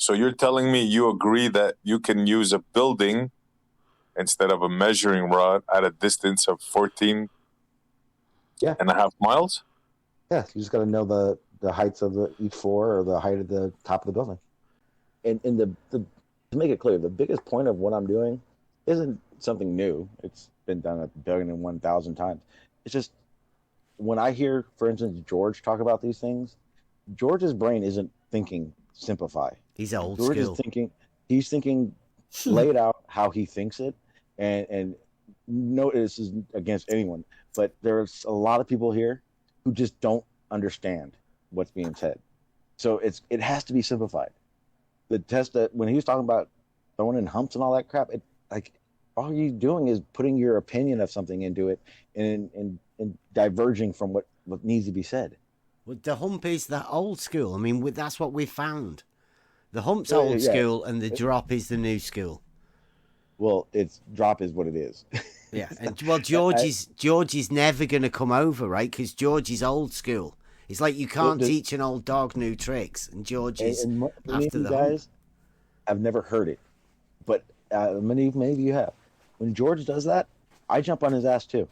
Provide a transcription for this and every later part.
So you're telling me you agree that you can use a building instead of a measuring rod at a distance of 14 and a half miles? Yeah, you just got to know the heights of each floor or the height of the top of the building. And to make it clear, the biggest point of what I'm doing isn't something new. It's been done 1,001,000 times. It's just when I hear, for instance, George talk about these things, George's brain isn't thinking simplify. He's old George school. He's thinking lay it out how he thinks it, and no, this is against anyone, but there's a lot of people here who just don't understand what's being said. So it has to be simplified. The test that when he was talking about throwing in humps and all that crap, all you're doing is putting your opinion of something into it and diverging from what needs to be said. Well, the hump is the old school. I mean, that's what we found. The hump's old school, and the drop is the new school. Well, drop is what it is. Yeah, and well, George is never going to come over, right? Because George is old school. It's like you can't teach an old dog new tricks, and George is after the guys. Hump. I've never heard it, but many of you have. When George does that, I jump on his ass too.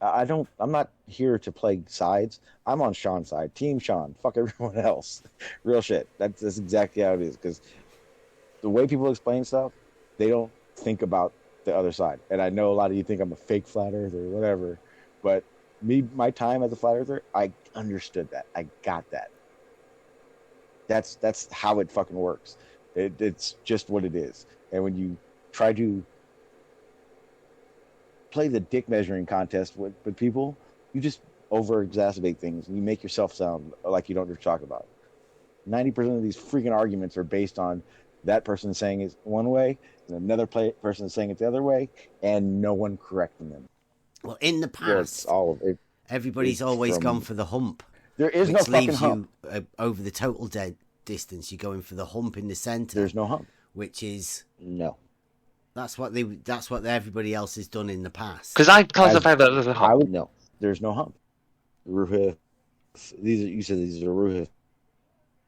I'm not here to play sides. I'm on Sean's side. Team Sean. Fuck everyone else. Real shit. That's exactly how it is. Because the way people explain stuff, they don't think about the other side. And I know a lot of you think I'm a fake flat earther or whatever. But my time as a flat earther, I understood that. I got that. That's how it fucking works. It's just what it is. And when you try to play the dick measuring contest with people, you just over exacerbate things and you make yourself sound like you don't know what you're talking about. 90% of these freaking arguments are based on that person saying it one way and another person saying it the other way and no one correcting them. Well, in the past, everybody's always gone for the hump. There is no fucking hump. Over the total dead distance, you're going for the hump in the center. There's no hump. Which is no. That's what everybody else has done in the past. Because I classify that as a hump. I would know. There's no hump. You said these are Ruhif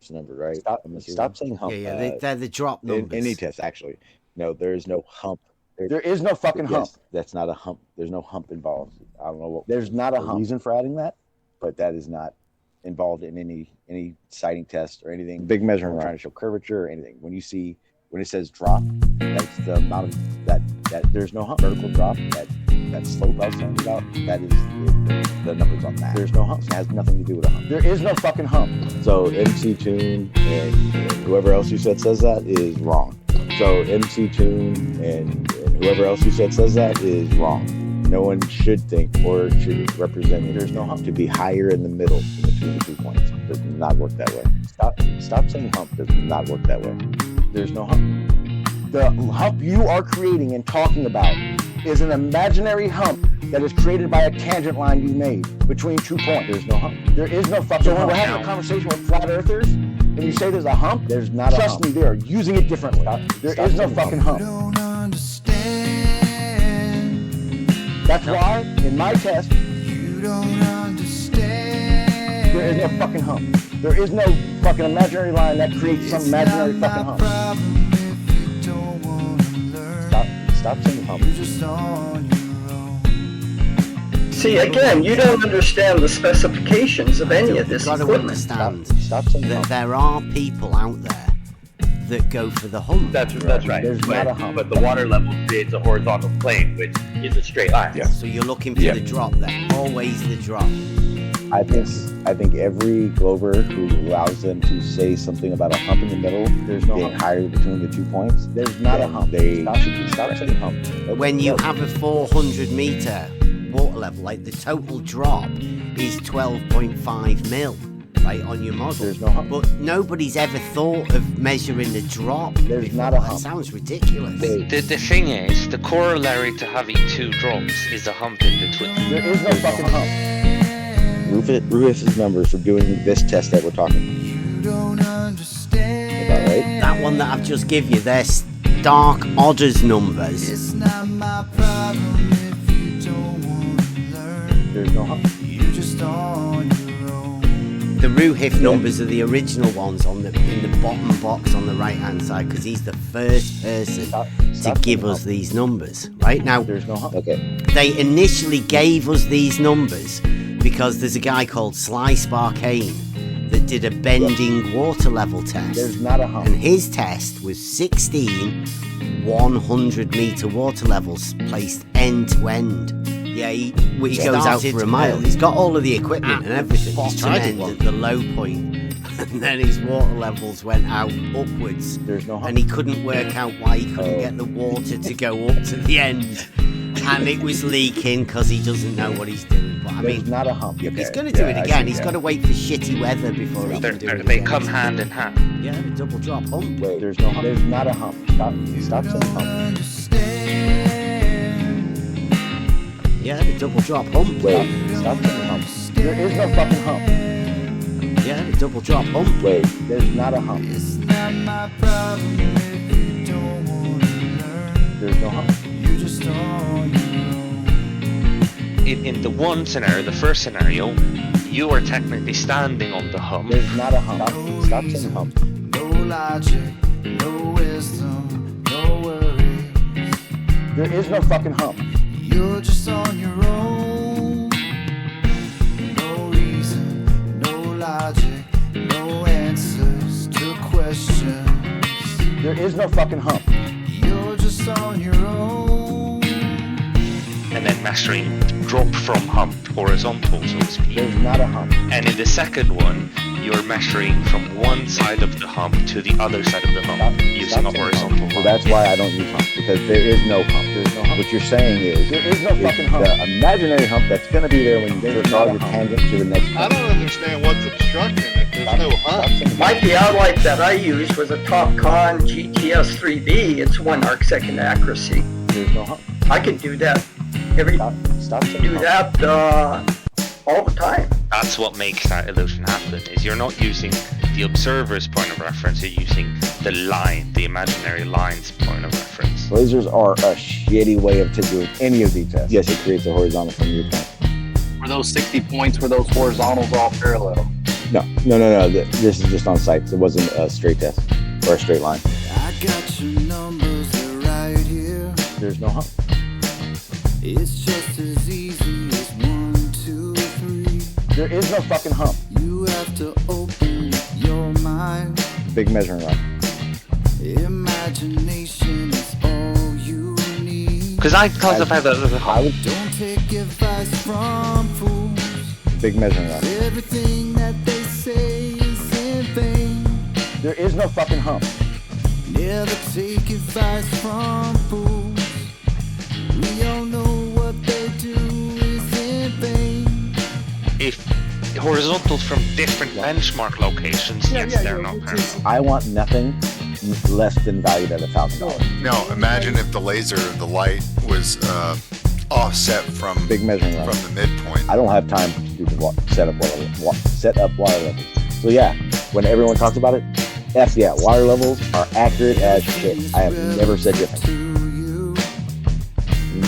number, right? Stop saying hump. Yeah, they're the drop numbers. In any test, actually. No, there is no hump. There is no fucking hump. That's not a hump. There's no hump involved. I don't know there's not a reason for adding that, but that is not involved in any sighting test or anything. Big measurement trying to show curvature or anything. When it says drop, that's the amount of that there's no hump. Vertical drop, that slope I was talking about, that is the numbers on that. There's no hump. It has nothing to do with a hump. There is no fucking hump. So MC Tune and whoever else you said says that is wrong. So MC Tune and whoever else you said says that is wrong. No one should think or should represent it. There's no hump to be higher in the middle between the 2 points. It does not work that way. Stop saying hump. It does not work that way. There's no hump. The hump you are creating and talking about is an imaginary hump that is created by a tangent line you made between 2 points. There's no hump. There is no fucking hump. So when we're having a conversation with flat earthers and you say there's a hump, there's not a hump. Trust me, they are using it differently. There is no fucking hump. Don't understand. That's why, in my test, You don't understand. there is no fucking hump. There is no fucking imaginary line that creates some imaginary fucking hump. Problem if you don't wanna learn. Stop saying hump. You're just on your own. See, again, you don't understand the specifications of any of this You've got to equipment. understand Stop saying that hump. there are people out there that go for the hump. That's right. There's not a hump. But the water level creates a horizontal plane, which is a straight line. Yeah. So you're looking for the drop then. Always the drop. I think every Glover who allows them to say something about a hump in the middle, there's no hump higher between the 2 points. There's not a hump. Stop saying hump. When you have a 400 meter water level, like the total drop is 12.5 mil, right, on your model. There's no hump. But nobody's ever thought of measuring the drop. There's before. not a That hump. sounds ridiculous. The thing is, the corollary to having two drops is a hump in between. There is no fucking hump. Rufus's numbers for doing this test that we're talking You don't understand. about, right? That one that I've just give you, they're dark odders numbers. It's not my problem if you don't wanna learn. There's no hump. You're just on your own. The Ruhif numbers are the original ones in the bottom box on the right hand side, because he's the first person to give us these numbers. Right now, There's no hump. Okay. they initially gave us these numbers because there's a guy called Sly Sparkane that did a bending water level test. There's not a hump. And his test was 16 100-meter water levels placed end to end. Yeah, he goes out for a mile. He's got all of the equipment and everything. He's trying at the low point, and then his water levels went out upwards. There's no hump. And he couldn't work out why he couldn't get the water to go up to the end. And it was leaking because he doesn't know what he's doing. But I There's mean, not a hump. if he's going to do it again, he's got to wait for shitty weather before he can do it They again. come hand in hand. Yeah, a double drop hump. Wait, there's no hump. There's not a hump. Stop saying hump. Yeah, the double drop hump. Wait, stop saying hump. There is no fucking hump. Yeah, the double drop hump. Wait, there's not a hump. It's not my problem if you don't wanna learn. There's no hump. You just on your own. In the one scenario, the first scenario, you are technically standing on the hump. There's not a hump. Stop saying hump. No logic, no wisdom, no worries. There is no fucking hump. You're just on your own. No reason, no logic, no answers to questions. There is no fucking hump. You're just on your own. And then measuring drop from hump, horizontal, so to speak. There's not a hump. And in the second one, you're measuring from one side of the hump to the other side of the hump using a horizontal So line. that's why I don't use hump, because there is no hump. There's no hump. What you're saying is there is no fucking hump. The imaginary hump that's going to be there when you draw your tangent to the next I don't understand what's obstructing it. There's no hump. Like the outline that I used was a Topcon GTS 3B. It's 1 arcsecond accuracy. There's no hump. I can do that. Stop saying Do hump. that all the time. That's what makes that illusion happen, is you're not using the observer's point of reference, you're using the line, the imaginary line's point of reference. Lasers are a shitty way of doing any of these tests. Yes, it creates a horizontal from your point. Were those 60 points, were those horizontals all parallel? No. This is just on sites. It wasn't a straight test or a straight line. I got your numbers, they're right here. There's no hump. It's just as easy as 1, 2, 3. There is no fucking hump. You have to open your mind. Big measuring rod. Imagination is all you need. Because I classify that as a I hump. would Don't take advice from fools. big measuring rod. Everything that they say is in vain. There is no fucking hump. Never take advice from fools. We all know what they do is in vain. If horizontals from different benchmark locations, yes, they're not parallel. I want nothing less than valued at $1,000. No, imagine if the laser, the light was offset from Big measuring rod. from the midpoint. I don't have time to do the set up water levels. So yeah, when everyone talks about it, water levels are accurate as shit. I have never said different.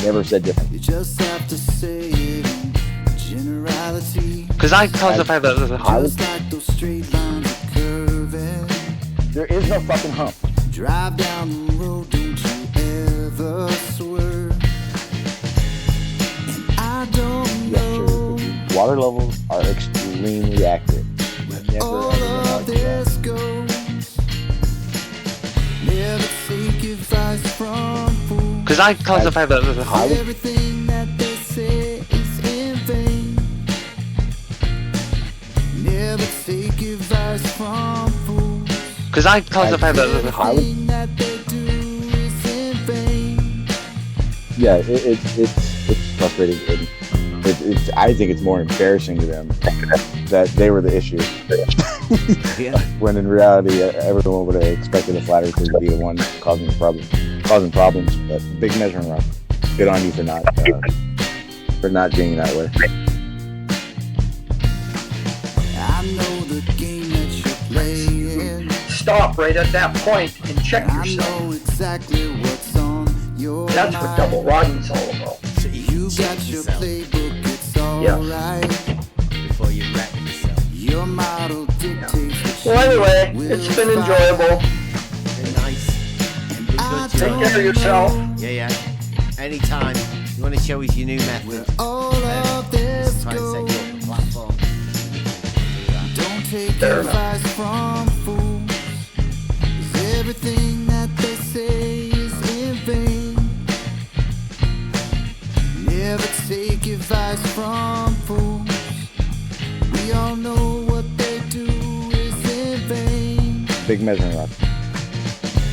Never said different. You just have to say it in generality. Because I classify that as a hump. Just like those straight lines are curving. There is no fucking hump. Drive down the road, don't you ever swerve. And I don't know Water levels are extremely accurate. Never all ever been of argued about. this goes. Never take advice from fools. Because I classify that as a hump. Everything that they say is in vain. Never take advice from fools. Because I classify that as a hump. Everything that they do is in vain. Yeah, it's frustrating. I think it's more embarrassing to them that they were the issue. Yeah. When in reality, everyone would have expected a flat earther to be the one causing problems. But big measuring rod. Good on you for not being that way. I know the game that you're playing. Stop right at that point and check I yourself. know exactly what's on your That's mind. what double rodding's all about. So you You check got your yourself playbook, it's Yeah. alright. before you wreck yourself. You're Your model dictates. Well, anyway, it's been enjoyable. Been nice. Been good to Take care of yourself. Yeah. Anytime. You want to show us your new method? All of this Try and set goes. you up a platform. Don't take Fair advice from fools. 'Cause everything that they say is in vain. Never take advice from fools. We all know what they do is in vain. Big measuring rod.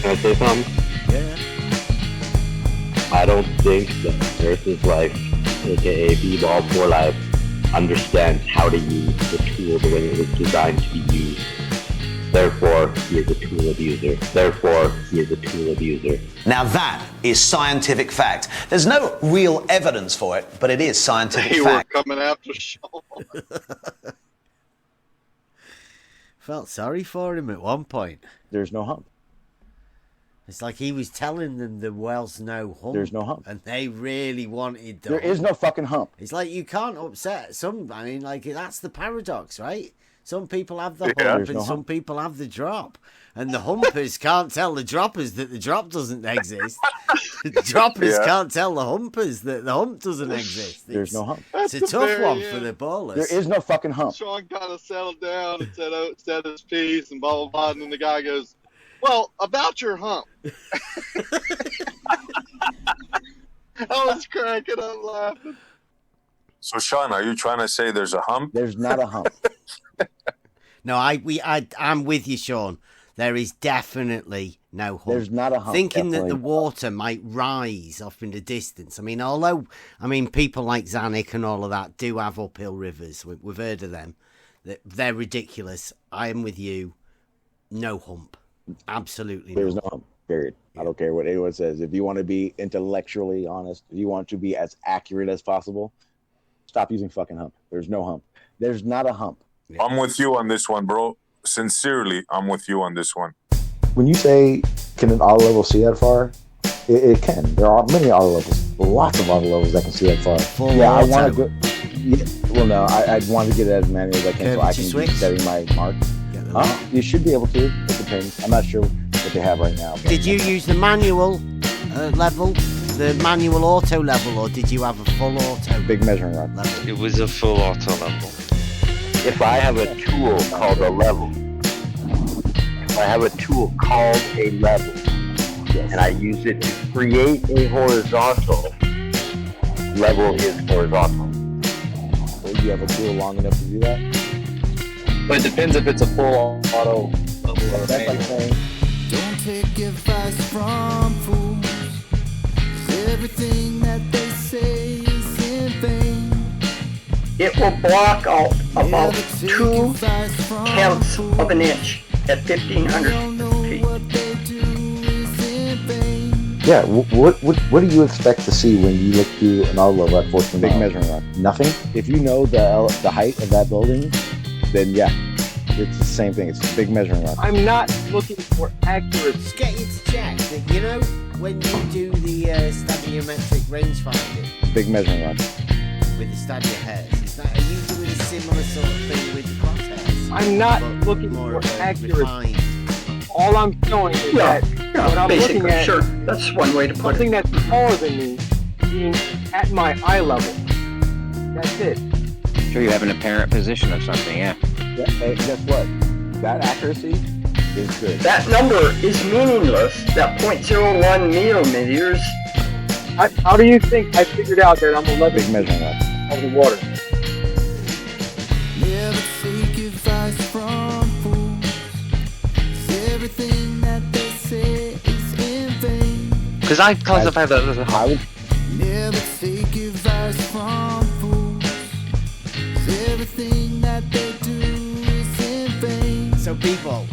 Can I say something? Yeah. I don't think that Earth is Life, aka B-Ball for Life, understands how to use the tool the way it was designed to be used. Therefore, he is a tool abuser. Now that is scientific fact. There's no real evidence for it, but it is scientific They fact. were coming after Sean. Felt sorry for him at one point. There's no hump. It's like he was telling them there was no hump. There's no hump. And they really wanted the There is no fucking hump. It's like you can't upset some. I mean, like, that's the paradox, right? Some people have the Yeah. hump and some people have the drop. And the humpers can't tell the droppers that the drop doesn't exist. The droppers can't tell the humpers that the hump doesn't exist. There's no hump. It's a tough one for the ballers. There is no fucking hump. Sean kind of settled down and said his piece and blah, blah, blah. And then the guy goes, well, about your hump. I was cracking up laughing. So, Sean, are you trying to say there's a hump? There's not a hump. No, I'm with you, Sean. There is definitely no hump. There's not a hump. Thinking definitely. that the water might rise off in the distance. I mean, people like Zanuck and all of that do have uphill rivers. We've heard of them. They're ridiculous. I am with you. No hump. Absolutely There's no no hump. Period. I don't care what anyone says. If you want to be intellectually honest, if you want to be as accurate as possible, stop using fucking hump. There's no hump. There's not a hump. I'm with you on this one, bro. Sincerely, I'm with you on this one. When you say, can an auto level see that far? It can. There are many auto levels. Lots of auto levels that can see that far. I want to go. Yeah, well, no, I want to get it as manual as I can so I can be setting my mark. You should be able to. It depends. I'm not sure what they have right now. Did you use the manual level, the manual auto level, or did you have a full auto? Big measuring rod level? It was a full auto level. If I have a tool called a level, and I use it to create a horizontal, level is horizontal. Well, do you have a tool long enough to do that? But it depends if it's a full auto level or That's like saying, Don't take advice from fools. 'Cause everything that they say is in vain. It will block out about 2/10 of an inch at 1,500 feet. Yeah, what do you expect to see when you look through an auto level at 14 big miles? measuring rod. Nothing? If you know the height of that building, then yeah, it's the same thing. It's a big measuring rod. I'm not looking for accuracy. Just get you to check that, you know, when you do the stadiometric rangefinder Big measuring rod. with the stadia hairs, are you doing a similar sort of thing with the crosshairs? I'm not But looking more for of a accuracy. refined- All I'm showing is that what I'm basically, looking at, sure. That's one way to put something it. that's taller than me being at my eye level. That's it. Sure, you have an apparent position of something, yeah. Yeah, and guess what? That accuracy is good. That number is meaningless. That 0.01 millimeters. How do you think I figured out that I'm 11 Big measuring rod. of the water? Never take advice from fools. 'Cause everything that they say is in vain. Because I classify that as a hump. Never take advice from fools. 'Cause everything that they do is in vain. So people,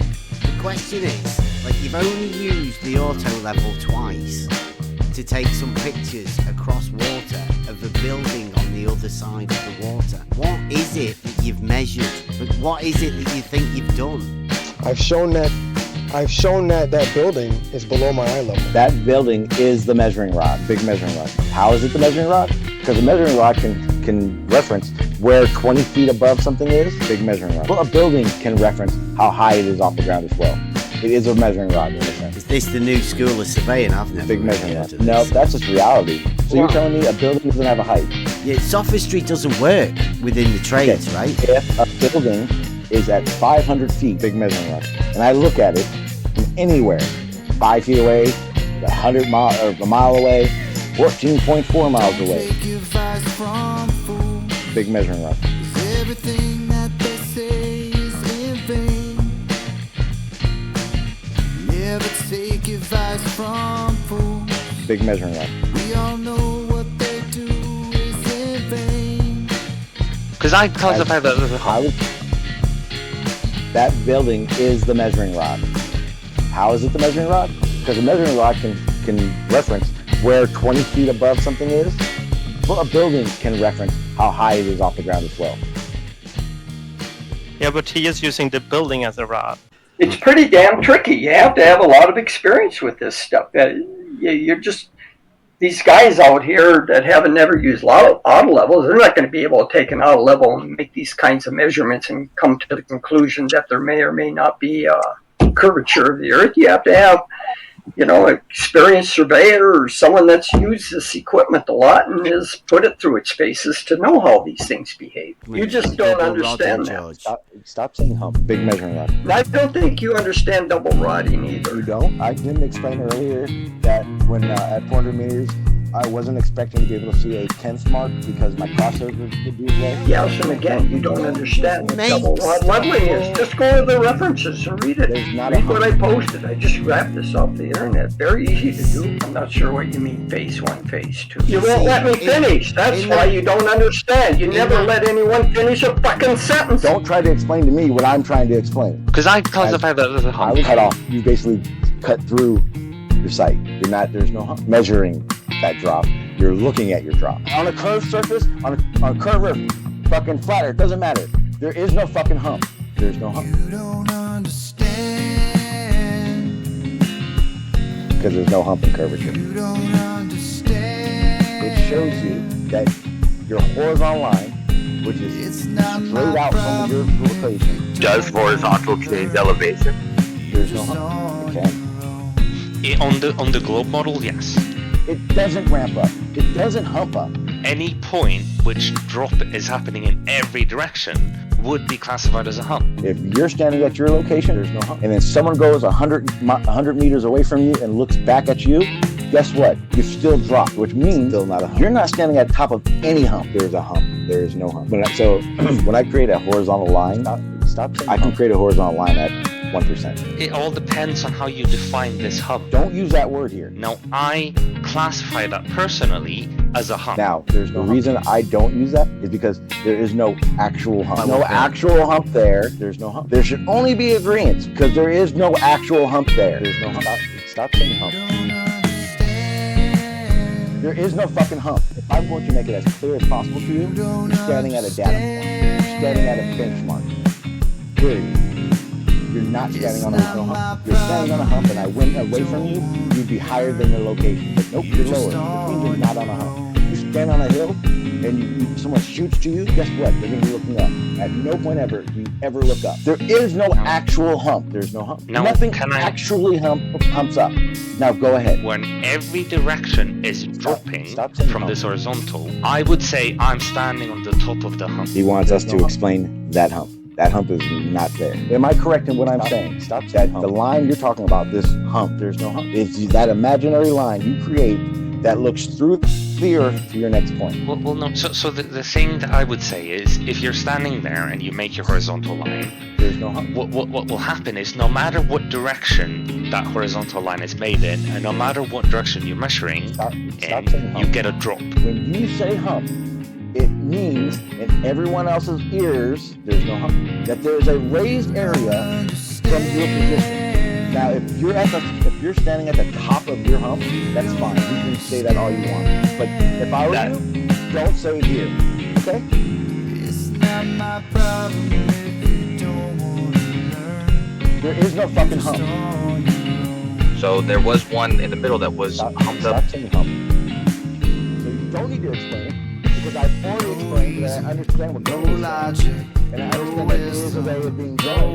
the question is, like, you've only used the auto level twice to take some pictures across water of a building on the other side of the water. What is it that you've measured? What is it that you think you've done? I've shown that that building is below my eye level. That building is the measuring rod. Big measuring rod. How is it the measuring rod? Because the measuring rod can can reference where 20 feet above something is, big measuring rod. Well, a building can reference how high it is off the ground as well. It is a measuring rod in a sense. Is this the new school of surveying? I've never big measuring rod. No, that's just reality. So you're telling me a building doesn't have a height? Yeah, sophistry doesn't work within the trades, right? If a building is at 500 feet, big measuring rod, and I look at it from anywhere, 5 feet away, 100 miles or a mile away, 14.4 miles away, big measuring rod. Everything that they say is in vain. Never take advice from fools. Big measuring rod. We all know what they do is in vain. Because I classify that as a hump. That building is the measuring rod. How is it the measuring rod? Because the measuring rod can reference where 20 feet above something is. Well, a building can reference how high it is off the ground as well. Yeah, but he is using the building as a rod. It's pretty damn tricky. You have to have a lot of experience with this stuff. You're just, these guys out here that haven't never used auto levels, they're not going to be able to take an auto level and make these kinds of measurements and come to the conclusion that there may or may not be a curvature of the earth. You have to have, an experienced surveyor or someone that's used this equipment a lot and has put it through its paces to know how these things behave. You just don't understand that. Stop saying hump. Big measuring rod. I don't think you understand double rodding either. You don't? I didn't explain earlier that when at 400 meters, I wasn't expecting to be able to see a 10th mark because my crossover would be low. Yes, and again, you don't understand what double rod leveling is. Just go to the references and read it. Read what I posted. I just grabbed this off the internet. Very easy to do. I'm not sure what you mean phase 1, phase 2. You won't let me finish. That's why you don't understand. You never let anyone finish a fucking sentence. Don't try to explain to me what I'm trying to explain. Because I classify that as a hump. I was cut off. You basically cut through your sight. There's no hump. Measuring that drop. You're looking at your drop. On a curved surface, on a curved or fucking flat, it doesn't matter. There is no fucking hump. There's no hump. You don't understand. Because there's no hump in curvature. You don't understand. It shows you that your horizontal line, which is straight out from your location. Does horizontal change elevation? There's no hump. It can. On the globe model, yes. It doesn't ramp up. It doesn't hump up. Any point which drop is happening in every direction would be classified as a hump. If you're standing at your location, there's no hump. And then someone goes 100 meters away from you and looks back at you, guess what? You've still dropped, which means still not a hump. You're not standing at the top of any hump. There's a hump. There is no hump. So when I create a horizontal line, I can create a horizontal line at 1%. It all depends on how you define this hump. Don't use that word here. Now, I classify that personally as a hump. Now, there's no reason I don't use that is because there is no actual hump. No actual hump there. There's no hump. There should only be agreement because there is no actual hump there. There's no hump. Stop saying hump. There is no fucking hump. If I'm going to make it as clear as possible to you, you're standing at a data point. You're standing at a benchmark. Period. You're not standing on a hump. You're standing on a hump and I went away from you, you'd be higher than your location. But nope, you're lower. Which means you're not on a hump. You stand on a hill and someone shoots to you, guess what? They're going to be looking up. At no point ever do you ever look up. There is no actual hump. There's no hump. Now, nothing actually humps up. Now go ahead. When every direction is dropping from this horizontal, I would say I'm standing on the top of the hump. He wants us to explain that hump. That hump is not there. Am I correct in what I'm saying? Stop that. The line you're talking about, this hump, there's no hump. It's that imaginary line you create that looks through the earth to your next point. Well no. So the thing that I would say is, if you're standing there and you make your horizontal line, there's no hump. What will happen is, no matter what direction that horizontal line is made in, and no matter what direction you're measuring, you get a drop. When you say hump, it means in everyone else's ears, there's no hump. That there's a raised area from your position. Now, if you're standing at the top of your hump, that's fine. You can say that all you want. But if I were you, don't say it here. Okay? It's not my problem if you don't want to learn. There is no fucking hump. So there was one in the middle that was humped up. Stop saying hump. So you don't need to explain it. because I've already explained that I understand what no logic, and I understand that there is a way of being done.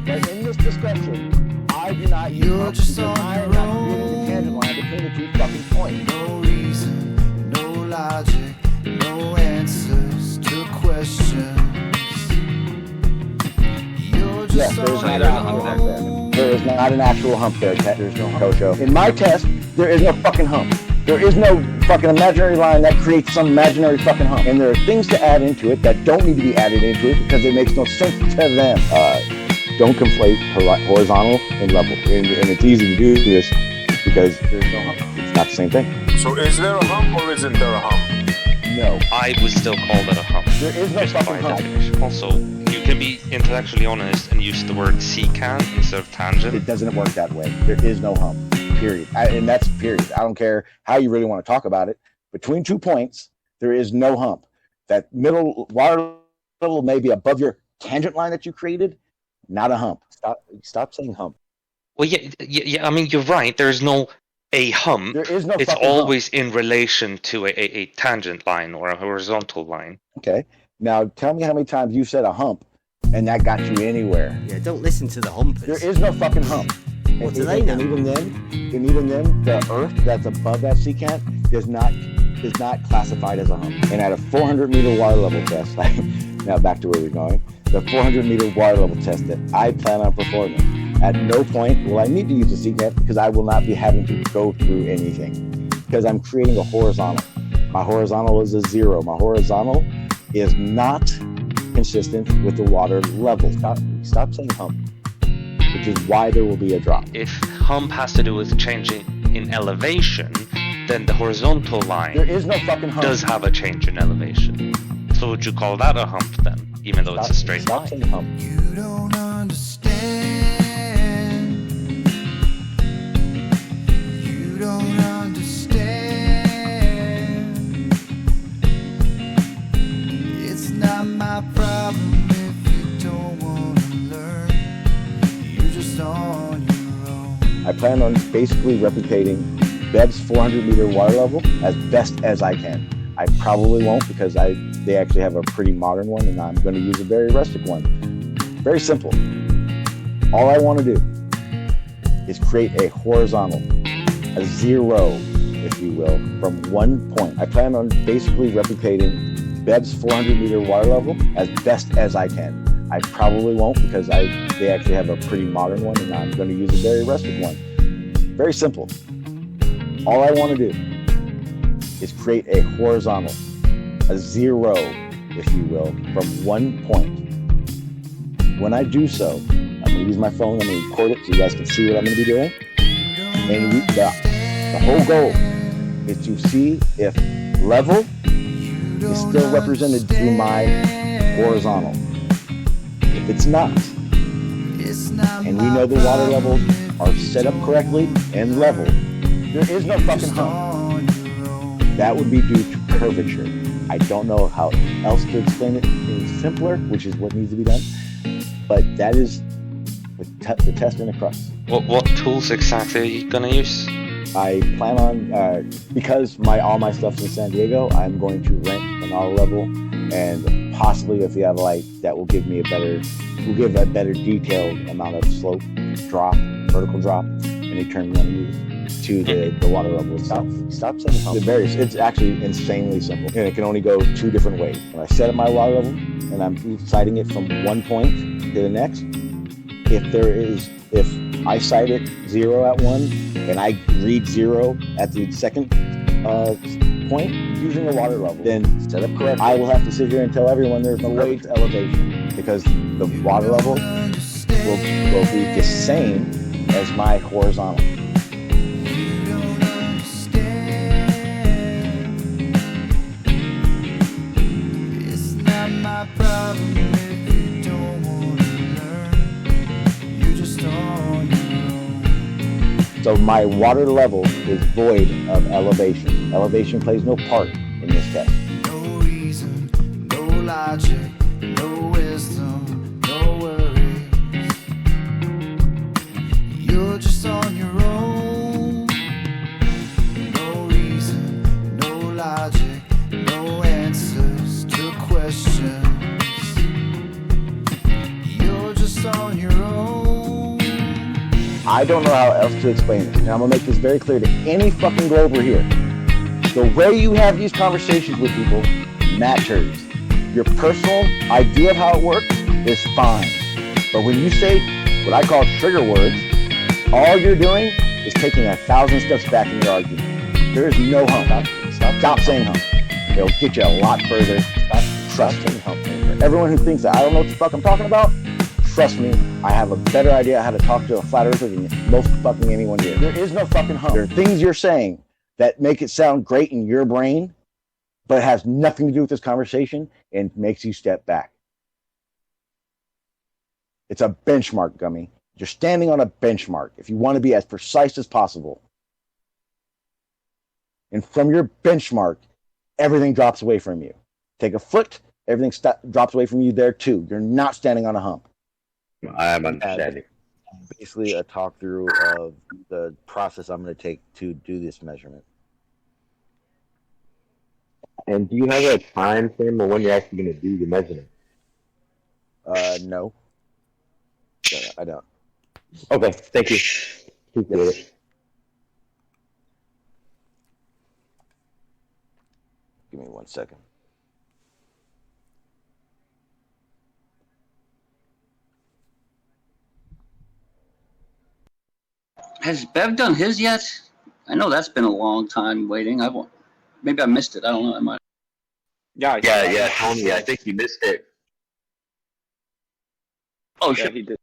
But in this discussion, I do not use Hump because I am not creating the tangent line between the two fucking points. No reason, no logic, no answers to questions. Yes, there's not a hump there. There is not an actual hump there. There's no Kocho. In my test, there is no fucking hump. There is no fucking imaginary line that creates some imaginary fucking hump. And there are things to add into it that don't need to be added into it because it makes no sense to them. Don't conflate horizontal and level. And it's easy to do this because there's no hump. It's not the same thing. So is there a hump or isn't there a hump? No. I would still call that a hump. There is no fucking hump. Definition. Also, you can be intellectually honest and use the word secant instead of tangent. It doesn't work that way. There is no hump. Period. And that's period. I don't care how you really want to talk about it. Between 2 points, there is no hump. That middle water level may be above your tangent line that you created. Not a hump. Stop saying hump. Well, yeah. I mean, you're right. There's no a hump. There is no. It's always in relation to a tangent line or a horizontal line. Okay. Now tell me how many times you said a hump, and that got you anywhere. Yeah, don't listen to the humpers. There is no fucking hump. What do they know? And even then, the Earth that's above that secant is not classified as a hump. And at a 400-meter water level test, now back to where we're going. The 400-meter water level test that I plan on performing, at no point will I need to use a secant because I will not be having to go through anything because I'm creating a horizontal. My horizontal is a 0. My horizontal is not consistent with the water level. Stop saying hump, which is why there will be a drop. If hump has to do with changing in elevation, then the horizontal line there is no fucking hump. Does have a change in elevation. So would you call that a hump then, even though it's a straight line? Saying hump. You don't understand. You don't understand. It's not my problem if you don't want to learn. You're just on your own. I plan on basically replicating Bev's 400-meter water level as best as I can. I probably won't because they actually have a pretty modern one, and I'm going to use a very rustic one. Very simple. All I want to do is create a horizontal, a 0, if you will, from 1 point. I plan on basically replicating Bev's 400-meter water level as best as I can. I probably won't because they actually have a pretty modern one, and I'm going to use a very rustic one. Very simple. All I want to do is create a horizontal, a 0, if you will, from 1 point. When I do so, I'm going to use my phone, I'm going to record it so you guys can see what I'm going to be doing. And the whole goal is to see if level is still represented through my horizontal. If it's not, and we know the water levels are set up correctly and level, there is no fucking hump. That would be due to curvature. I don't know how else to explain it any simpler, which is what needs to be done. But that is the test in a crux. What tools exactly are you going to use? I plan on, because all my stuff's in San Diego, I'm going to rent an auto level, and possibly a theodolite that will give a better detailed amount of slope, drop, vertical drop, any term you want to use, to the water level itself. Stop saying hump. It's actually insanely simple, and it can only go 2 different ways. When I set up my water level, and I'm sighting it from 1 point to the next, if I sight it 0 at 1, and I read 0 at the second point using the water level, then set up correctly. I will have to sit here and tell everyone there's no way to elevation because the water level will be the same as my horizontal. It's not my problem if you don't want to learn. You're just on your own. So my water level is void of elevation. Elevation plays no part in this test. No reason, no logic, no wisdom, no worries. You're just on your own. No reason, no logic, no answer. don't know how else to explain it, and I'm gonna make this very clear to any fucking Glober here. The way you have these conversations with people matters. Your personal idea of how it works is fine. But when you say what I call trigger words, all you're doing is taking 1,000 steps back in your argument. There is no hump. Stop saying hump. It'll get you a lot further. Trust me. For everyone who thinks that I don't know what the fuck I'm talking about, trust me, I have a better idea how to talk to a flat earther than most fucking anyone here. There is no fucking hump. There are things you're saying that make it sound great in your brain, but it has nothing to do with this conversation and makes you step back. It's a benchmark, Gummy. You're standing on a benchmark if you want to be as precise as possible. And from your benchmark, everything drops away from you. Take a foot, everything drops away from you there too. You're not standing on a hump. I am understanding. Basically a talk through of the process I'm going to take to do this measurement. And do you have a time frame or when you're actually going to do the measurement? No. I don't. Okay, thank you. Appreciate it. Give me 1 second. Has Bev done his yet? I know that's been a long time waiting. Maybe I missed it. I don't know. I might. Yeah, Tony, I think you missed it. Oh, shit. He did.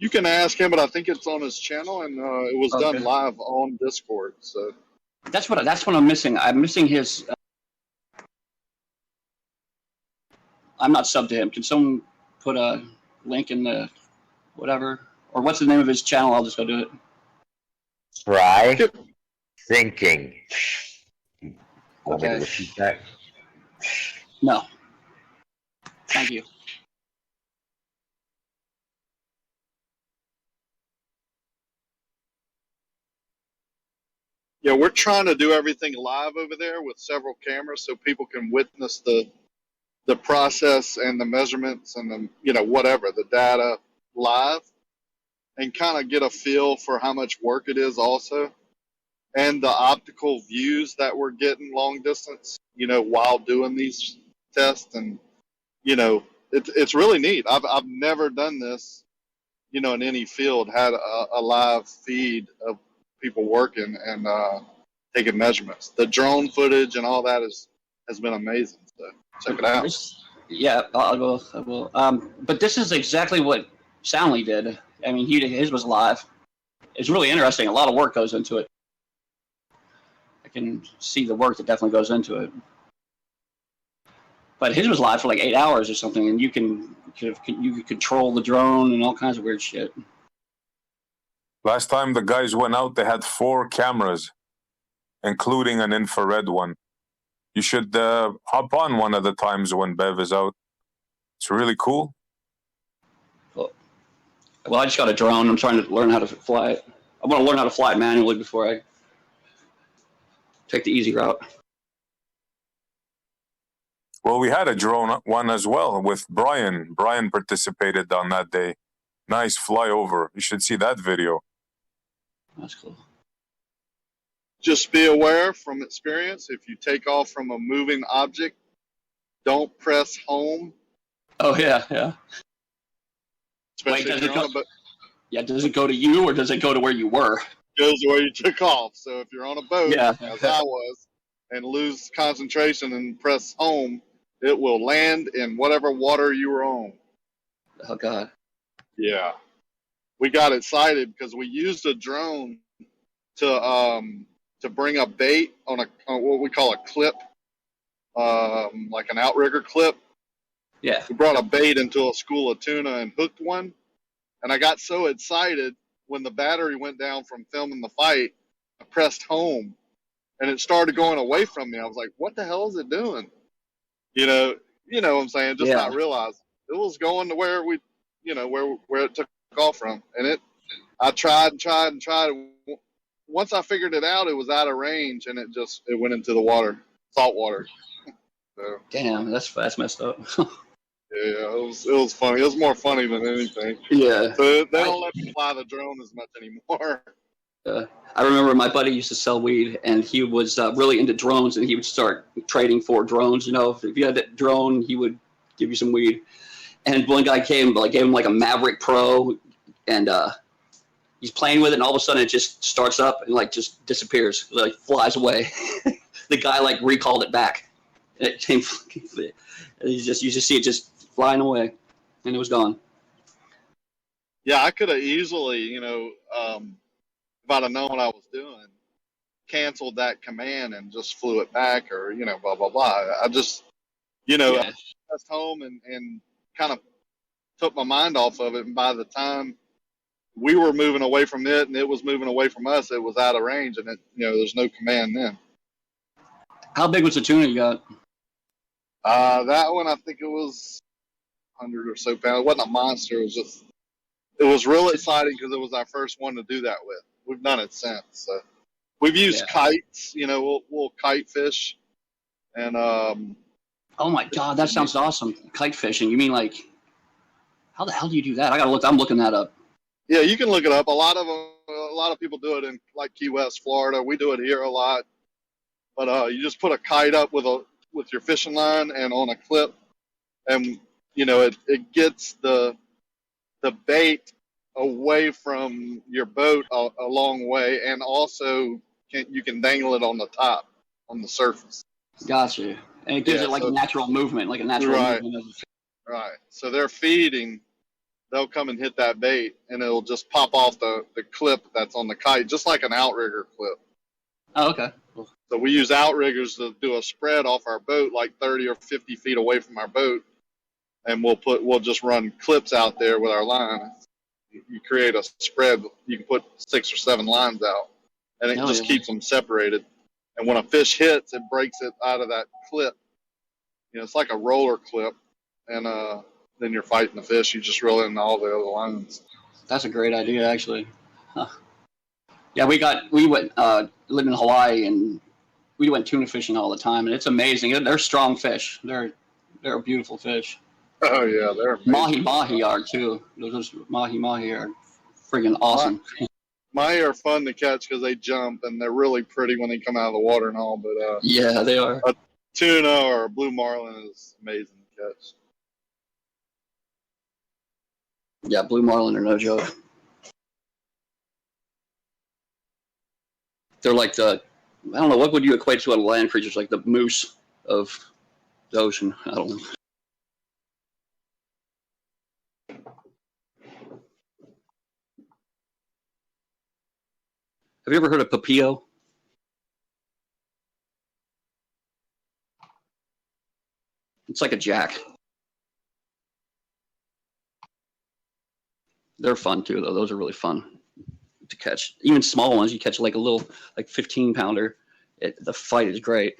You can ask him, but I think it's on his channel, and it was done live on Discord. So that's what I'm missing. I'm missing his. I'm not subbed to him. Can someone put a link in the whatever, or what's the name of his channel? I'll just go do it. Try thinking. Want me to Okay. repeat that? No. Thank you. yeah, we're trying to do everything live over there with several cameras, so people can witness the process and the measurements and the whatever the data live, and kind of get a feel for how much work it is also, and the optical views that we're getting long distance, while doing these tests. And it's really neat. I've never done this, in any field, had a live feed of people working and taking measurements. The drone footage and all that has been amazing. So check it out. Yeah, I will. But this is exactly what Soundly did. I mean, his was live. It's really interesting. A lot of work goes into it. I can see the work that definitely goes into it. But his was live for like 8 hours or something, and you could control the drone and all kinds of weird shit. Last time the guys went out, they had 4 cameras, including an infrared one. You should hop on one of the times when Bev is out. It's really cool. Well, I just got a drone. I'm trying to learn how to fly it. I want to learn how to fly it manually before I take the easy route. Well, we had a drone one as well with Brian. Brian participated on that day. Nice flyover. You should see that video. That's cool. Just be aware from experience, if you take off from a moving object, don't press home. Oh, yeah. Especially Wait, does it go to you, or does it go to where you were? It goes where you took off. So if you're on a boat, Yeah. as I was, and lose concentration and press home, it will land in whatever water you were on. Oh, God. Yeah. We got excited because we used a drone to bring a bait on what we call a clip, like an outrigger clip. Yeah. We brought a bait into a school of tuna and hooked one. And I got so excited when the battery went down from filming the fight, I pressed home and it started going away from me. I was like, what the hell is it doing? You know what I'm saying? Just not realize it was going to where we, where it took off from. And I tried. Once I figured it out, it was out of range, and it went into the water, salt water. So. Damn, that's messed up. Yeah, it was funny. It was more funny than anything. Yeah. So they don't let me fly the drone as much anymore. I remember my buddy used to sell weed, and he was really into drones, and he would start trading for drones. You know, if you had that drone, he would give you some weed. And one guy came, gave him like a Maverick Pro, and he's playing with it, and all of a sudden it just starts up and like just disappears, like flies away. The guy like recalled it back, and it came. And you just see it just flying away, and it was gone. Yeah, I could have easily, you know, if I'd have known what I was doing, canceled that command and just flew it back, or you know, blah blah blah. I just, you know, I was home and kind of took my mind off of it, and by the time we were moving away from it and it was moving away from us, it was out of range, and it, you know, there's no command then. How big was the tuna you got? That one, I think it was 100 or so pounds. It wasn't a monster. It was real exciting because it was our first one to do that with. We've done it since. So we've used kites. You know, we'll kite fish, and oh my god, that sounds awesome! Kite fishing. You mean like, how the hell do you do that? I gotta look. I'm looking that up. Yeah, you can look it up. A lot of people do it in like Key West, Florida. We do it here a lot. But you just put a kite up with your fishing line and on a clip, and you know it gets the bait away from your boat a long way, and also you can dangle it on the top, on the surface. Gotcha. And it gives it like a natural movement, like a natural movement. Right. So they're feeding. They'll come and hit that bait, and it'll just pop off the clip that's on the kite, just like an outrigger clip. Oh, okay. Cool. So we use outriggers to do a spread off our boat, like 30 or 50 feet away from our boat, and we'll just run clips out there with our line. You create a spread. You can put 6 or 7 lines out, and it just keeps them separated. And when a fish hits, it breaks it out of that clip. You know, it's like a roller clip, and then you're fighting the fish. You just reel in all the other lines. That's a great idea, actually. Huh. Yeah, we went lived in Hawaii, and we went tuna fishing all the time, and it's amazing. They're strong fish. They're beautiful fish. Oh yeah, they're amazing. Mahi are too. Those mahi are friggin' awesome. Mahi are fun to catch because they jump, and they're really pretty when they come out of the water and all. But yeah, they are. A tuna or a blue marlin is amazing to catch. Yeah, blue marlin are no joke. They're like I don't know, what would you equate to a land creatures, like the moose of the ocean? I don't know. Have you ever heard of papillo? It's like a jack. They're fun too, though. Those are really fun to catch. Even small ones, you catch like a little, like 15-pounder. The fight is great,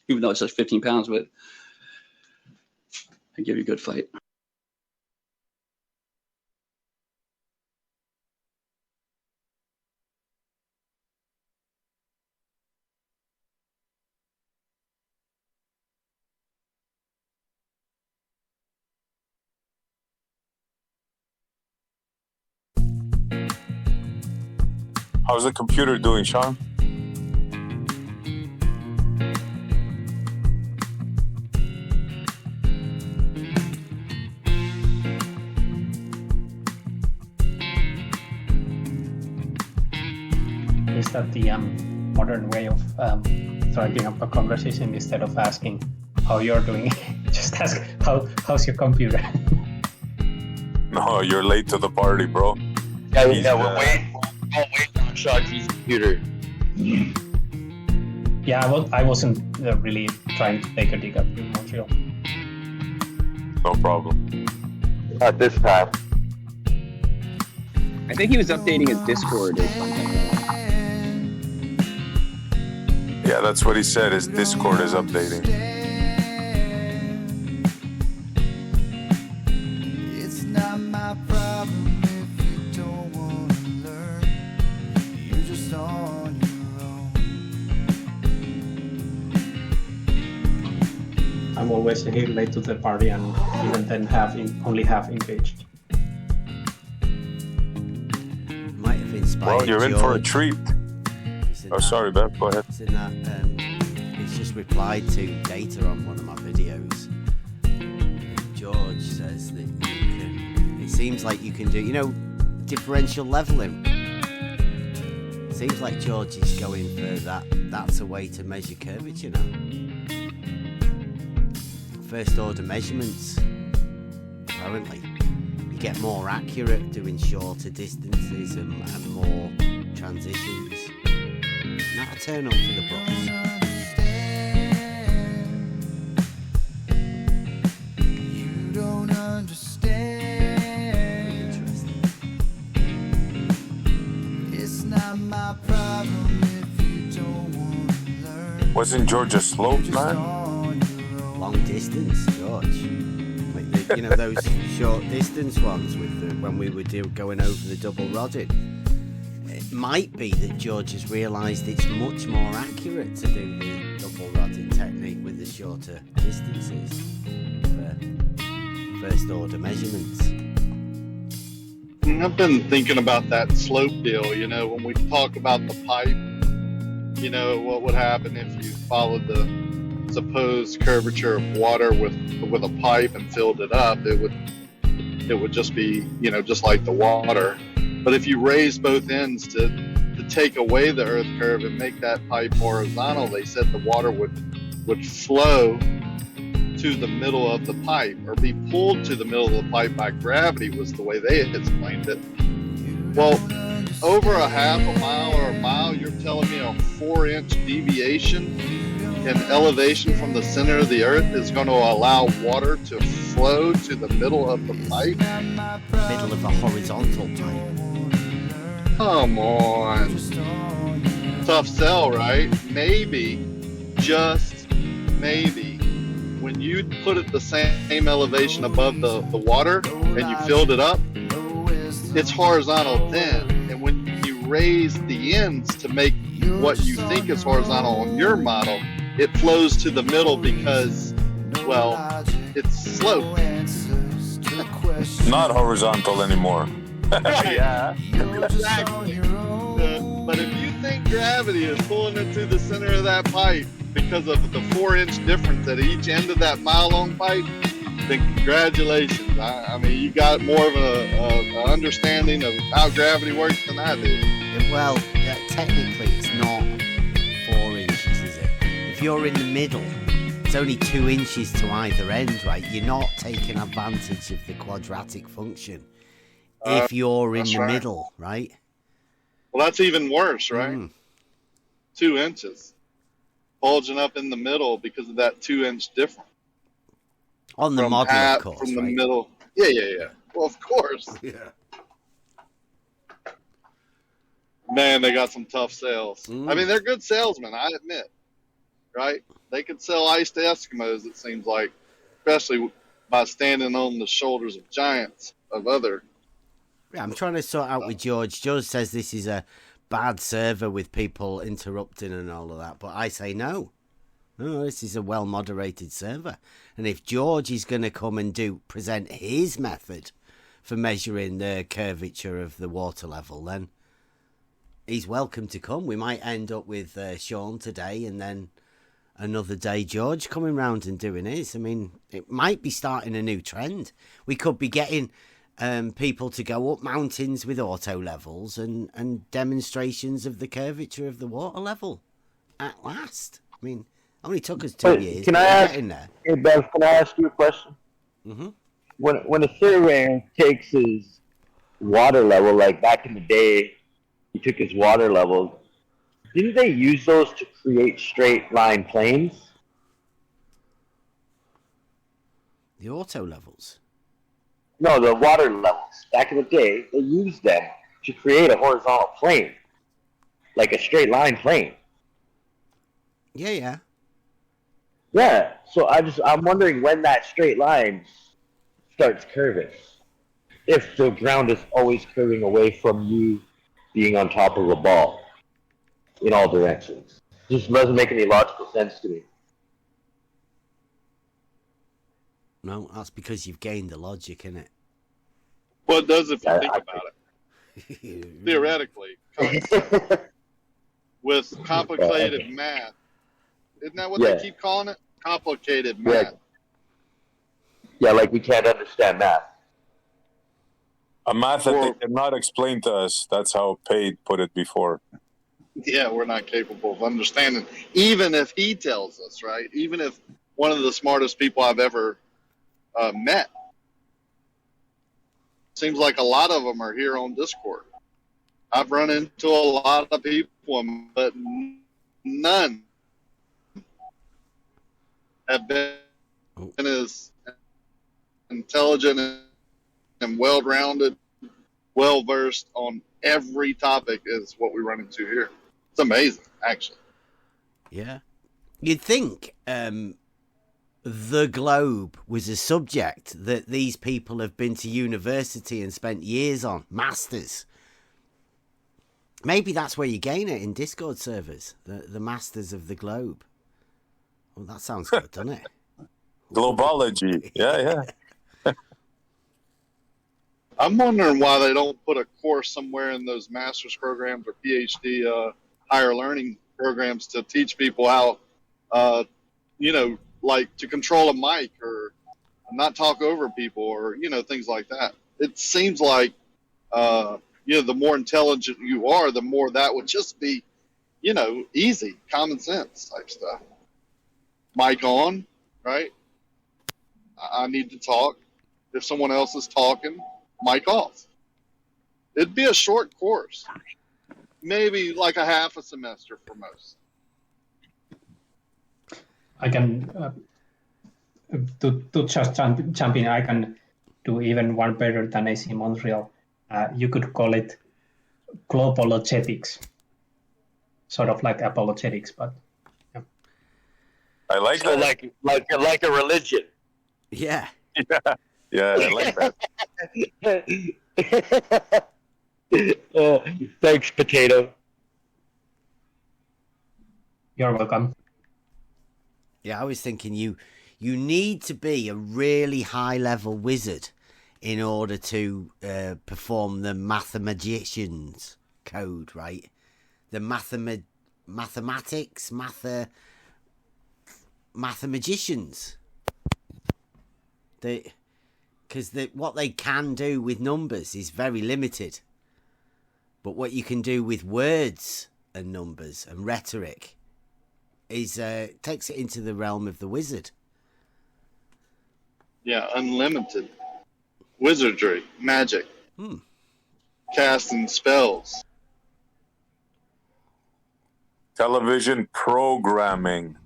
even though it says 15 pounds, but they give you a good fight. How's the computer doing, Sean? Is that the modern way of starting up a conversation instead of asking how you're doing? Just ask how's your computer? No, you're late to the party, bro. Yeah, we're waiting on Sean's computer. Yeah, I wasn't really trying to take a dig up in Montreal. No problem. At this time. I think he was updating his Discord or something. Yeah, that's what he said. His Discord is updating. It's not my problem if you don't want to learn. You're just on your own. I'm always always say late to the party, and even then only half engaged. Might have inspired. Well, you're in for a treat. Oh, sorry, Beth. Go ahead. It's in that. It's just replied to data on one of my videos. George says that you can. It seems like you can do. Differential leveling. Seems like George is going for that. That's a way to measure curvature now. First order measurements. Apparently, you get more accurate doing shorter distances and more transitions. Not a turn up for the books. You don't understand. Interesting. It's not my problem if you don't want to learn. Wasn't George a slope man? Long distance, George. Like those short distance ones when we were going over the double rodded. It might be that George has realised it's much more accurate to do the double rodded technique with the shorter distances for first order measurements. I've been thinking about that slope deal, when we talk about the pipe, what would happen if you followed the supposed curvature of water with a pipe and filled it up. It would just be, just like the water. But if you raise both ends to take away the earth curve and make that pipe horizontal, they said the water would flow to the middle of the pipe, or be pulled to the middle of the pipe by gravity, was the way they had explained it. Well, over a half a mile or a mile, you're telling me a 4-inch deviation in elevation from the center of the earth is going to allow water to flow to the middle of the pipe? Middle of a horizontal pipe. Come on. Tough sell, right? Maybe, just maybe, when you put it the same elevation above the water and you filled it up, it's horizontal then. And when you raise the ends to make what you think is horizontal on your model, it flows to the middle because, well, it's sloped. Not horizontal anymore. Yeah, exactly. But if you think gravity is pulling it to the center of that pipe because of the 4-inch difference at each end of that mile-long pipe, then congratulations. I mean, you got more of a understanding of how gravity works than I do. Well, technically it's not 4 inches, is it? If you're in the middle, it's only 2 inches to either end, right? You're not taking advantage of the quadratic function if you're in the middle, right? Well, that's even worse, right? 2 inches. Bulging up in the middle because of that 2-inch difference. On the model, of course, from the right? middle. Yeah. Well, of course. Yeah. Man, they got some tough sales. I mean, they're good salesmen, I admit. Right? They could sell ice to Eskimos, it seems like, especially by standing on the shoulders of giants of other. Yeah, I'm trying to sort out with George. George says this is a bad server with people interrupting and all of that, but I say no. No, this is a well-moderated server. And if George is going to come and present his method for measuring the curvature of the water level, then he's welcome to come. We might end up with Sean today and then another day George coming round and doing his. I mean, it might be starting a new trend. We could be getting people to go up mountains with auto levels and demonstrations of the curvature of the water level at last. I mean, only took us 2 years. Can I ask? Hey, Bev, can I ask you a question? Mm-hmm. When a surveyor takes his water level, like back in the day, he took his water level. Didn't they use those to create straight line planes? The auto levels? No, the water levels. Back in the day, they used them to create a horizontal plane, like a straight line plane. Yeah. Yeah, so I'm wondering when that straight line starts curving. If the ground is always curving away from you being on top of a ball in all directions. Just doesn't make any logical sense to me. No, that's because you've gained the logic, innit? Well, it does if you think about it. Theoretically, with complicated math. Isn't that what they keep calling it? Complicated math. Yeah, like we can't understand math. A math that they cannot explain to us. That's how Pate put it before. Yeah, we're not capable of understanding. Even if he tells us, right? Even if one of the smartest people I've ever met. Seems like a lot of them are here on Discord. I've run into a lot of people, but none have been as intelligent and well-rounded, well-versed on every topic as what we run into here. It's amazing, actually. Yeah. You'd think the globe was a subject that these people have been to university and spent years on. Masters. Maybe that's where you gain it in Discord servers. The masters of the globe. Well, that sounds good, doesn't it? Globology. Yeah. I'm wondering why they don't put a course somewhere in those master's programs or PhD higher learning programs to teach people how, like to control a mic or not talk over people or, things like that. It seems like, the more intelligent you are, the more that would just be, easy, common sense type stuff. Mic on, right? I need to talk. If someone else is talking, mic off. It'd be a short course. Maybe like a half a semester for most. I can, to just jump in, I can do even one better than AC Montreal. You could call it globologistics. Sort of like apologetics, but... Yeah. I like so that. like a religion. Yeah. Yeah, I like that. Thanks, Potato. You're welcome. Yeah, I was thinking you need to be a really high-level wizard in order to perform the mathematician's code, right? The mathematicians. Because what they can do with numbers is very limited. But what you can do with words and numbers and rhetoric is takes it into the realm of the wizard. Yeah, unlimited. Wizardry, magic. Casting spells. Television programming.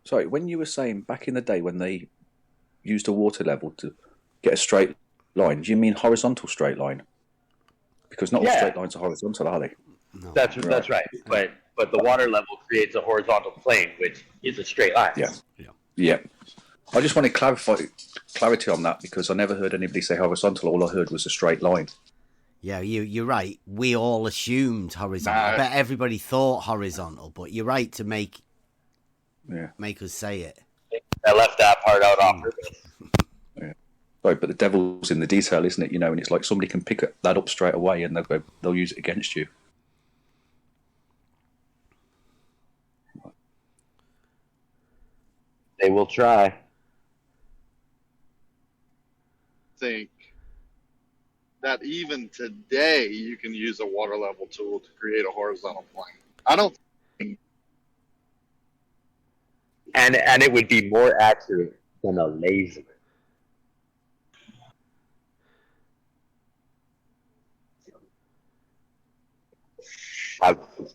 Sorry, when you were saying back in the day when they used a water level to get a straight line, do you mean horizontal straight line? Because not all straight lines are horizontal, are they? No. That's right. But the water level creates a horizontal plane, which is a straight line. Yeah. I just wanted clarity on that because I never heard anybody say horizontal. All I heard was a straight line. Yeah, you're right. We all assumed horizontal. I bet everybody thought horizontal, but you're right to make us say it. I left that part out on purpose. Right, but the devil's in the detail, isn't it? And it's like somebody can pick that up straight away and they'll use it against you. They will try. Think that even today you can use a water level tool to create a horizontal plane. I don't think. And it would be more accurate than a laser.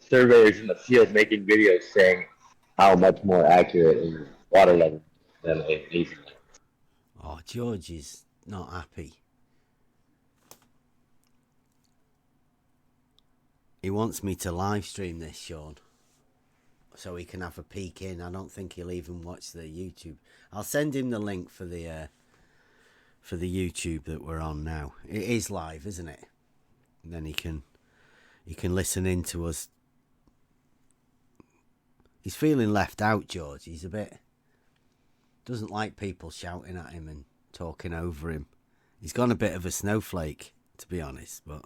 Surveyors in the field making videos saying how much more accurate is water level than a laser. Oh, George is not happy. He wants me to live stream this, Sean, so he can have a peek in. I don't think he'll even watch the YouTube. I'll send him the link for the YouTube that we're on now. It is live, isn't it? And then he can listen in to us. He's feeling left out, George. He's a bit Doesn't like people shouting at him and talking over him. He's gone a bit of a snowflake, to be honest, but...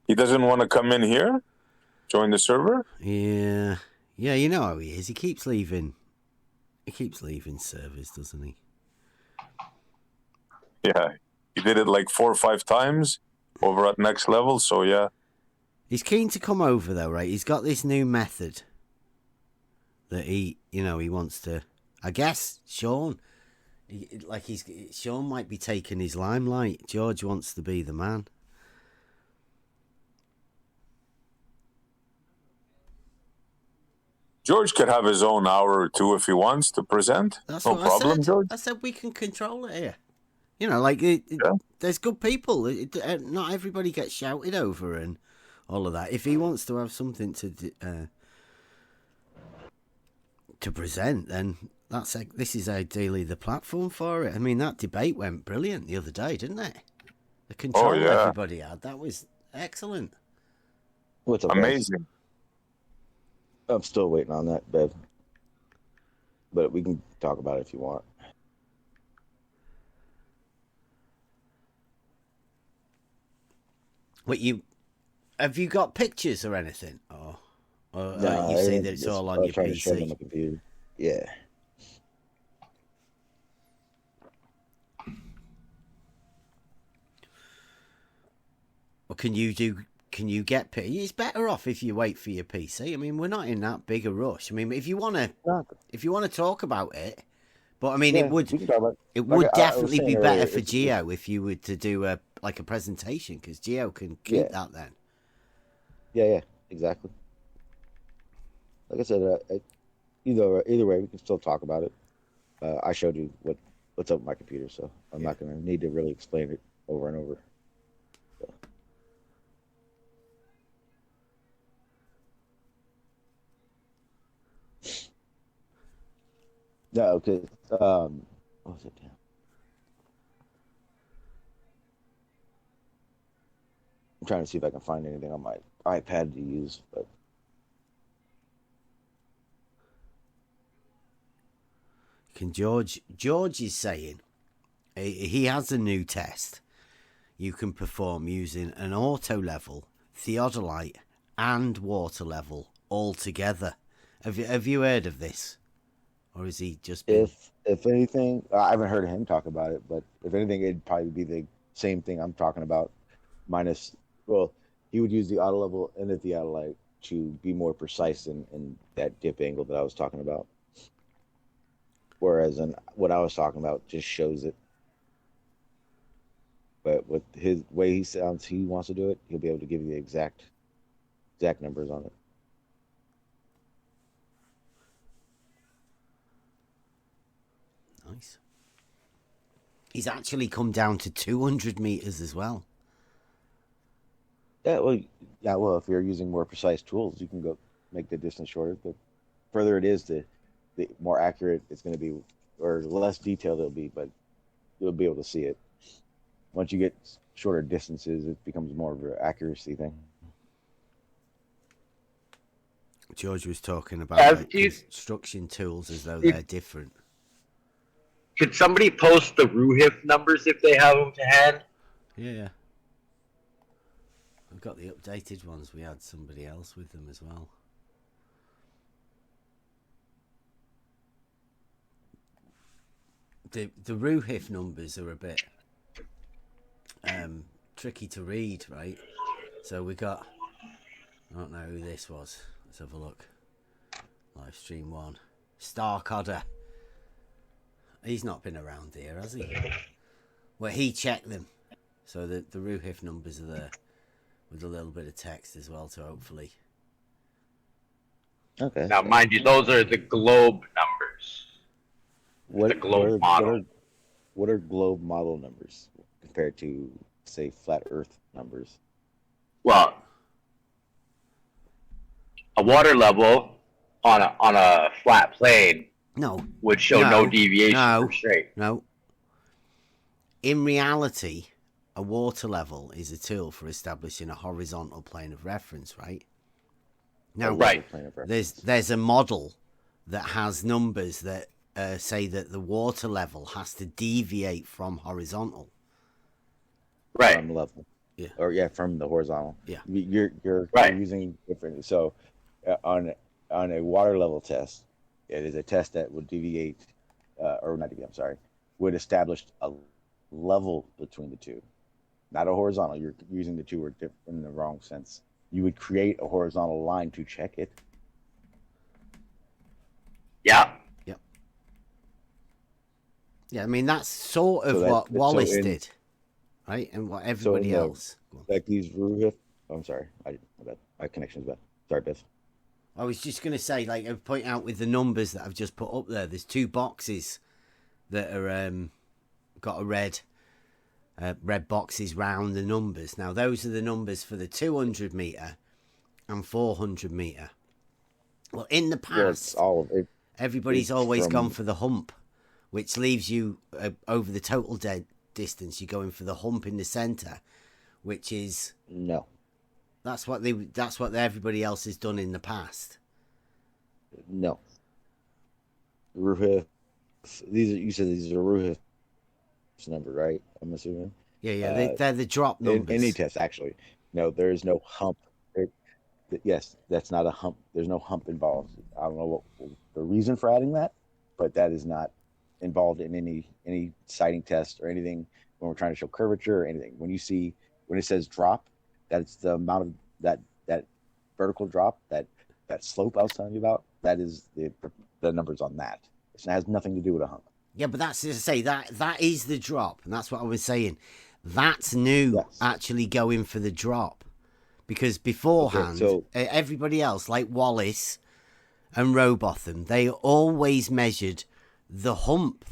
He doesn't want to come in here? Join the server? Yeah. Yeah, you know how he is. He keeps leaving servers, doesn't he? Yeah. He did it like 4 or 5 times over at Next Level, so yeah. He's keen to come over, though, right? He's got this new method that he wants to... I guess Sean... Sean might be taking his limelight. George wants to be the man. George could have his own hour or two if he wants to present. That's no what problem, I said. George. I said we can control it here. You know, there's good people. Not everybody gets shouted over and all of that. If he wants to have something to present, then this is ideally the platform for it. I mean, that debate went brilliant the other day, didn't it? The control everybody had, that was excellent. What's up, amazing? Guys? I'm still waiting on that, Bev. But we can talk about it if you want. Have you got pictures or anything? Or No, you say that it's all on your trying to show it on PC? my computer. Yeah. Or can you get it's better off if you wait for your PC. I mean, we're not in that big a rush. I mean, if you want to talk about it, but I mean, Yeah, it would we can talk about it. would I was definitely saying be earlier, better for it's- Geo if you were to do a presentation, because Geo can keep Yeah. that then. Yeah, exactly. Like I said, either way, we can still talk about it. I showed you what's up with my computer, so I'm not going to need to really explain it over and over. So. No, okay. What was it? I'm trying to see if I can find anything on my iPad to use, but George is saying he has a new test you can perform using an auto level, theodolite, and water level all together. Have you heard of this, or is he just been... if anything, I haven't heard him talk about it, but if anything, it'd probably be the same thing I'm talking about, minus. Well, he would use the auto level and the theodolite to be more precise in that dip angle that I was talking about. Whereas what I was talking about just shows it. But with his way he sounds, he wants to do it, he'll be able to give you the exact numbers on it. Nice. He's actually come down to 200 meters as well. Yeah, well, if you're using more precise tools, you can go make the distance shorter. The further it is, the more accurate it's going to be, or the less detailed it'll be, but you'll be able to see it. Once you get shorter distances, it becomes more of an accuracy thing. George was talking about construction tools as though they're different. Could somebody post the RUHIF numbers if they have them to hand? Yeah. I've got the updated ones. We had somebody else with them as well. The RUHIF numbers are a bit tricky to read, right? So we got... I don't know who this was. Let's have a look. Live stream 1. Starcodder. He's not been around here, has he? Well, he checked them. So the RUHIF numbers are there with a little bit of text as well, to hopefully... Okay. Now, mind you, those are the globe numbers. The globe model. What are globe model numbers compared to, say, flat Earth numbers? Well, a water level on a flat plane would show no deviation from straight. No. In reality, a water level is a tool for establishing a horizontal plane of reference, right? Now, there's a model that has numbers that say that the water level has to deviate from horizontal. Right. From level. Yeah. Or from the horizontal. Yeah. You're using different. So on a water level test, it is a test that would deviate, or not deviate. I'm sorry, would establish a level between the two, not a horizontal. You're using the two are different in the wrong sense. You would create a horizontal line to check it. Yeah. Yep. Yeah, I mean that's sort of what Wallace did, right? And what everybody else. Like these Ruhiff. I'm sorry, my connection's bad. Sorry, Biff. I was just going to say, like, I point out with the numbers that I've just put up there. There's two boxes that are got a red boxes round the numbers. Now those are the numbers for the 200 meter and 400 meter. Well, in the past, everybody's always gone for the hump, which leaves you over the total dead distance. You're going for the hump in the center, which is no. That's what everybody else has done in the past. No. Ruhiff. You said these are Ruhiff number, right? I'm assuming. Yeah. They're the drop numbers. Any test, actually. No, there is no hump. Yes, that's not a hump. There's no hump involved. I don't know what the reason for adding that, but that is not involved in any sighting test or anything when we're trying to show curvature or anything. When it says drop, that's the amount of that vertical drop, that slope I was telling you about. That is the numbers on that. It has nothing to do with a hump. Yeah, but that's to say that is the drop, and that's what I was saying. That's new, yes. Actually going for the drop, because beforehand, everybody else like Wallace and Robotham, they always measured the hump,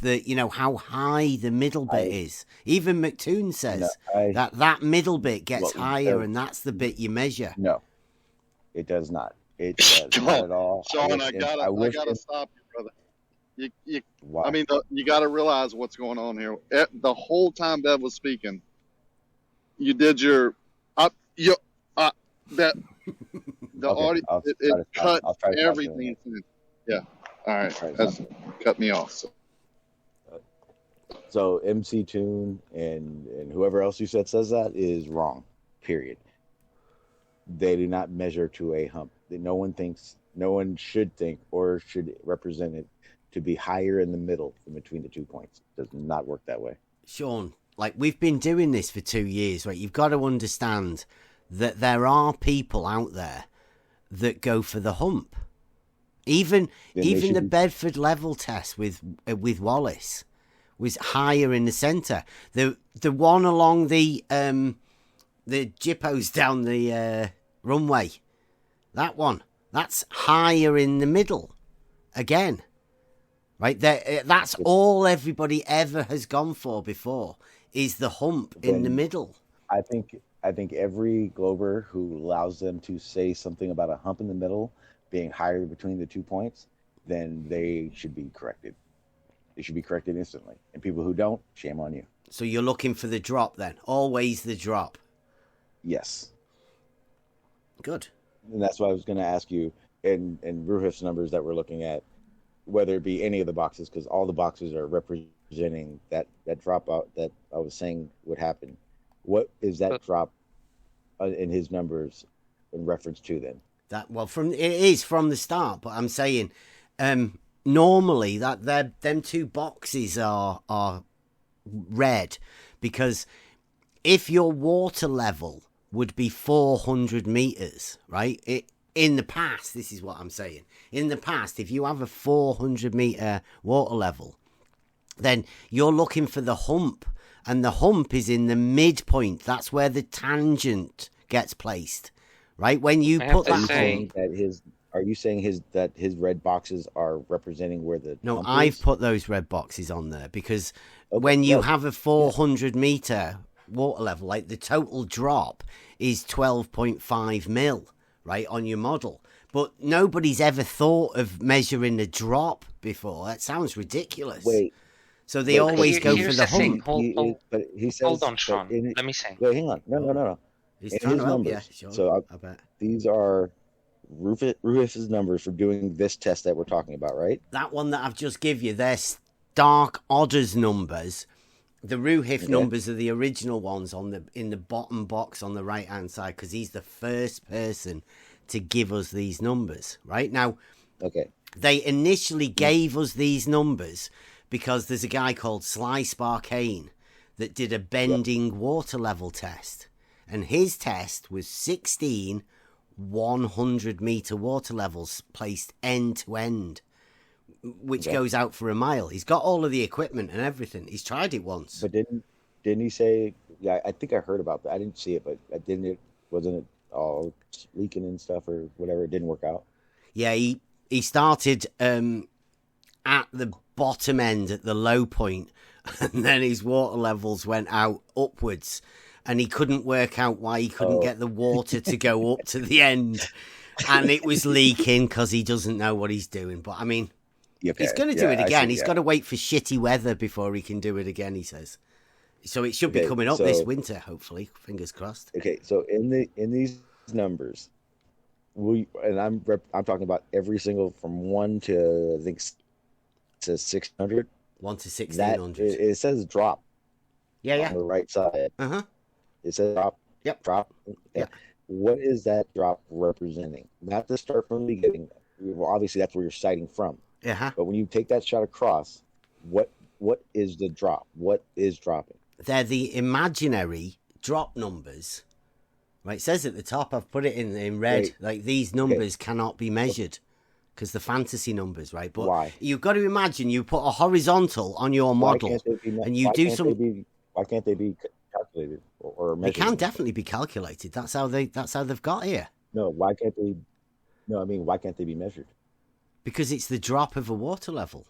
how high the middle bit is. Even McToon says that middle bit gets higher, and that's the bit you measure. No, it does not. It does not at all. Sean, I gotta stop you, brother. I mean, you got to realize what's going on here. The whole time Bev was speaking, you did your the audio it cut everything. Yeah. All right. That's cut me off. So MC Tune and whoever else you said says that is wrong. Period. They do not measure to a hump. No one should think or should represent it to be higher in the middle in between the 2 points. It does not work that way. Sean, like we've been doing this for 2 years, right? You've got to understand that there are people out there that go for the hump. Even the Bedford level test with Wallace was higher in the centre. The one along the jippos down the runway, that's higher in the middle again. Right there, that's all everybody ever has gone for before is the hump in the middle. I think every Glober who allows them to say something about a hump in the middle being higher between the 2 points, then they should be corrected. They should be corrected instantly. And people who don't, shame on you. So you're looking for the drop then? Always the drop? Yes. Good. And that's why I was going to ask you, in Ruhiff's numbers that we're looking at, whether it be any of the boxes, because all the boxes are representing that drop out that I was saying would happen. What is that drop in his numbers in reference to then? It is from the start, but I'm saying normally that them two boxes are red, because if your water level would be 400 meters, right? In the past, this is what I'm saying. In the past, if you have a 400 meter water level, then you're looking for the hump, and the hump is in the midpoint. That's where the tangent gets placed, right? When you put that hump, are you saying that his red boxes are representing where the no? hump I've is? put those red boxes on there because when you have a 400 meter water level, like the total drop is 12.5 mil. Right, on your model. But nobody's ever thought of measuring the drop before. That sounds ridiculous. Wait. So they always go for the hump. But he says, hold on, Sean. Let me say. Wait, hang on. No. He's in his numbers. Yeah, sure. So I bet. These are Rufus's numbers for doing this test that we're talking about, right? That one that I've just give you, they're Stark Odders numbers. The Ruhif numbers are the original ones in the bottom box on the right hand side, because he's the first person to give us these numbers. Right now, they initially gave us these numbers because there's a guy called Sly Sparkane that did a bending water level test, and his test was 16 100-meter water levels placed end to end, which goes out for a mile. He's got all of the equipment and everything. He's tried it once. But didn't he say? Yeah, I think I heard about that. I didn't see it, but wasn't it all leaking and stuff or whatever? It didn't work out. Yeah, he started at the bottom end, at the low point, and then his water levels went out upwards, and he couldn't work out why he couldn't get the water to go up to the end, and it was leaking because he doesn't know what he's doing. But I mean, he's going to do it again. He's got to wait for shitty weather before he can do it again, he says. So it should be coming up this winter, hopefully. Fingers crossed. Okay, so in these numbers, I'm talking about every single from 1 to I think to 600. 1 to 1600. It says drop. Yeah. On the right side. It says drop. Yep. Drop. Yeah. What is that drop representing? Not to start from the beginning. Well, obviously that's where you're sighting from. But when you take that shot across, what is the drop? What is dropping? They're the imaginary drop numbers. Right, it says at the top, I've put it in red, Right. like these numbers cannot be measured because the fantasy numbers, right? But why? You've got to imagine you put a horizontal on your model and you do some. Why can't they be calculated or They measured? can definitely be calculated. That's how they've got here. No, why can't they? No, I mean, why can't they be measured? Because it's the drop of a water level.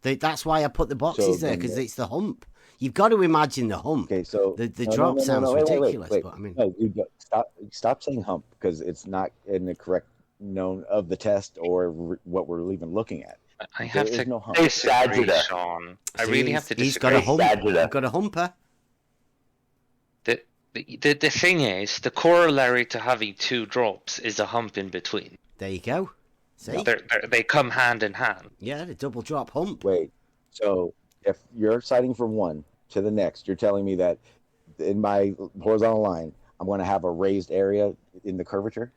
That's why I put the boxes there, because it's the hump. You've got to imagine the hump. Okay, so the drop sounds ridiculous, but I mean, no, stop saying hump, because it's not in the correct known of the test or what we're even looking at. I have to no hump. disagree, Sean. I really have to disagree. He's got a hump. I've got a humper. The thing is, the corollary to having two drops is a hump in between. There you go. See? They come hand in hand. Yeah, the double drop hump. Wait, so if you're sighting from one to the next, you're telling me that in my horizontal line, I'm going to have a raised area in the curvature?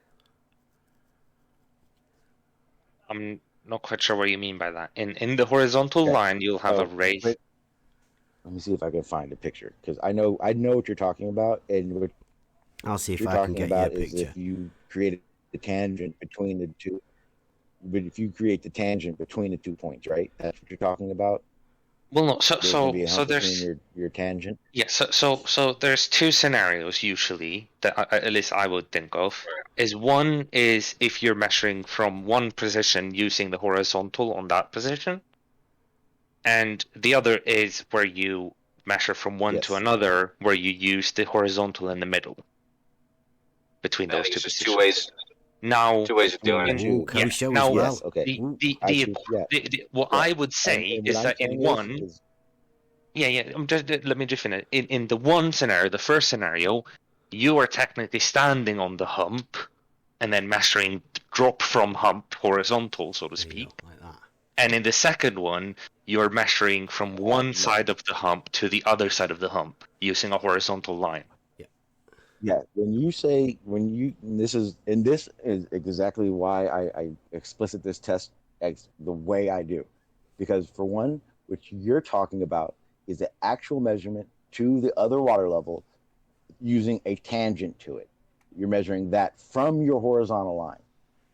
I'm not quite sure what you mean by that. In the horizontal line, you'll have a raised. Let me see if I can find a picture, because I know what you're talking about, and what I'll see if you're I can talking get about you a is picture. if you create a tangent between the two. But if you create the tangent between the 2 points, right? That's what you're talking about. Well, no. There's gonna be a So hump there's between your tangent. yeah. So there's two scenarios usually that at least I would think of. One is if you're measuring from one position using the horizontal on that position, and the other is where you measure from one to another, where you use the horizontal in the middle between those two positions. Two ways. Now, Two ways of doing it. Ooh, can we show as well? Okay. What I would say is that in one, let me just finish. In the one scenario, the first scenario, you are technically standing on the hump and then measuring drop from hump horizontal, so to speak. Like that. And in the second one, you're measuring from one side of the hump to the other side of the hump using a horizontal line. Yeah, this is exactly why I explicit this test the way I do, because for one, which you're talking about is the actual measurement to the other water level using a tangent to it. You're measuring that from your horizontal line.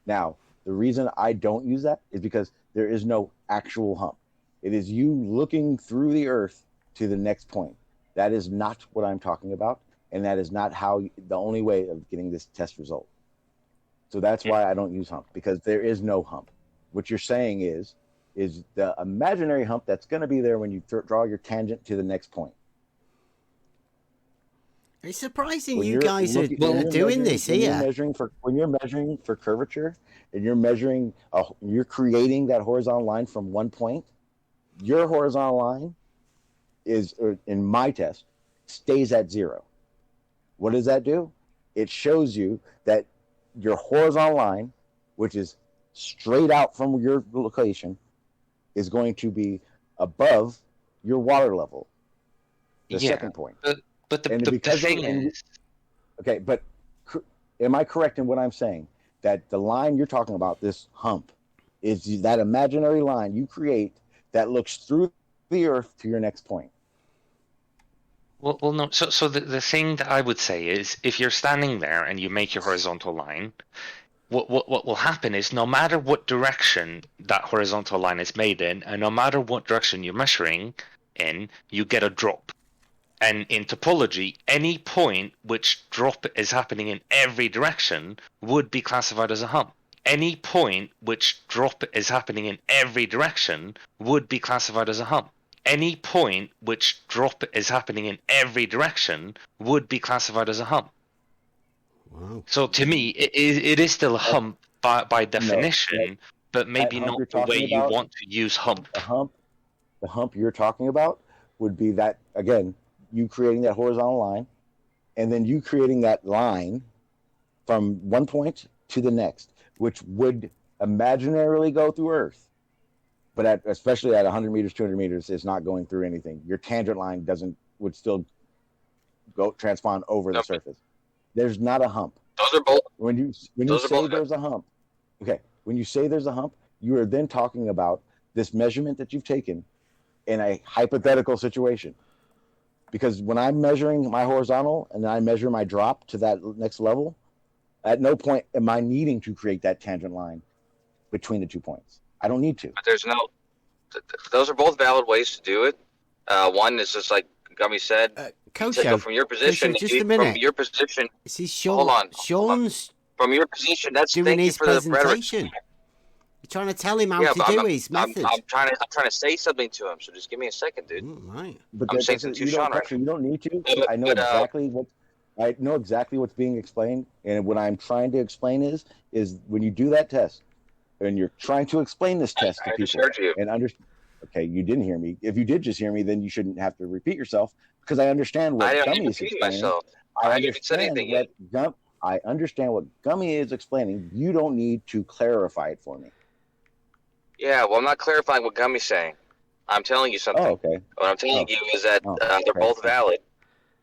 Now, the reason I don't use that is because there is no actual hump. It is you looking through the earth to the next point. That is not what I'm talking about. And that is not the only way of getting this test result. So that's why I don't use hump, because there is no hump. What you're saying is the imaginary hump that's going to be there when you draw your tangent to the next point. It's surprising you guys are doing this here. When you're measuring for curvature, and you're creating that horizontal line from one point, your horizontal line in my test, stays at 0. What does that do? It shows you that your horizontal line, which is straight out from your location, is going to be above your water level. The second point. But the thing is... Okay, but am I correct in what I'm saying? That the line you're talking about, this hump, is that imaginary line you create that looks through the earth to your next point. Well, no. So the thing that I would say is, if you're standing there and you make your horizontal line, what will happen is, no matter what direction that horizontal line is made in, and no matter what direction you're measuring in, you get a drop. And in topology, any point which drop is happening in every direction would be classified as a hump. Any point which drop is happening in every direction would be classified as a hump. Any point which drop is happening in every direction would be classified as a hump. Wow. So to me, it is still a hump by definition, but maybe not the way you want to use hump. The hump you're talking about would be that, again, you creating that horizontal line, and then you creating that line from one point to the next, which would imaginarily go through Earth. But especially at 100 meters, 200 meters, it's not going through anything. Your tangent line would still go transpond over the surface. There's not a hump. Those are both. When you say there's a hump, okay. When you say there's a hump, you are then talking about this measurement that you've taken in a hypothetical situation. Because when I'm measuring my horizontal and then I measure my drop to that next level, at no point am I needing to create that tangent line between the 2 points. I don't need to. But there's no. Those are both valid ways to do it. One is just like Gummy said. Kosho, from your position, Kosho, just a minute. From your position. See, Sean, hold on. Sean's from your position. That's doing his for the rhetoric. presentation. You're trying to tell him how to do his method. I'm trying to say something to him. So just give me a second, dude. Right. But I'm saying to Sean right. You don't need to. I know exactly what's being explained, and what I'm trying to explain is when you do that test, and you're trying to explain this test to people and understand. Okay, you didn't hear me. If you did just hear me, then you shouldn't have to repeat yourself, because I understand what Gummy is explaining. I understand what Gummy is explaining. You don't need to clarify it for me. Yeah, well, I'm not clarifying what Gummy's saying. I'm telling you something. Oh, okay. What I'm telling you is that they're both valid.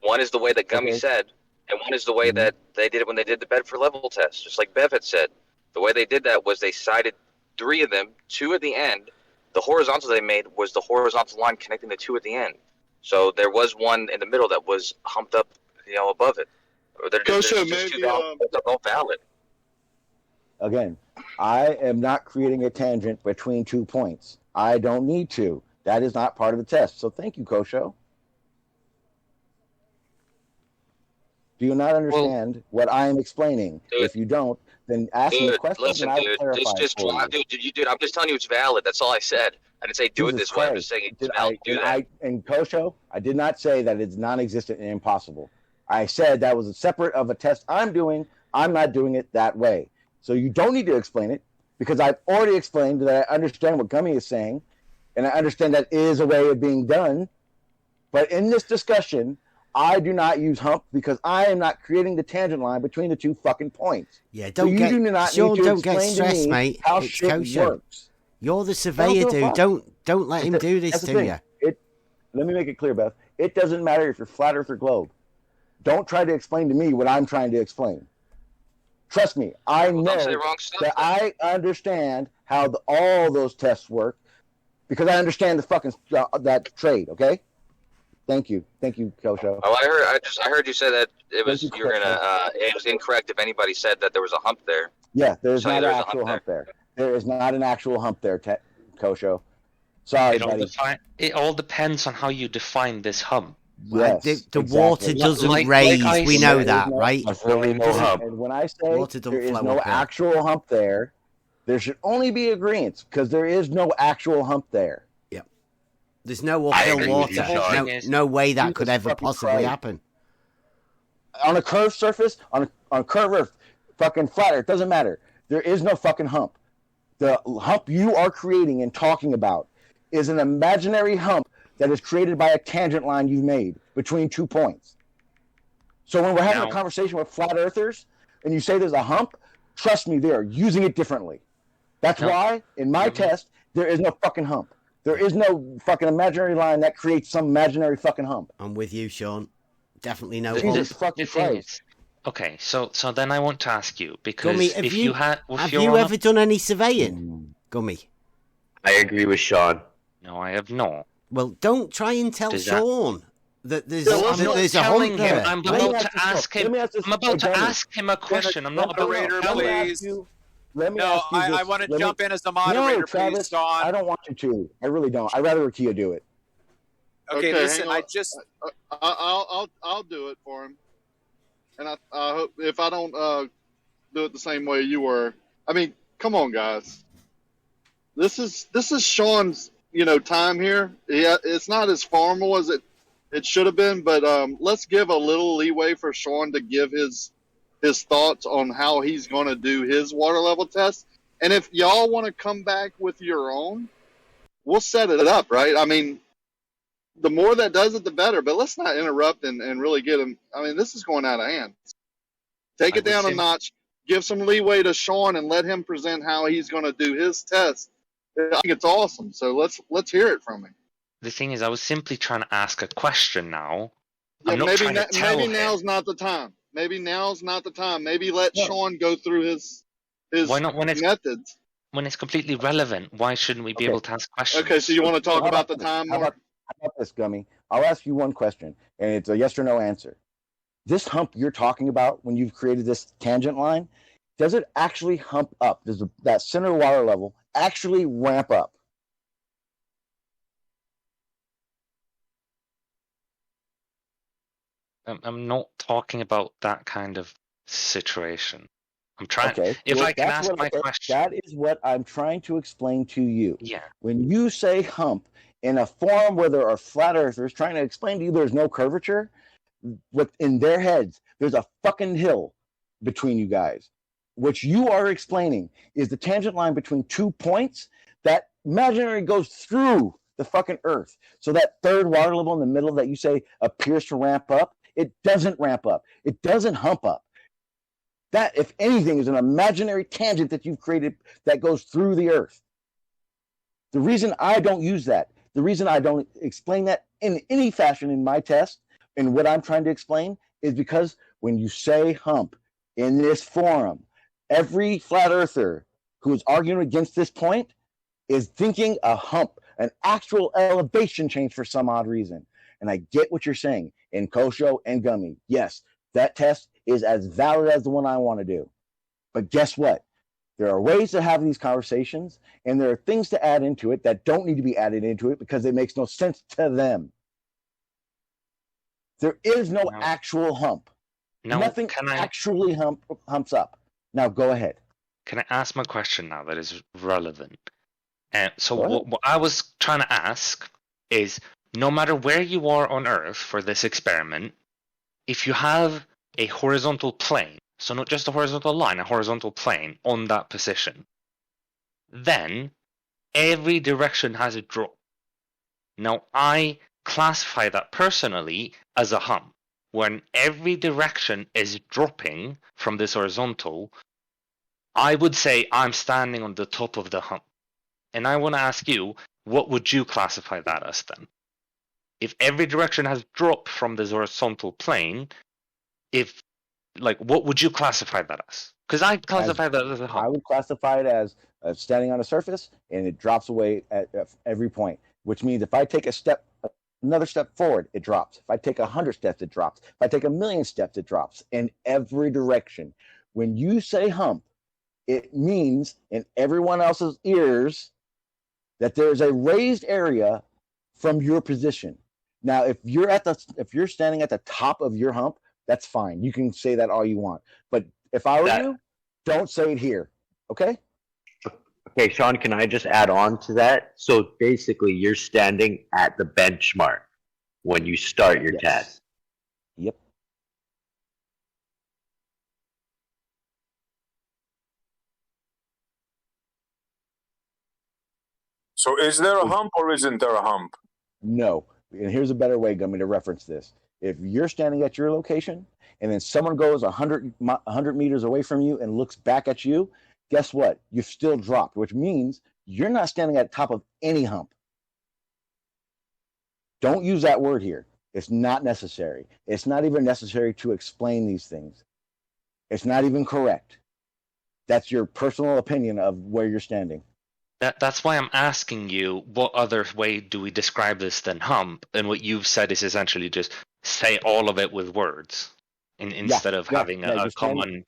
One is the way that Gummy said, and one is the way that they did it when they did the Bedford level test, just like Bev had said. The way they did that was they cited 3 of them, 2 at the end. The horizontal they made was the horizontal line connecting the 2 at the end. So there was one in the middle that was humped up, above it. Or they're just 2 valid. They're both valid. Again, I am not creating a tangent between 2 points. I don't need to. That is not part of the test. So thank you, Kosho. Do you not understand what I am explaining? Dude, if you don't, then ask me a question listen, and I'll clarify dude, I'm just telling you it's valid. That's all I said. I didn't say do it this way. I'm just saying it's valid. Do that. And Kosho, I did not say that it's non-existent and impossible. I said that was a separate of a test I'm doing. I'm not doing it that way. So you don't need to explain it, because I've already explained that I understand what Gummy is saying, and I understand that is a way of being done. But in this discussion, I do not use hump because I am not creating the tangent line between the 2 fucking points. Yeah, don't get stressed, mate. How it's shit Kosho. Works. You're the surveyor, dude. Don't let him do this to you. Let me make it clear, Beth. It doesn't matter if you're flat Earth or globe. Don't try to explain to me what I'm trying to explain. Trust me, I know that I understand how all those tests work, because I understand the fucking that trade. Okay, thank you, Kosho. Oh, I heard you say that it was it was incorrect if anybody said that there was a hump there. Yeah, there's not an actual hump there. There is not an actual hump there, Kosho. Sorry, buddy. It all depends on how you define this hump. Yes, the water doesn't raise. We know that, right? Really no hump. And when I say there is no actual hump there, there should only be agreement, because there is no actual hump there. Yep. There's no uphill water. No way that could ever possibly happen. On a curved surface, on a curved earth, fucking flat earth, doesn't matter. There is no fucking hump. The hump you are creating and talking about is an imaginary hump that is created by a tangent line you've made between 2 points. So when we're having a conversation with flat earthers and you say there's a hump, Trust me, they are using it differently. That's why, in my test, there is no fucking hump. There is no fucking imaginary line that creates some imaginary fucking hump. I'm with you, Sean. Definitely no hump. Jesus fucking Christ. Okay, so then I want to ask you, because Gummy, have you ever done any surveying? Gummy. I agree with Sean. No, I have not. Well, don't try and tell Sean that there's I'm not a telling hump him. there. I'm about to ask him. I'm about to ask him a question. I'm not about to tell him. Please. I want to jump in as the moderator, no, Travis, please, Sean. I don't want you to. I really don't. I'd rather Rakia do it. Okay, listen, I'll do it for him, and I hope if I don't do it the same way you were. I mean, come on, guys. This is Sean's time here. Yeah, it's not as formal as it should have been, but let's give a little leeway for Sean to give his thoughts on how he's going to do his water level test. And if y'all want to come back with your own, we'll set it up, right? I mean, the more that does it, the better. But let's not interrupt and really get him. I mean, this is going out of hand. Take it down a notch. Give some leeway to Sean and let him present how he's going to do his test. I think it's awesome. So let's hear it from him. The thing is, I was simply trying to ask a question now. Yeah, I'm not trying to tell maybe him. now's not the time. Maybe now's not the time. Maybe let Sean go through his Why not when it's methods. When it's completely relevant, why shouldn't we be able to ask questions? Okay, so you want to talk about the time How more? about this, Gummy? I'll ask you one question, and it's a yes or no answer. This hump you're talking about when you've created this tangent line, does it actually hump up? Does that center water level actually ramp up? I'm not talking about that kind of situation. I'm trying. Okay. If well, I can ask my question, that is what I'm trying to explain to you. Yeah. When you say hump in a forum where there are flat earthers trying to explain to you there's no curvature, in their heads, there's a fucking hill between you guys. What you are explaining is the tangent line between 2 points that imaginary goes through the fucking earth. So that third water level in the middle that you say appears to ramp up, it doesn't ramp up. It doesn't hump up. That, if anything, is an imaginary tangent that you've created that goes through the earth. The reason I don't use that, the reason I don't explain that in any fashion in my test and what I'm trying to explain is because when you say hump in this forum, every flat earther who is arguing against this point is thinking a hump, an actual elevation change for some odd reason. And I get what you're saying in Kosho and Gummy. Yes, that test is as valid as the one I want to do. But guess what? There are ways to have these conversations, and there are things to add into it that don't need to be added into it because it makes no sense to them. There is no actual hump. Nothing actually humps up. Now go ahead. Can I ask my question now that is relevant? So what I was trying to ask is, no matter where you are on Earth for this experiment, if you have a horizontal plane, so not just a horizontal line, a horizontal plane on that position, then every direction has a drop. Now, I classify that personally as a hump. When every direction is dropping from this horizontal, I would say I'm standing on the top of the hump. And I want to ask you, what would you classify that as then? If every direction has dropped from this horizontal plane, what would you classify that as? Because I classify that as a hump. I would classify it as standing on a surface, and it drops away at every point, which means if I take another step forward, it drops. If I take 100 steps, it drops. If I take 1,000,000 steps, it drops in every direction. When you say hump, it means in everyone else's ears that there's a raised area from your position. Now, if you're standing at the top of your hump, that's fine. You can say that all you want. But if I were you, don't say it here. Okay? Okay, Sean, can I just add on to that? So basically, you're standing at the benchmark when you start your test. Yep. So is there a hump or isn't there a hump? No. And here's a better way, Gummy, to reference this. If you're standing at your location and then someone goes 100 meters away from you and looks back at you, guess what? You've still dropped, which means you're not standing at the top of any hump. Don't use that word here. It's not necessary. It's not even necessary to explain these things. It's not even correct. That's your personal opinion of where you're standing. That's why I'm asking you, what other way do we describe this than hump? And what you've said is essentially just say all of it with words, instead of having a common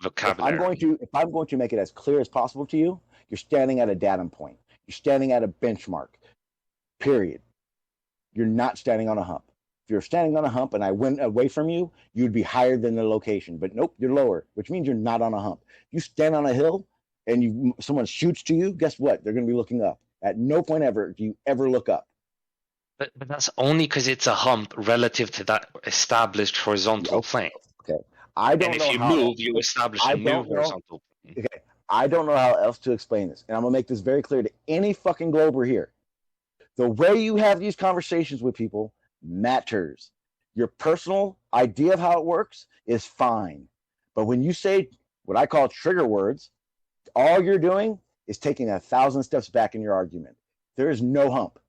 vocabulary. If I'm going to make it as clear as possible to you, you're standing at a datum point. You're standing at a benchmark. Period. You're not standing on a hump. If you're standing on a hump and I went away from you, you'd be higher than the location. But nope, you're lower, which means you're not on a hump. You stand on a hill and someone shoots to you, guess what? They're going to be looking up. At no point ever do you ever look up. But that's only because it's a hump relative to that established horizontal plane. Okay. If you move, you establish a new horizontal plane. Okay. I don't know how else to explain this. And I'm going to make this very clear to any fucking glober here. The way you have these conversations with people matters. Your personal idea of how it works is fine. But when you say what I call trigger words, all you're doing is taking 1,000 steps back in your argument. There is no hump.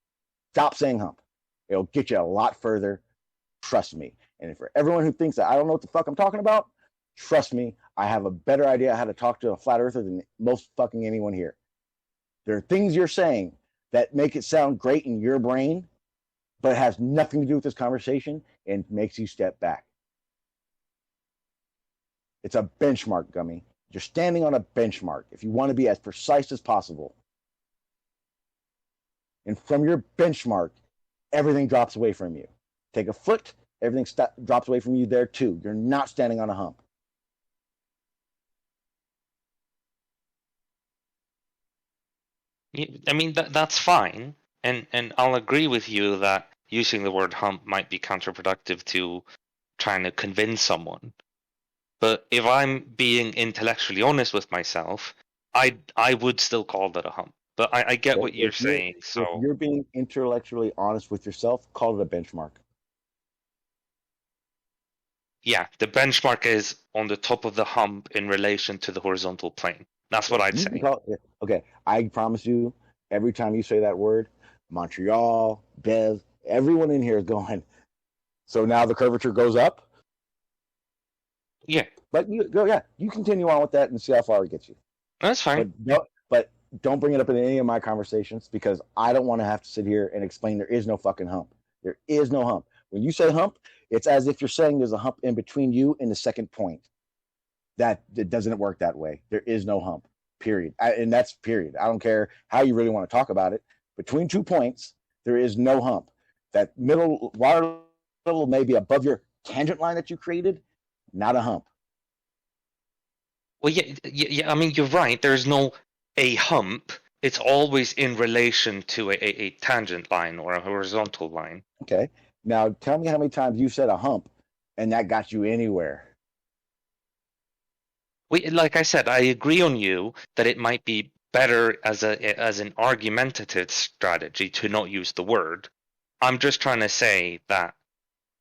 Stop saying hump. It'll get you a lot further. Trust me. And for everyone who thinks that I don't know what the fuck I'm talking about, trust me, I have a better idea how to talk to a flat earther than most fucking anyone here. There are things you're saying that make it sound great in your brain, but it has nothing to do with this conversation and makes you step back. It's a benchmark, Gummy. You're standing on a benchmark if you want to be as precise as possible. And from your benchmark, everything drops away from you. Take a foot, everything drops away from you there too. You're not standing on a hump. I mean, that's fine. And I'll agree with you that using the word hump might be counterproductive to trying to convince someone. But if I'm being intellectually honest with myself, I would still call that a hump. But I get what you're saying. So if you're being intellectually honest with yourself, call it a benchmark. Yeah, the benchmark is on the top of the hump in relation to the horizontal plane. That's what I'd say. Okay, I promise you, every time you say that word, Montreal, Bev, everyone in here is going, so now the curvature goes up? Yeah. But you continue on with that and see how far it gets you. That's fine. But don't bring it up in any of my conversations because I don't want to have to sit here and explain there is no fucking hump. There is no hump. When you say hump, it's as if you're saying there's a hump in between you and the second point. That it doesn't work that way. There is no hump, period. And that's period. I don't care how you really want to talk about it. Between 2 points, there is no hump. That middle water level may be above your tangent line that you created, not a hump. Well, yeah. I mean, you're right. There's no a hump. It's always in relation to a tangent line or a horizontal line. Okay. Now, tell me how many times you said a hump, and that got you anywhere. Like I said, I agree on you that it might be better as an argumentative strategy to not use the word. I'm just trying to say that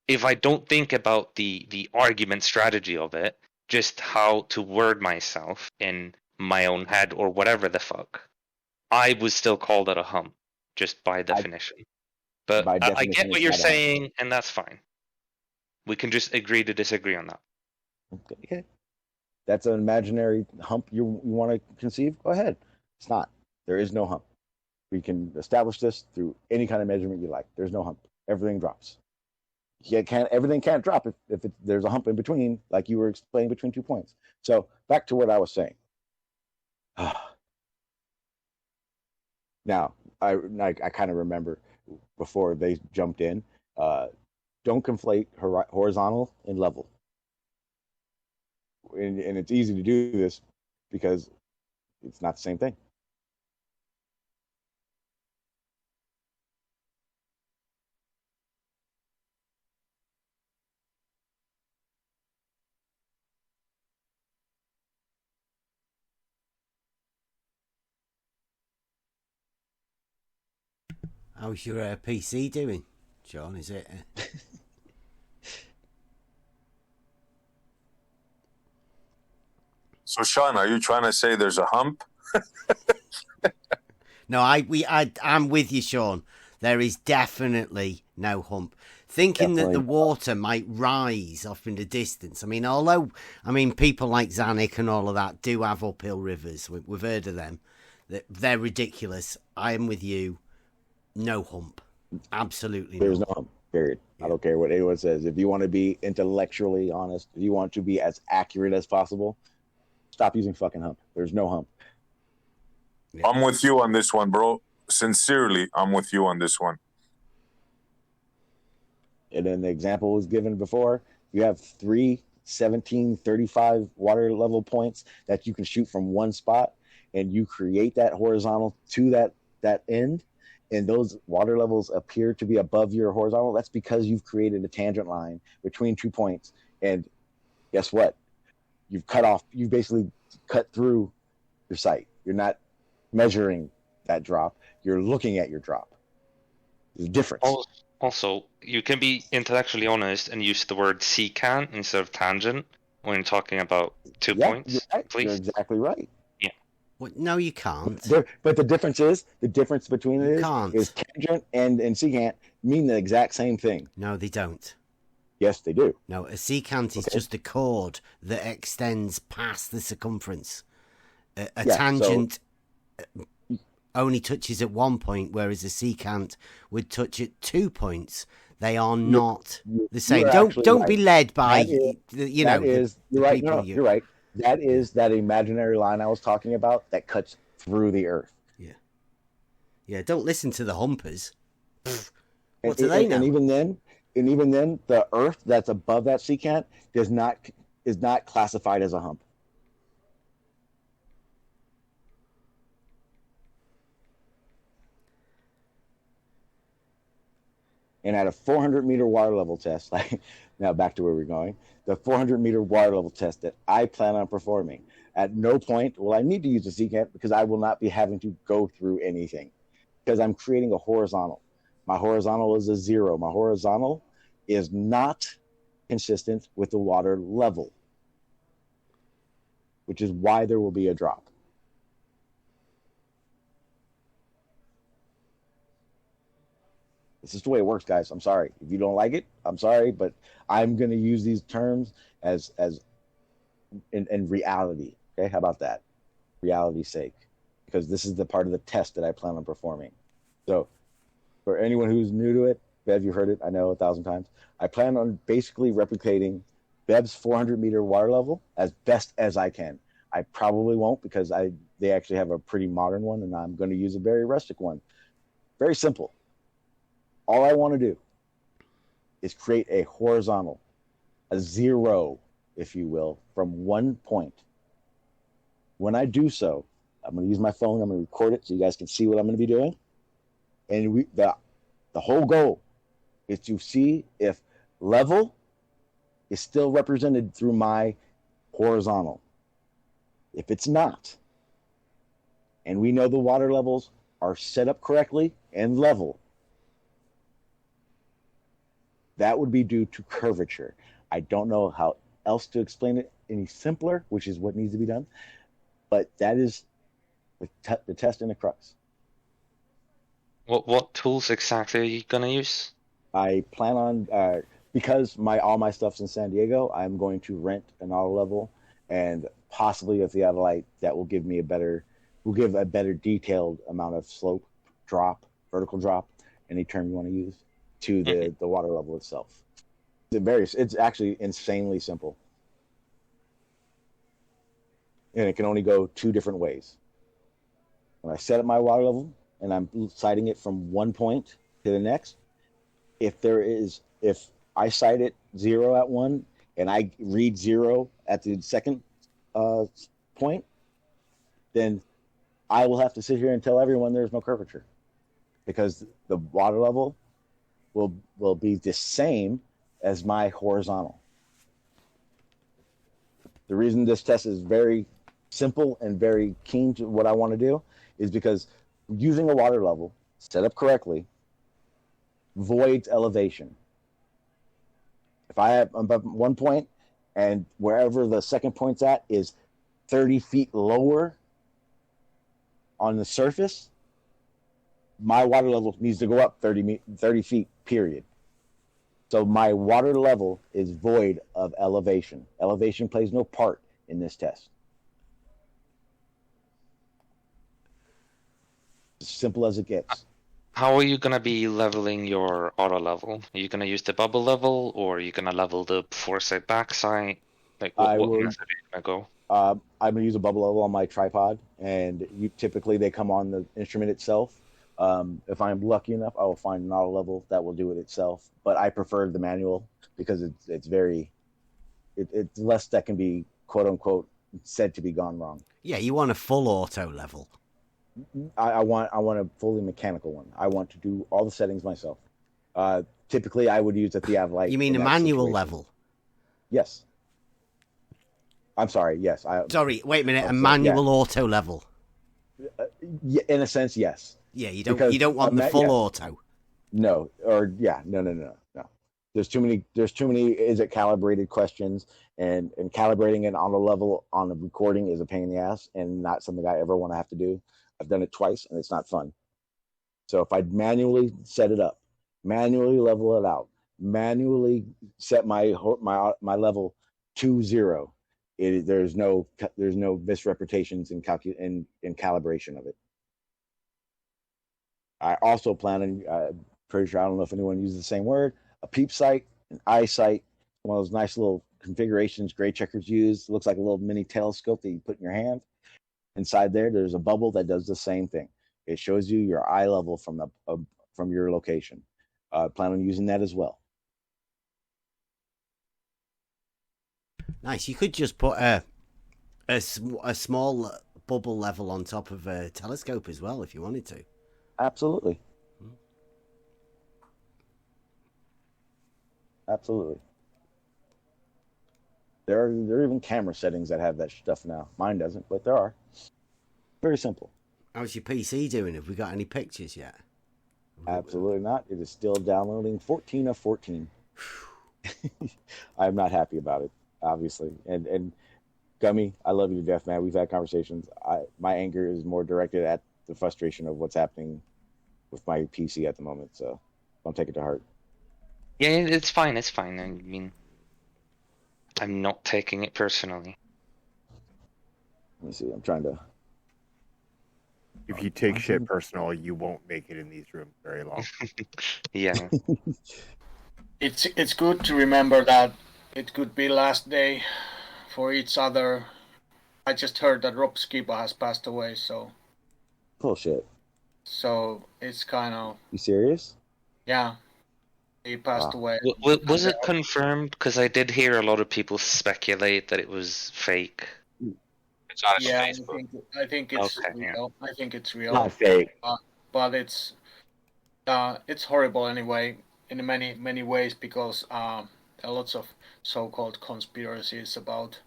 if I don't think about the argument strategy of it, just how to word myself in my own head or whatever the fuck, I would still call that a hump, just by definition. But I get what you're saying, and that's fine. We can just agree to disagree on that. Okay. That's an imaginary hump you want to conceive? Go ahead. It's not. There is no hump. We can establish this through any kind of measurement you like. There's no hump. Everything drops. Everything can't drop if there's a hump in between, like you were explaining between 2 points. So back to what I was saying. Now, I kind of remember before they jumped in, don't conflate horizontal and level. And it's easy to do this because it's not the same thing. How's your PC doing, John? Is it? So, Sean, are you trying to say there's a hump? No, I'm with you, Sean. There is definitely no hump. Thinking that the water might rise off in the distance. I mean, people like Zanuck and all of that do have uphill rivers. We've heard of them. They're ridiculous. I am with you. No hump. Absolutely There's no no hump, period. I don't care what anyone says. If you want to be intellectually honest, if you want to be as accurate as possible, stop using fucking hump. There's no hump. I'm with you on this one, bro. Sincerely, I'm with you on this one. And then the example was given before. You have 3 1735 water level points that you can shoot from one spot, and you create that horizontal to that end, and those water levels appear to be above your horizontal. That's because you've created a tangent line between 2 points, and guess what? You've basically cut through your site. You're not measuring that drop. You're looking at your drop. There's a difference. Also, you can be intellectually honest and use the word secant instead of tangent when you're talking about 2 points. You're right. Please. You're exactly right. Yeah. Well, no, you can't. But the difference between it is tangent and secant mean the exact same thing. No, they don't. Yes, they do. No, a secant is just a chord that extends past the circumference. A tangent only touches at 1 point, whereas a secant would touch at 2 points. They are not the same. Don't be led by you're right. No, you're right. That is that imaginary line I was talking about that cuts through the earth. Yeah. Don't listen to the humpers. What do they know? And even then, the earth that's above that secant is not classified as a hump. And at a 400-meter water level test, now back to where we're going, the 400-meter water level test that I plan on performing, at no point will I need to use a secant because I will not be having to go through anything because I'm creating a horizontal. My horizontal is a 0. My horizontal is not consistent with the water level, which is why there will be a drop. This is the way it works, guys. I'm sorry. If you don't like it, I'm sorry, but I'm going to use these terms as in reality. Okay, how about that? Reality's sake. Because this is the part of the test that I plan on performing. So for anyone who's new to it, Bev, you heard it, I know 1,000 times. I plan on basically replicating Bev's 400-meter water level as best as I can. I probably won't because they actually have a pretty modern one, and I'm going to use a very rustic one. Very simple. All I want to do is create a horizontal, a 0, if you will, from 1 point. When I do so, I'm going to use my phone. I'm going to record it so you guys can see what I'm going to be doing. And the whole goal is to see if level is still represented through my horizontal. If it's not, and we know the water levels are set up correctly and level, that would be due to curvature. I don't know how else to explain it any simpler, which is what needs to be done. But that is the test in the crux. What tools exactly are you gonna use? I plan on because all my stuff's in San Diego. I'm going to rent an auto level, and possibly a theodolite that will give a better detailed amount of slope, drop, vertical drop, any term you want to use, to the water level itself. It's actually insanely simple. And it can only go 2 different ways. When I set up my water level and I'm sighting it from 1 point to the next, if I sight it 0 at 1 and I read 0 at the second point, then I will have to sit here and tell everyone there's no curvature because the water level will be the same as my horizontal. The reason this test is very simple and very keen to what I want to do is because using a water level set up correctly voids elevation. If I have above 1 point and wherever the second point's at is 30 feet lower on the surface, my water level needs to go up 30 feet, period. So my water level is void of elevation. Elevation plays no part in this test. As simple as it gets. How are you gonna be leveling your auto level? Are you gonna use the bubble level, or are you gonna level the foresight backside? Like what method are you gonna go? I'm gonna use a bubble level on my tripod, and typically they come on the instrument itself. If I'm lucky enough, I will find an auto level that will do it itself. But I prefer the manual because it's less that can be quote unquote said to be gone wrong. Yeah, you want a full auto level. I want a fully mechanical one. I want to do all the settings myself. Typically, I would use a theodolite. You mean a manual level? Yes. I'm sorry. Yes. Sorry. Wait a minute. A manual auto level. Yeah, in a sense, yes. Yeah, you don't want the full auto. No. No. There's too many. Is it calibrated questions, and calibrating it on a level on a recording is a pain in the ass, and not something I ever want to have to do. I've done it twice, and it's not fun. So if I manually set it up, manually level it out, manually set my level to 0, there's no misrepresentations in calibration of it. I also plan on, pretty sure, I don't know if anyone uses the same word, a peep sight, an eye sight, one of those nice little configurations grade checkers use. It looks like a little mini telescope that you put in your hand. Inside there's a bubble that does the same thing. It shows you your eye level from your location. Plan on using that as well. Nice. You could just put a small bubble level on top of a telescope as well if you wanted to. Absolutely. Absolutely. There are even camera settings that have that stuff now. Mine doesn't, but there are. Very simple. How's your PC doing? Have we got any pictures yet? Absolutely not. It is still downloading 14 of 14. I'm not happy about it, obviously. And Gummy, I love you to death, man. We've had conversations. My anger is more directed at the frustration of what's happening with my PC at the moment, so don't take it to heart. Yeah, it's fine. It's fine. I mean, I'm not taking it personally. Let me see. I'm trying to. If you take shit personal, you won't make it in these rooms very long. Yeah. It's good to remember that it could be last day for each other. I just heard that Rob Skiba has passed away, so. Bullshit. So it's kind of. You serious? Yeah. He passed away. Was it confirmed? Because I did hear a lot of people speculate that it was fake. It's on his Yeah, Facebook. I think it's Okay, real. I think it's real. Not fake. But it's horrible anyway in many ways because there are lots of so-called conspiracies about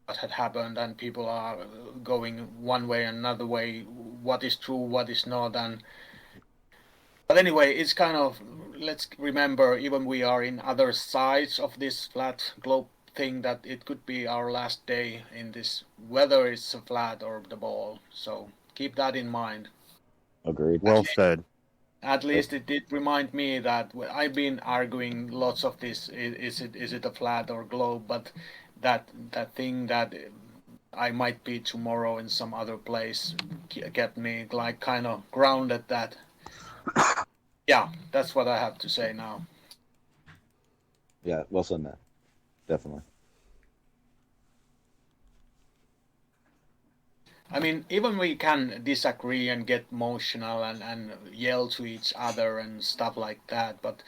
what had happened, and people are going one way and another way. What is true, what is not, But anyway, it's kind of, let's remember, even we are in other sides of this flat globe thing, that it could be our last day in this, whether it's a flat or the ball. So keep that in mind. Agreed. Well said. At least it did remind me that I've been arguing lots of this, is it a flat or globe, but that thing that I might be tomorrow in some other place kept me like kind of grounded that. Yeah, that's what I have to say now. Yeah, well said, Matt. Definitely. I mean, even we can disagree and get emotional and yell to each other and stuff like that, but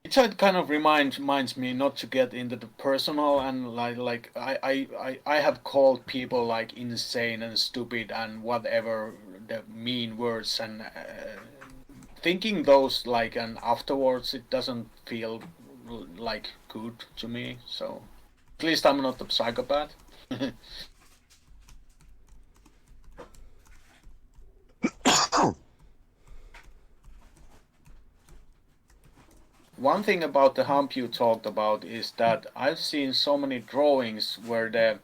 it kind of reminds me not to get into the personal, and like I have called people like insane and stupid and whatever the mean words, and thinking those like, and afterwards it doesn't feel like good to me. So at least I'm not a psychopath. One thing about the hump you talked about is that I've seen so many drawings where the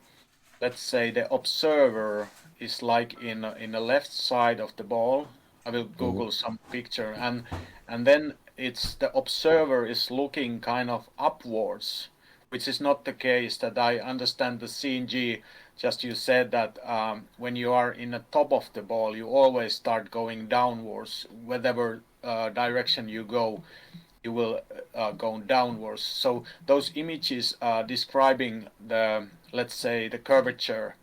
let's say the observer is like in the left side of the ball. I will Google some picture, and then it's the observer is looking kind of upwards, which is not the case. That I understand the CNG. Just you said that when you are in the top of the ball, you always start going downwards, whatever direction you go. You will go downwards. So those images describing the, let's say, the curvature,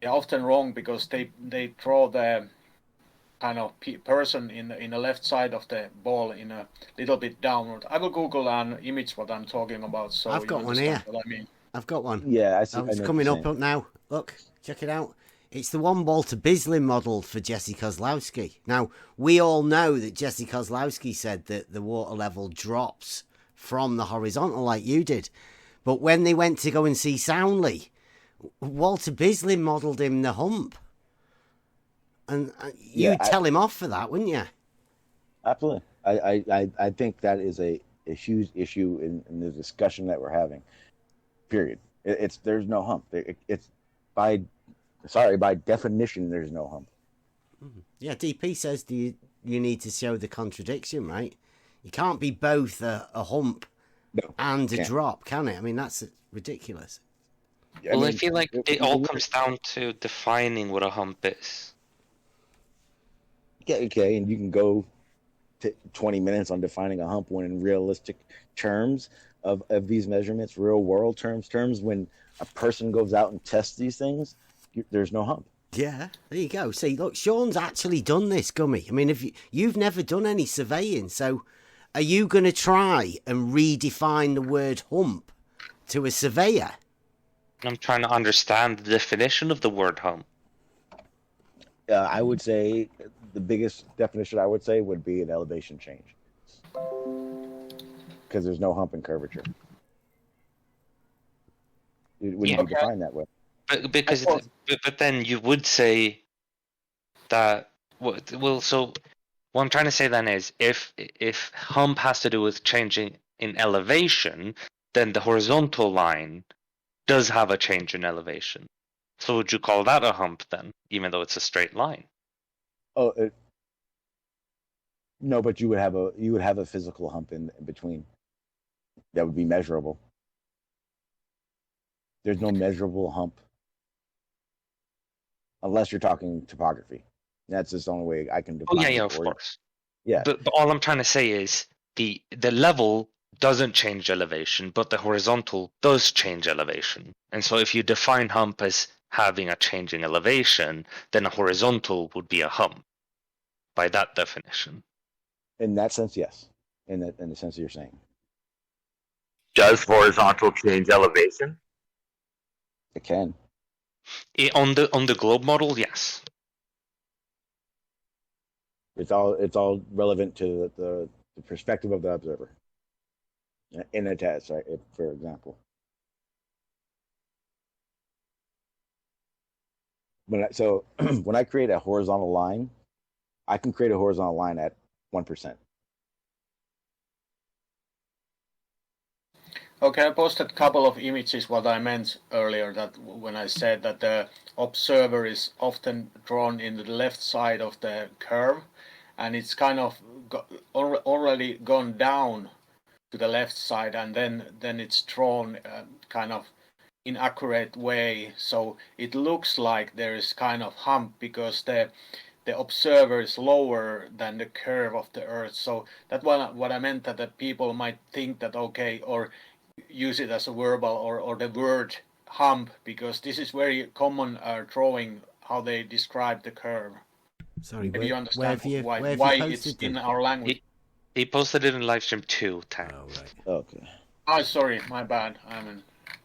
they're often wrong because they draw the kind of person in the left side of the ball in a little bit downward. I will Google an image what I'm talking about, so I've you got one understand here. what I mean. I've got one. Yeah, I see. It's coming up now. Look, check it out. It's the one Walter Bisley modelled for Jesse Kozlowski. Now, we all know that Jesse Kozlowski said that the water level drops from the horizontal like you did. But when they went to go and see Soundly, Walter Bisley modelled him the hump. And you'd tell him off for that, wouldn't you? Absolutely. I think that is a huge issue in the discussion that we're having. Period. There's no hump. It's by definition there's no hump. Yeah, DP says you need to show the contradiction, right? You can't be both a hump and a drop, can it? I mean, that's ridiculous. Well, I feel like it all comes down to defining what a hump is. Yeah, okay, and you can go 20 minutes on defining a hump when in realistic terms of these measurements, real world terms when a person goes out and tests these things, there's no hump. Yeah, there you go. See, look, Sean's actually done this, Gummy. I mean, if you've never done any surveying, so are you going to try and redefine the word hump to a surveyor? I'm trying to understand the definition of the word hump. I would say the biggest definition I would say would be an elevation change, because there's no hump in curvature. When you define that way. But then you would say that so what I'm trying to say then is if hump has to do with changing in elevation, then the horizontal line does have a change in elevation. So would you call that a hump then, even though it's a straight line? Oh, no, but you would have a physical hump in between that would be measurable. There's no measurable hump unless you're talking topography. That's just the only way I can define. Oh yeah, of course. Yeah. But all I'm trying to say is the level doesn't change elevation, but the horizontal does change elevation. And so if you define hump as having a change in elevation, then a horizontal would be a hump by that definition. In that sense, yes. In the sense that you're saying. Does horizontal change elevation? It can. On the globe model, yes. It's all relevant to the perspective of the observer in a test, right? For example. When I create a horizontal line, I can create a horizontal line at 1%. Okay, I posted a couple of images what I meant earlier, that when I said that the observer is often drawn in the left side of the curve, and it's kind of already gone down to the left side, and then it's drawn kind of inaccurate way, so it looks like there is kind of hump because the observer is lower than the curve of the earth. So that's what I meant, that the people might think that, okay, or use it as a verbal or the word hump, because this is very common drawing how they describe the curve. Sorry, maybe you understand why it's in our language. He posted it in livestream 2 times. Oh, right. Okay. Oh, sorry, my bad.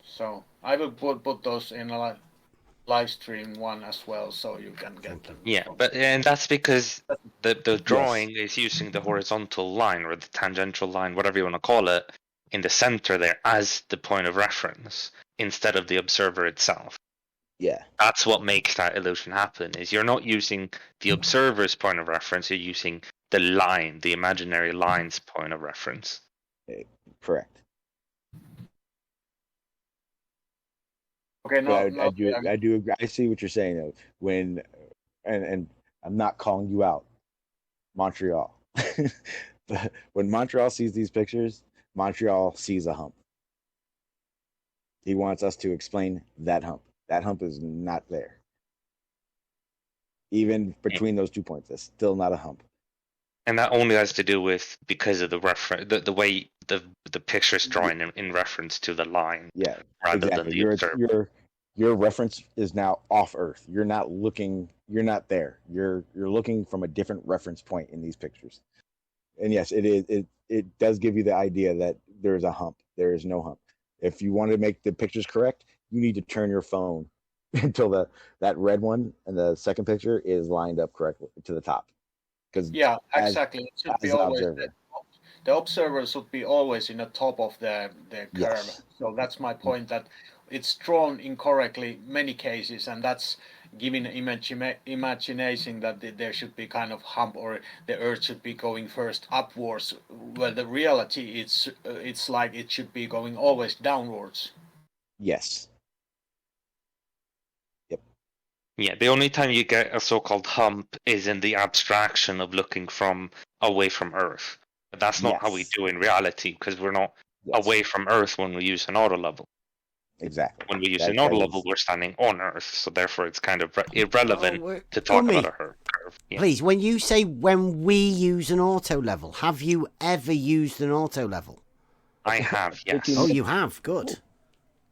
So I will put those in a live stream 1 as well, so you can get them. Yeah, and that's because the drawing is using the horizontal line or the tangential line, whatever you want to call it, in the center there as the point of reference instead of the observer itself. Yeah. That's what makes that illusion happen, is you're not using the observer's point of reference, you're using the line, the imaginary line's point of reference. Correct. Okay, But no, I do agree. I see what you're saying though. When and I'm not calling you out, Montreal. But when Montreal sees these pictures, Montreal sees a hump. He wants us to explain that hump. That hump is not there. Even between those 2 points, it's still not a hump. And that only has to do with because of the reference, the way the picture's drawn in reference to the line, Yeah, rather exactly. than the observer. Your reference is now off Earth. You're not looking. You're not there. You're looking from a different reference point in these pictures. And yes, it is. It does give you the idea that there is a hump. There is no hump. If you want to make the pictures correct, you need to turn your phone until that red one and the second picture is lined up correctly to the top. Because yeah, exactly. It should be always the observer should be always in the top of the curve. Yes. So that's my point, that it's drawn incorrectly many cases, and that's giving imagination that there should be kind of hump, or the Earth should be going first upwards. Well, the reality it's like it should be going always downwards. Yes. Yep. Yeah, the only time you get a so-called hump is in the abstraction of looking from away from Earth. But that's not how we do in reality, because we're not away from Earth when we use an auto level. Exactly. When we use an auto level, we're standing on Earth, so therefore it's kind of irrelevant to talk about a curve. Yeah. Please, when you say when we use an auto level, have you ever used an auto level? I have, yes. Oh, you have? Good.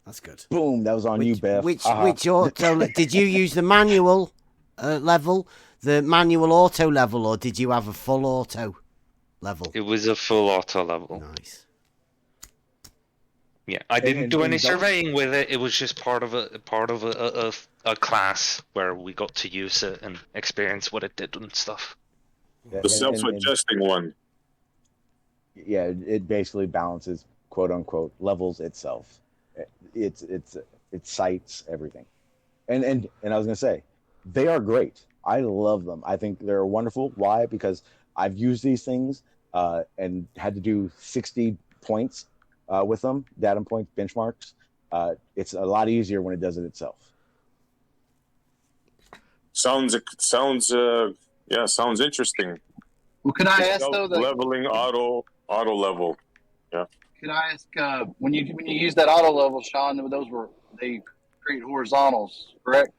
That's good. Boom, that was on you, Beth. Which auto did you use the manual level, the manual auto level, or did you have a full auto level? It was a full auto level. Nice. Yeah, I didn't do any surveying with it. It was just part of a class where we got to use it and experience what it did and stuff. The self-adjusting one. Yeah, it basically balances, quote unquote, levels itself. It cites everything, and I was gonna say, they are great. I love them. I think they're wonderful. Why? Because I've used these things and had to do 60 points with them, datum points, benchmarks. It's a lot easier when it does it itself. Sounds interesting. Well, can I ask though, leveling auto level? Yeah. Can I ask when you use that auto level, Sean? They create horizontals, correct?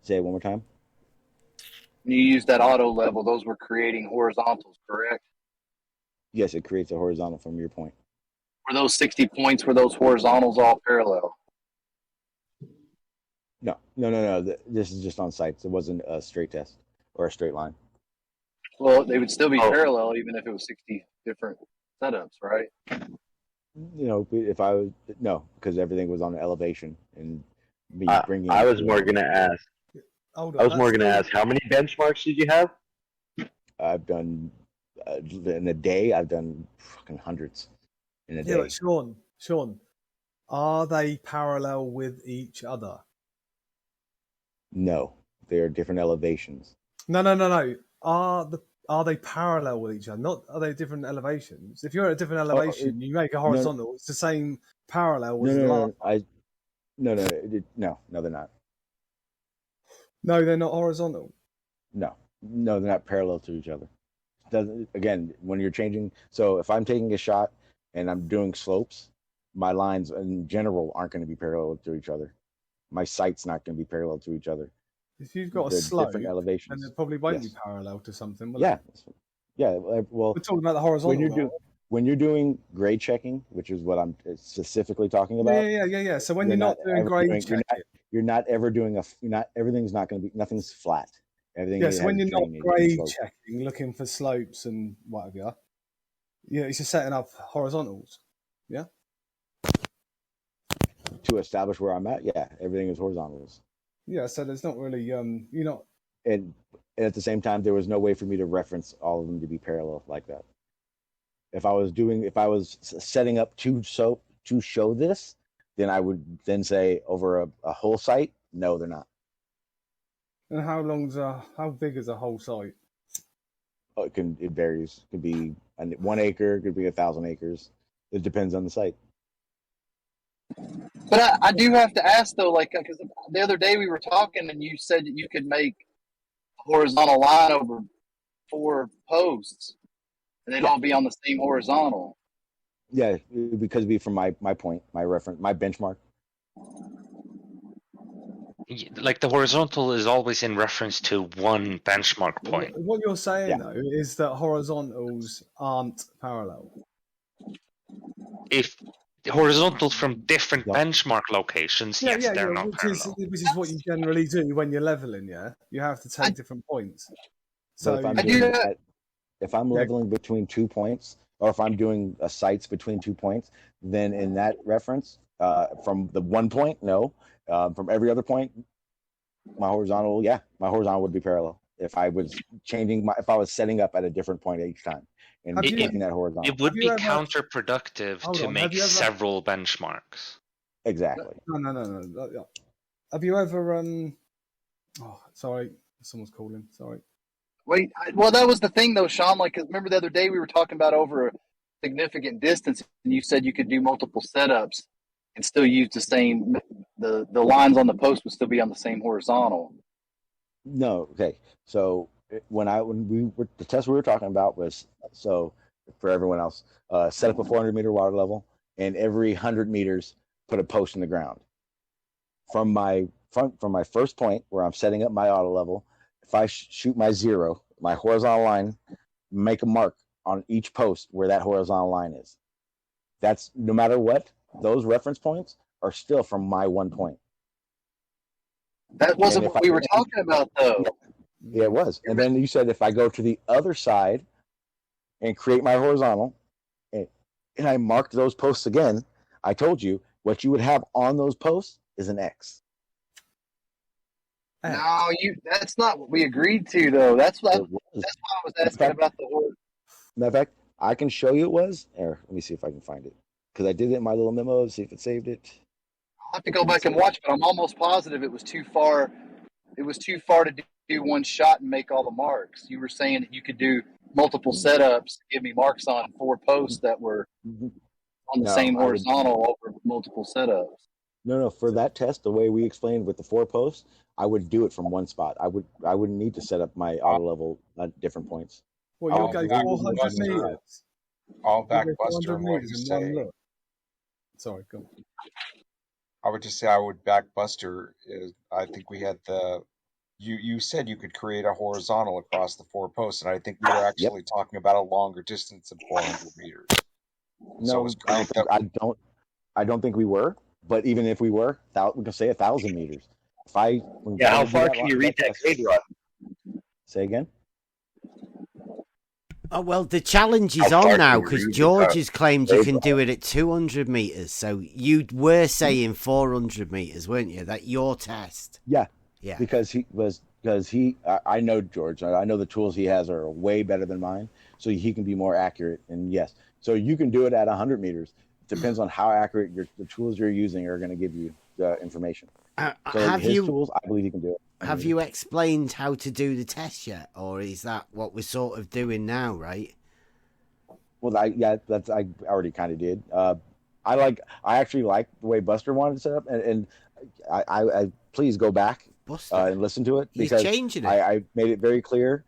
Say it one more time. When you use that auto level, those were creating horizontals, correct? Yes, it creates a horizontal from your point. Were those 60 points? Were those horizontals all parallel? No. This is just on sites. It wasn't a straight test or a straight line. Well, they would still be parallel even if it was 60 different setups, right? If I was because everything was on elevation and me bringing. I was more gonna ask. How many benchmarks did you have? I've done in a day. I've done fucking hundreds in a day. But Sean, are they parallel with each other? No, they are different elevations. No. Are they parallel with each other? Not are they different elevations? If you're at a different elevation, you make a horizontal. It's the same parallel as the last. No, they're not. No, they're not horizontal. No, they're not parallel to each other. Again, when you're changing, so if I'm taking a shot and I'm doing slopes, my lines in general aren't going to be parallel to each other. My sight's not going to be parallel to each other. If you've got a slope, different elevations, then it probably won't be parallel to something. Will it? Yeah. Well, we're talking about the horizontal. When you're doing grade checking, which is what I'm specifically talking about. Yeah. So when you're not doing grade checking, you're not ever doing everything's not going to be, nothing's flat. Everything. Yes, when you're not grade checking, looking for slopes and whatever, it's just setting up horizontals. Yeah. To establish where I'm at, everything is horizontals. Yeah, so there's not really you're not. And at the same time, there was no way for me to reference all of them to be parallel like that. If I was setting up to show this, then I would then say over a whole site, no, they're not. And how big is a whole site? Oh, it varies. It could be 1 acre, it could be 1,000 acres. It depends on the site. But I do have to ask though, like, because the other day we were talking and you said that you could make a horizontal line over 4 posts, and they'd all be on the same horizontal. Yeah, because it'd be from my point, my reference, my benchmark. Like the horizontal is always in reference to one benchmark point. What you're saying though is that horizontals aren't parallel. If horizontals from different benchmark locations, yes, they're not parallel. Which is what you generally do when you're leveling. Yeah, you have to take different points. So But if I'm leveling between 2 points, or if I'm doing sites between 2 points, then in that reference, from the 1 point, no. From every other point, my horizontal would be parallel. If I was if I was setting up at a different point each time and taking that horizontal. It would be counterproductive to make several benchmarks. Exactly. No. Have you ever Oh, sorry, someone's calling. Sorry. Wait, well, that was the thing though, Sean. Like, 'cause remember the other day we were talking about over a significant distance, and you said you could do multiple setups and still use the same. The lines on the post would still be on the same horizontal. No, okay. So the test we were talking about was, so for everyone else, set up a 400-meter water level, and every 100 meters put a post in the ground. From my first point where I'm setting up my auto level, if I shoot my 0, my horizontal line, make a mark on each post where that horizontal line is. That's no matter what, those reference points are still from my 1 point. That wasn't what we were talking about, though. Yeah, it was. And then you said if I go to the other side and create my horizontal, and I marked those posts again, I told you what you would have on those posts is an X. No, that's not what we agreed to, though. That's why I was asking about the horizontal. Matter of fact, I can show you it was. Here, let me see if I can find it. Because I did it in my little memo, see if it saved it. I'll have to go back and watch, but I'm almost positive it was too far. It was too far to do one shot and make all the marks. You were saying that you could do multiple setups, give me marks on 4 posts that were on the same horizontal over multiple setups. No. For that test, the way we explained with the 4 posts, I would do it from one spot. I wouldn't need to set up my auto level at different points. Well, you'll go 400 meters. I'll back Buster on what you say. Sorry, go on. I would just say I would back Buster. I think we had you said you could create a horizontal across the 4 posts, and I think we were actually talking about a longer distance than 400 meters. No, so I don't think we were. But even if we were, we can say 1,000 meters. How far can you read that grade run? Say again. Oh, well, the challenge is on now because George has claimed you can do it at 200 meters. So you were saying 400 meters, weren't you? That your test. Yeah. Because I know George. I know the tools he has are way better than mine, so he can be more accurate. And yes, so you can do it at 100 meters. It depends on how accurate the tools you're using are going to give you the information. So tools, I believe you can do it. Have you explained how to do the test yet, or is that what we're sort of doing now, right? Well, I already kind of did. I actually like the way Buster wanted to set up, and I please go back and listen to it because he's changing it. I made it very clear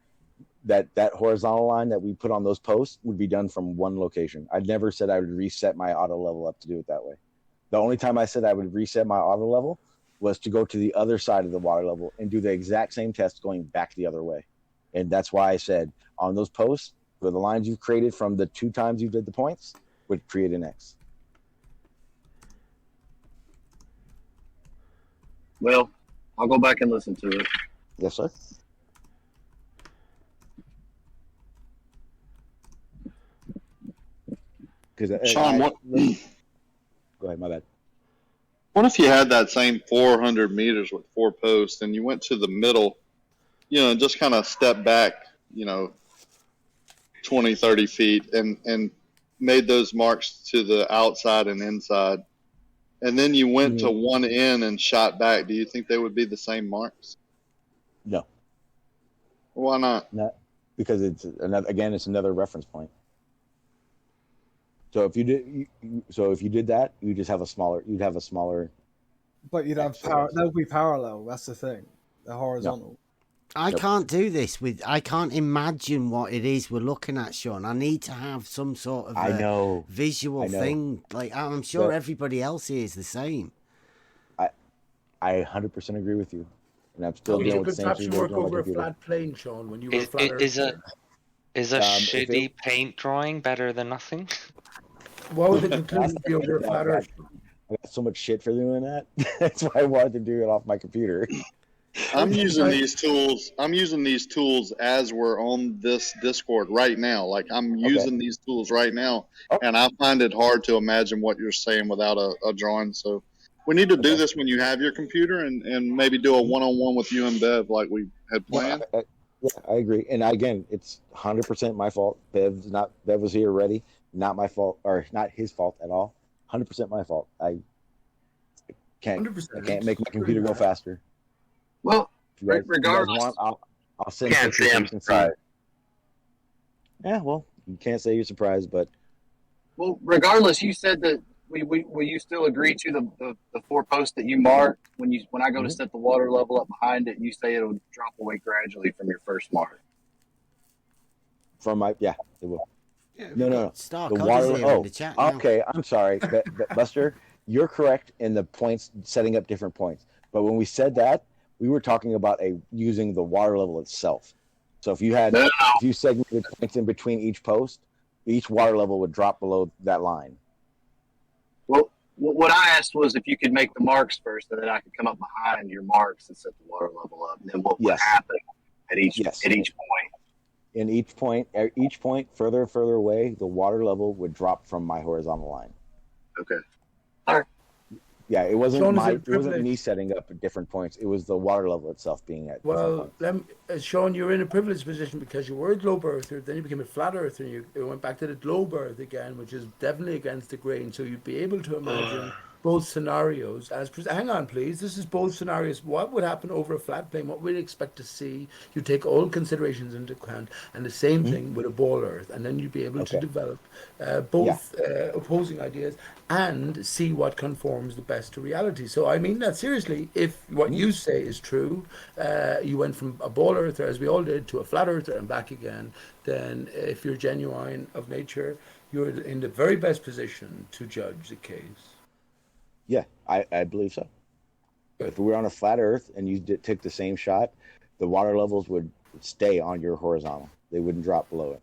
that horizontal line that we put on those posts would be done from one location. I never said I would reset my auto level up to do it that way. The only time I said I would reset my auto level was to go to the other side of the water level and do the exact same test going back the other way. And that's why I said on those posts, for the lines you've created from the 2 times you did the points, would create an X. Well, I'll go back and listen to it. Yes, sir. Sean, go ahead, my bad. What if you had that same 400 meters with 4 posts and you went to the middle, and just kind of stepped back, 20, 30 feet and made those marks to the outside and inside. And then you went to one end and shot back. Do you think they would be the same marks? No. Why not? Because it's another reference point. So if you did that, you just have a smaller. You'd have a smaller. But you'd have power. That would be parallel. That's the thing. The horizontal. I can't do this I can't imagine what it is we're looking at, Sean. I need to have some sort of visual thing. Like I'm sure everybody else here is the same. I 100% agree with you, and I'm still dealing with the same thing. Work over a flat plane, Sean, when you were flat Earth. Is a shitty paint drawing better than nothing? What would the conclusion be over a flat Earth? I got so much shit for doing that. That's why I wanted to do it off my computer. I'm using these tools. I'm using these tools as we're on this Discord right now. Like I'm using these tools right now, and I find it hard to imagine what you're saying without a drawing. So we need to do this when you have your computer, and maybe do a one-on-one with you and Bev like we had planned. Yeah, I agree. And again, it's 100% my fault. Bev was here already. Not my fault, or not his fault at all. 100% my fault. I can't make my computer go faster. Well, regardless, I'll send pictures. I'm surprised. Yeah, well, you can't say you're surprised, but regardless, you said that will you still agree to the 4 posts that you mark when I go to set the water level up behind it? You say it'll drop away gradually from your first mark. It will. Yeah, no. Star The water. water. In the chat now. Okay. I'm sorry, Buster. You're correct in the points, setting up different points. But when we said that, we were talking about using the water level itself. So if you segmented points in between each post, each water level would drop below that line. Well, what I asked was if you could make the marks first, and then I could come up behind your marks and set the water level up, and then what would happen at each point. In each point, further and further away, the water level would drop from my horizontal line. Okay. All right. Yeah, it wasn't me setting up at different points. It was the water level itself being at different points. Sean, you're in a privileged position because you were a globe earther, then you became a flat earther, and you went back to the globe earth again, which is definitely against the grain. So you'd be able to imagine both scenarios. Hang on, please. This is both scenarios. What would happen over a flat plane? What we'd expect to see. You take all considerations into account, and the same thing with a ball earth, and then you'd be able to develop both opposing ideas and see what conforms the best to reality. So I mean that seriously. If what you say is true, you went from a ball earther, as we all did, to a flat earther and back again, then if you're genuine of nature, you're in the very best position to judge the case. Yeah, I believe so. If we were on a flat earth and you took the same shot, the water levels would stay on your horizontal. They wouldn't drop below it.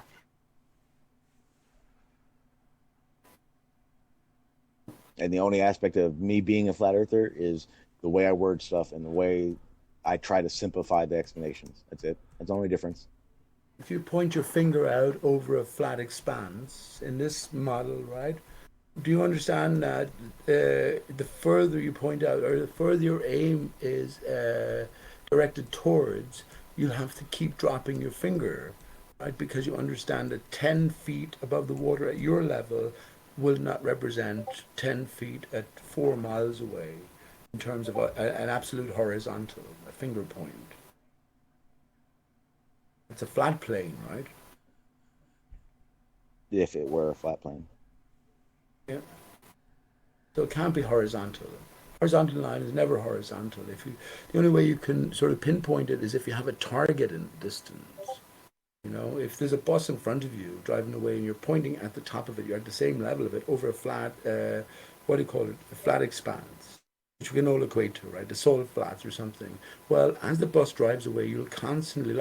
And the only aspect of me being a flat earther is the way I word stuff and the way I try to simplify the explanations. That's it. That's the only difference. If you point your finger out over a flat expanse in this model, right? Do you understand that the further you point out, or the further your aim is directed towards, you'll have to keep dropping your finger, right? Because you understand that 10 feet above the water at your level will not represent 10 feet at 4 miles away in terms of an absolute horizontal, a finger point. It's a flat plane, right? If it were a flat plane. Yeah. So it can't be horizontal. Horizontal line is never horizontal. The only way you can sort of pinpoint it is if you have a target in the distance. You know, if there's a bus in front of you driving away and you're pointing at the top of it, you're at the same level of it over a flat, a flat expanse, which we can all equate to, right? The salt flats or something. Well, as the bus drives away, you'll constantly, the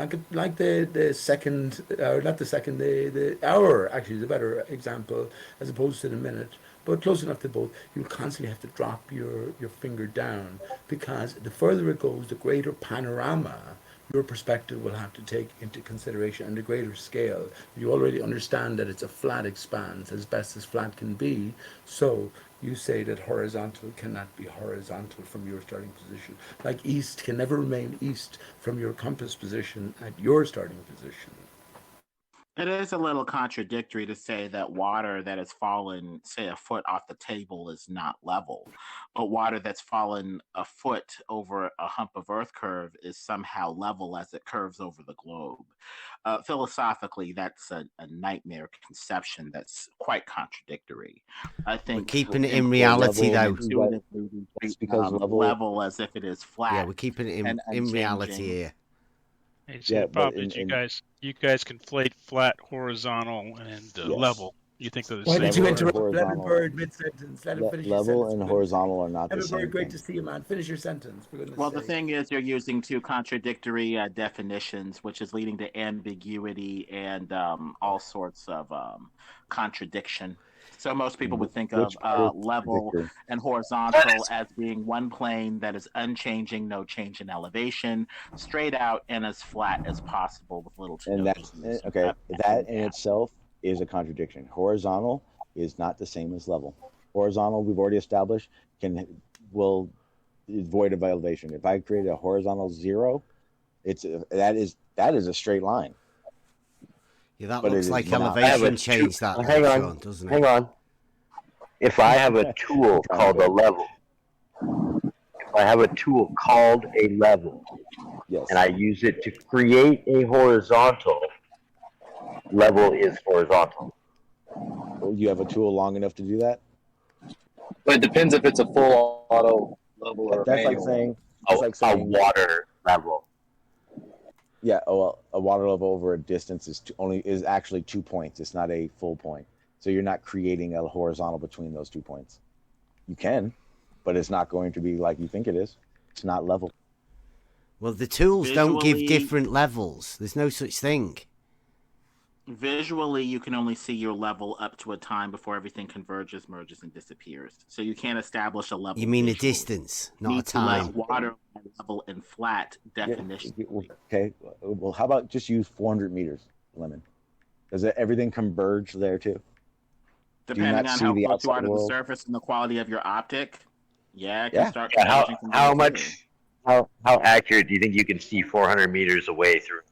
hour actually is a better example as opposed to the minute, but close enough to both, you'll constantly have to drop your finger down, because the further it goes, the greater panorama your perspective will have to take into consideration, and the greater scale. You already understand that it's a flat expanse, as best as flat can be, so you say that horizontal cannot be horizontal from your starting position. Like east can never remain east from your compass position at your starting position. It is a little contradictory to say that water that has fallen, say, a foot off the table is not level, but water that's fallen a foot over a hump of Earth curve is somehow level as it curves over the globe. Philosophically, that's a nightmare conception that's quite contradictory. I think we're keeping it in reality, though. It's because level as if it is flat. Yeah, we're keeping it in reality here. And so the problem is you guys conflate flat, horizontal, and level. You think they're the same. Why did you interrupt Lemon Bird mid-sentence? Let him finish his Level sentence. and horizontal are not the Lemon same Bird, great thing. to see you, man. Finish your sentence. For goodness' Well, the sake. thing is, you're using two contradictory definitions, which is leading to ambiguity and all sorts of contradiction. So most people would think of level and horizontal as being one plane that is unchanging, no change in elevation, straight out and as flat as possible with little to no movement. Okay. That in itself is a contradiction. Horizontal is not the same as level. Horizontal, we've already established, is void of elevation. If I create a horizontal 0, that is a straight line. Yeah, that looks like elevation change. That hang on, Sean, doesn't it? hang on. If I have a tool called a level, yes, and I use it to create a horizontal, level is horizontal. You have a tool long enough to do that? But it depends if it's a full auto level or That's manual. like saying a water level. Yeah, a water level over a distance is actually 2 points. It's not a full point. So you're not creating a horizontal between those 2 points. You can, but it's not going to be like you think it is. It's not level. Well, the tools don't give different levels. There's no such thing. Visually, you can only see your level up to a time before everything converges, merges, and disappears. So you can't establish a level. You mean visually. a distance, not a time. Water level and flat definition. Yeah, okay. Well, how about just use 400 meters, Lemon? Does everything converge there too? Depending on how close you are to the surface and the quality of your optic, it can start converging from how there, much? too. How accurate do you think you can see 400 meters away through?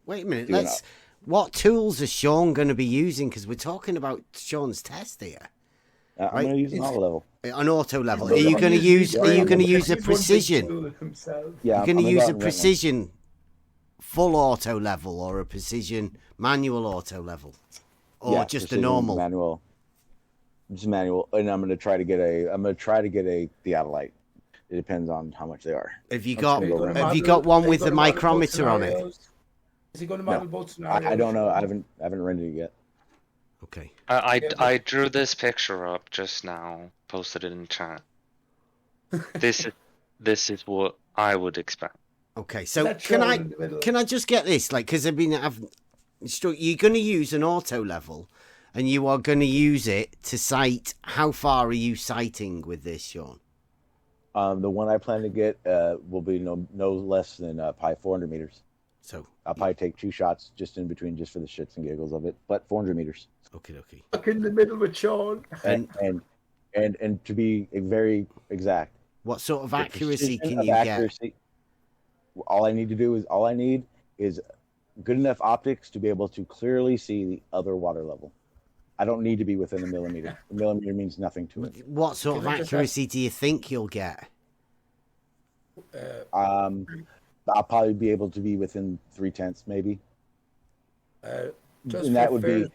Wait a minute. What tools is Sean going to be using? Because we're talking about Sean's test here. I'm going to use an auto level. An auto level. Are you going to use? Are you going to use a precision? Yeah, you're going to use a precision full auto level or a precision manual auto level, or just a normal manual? Just manual, and I'm going to try to get a theodolite. It depends on how much they are. Have you got one with the micrometer on it? Is he going to model both scenarios? I don't know. I haven't rendered it yet. Okay. I drew this picture up just now, posted it in chat. This is what I would expect. Okay, so can I just get this? Like, because you're going to use an auto level, and you are going to use it to sight. How far are you sighting with this, Sean? The one I plan to get will be no less than probably 400 meters. So I'll probably take 2 shots just in between, just for the shits and giggles of it. But 400 meters. Okay. Stuck in the middle with Sean. And to be very exact. What sort of accuracy can you get? All I need is good enough optics to be able to clearly see the other water level. I don't need to be within a millimeter. A millimeter means nothing to it. What sort of accuracy do you think you'll get? I'll probably be able to be within 0.3, maybe. Just and that would mean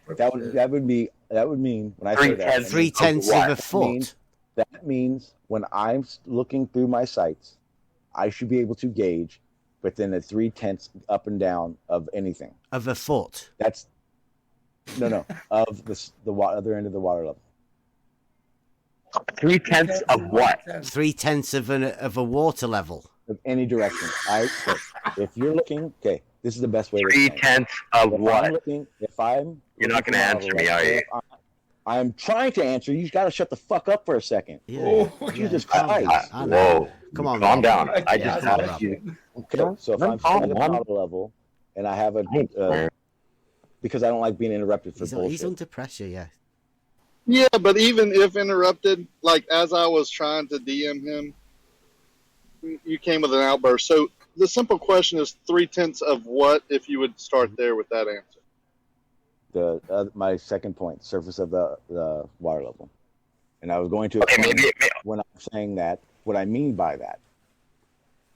when I say that 0.3 of a foot. That means when I'm looking through my sights, I should be able to gauge within a 0.3 up and down of anything. Of a foot. That's no of the other end of the water level. 0.3 of what? 0.3 of a water level. Of any direction. If you're looking, this is the best way. 0.3 of what? You're not going to answer me, are you? I'm trying to answer. You got to shut the fuck up for a second. Yeah. Jesus Christ! Whoa! Come on, calm down. I just asked you. Okay, so if I'm at the auto level and I have because I don't like being interrupted for bullshit. He's under pressure, yeah. Yeah, but even if interrupted, like as I was trying to DM him, you came with an outburst. So the simple question is 3/10 of what? If you would start there with that answer. My second point, surface of the water level, and I was going to when I'm saying that what I mean by that.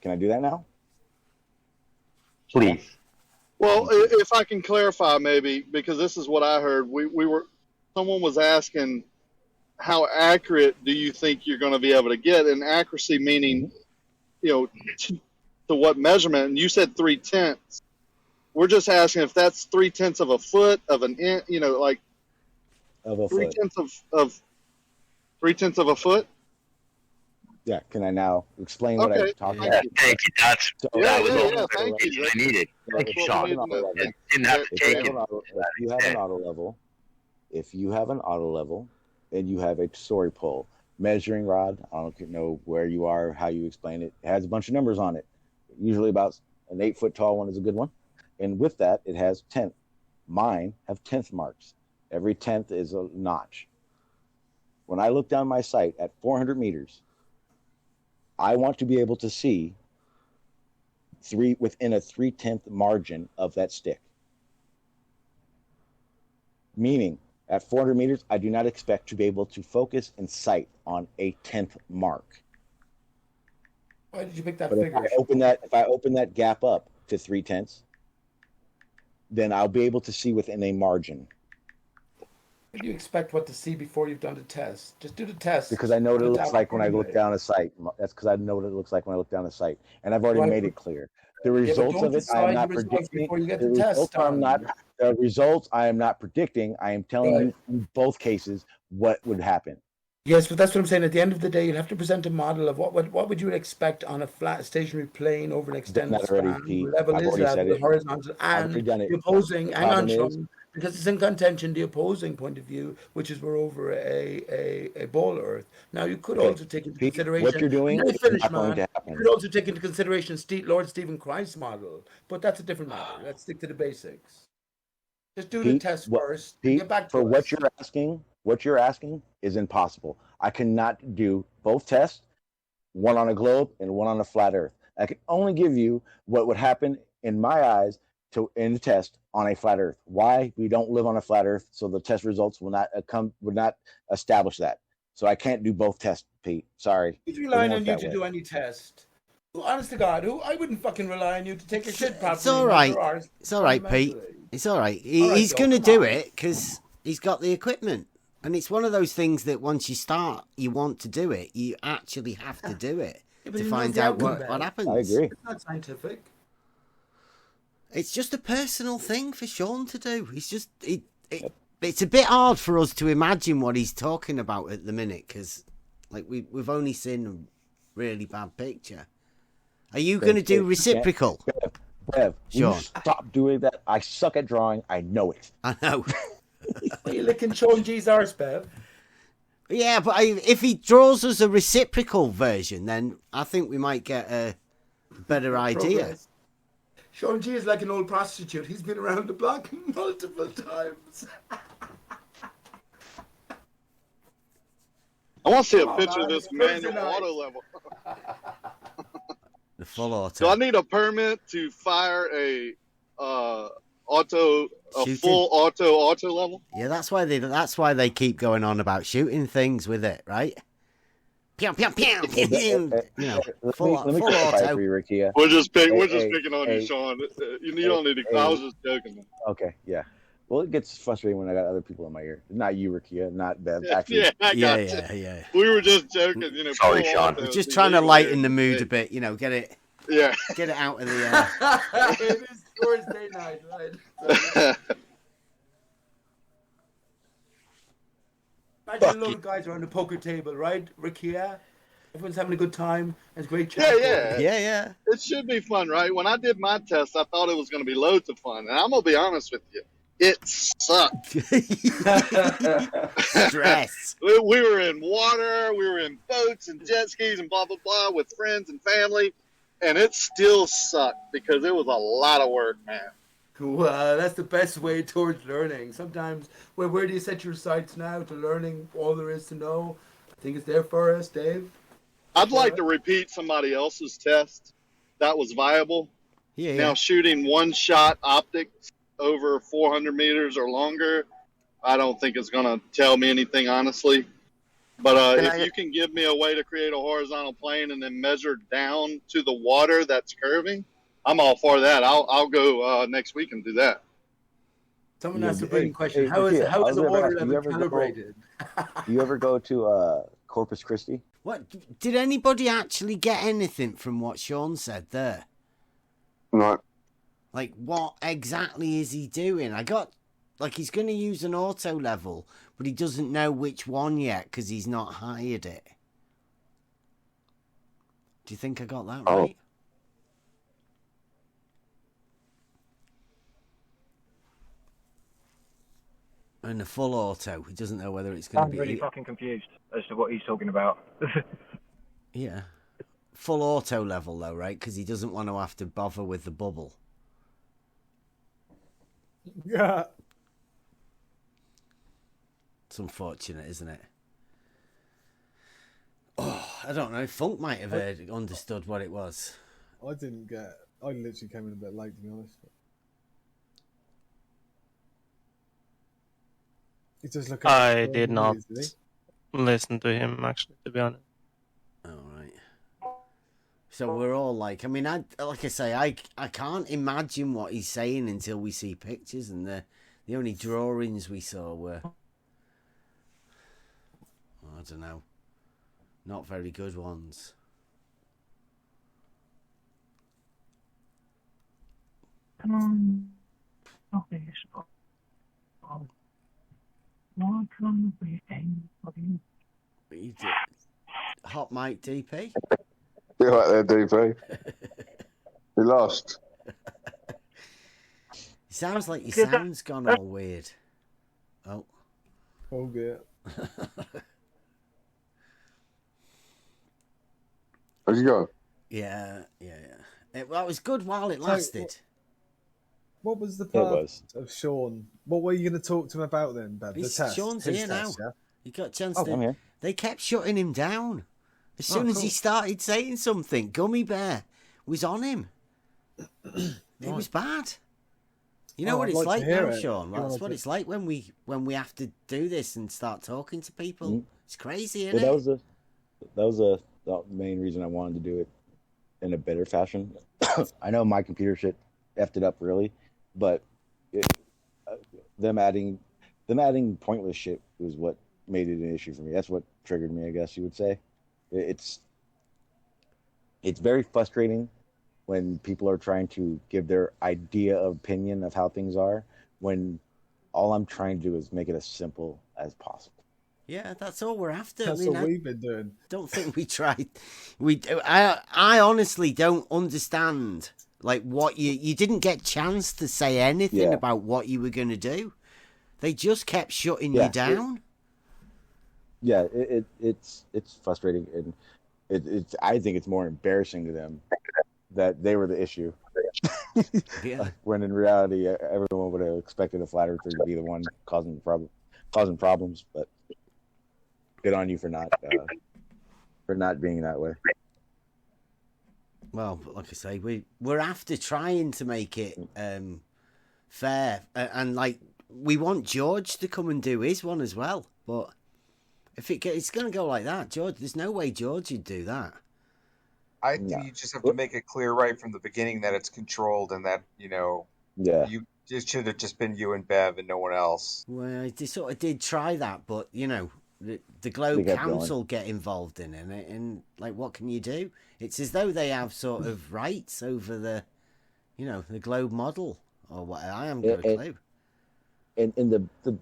Can I do that now? Please. Well, if I can clarify, maybe, because this is what I heard. Someone was asking, how accurate do you think you're going to be able to get? And accuracy meaning, to what measurement? And you said 3/10. We're just asking if that's 3/10 of a foot, of an inch, like of a 3/10 of 3/10 of a foot. Yeah. Can I now explain what I'm talking about? Thank you. That was all Thank you. I needed. Thank you, Sean. If you have an auto level, and you have a story pole, measuring rod, I don't know where you are, how you explain it. It has a bunch of numbers on it. Usually about an 8-foot tall one is a good one. And with that, it has 10th. Mine have 10th marks. Every 10th is a notch. When I look down my sight at 400 meters, I want to be able to see within a 3/10 margin of that stick. Meaning, at 400 meters, I do not expect to be able to focus and sight on a 10th mark. Why did you pick that But figure? if I open that gap up to 3/10, then I'll be able to see within a margin. What do you expect what to see before you've done the test? Just do the test. Because I know what it looks like when I look down a sight. That's because I know what it looks like when I look down a sight. And I've already made it clear. The results of it, I am not predicting. The results, I am not predicting. I am telling you in both cases what would happen. Yes, but that's what I'm saying. At the end of the day, you'll have to present a model of what would you expect on a flat stationary plane over an extended span. Level is level, horizontal, and the opposing. Hang on, Sean, because it's in contention. The opposing point of view, which is we're over a ball Earth. Now, you could also take into consideration what you're doing. You could also take into consideration Lord Stephen Christ's model, but that's a different matter. Let's stick to the basics. Just do the test first. Pete, get back to for what you're asking is impossible. I cannot do both tests, one on a globe and one on a flat Earth. I can only give you what would happen in my eyes in the test on a flat Earth. Why? We don't live on a flat Earth, so the test results would not establish that. So I can't do both tests, Pete. Sorry. Who's relying on you to do any test? Honest to God, I wouldn't fucking rely on you to take your shit properly. It's all right. It's all right, Pete. It's all right. He's going to do it because he's got the equipment. And it's one of those things that once you start, you want to do it. You actually have to do it to find out what happens. I agree. It's not scientific. It's just a personal thing for Sean to do. It's just it's a bit hard for us to imagine what he's talking about at the minute because, like, we've only seen a really bad picture. Are you going to do reciprocal? Bev, Sean, stop doing that. I suck at drawing. I know it. I know. Are you licking Sean G's arse, Bev? Yeah, but if he draws us a reciprocal version, then I think we might get a better idea. Sean G is like an old prostitute. He's been around the block multiple times. I want to see a picture of this manual auto level. The full auto. Do I need a permit to fire a full auto level? Yeah, that's why they keep going on about shooting things with it, right? Pew, pew, pew, pew. Full auto. For you, Rikia. We're just picking on you, Sean. You don't need to. I was just joking. Okay, yeah. Well, it gets frustrating when I got other people in my ear. Not you, Rikia, not Bev. Actually. Yeah, I got yeah. We were just joking, Sorry, Sean. We're just trying to lighten the mood a bit, get it. Yeah. Get it out of the It is Thursday night, right? Imagine a lot of guys around the poker table, right? Rikia, everyone's having a good time. It's great chat. Yeah. It should be fun, right? When I did my test, I thought it was going to be loads of fun, and I'm gonna be honest with you, it sucked. Stress. We were in water, we were in boats and jet skis and blah blah blah with friends and family, and it still sucked because it was a lot of work, man. Well, that's the best way towards learning. Sometimes, where do you set your sights now to learning all there is to know? I think it's there for us, Dave. I'd like to repeat somebody else's test that was viable. Yeah. Now shooting one shot optics over 400 meters or longer, I don't think it's going to tell me anything, honestly. But if you can give me a way to create a horizontal plane and then measure down to the water that's curving, I'm all for that. I'll go next week and do that. Someone asked a brilliant question. How is the water level calibrated? Do you ever go to Corpus Christi? What did anybody actually get anything from what Sean said there? No. Like, what exactly is he doing? I got, like, he's going to use an auto level, but he doesn't know which one yet because he's not hired it. Do you think I got that right? And a full auto. He doesn't know whether it's going to be... I'm really fucking confused as to what he's talking about. Yeah. Full auto level, though, right? Because he doesn't want to have to bother with the bubble. Yeah. It's unfortunate, isn't it? Oh, I don't know. Funk might have understood what it was. I didn't get... I literally came in a bit late, to be honest. I did not listen to him, actually, to be honest. All right. So we're all like, I mean, like I say, I can't imagine what he's saying until we see pictures, and the only drawings we saw were, I don't know, not very good ones. Hot mic DP. You're right there, DP. You lost. It sounds like your sound's gone all weird. Oh. Oh dear. How'd you go? Yeah. Well, it was good while it lasted. What was the purpose of Sean? What were you going to talk to him about then, Ben? The test. Sean's here now. Yeah? You got a chance to. I'm here. They kept shutting him down. As soon as he started saying something, Gummy Bear was on him. It was bad. You know what it's like now, Sean? That's what it's like when we have to do this and start talking to people. Mm-hmm. It's crazy, isn't it? That was the main reason I wanted to do it in a better fashion. I know my computer shit effed it up really, but them adding pointless shit was what made it an issue for me. That's what triggered me, I guess you would say. It's very frustrating when people are trying to give their idea of opinion of how things are, when all I'm trying to do is make it as simple as possible. Yeah, that's all we're after. That's what we've been doing. Don't think we tried. I honestly don't understand. Like, what you didn't get chance to say anything about what you were going to do. They just kept shutting you down. It's frustrating, and it's. I think it's more embarrassing to them that they were the issue. When in reality, everyone would have expected a flat earther to be the one causing problems. But good on you for not being that way. Well, like I say, we're after trying to make it fair, and like we want George to come and do his one as well. But if it's going to go like that, George, there's no way George would do that. I think you just have to make it clear right from the beginning that it's controlled and that you it should have just been you and Bev and no one else. Well, I sort of did try that, but the Globe Council get involved in it, and like, what can you do? It's as though they have sort of rights over the Globe model or what. I haven't got a clue. And to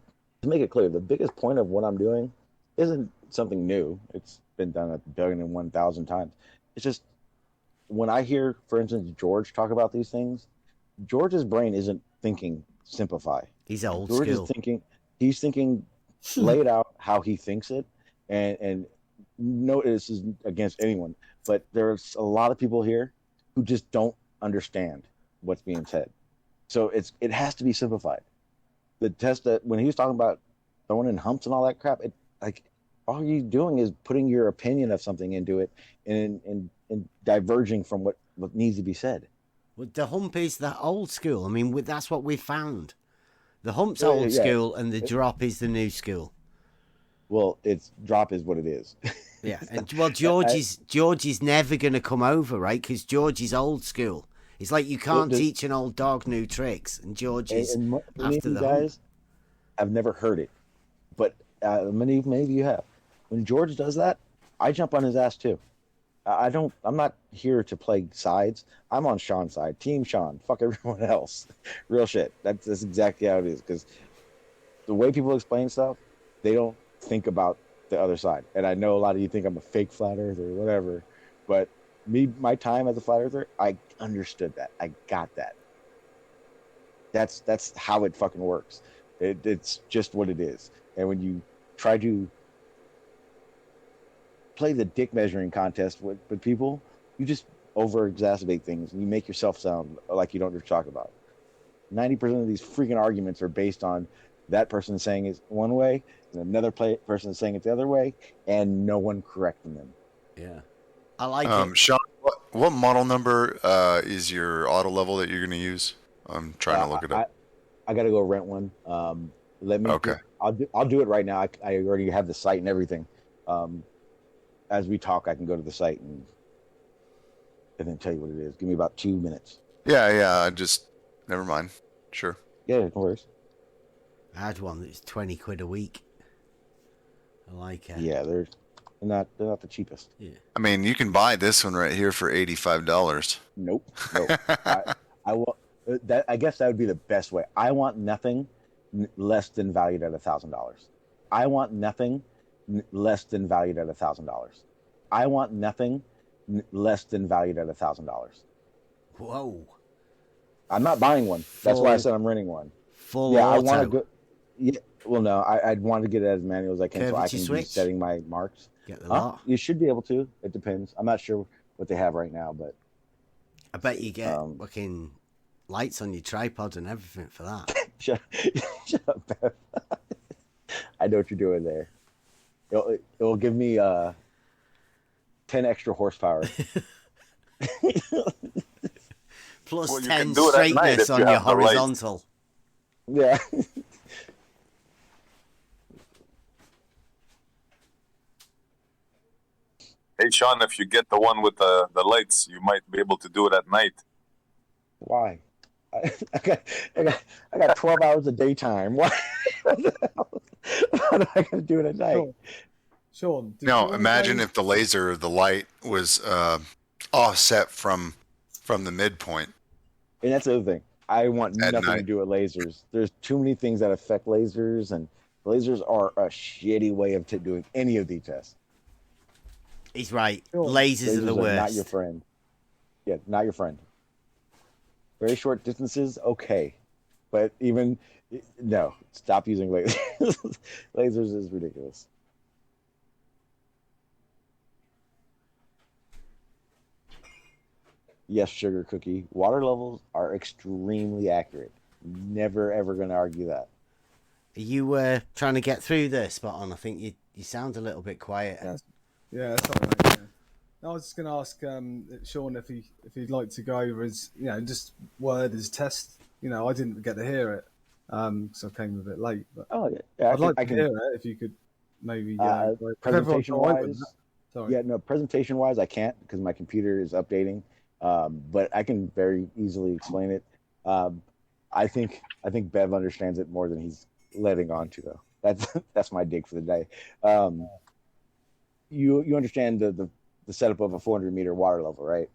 make it clear, the biggest point of what I'm doing isn't something new. It's been done 1,001,000 times. It's just when I hear, for instance, George talk about these things, George's brain isn't thinking simplify. He's old George school. He's thinking lay it out how he thinks it, and no, this is against anyone, but there's a lot of people here who just don't understand what's being said. So it has to be simplified. The test that when he was talking about throwing in humps and all that crap, all you're doing is putting your opinion of something into it and diverging from what what needs to be said. Well, the hump is the old school. I mean, that's what we found. The hump's old school, and the drop is the new school. Well, drop is what it is. Yeah, and well, George is never going to come over, right? Because George is old school. It's like you can't teach an old dog new tricks, and George is after the guys. hump. I've never heard it, but many of you have. When George does that, I jump on his ass too. I'm not here to play sides. I'm on Sean's side. Team Sean. Fuck everyone else. Real shit. That's exactly how it is. Because the way people explain stuff, they don't think about the other side. And I know a lot of you think I'm a fake flat earther or whatever, but my time as a flat earther, I understood that. I got that. That's how it fucking works. It's just what it is. And when you try to play the dick measuring contest with people, you just over exacerbate things and you make yourself sound like you don't know what you're talking about. 90% of these freaking arguments are based on that person saying it one way and another person saying it the other way, and no one correcting them. Yeah, I like it. Sean, what model number is your auto level that you're going to use? I'm trying to look it up. I got to go rent one. Let me. Okay. I'll do it right now. I already have the site and everything. As we talk, I can go to the site and then tell you what it is. Give me about 2 minutes. Yeah. Never mind. Sure. Yeah, no worries. I had one that's 20 quid a week. I like it. Yeah, they're not the cheapest. Yeah. I mean, you can buy this one right here for $85. Nope. I guess that would be the best way. I want nothing less than valued at $1,000. I want nothing less than valued at $1,000. I want nothing less than valued at $1,000. Whoa! I'm not buying one. That's why I said I'm renting one. Full auto. I want to go. Yeah. Well, no, I'd want to get it as manual as I can, so I can be setting my marks. Get the lot. You should be able to. It depends. I'm not sure what they have right now, but I bet you get fucking lights on your tripod and everything for that. Shut up, Bev. I know what you're doing there. It'll give me 10 extra horsepower. Plus 10 straightness on your horizontal. Yeah. Hey, Sean, if you get the one with the lights, you might be able to do it at night. Why? I got 12 hours of daytime. Why? How do I got to do it at night? Sean. Now, imagine if the laser, the light was offset from the midpoint. And that's the other thing. I want nothing to do with lasers. There's too many things that affect lasers, and lasers are a shitty way of doing any of these tests. He's right. Lasers are the worst. Not your friend. Yeah, not your friend. Very short distances, okay. But no, stop using lasers. Lasers is ridiculous. Yes, Sugar Cookie. Water levels are extremely accurate. Never, ever going to argue that. Are you trying to get through the spot on? I think you sound a little bit quiet. Yeah, that's all right. Yeah. I was just going to ask Sean if he'd like to go over his, just word his test. I didn't get to hear it because I came a bit late. But I'd like to hear it if you could maybe. Presentation-wise, presentation-wise, I can't because my computer is updating. But I can very easily explain it. I think Bev understands it more than he's letting on to, though. That's my dig for the day. You understand the setup of a 400-meter water level, right?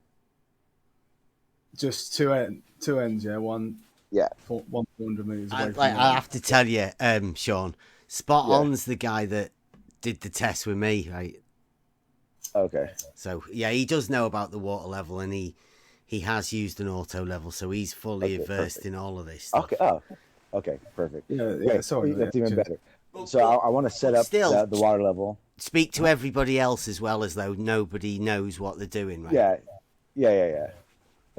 Just two ends, yeah. One. Yeah. 400 meters away. I have to tell you, Sean, Spot On's the guy that did the test with me, right? Okay. So yeah, he does know about the water level, and he has used an auto level, so he's fully versed in all of this stuff. Okay. Oh, okay, perfect. Yeah. Sorry, that's even better. So I want to set up the water level. Speak to everybody else as well as though nobody knows what they're doing, right? Yeah.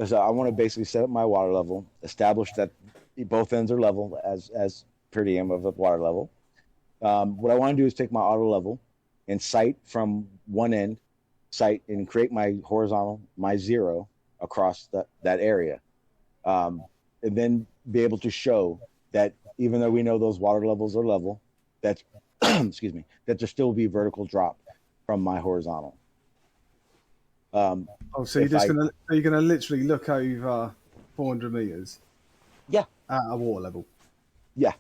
So I want to basically set up my water level, establish that both ends are level as per diem of the water level. What I want to do is take my auto level and sight from one end, sight and create my horizontal, my zero, across that area, and then be able to show that even though we know those water levels are level, that excuse me, that there still be vertical drop from my horizontal. So you're gonna literally look over 400 meters? Yeah. At a water level. Yeah.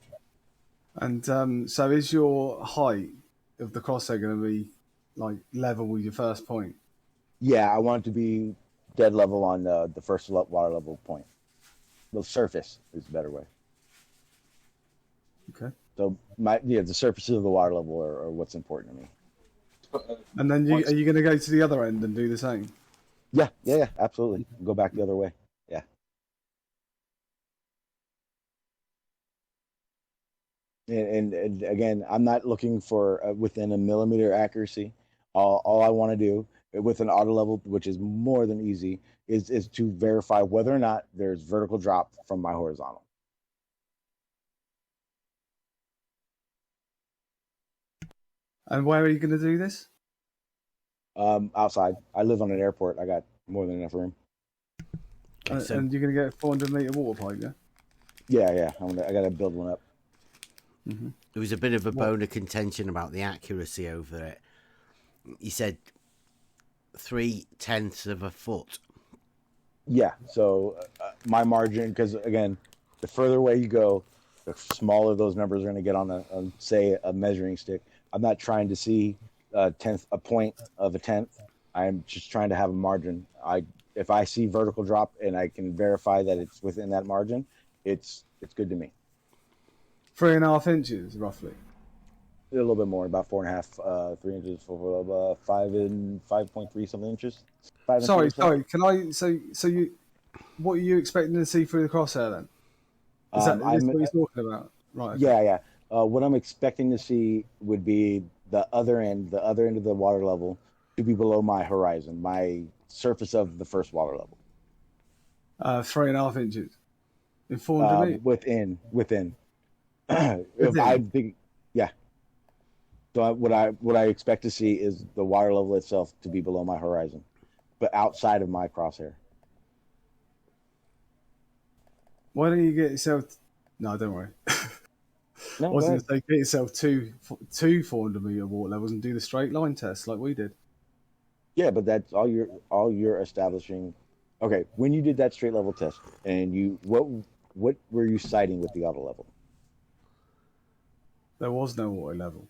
And so is your height of the crosshair going to be like level with your first point? Yeah, I want it to be dead level on the first water level point. The surface is a better way. Okay. So the surfaces of the water level are what's important to me. And then are you going to go to the other end and do the same? Yeah, absolutely. Go back the other way. Yeah. And again, I'm not looking for within a millimeter accuracy. All I want to do with an auto level, which is more than easy, is to verify whether or not there's vertical drop from my horizontal. And where are you going to do this? Outside. I live on an airport. I got more than enough room. And you're going to get a 400-meter water pipe, yeah? Yeah. I got to build one up. Mm-hmm. There was a bit of a bone of contention about the accuracy over it. You said 0.3 of a foot. Yeah, so my margin, because again, the further away you go, the smaller those numbers are going to get on say a measuring stick. I'm not trying to see a point of a tenth. I'm just trying to have a margin. If I see vertical drop and I can verify that it's within that margin, it's good to me. 3.5 inches, roughly. A little bit more, about 4.5, 3 inches, 5.3 something inches. Sorry. Can I? So you, what are you expecting to see through the crosshair then? Is that what you're talking about? Right. Okay. Yeah. What I'm expecting to see would be the other end of the water level to be below my horizon, my surface of the first water level. 3.5 inches in 400 meters. Within. If I think, yeah. So what I expect to see is the water level itself to be below my horizon, but outside of my crosshair. Why don't you get yourself? No, don't worry. No, I was going to say get yourself two 400-meter water levels and do the straight line test like we did. Yeah, but that's all you're establishing. Okay, when you did that straight level test, and what were you citing with the auto level? There was no water level.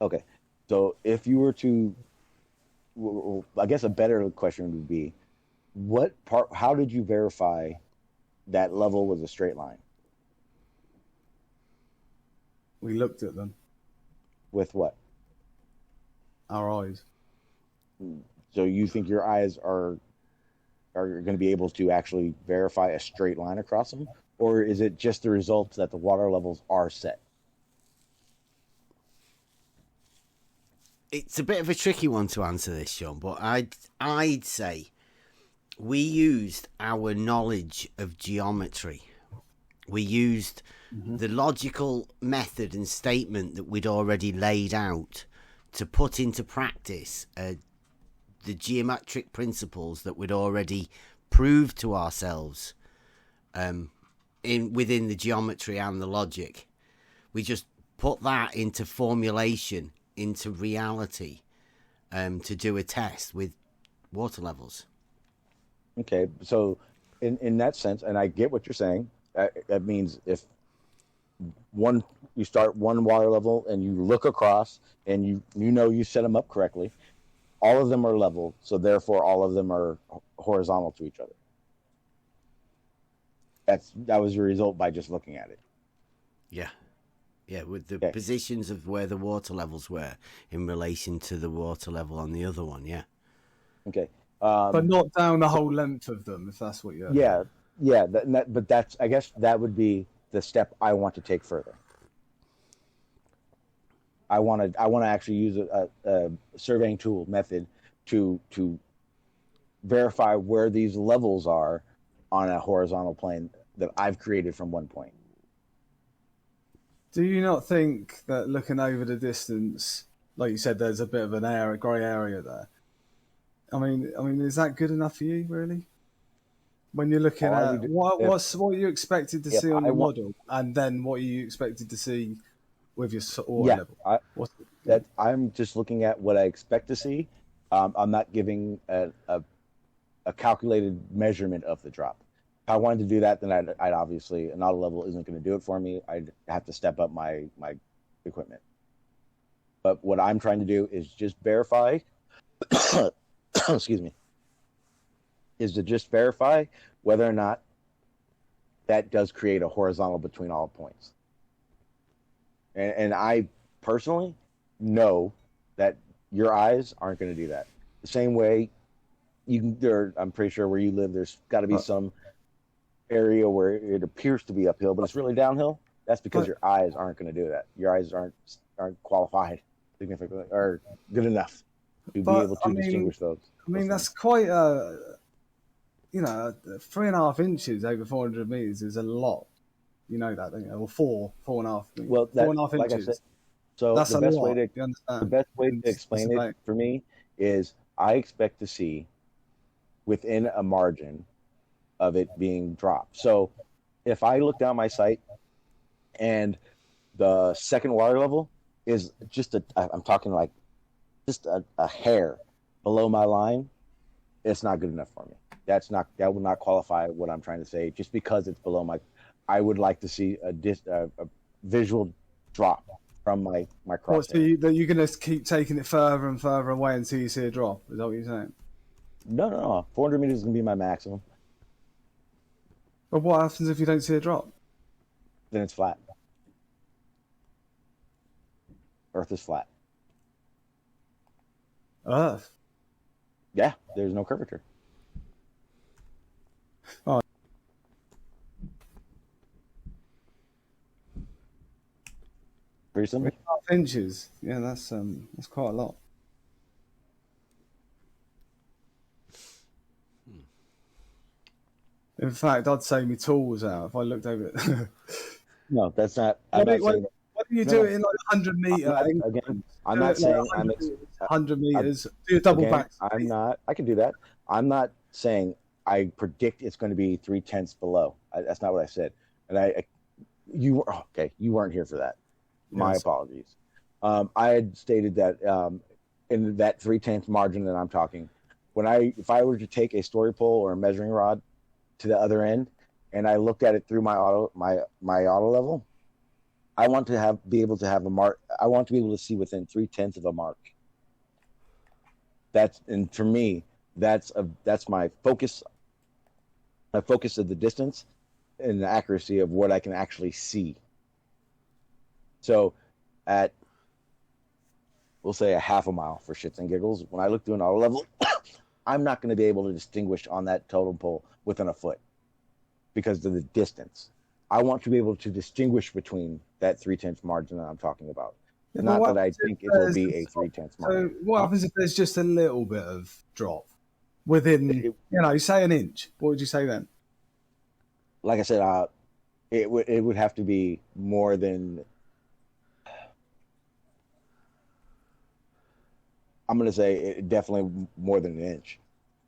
Okay, so if you were to, I guess a better question would be, how did you verify that level was a straight line? We looked at them. With what? Our eyes. So you think your eyes are going to be able to actually verify a straight line across them? Or is it just the results that the water levels are set? It's a bit of a tricky one to answer this, Sean, but I'd say we used our knowledge of geometry. We used the logical method and statement that we'd already laid out to put into practice the geometric principles that we'd already proved to ourselves within the geometry and the logic. We just put that into formulation, into reality, to do a test with water levels. Okay, so in that sense, and I get what you're saying, that means if you start one water level and you look across and you set them up correctly, all of them are level, so therefore all of them are horizontal to each other. That was your result by just looking at it. Yeah, with the positions of where the water levels were in relation to the water level on the other one, yeah. Okay. But not down the whole length of them, if that's what you're... Yeah. But that's, I guess that would be the step I want to take further. I want to actually use a surveying tool method to verify where these levels are on a horizontal plane that I've created from one point. Do you not think that looking over the distance, like you said, there's a bit of an grey area there? I mean, is that good enough for you, really? When you're looking at what you expected to see on the model, and then what you expected to see with your water level. I'm just looking at what I expect to see. I'm not giving a calculated measurement of the drop. If I wanted to do that, then I'd obviously an auto level isn't going to do it for me. I'd have to step up my equipment. But what I'm trying to do is just verify. Excuse me. Is to just verify whether or not that does create a horizontal between all points. And I personally know that your eyes aren't going to do that. The same way I'm pretty sure where you live, there's got to be some area where it appears to be uphill, but it's really downhill. That's because your eyes aren't going to do that. Your eyes aren't qualified significantly or good enough to be able to distinguish those. I mean, that's quite 3.5 inches over 400 meters is a lot. You know that, don't you? Or 4.5. Well, 4.5 like inches. I said, so that's the a best lot. way to explain it for me is I expect to see within a margin of it being dropped. So if I look down my sight and the second water level is just I'm talking like just a hair below my line, it's not good enough for me. That would not qualify what I'm trying to say just because it's below my. I would like to see a visual drop from my cross. So you're going to keep taking it further and further away until you see a drop? Is that what you're saying? No. 400 meters is going to be my maximum. But what happens if you don't see a drop? Then it's flat. Earth is flat. Earth? Yeah, there's no curvature. Oh. Pretty simple. 3.5 inches. Yeah, that's quite a lot. In fact, I'd say my tool was out if I looked over it. No, that's not. Why don't you do it in like 100 meter? I'm not saying 100 meters. Do a double back. I can do that. I'm not saying I predict it's going to be 3/10 below. That's not what I said. And you weren't here for that. My apologies. I had stated that in that 3/10 margin that I'm talking, if I were to take a story pole or a measuring rod to the other end, and I looked at it through my auto level, I want to be able to have a mark. I want to be able to see within 3/10 of a mark. And for me, that's my focus. My focus of the distance and the accuracy of what I can actually see. So, we'll say a half a mile for shits and giggles. When I look through an auto level, I'm not going to be able to distinguish on that totem pole within a foot because of the distance. I want to be able to distinguish between that 3/10 margin that I'm talking about. Yeah, not that I think it will be a 3/10 margin. So what happens if there's just a little bit of drop within, say an inch? What would you say then? Like I said, it would have to be more than. I'm going to say definitely more than an inch.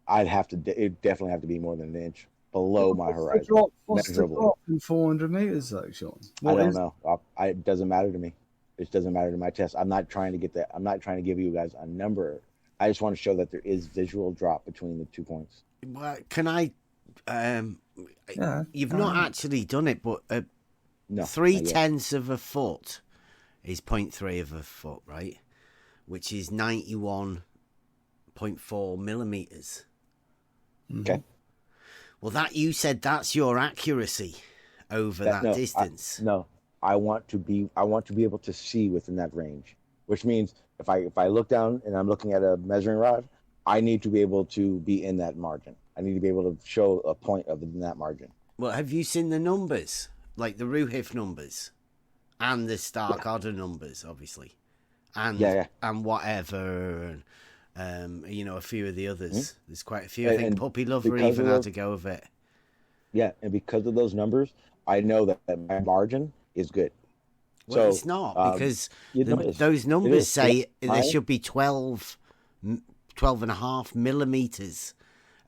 It definitely have to be more than an inch below my horizon. What's the drop in 400 meters though, Sean? I don't know. It doesn't matter to me. It doesn't matter to my test. I'm not trying to get that. I'm not trying to give you guys a number. I just want to show that there is visual drop between the 2 points. Can I? You've not actually done it, but no, 3/10 of a foot is 0.3 of a foot, right? Which is 91.4 millimeters. Okay. Well, you said that's your accuracy over that distance. No, I want to be able to see within that range, which means if I look down and I'm looking at a measuring rod, I need to be able to be in that margin. I need to be able to show a point in that margin. Well, have you seen the numbers, like the Ruhif numbers, and the Stark-Odder numbers, obviously? And whatever, and a few of the others. Mm-hmm. There's quite a few. I think Puppy Lover even had to go with it. Yeah, and because of those numbers, I know that my margin is good. Well, it's not because those numbers say there should be 12.5 millimeters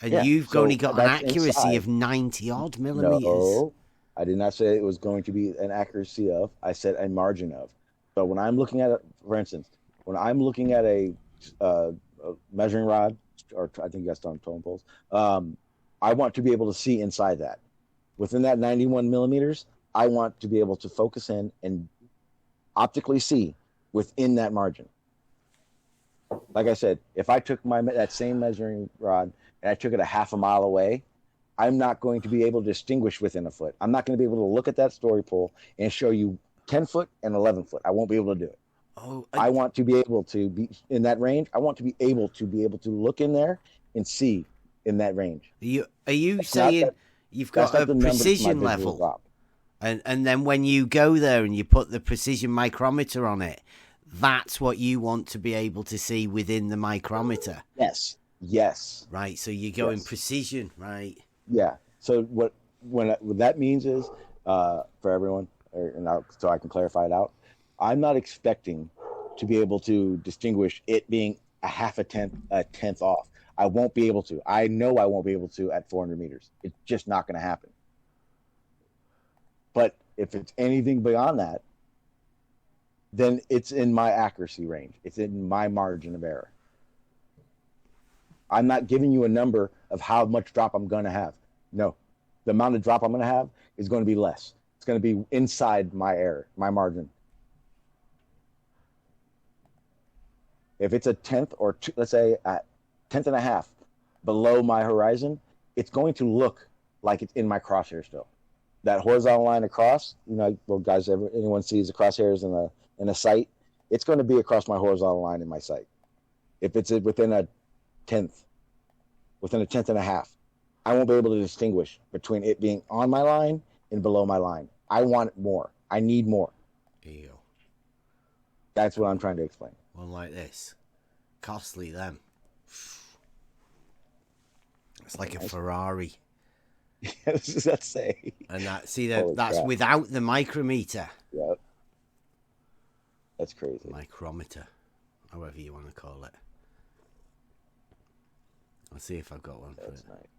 And you've only got an accuracy of 90 odd millimeters. No, I did not say it was going to be an accuracy of. I said a margin of. So when I'm looking at it, for instance, when I'm looking at a measuring rod, or I think you guys on totem poles, I want to be able to see inside that. Within that 91 millimeters, I want to be able to focus in and optically see within that margin. Like I said, if I took that same measuring rod and I took it a half a mile away, I'm not going to be able to distinguish within a foot. I'm not going to be able to look at that story pole and show you 10 foot and 11 foot. I won't be able to do it. I want to be able to be in that range. I want to be able to look in there and see in that range. Are you saying you've got a precision level? And then when you go there and you put the precision micrometer on it, that's what you want to be able to see within the micrometer. Yes. Right. So you go in precision, right? Yeah. So what that means is for everyone, so I can clarify it out. I'm not expecting to be able to distinguish it being a tenth off. I won't be able to. I know I won't be able to at 400 meters. It's just not going to happen. But if it's anything beyond that, then it's in my accuracy range. It's in my margin of error. I'm not giving you a number of how much drop I'm going to have. No, the amount of drop I'm going to have is going to be less. It's going to be inside my error, my margin. If it's a tenth or two, let's say a tenth and a half below my horizon, it's going to look like it's in my crosshair still. That horizontal line across, well, guys, anyone sees the crosshairs in a sight, it's going to be across my horizontal line in my sight. If it's within a tenth and a half, I won't be able to distinguish between it being on my line and below my line. I want more. I need more. Ew. That's what I'm trying to explain. One like this. Costly, them. It's like a Ferrari. Yes, that's say. And that's without the micrometer. Yep. That's crazy. Micrometer, however you want to call it. I'll see if I've got one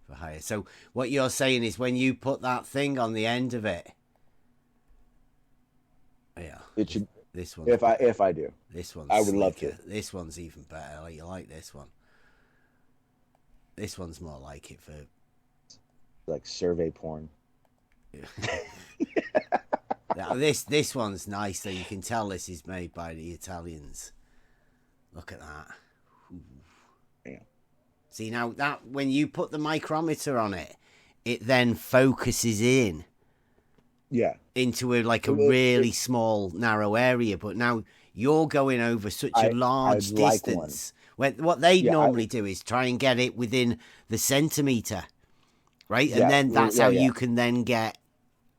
for hire. So what you're saying is when you put that thing on the end of it, yeah, it should. This one. If I do, this one's I would love to. This one's even better. You like this one? This one's more like it for like survey porn. Yeah. This one's nice, though. You can tell this is made by the Italians. Look at that. Yeah. See, now that when you put the micrometer on it, it then focuses in. Yeah. Into a really small, narrow area. But now you're going over such a large distance. What they normally do is try and get it within the centimeter, right? And then that's how you can then get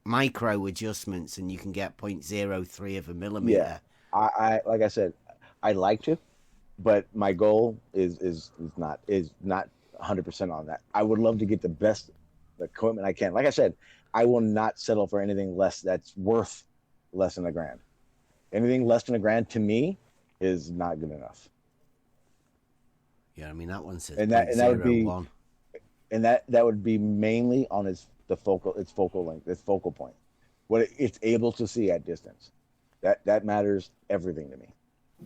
micro adjustments, and you can get 0.03 of a millimeter. Yeah. I like I said, I like to, but my goal is not 100% on that. I would love to get the best equipment I can. Like I said, I will not settle for anything less that's worth less than $1,000. Anything less than $1,000 to me is not good enough. Yeah, I mean that one says and that would be, and that would be mainly on its focal length, its focal point, what it's able to see at distance. That matters everything to me.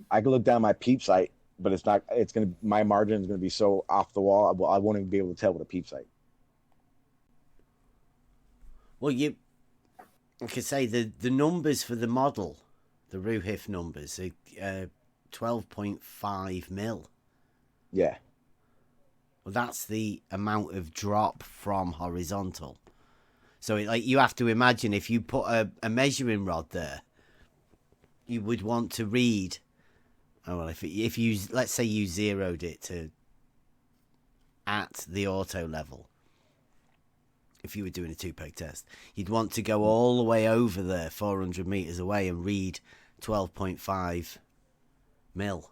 I can look down my peep sight, but it's not. It's gonna. My margin is gonna be so off the wall. I won't even be able to tell with a peep sight. Well, I could say the numbers for the model, the Ruhif numbers, are 12.5 mil. Yeah. Well, that's the amount of drop from horizontal. So, you have to imagine if you put a measuring rod there, you would want to read. Oh well, if you let's say you zeroed it at the auto level. If you were doing a 2-peg test, you'd want to go all the way over there, 400 meters away, and read 12.5 mil.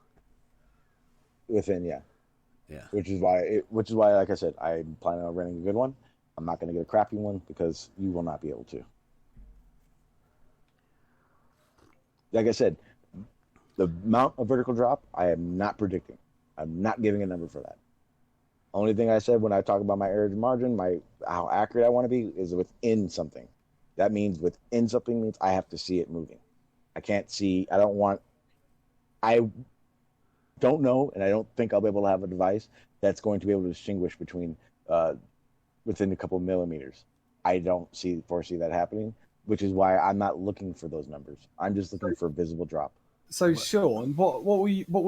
Within, yeah. Which is why, like I said, I'm planning on renting a good one. I'm not going to get a crappy one because you will not be able to. Like I said, the amount of vertical drop, I am not predicting. I'm not giving a number for that. Only thing I said when I talk about my error margin, how accurate I want to be is within something. That means within something means I have to see it moving. I can't see. I don't know, and I don't think I'll be able to have a device that's going to be able to distinguish between within a couple of millimeters. I don't foresee that happening, which is why I'm not looking for those numbers. I'm just looking for visible drop. So, Sean, what will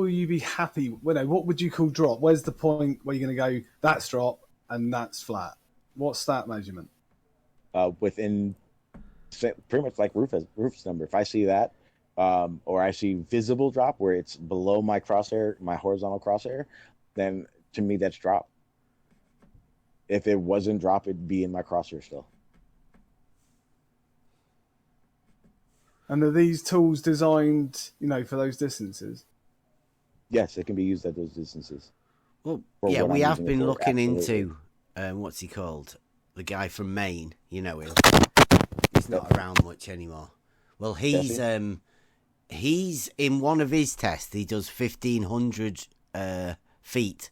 you be happy? What would you call drop? Where's the point where you're going to go? That's drop and that's flat. What's that measurement? Within pretty much like Rufus number. If I see that, or I see visible drop where it's below my crosshair, my horizontal crosshair, then to me that's drop. If it wasn't drop, it'd be in my crosshair still. And are these tools designed, for those distances? Yes, it can be used at those distances. Well, yeah, we have been looking into what's he called? The guy from Maine. You know him. He's not around much anymore. Well, he's in one of his tests. He does 1,500 feet,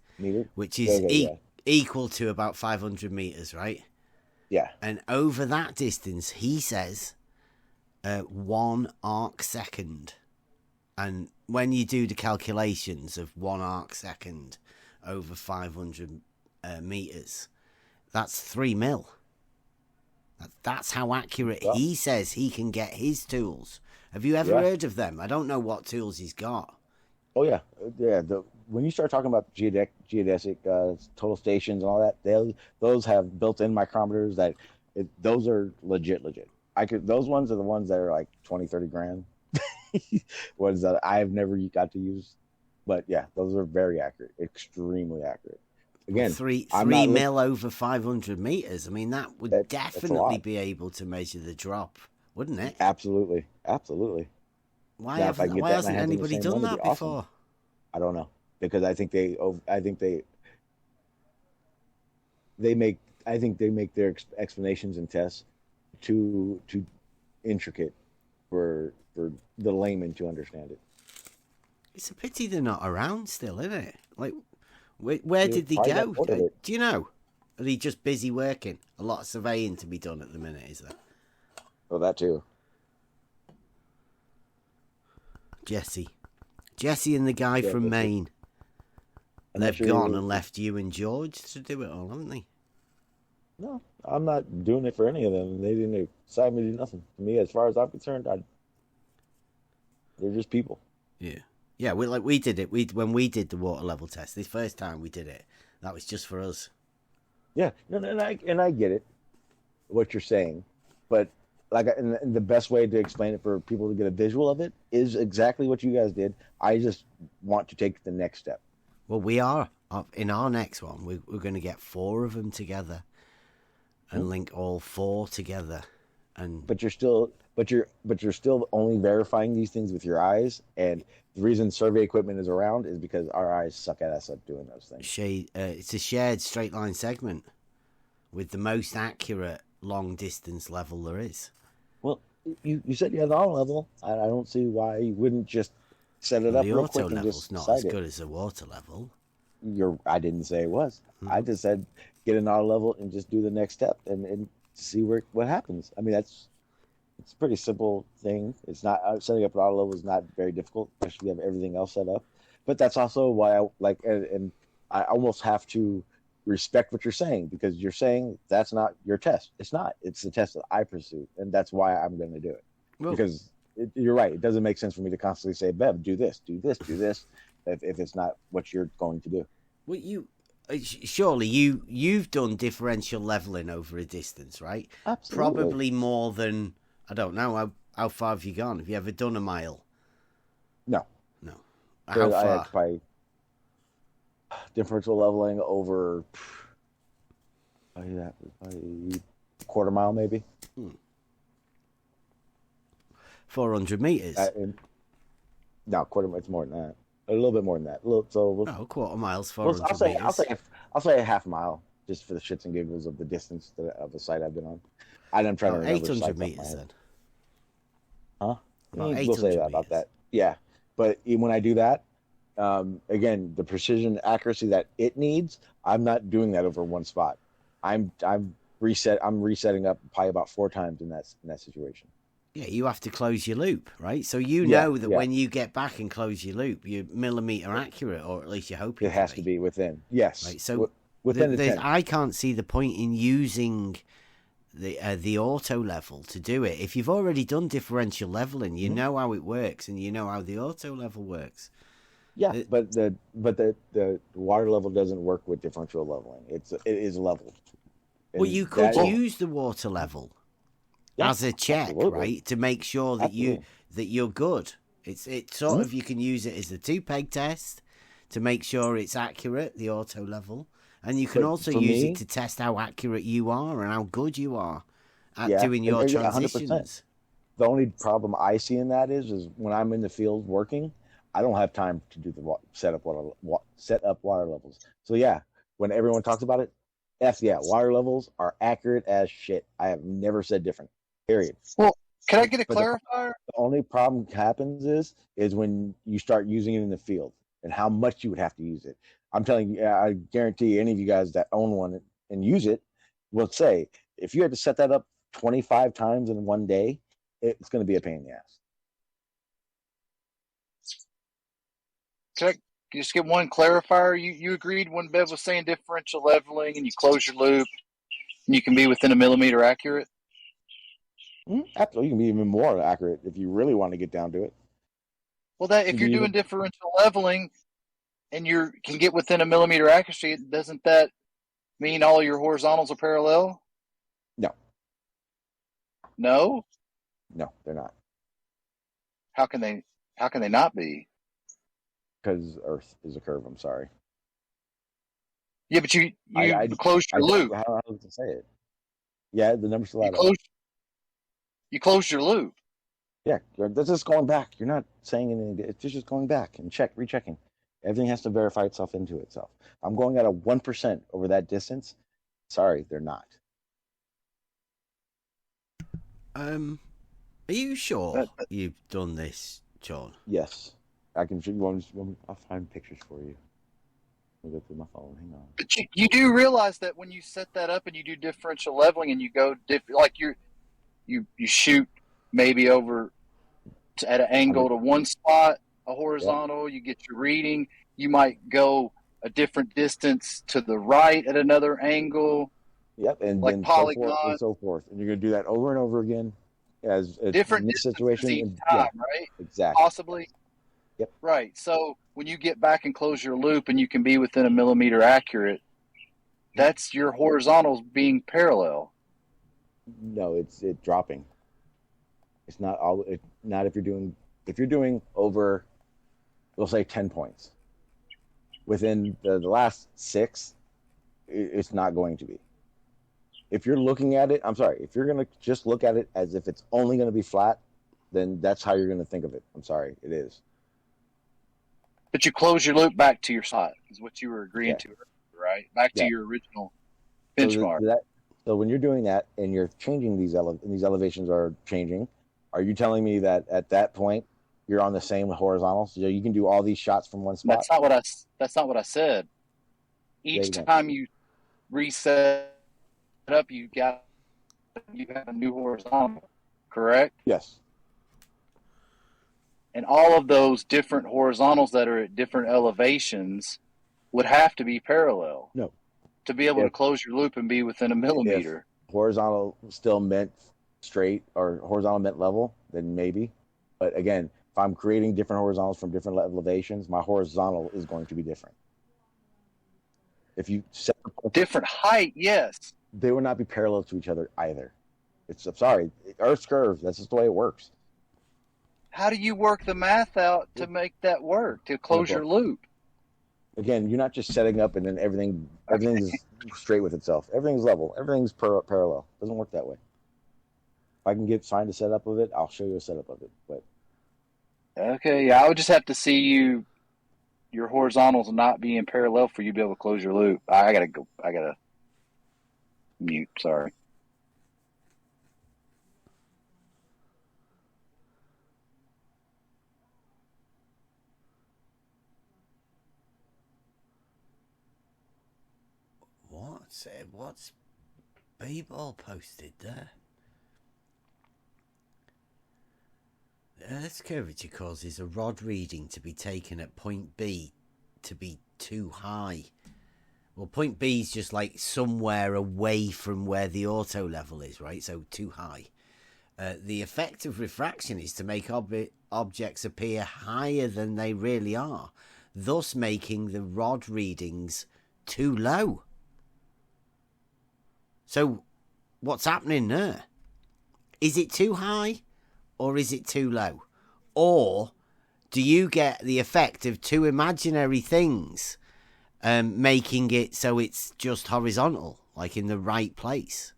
which is equal to about 500 meters, right? Yeah. And over that distance, he says 1 arc second. And when you do the calculations of 1 arc second over 500 meters, that's 3 mil. That's how accurate he says he can get his tools. Have you ever heard of them? I don't know what tools he's got. Oh yeah. When you start talking about geodesic total stations and all that, those have built-in micrometers those are legit. Those ones are the ones that are like 20, 30 grand. Ones that I've never got to use. But yeah, those are very accurate, extremely accurate. Again, 3 mil over 500 meters. I mean, that would definitely be able to measure the drop, wouldn't it? Absolutely. Why hasn't anybody done that before? Awesome. I don't know, because I think they make their explanations and tests too intricate for the layman to understand it. It's a pity they're not around still, isn't it? Like, where did they go? Do you know? Are they just busy working? A lot of surveying to be done at the minute, is there? Oh, that too. Jesse and the guy from Maine. They've gone and left you and George to do it all, haven't they? No, I'm not doing it for any of them. They didn't decide me to do nothing. To me, as far as I'm concerned, they're just people. Yeah. We did it. When we did the water level test, the first time we did it, that was just for us. Yeah, and I get it, what you're saying, but and the best way to explain it for people to get a visual of it is exactly what you guys did. I just want to take the next step. Well, we are in our next one. We're going to get 4 of them together and link all 4 together. But you're still only verifying these things with your eyes, and the reason survey equipment is around is because our eyes suck at us at doing those things. It's a shared straight line segment with the most accurate long distance level there is. Well, you said you had an auto level. I don't see why you wouldn't just set it up real quick and just not as good as the water level. I didn't say it was. I just said get an auto level and just do the next step and see what happens. I mean, it's a pretty simple thing. It's not setting up an auto level is not very difficult, especially if you have everything else set up. But that's also why I like, and I almost have to respect what you're saying, because you're saying that's not your test. It's not. It's the test that I pursue, and that's why I'm going to do it. Well, because you're right. It doesn't make sense for me to constantly say, Bev, do this, if it's not what you're going to do. Well, surely you've done differential leveling over a distance, right? Absolutely. Probably more than, I don't know, how far have you gone? Have you ever done a mile? No. How far? I had probably differential leveling over probably a quarter mile, maybe. 400 meters. No, quarter. It's more than that. A little bit more than that. Quarter miles, 400 meters. I'll say a half mile, just for the shits and giggles of the distance of the site I've been on. I'm trying to remember 800 meters then. Huh? About 800 we'll say that about that. Yeah, but when I do that, again, the precision accuracy that it needs, I'm not doing that over one spot. I'm resetting up probably about 4 times in that situation. Yeah, you have to close your loop, right? So you know that when you get back and close your loop, you're millimeter accurate, or at least you're hoping it has to be within. Yes. Right. So within the 10. I can't see the point in using the auto level to do it. If you've already done differential leveling, you know how it works, and you know how the auto level works. Yeah, but the water level doesn't work with differential leveling. It is leveled. Well, you could use the water level as a check, right, to make sure that you're good. It's sort of, you can use it as a 2-peg test to make sure it's accurate, the auto level, and you can also use it to test how accurate you are and how good you are at doing your transitions. 100%. The only problem I see in that is when I'm in the field working, I don't have time to do the set up water levels. So yeah, when everyone talks about it, water levels are accurate as shit. I have never said different. Period. Well, can I get a clarifier? The only problem happens is when you start using it in the field and how much you would have to use it. I'm telling you, I guarantee any of you guys that own one and use it will say, if you had to set that up 25 times in one day, it's going to be a pain in the ass. Can I just get one clarifier? You agreed when Bev was saying differential leveling and you close your loop and you can be within a millimeter accurate? Absolutely. You can be even more accurate if you really want to get down to it. Well, if you're doing differential leveling and you can get within a millimeter accuracy, doesn't that mean all your horizontals are parallel? No. No? No, they're not. How can they not be? Because Earth is a curve. I'm sorry. Yeah, but you closed your loop. How to say it? Yeah, the numbers still add up. You closed your loop. Yeah, that's just going back. You're not saying anything. It's just going back and rechecking. Everything has to verify itself into itself. I'm going at a 1% over that distance. Sorry, they're not. Are you sure you've done this, John? Yes. I can show you. I'll find pictures for you. Let me go through my phone. Hang on. But you do realize that when you set that up and you do differential leveling and you go like you shoot maybe over at an angle to one spot, a horizontal, you get your reading, you might go a different distance to the right at another angle. Yep, and like then polygon. so forth. And you're going to do that over and over again as different in this situation. Each time, right? Exactly. Possibly. Yep. Right. So when you get back and close your loop and you can be within a millimeter accurate, that's your horizontals being parallel. No, it's dropping. It's not all. Not if you're doing over, we'll say 10 points. Within the last 6, it's not going to be. If you're looking at it, I'm sorry. If you're going to just look at it as if it's only going to be flat, then that's how you're going to think of it. I'm sorry, it is. But you close your loop back to your spot, is what you were agreeing to, right? Back to your original benchmark. So when you're doing that and you're changing these elevations are changing, are you telling me that at that point you're on the same horizontal? So you can do all these shots from one spot? That's not what I said. Each time you reset up, you have a new horizontal, correct? Yes. And all of those different horizontals that are at different elevations would have to be parallel. No. To be able to close your loop and be within a millimeter. If horizontal still meant straight or horizontal meant level, then maybe. But again, if I'm creating different horizontals from different elevations, my horizontal is going to be different. If you set different height, yes. They will not be parallel to each other either. I'm sorry, Earth's curve. That's just the way it works. How do you work the math out to make that work, to close your loop? Again, you're not just setting up and then everything is straight with itself. Everything's level. Everything's parallel. It doesn't work that way. If I can find a setup of it, I'll show you a setup of it. But okay, yeah, I would just have to see your horizontals not being parallel for you to be able to close your loop. I gotta mute. Sorry. What's B-ball posted there? The Earth's curvature causes a rod reading to be taken at point B to be too high. Well, point B is just like somewhere away from where the auto level is, right? So too high. The effect of refraction is to make objects appear higher than they really are, thus making the rod readings too low. So what's happening there? Is it too high or is it too low? Or do you get the effect of two imaginary things making it so it's just horizontal, like in the right place,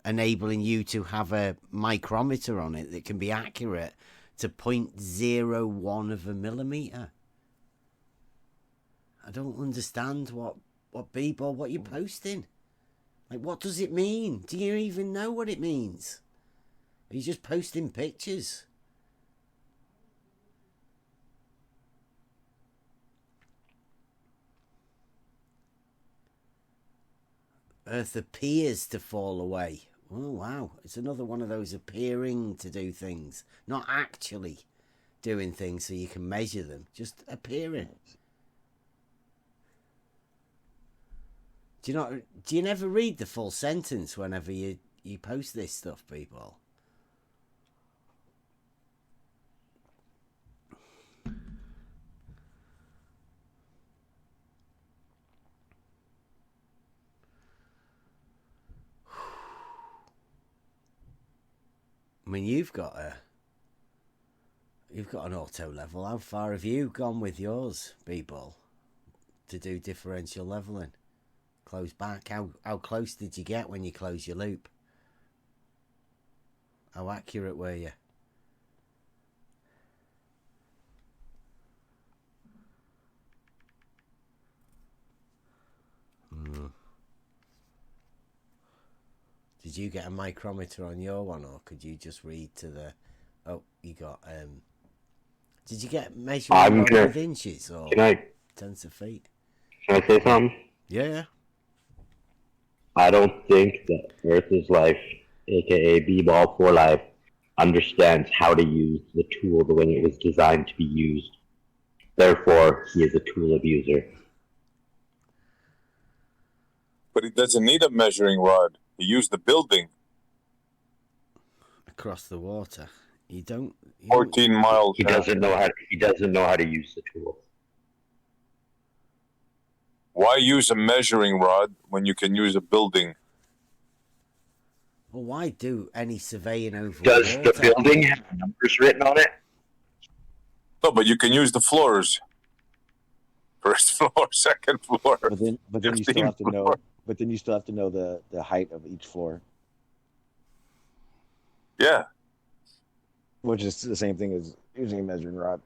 enabling you to have a micrometer on it that can be accurate to 0.01 of a millimeter? I don't understand what B-ball, what you're posting. Like, what does it mean? Do you even know what it means? Are you just posting pictures? Earth appears to fall away. Oh, wow. It's another one of those appearing to do things. Not actually doing things so you can measure them. Just appearing. Do you never read the full sentence whenever you post this stuff, people? I mean, you've got an auto level. How far have you gone with yours, B-ball, to do differential leveling? Close back. How close did you get when you closed your loop? How accurate were you? Did you get a micrometer on your one, or could you just read to the... Oh, you got... Did you get measuring with inches or tenths of feet? Can I say something? Yeah. I don't think that Earth's life, aka B-ball for life, understands how to use the tool the way it was designed to be used. Therefore, he is a tool abuser. But he doesn't need a measuring rod. He used the building. Across the water. You don't... 14 miles. He doesn't know how to use the tool. Why use a measuring rod when you can use a building? Well, why do any surveying over Does water? the building have numbers written on it? No, but you can use the floors. First floor, second floor. But then you still have to know. But then you still have to know the height of each floor. Yeah. Which is the same thing as using a measuring rod.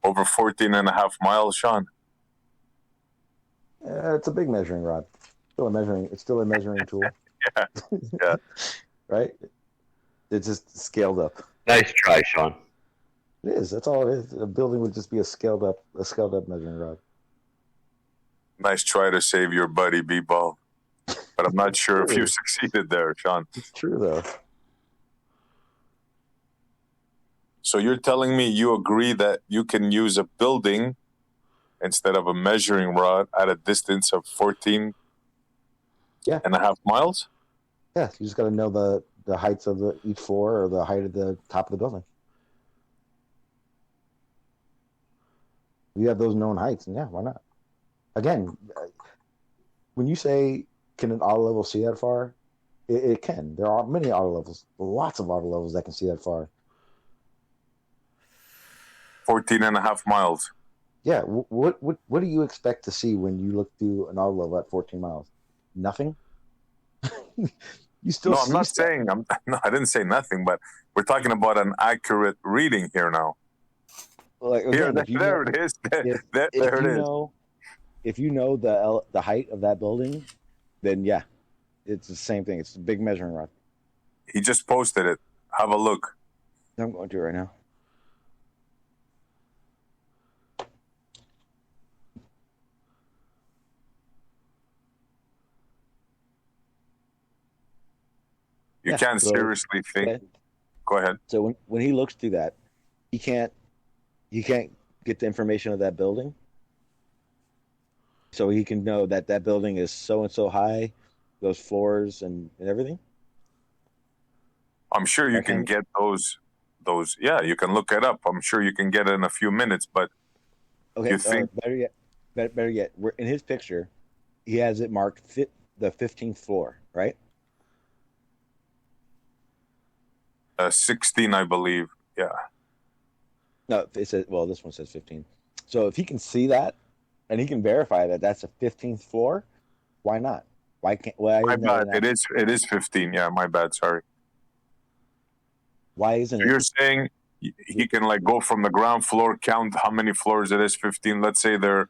Over 14 and a half miles, Sean. It's a big measuring rod. It's still a measuring tool. Yeah. Right? It's just scaled up. Nice try, Sean. It is. That's all it is. A building would just be a scaled up measuring rod. Nice try to save your buddy, B-ball. But I'm not sure if you succeeded there, Sean. It's true, though. So you're telling me you agree that you can use a building instead of a measuring rod at a distance of 14 and a half miles? Yeah, you just got to know the heights of each floor or the height of the top of the building. You have those known heights, and yeah, why not? Again, when you say, can an auto level see that far? It can. There are many auto levels, lots of auto levels that can see that far. 14 and a half miles. Yeah, what do you expect to see when you look through an auto level at 14 miles? Nothing? You still I'm not saying, I didn't say nothing, but we're talking about an accurate reading here now. Like, again, there it is. There it is. If you know the height of that building, then yeah, it's the same thing. It's a big measuring rod. He just posted it. Have a look. I'm going to right now. You can't seriously think. Okay. Go ahead. So when he looks through that, he can't get the information of that building. So he can know that that building is so and so high, those floors and everything. I'm sure you can get those. Yeah, you can look it up. I'm sure you can get it in a few minutes. But okay, you think better yet, we're in his picture. He has it marked the 15th floor, right? 16, I believe. Yeah. No, it says. Well, this one says 15. So if he can see that, and he can verify that that's a 15th floor, why not? Why can't? Why my bad. It is 15. Yeah, my bad. Sorry. Why isn't so it? You're saying he can like go from the ground floor, count how many floors it is, 15. Let's say they're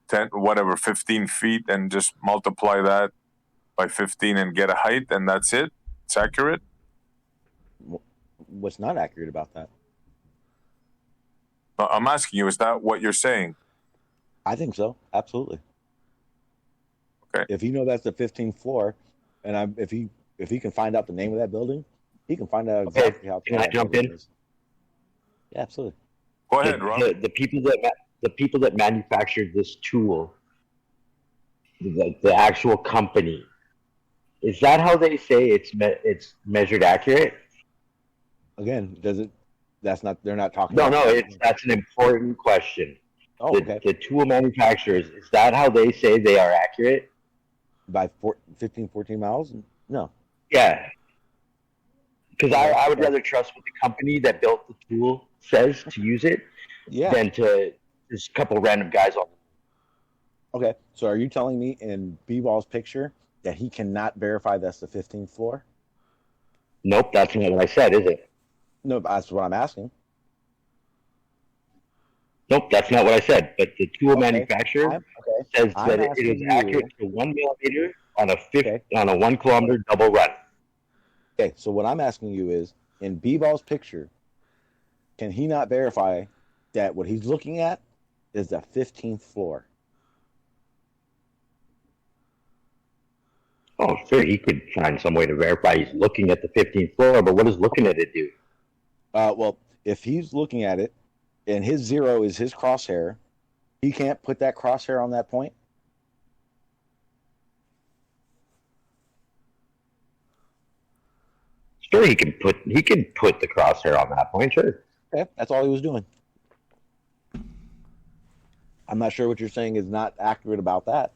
10, whatever, 15 feet, and just multiply that by 15 and get a height, and that's it. It's accurate. What's not accurate about that? I'm asking you, is that what you're saying? I think so. Absolutely. Okay. If you know that's the 15th floor, and if he can find out the name of that building, he can find out exactly how. Can I jump in? Yeah, absolutely. Go ahead, Rob. The people that manufactured this tool, the actual company, is that how they say it's measured accurate? Again, does it? That's not. They're not talking. No, that's an important question. Oh, okay. The tool manufacturers, is that how they say they are accurate? By 14 miles? No. Yeah. Because I would rather trust what the company that built the tool says to use it than to just a couple random guys on. Okay, so are you telling me in B-Ball's picture that he cannot verify that's the 15th floor? Nope, that's not what I said, is it? No, that's what I'm asking. Nope, that's not what I said. But the tool manufacturer says that it is accurate to 1 millimeter on a 1 kilometer double run. Okay, so what I'm asking you is, in B-Ball's picture, can he not verify that what he's looking at is the 15th floor? Oh, sure, he could find some way to verify he's looking at the 15th floor, but what does looking at it do? Well, if he's looking at it, and his 0 is his crosshair, he can't put that crosshair on that point? Sure, he can put the crosshair on that point, sure. Okay, that's all he was doing. I'm not sure what you're saying is not accurate about that.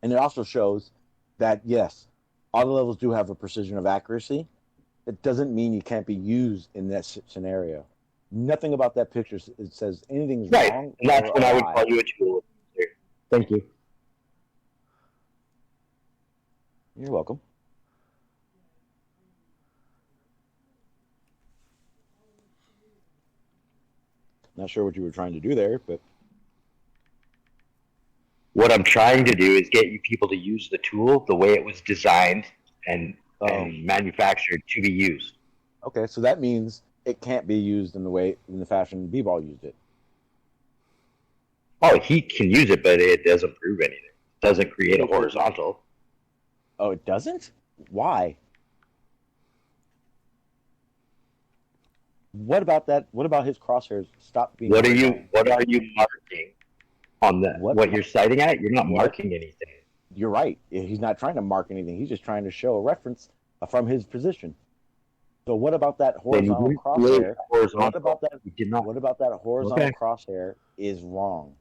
And it also shows that, yes, auto levels do have a precision of accuracy. It doesn't mean you can't be used in that scenario. Nothing about that picture says anything's wrong. And that's when I would call you a tool. Thank you. You're welcome. Not sure what you were trying to do there, but what I'm trying to do is get you people to use the tool the way it was designed and manufactured to be used. Okay, so that means it can't be used in the fashion B-Ball used it. Oh, he can use it, but it doesn't prove anything. It doesn't create a horizontal. Oh, it doesn't? Why? What about that? What about his crosshairs? Stop being. What are you marking on that? What you're citing at? You're not marking anything. You're right. He's not trying to mark anything. He's just trying to show a reference from his position. So what about that horizontal crosshair? What about that? What about that horizontal crosshair is wrong?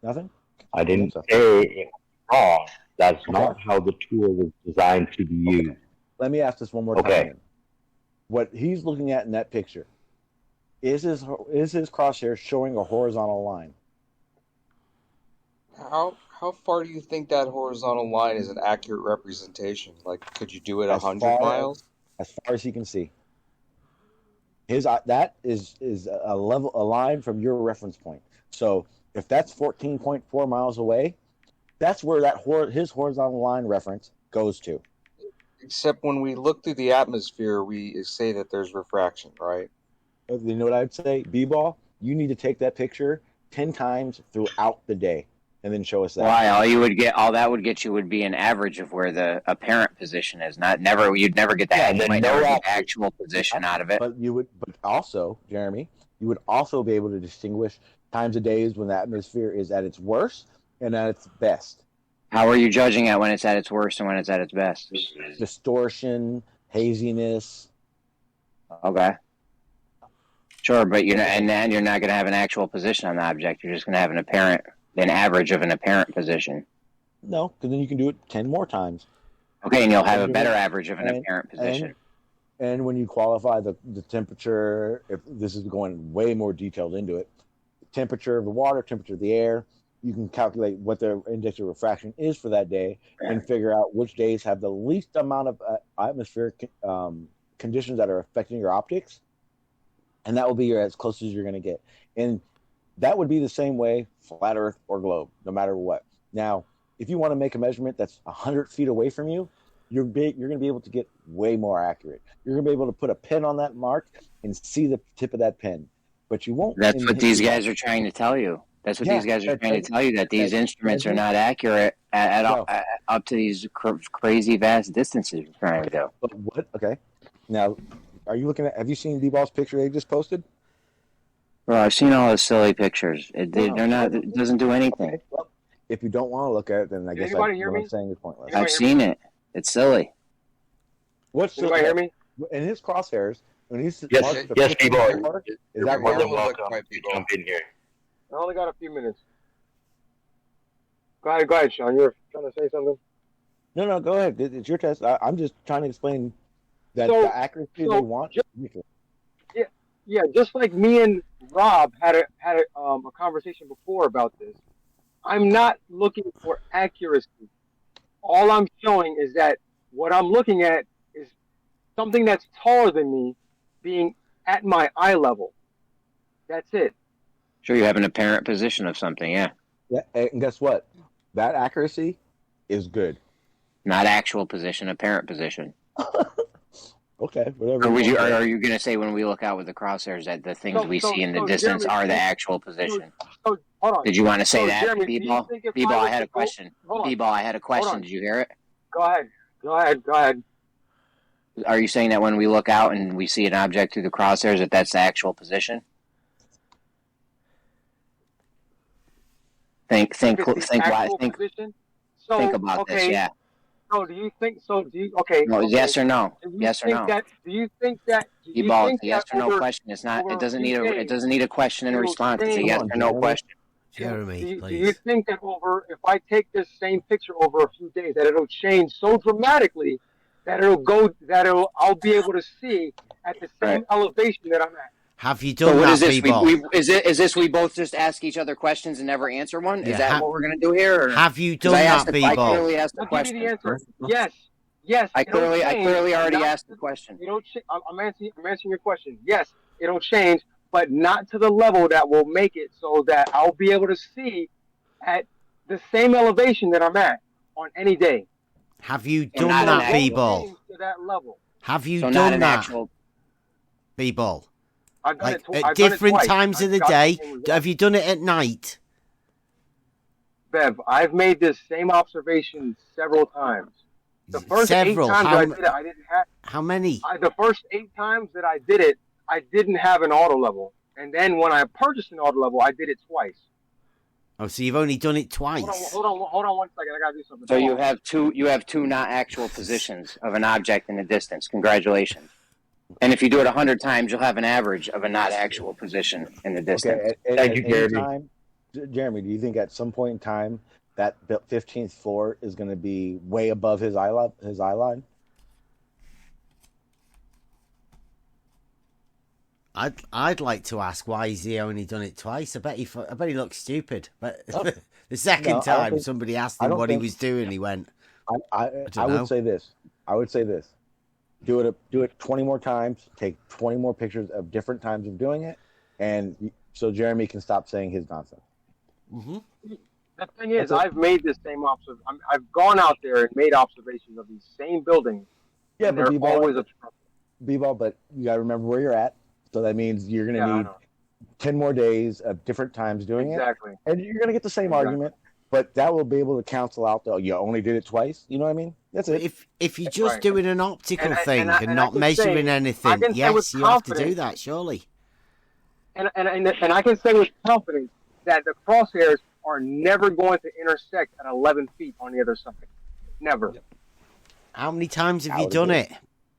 Nothing? I didn't say it was wrong. That's not how the tool was designed to be used. Let me ask this one more time. What he's looking at in that picture, is his crosshair showing a horizontal line? How far do you think that horizontal line is an accurate representation? Like, could you do it 100 miles? As far as he can see. That is a line from your reference point. So if that's 14.4 miles away, that's where his horizontal line reference goes to. Except when we look through the atmosphere, we say that there's refraction, right? You know what I'd say? B-Ball, You need to take that picture 10 times throughout the day and then show us that. Why? All that would get you would be an average of where the apparent position is. You'd never get that. You might never get the actual position out of it. But also, Jeremy, you would also be able to distinguish times of days when the atmosphere is at its worst and at its best. How are you judging it when it's at its worst and when it's at its best? Distortion, haziness. Okay. Sure, but you're not going to have an actual position on the object. You're just going to have an average of an apparent position. No, because then you can do it 10 more times. Okay, and you'll have a better average of an apparent position. And when you qualify the temperature, if this is going way more detailed into it, temperature of the water, temperature of the air, you can calculate what the index of refraction is for that day and figure out which days have the least amount of atmospheric conditions that are affecting your optics. And that will be as close as you're going to get. And that would be the same way, flat Earth or globe, no matter what. Now, if you want to make a measurement that's 100 feet away from you, you're going to be able to get way more accurate. You're going to be able to put a pin on that mark and see the tip of that pin. But you won't. That's what these guys are trying to tell you. That's what these guys are trying to tell you, that these instruments are not accurate up to these crazy vast distances you're trying to do. But what? Okay. Now, are you looking at? Have you seen D-Ball's picture they just posted? Bro, I've seen all the silly pictures. It doesn't do anything. Okay. Well, if you don't want to look at it, then I guess what I'm saying is pointless. I've seen it. It's silly. What's Anybody hear me? In his crosshairs, when he's yes, people. Is that more than welcome to jump in here? I only got a few minutes. Go ahead, Sean. You were trying to say something? No, go ahead. It's your test. I'm just trying to explain that the accuracy they want. Yeah, just like me and Rob had a conversation before about this. I'm not looking for accuracy. All I'm showing is that what I'm looking at is something that's taller than me being at my eye level. That's it. Sure, you have an apparent position of something, yeah. Yeah, and guess what? That accuracy is good. Not actual position, apparent position. Okay, whatever. Or are you going to say when we look out with the crosshairs that the things we see in the distance are the actual position? Hold on. Did you want to say that, Jeremy, B-Ball? B-Ball, I had a question. B-Ball, I had a question. Did you hear it? Go ahead. Are you saying that when we look out and we see an object through the crosshairs that's the actual position? Think about this, yeah. So do you think? Okay. No, okay. yes or no? Yes or no? Do you think that? B-Ball, it's a yes or no question. It's not. It doesn't need a question and response. It's a yes or no question. Jeremy, please. Do you think that if I take this same picture over a few days, that it'll change so dramatically that I'll be able to see at the same elevation that I'm at? Have you done that, B-Ball? Is this we both just ask each other questions and never answer one? Is that what we're going to do here? Or? Have you done that, B-Ball? I clearly asked the question. The answer. Yes. I clearly already asked the question. I'm answering your question. Yes, it'll change, but not to the level that will make it so that I'll be able to see at the same elevation that I'm at on any day. Have you done that, B-Ball? To that level. Have you done that, B-Ball? Like at different times of the day? Have you done it at night? Bev, I've made this same observation several times. The first 8 times I did it, I didn't have... How many? The first 8 times that I did it, I didn't have an auto level. And then when I purchased an auto level, I did it twice. Oh, so you've only done it twice? Hold on 1 second. I got to do something. So you have two not actual positions of an object in the distance. Congratulations. And if you do it 100 times, you'll have an average of a not actual position in the distance. Okay, Thank you, Jeremy. Jeremy, do you think at some point in time that 15th floor is going to be way above his eye line? I'd like to ask why has he only done it twice. I bet he looks stupid. But the second time somebody asked him what he was doing, he went. I would say this. Do it 20 more times. Take 20 more pictures of different times of doing it, and so Jeremy can stop saying his nonsense. Mm-hmm. The thing is, I've made this same observation. I've gone out there and made observations of these same buildings. Yeah, but they're always obstructed. B-Ball, but you got to remember where you're at. So that means you're going to need 10 more days of different times doing Exactly. it, and you're going to get the same argument, but that will be able to cancel out the, you only did it twice. You know what I mean? That's it. If you're just doing an optical thing and, I not can measuring say- I anything, can say with yes, you have to do confidence- that, surely. And I can say with confidence that the crosshairs are never going to intersect at 11 feet on the other side. Never. How many times have you done it,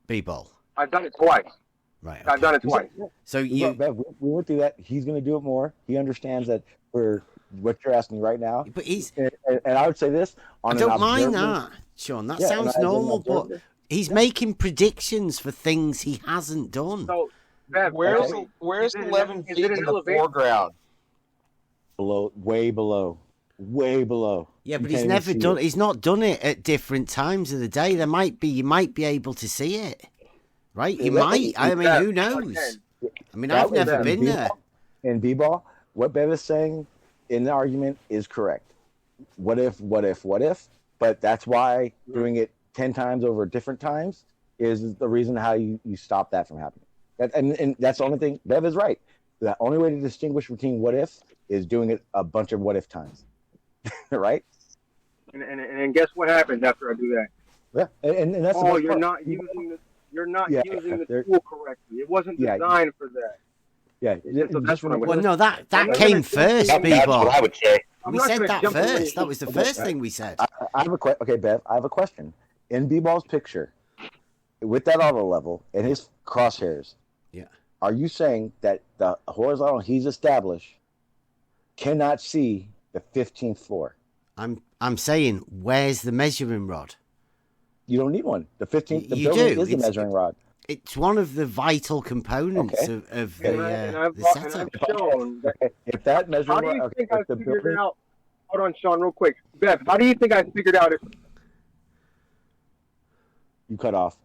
B-Ball? I've done it twice. Right. I've done it twice. So we went through that. He's going to do it more. He understands that for what you're asking right now. But he's and I would say this. I don't mind that, Sean. That sounds normal, but he's making predictions for things he hasn't done. So, Bev, where's 11 feet in the foreground? Below, way below. Yeah, but he's never done. He's not done it at different times of the day. You might be able to see it, right? You might. I mean, who knows? I mean, I've never been there. In B-ball, what Bev is saying in the argument is correct. What if? But that's why doing it 10 times over different times is the reason how you stop that from happening. And that's the only thing. Bev is right. The only way to distinguish between what if is doing it a bunch of what if times. Right? And guess what happens after I do that? Yeah, and that's you're not using the tool correctly. It wasn't designed for that. Yeah, so that's what well, no, that came first, people. That's what I would say. We said that first. That was the first thing we said. I have a okay, Bev. I have a question. In B-ball's picture, with that auto level and his crosshairs, are you saying that the horizontal he's established cannot see the 15th floor? I'm saying, where's the measuring rod? You don't need one. The 15th. The You building do. is the measuring rod. It's one of the vital components of the setup. I've shown that. If that measuring How do you rod, think I figured it out? Hold on, Sean, real quick. Bev, how do you think I figured out it? You cut off.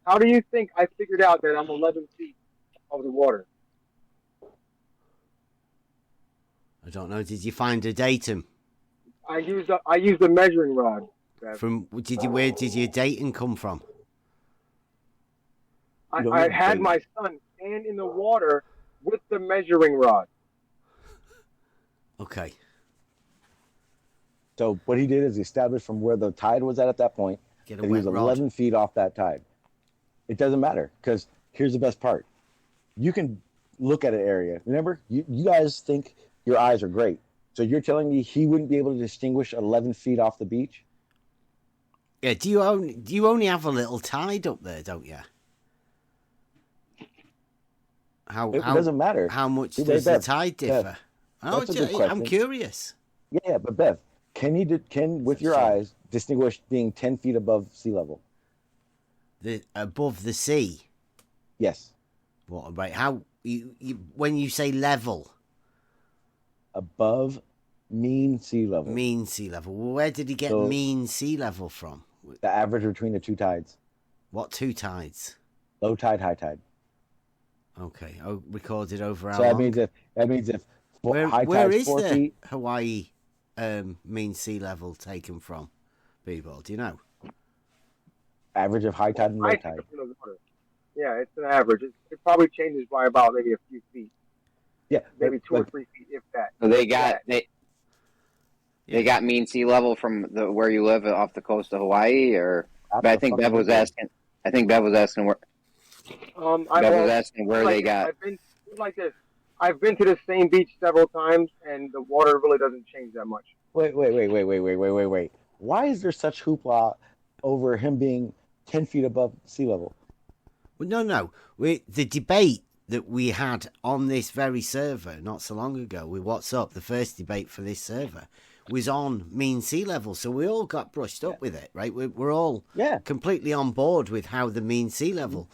How do you think I figured out that I'm 11 feet over the water? I don't know. Did you find a datum? I used a measuring rod. Bev. Where did your datum come from? I had my son stand in the water with the measuring rod. Okay. So what he did is he established from where the tide was at that point. Get a and he was wet 11 rod. feet off that tide. It doesn't matter because here's the best part. You can look at an area. Remember, you guys think your eyes are great. So you're telling me he wouldn't be able to distinguish 11 feet off the beach? Yeah. Do you only have a little tide up there, don't you? It doesn't matter. How much See, does Bev, the tide differ? Bev, that's a good question. I'm curious. Yeah, but Bev, can with your eyes distinguish being 10 feet above sea level? Above the sea? Yes. What, right? How you when you say level? Above mean sea level. Mean sea level. Well, where did he get mean sea level from? The average between the two tides. What two tides? Low tide, high tide. Okay. Oh, recorded over how So that long? means if high where tide's is 4 the feet, Hawaii mean sea level taken from? B-ball, do you know? average of high tide and low tide. Yeah, it's an average. It probably changes by about maybe a few feet. Yeah, maybe 2 or 3 feet, if that. So they got mean sea level from where you live off the coast of Hawaii, or but I think Bev was asking. I think Bev was asking where. Bev was asking where they got. I've been like this. I've been to the same beach several times, and the water really doesn't change that much. Wait. Why is there such hoopla over him being 10 feet above sea level? Well, no. The debate that we had on this very server not so long ago with What's Up, the first debate for this server, was on mean sea level. So we all got brushed up with it, right? We're all completely on board with how the mean sea level.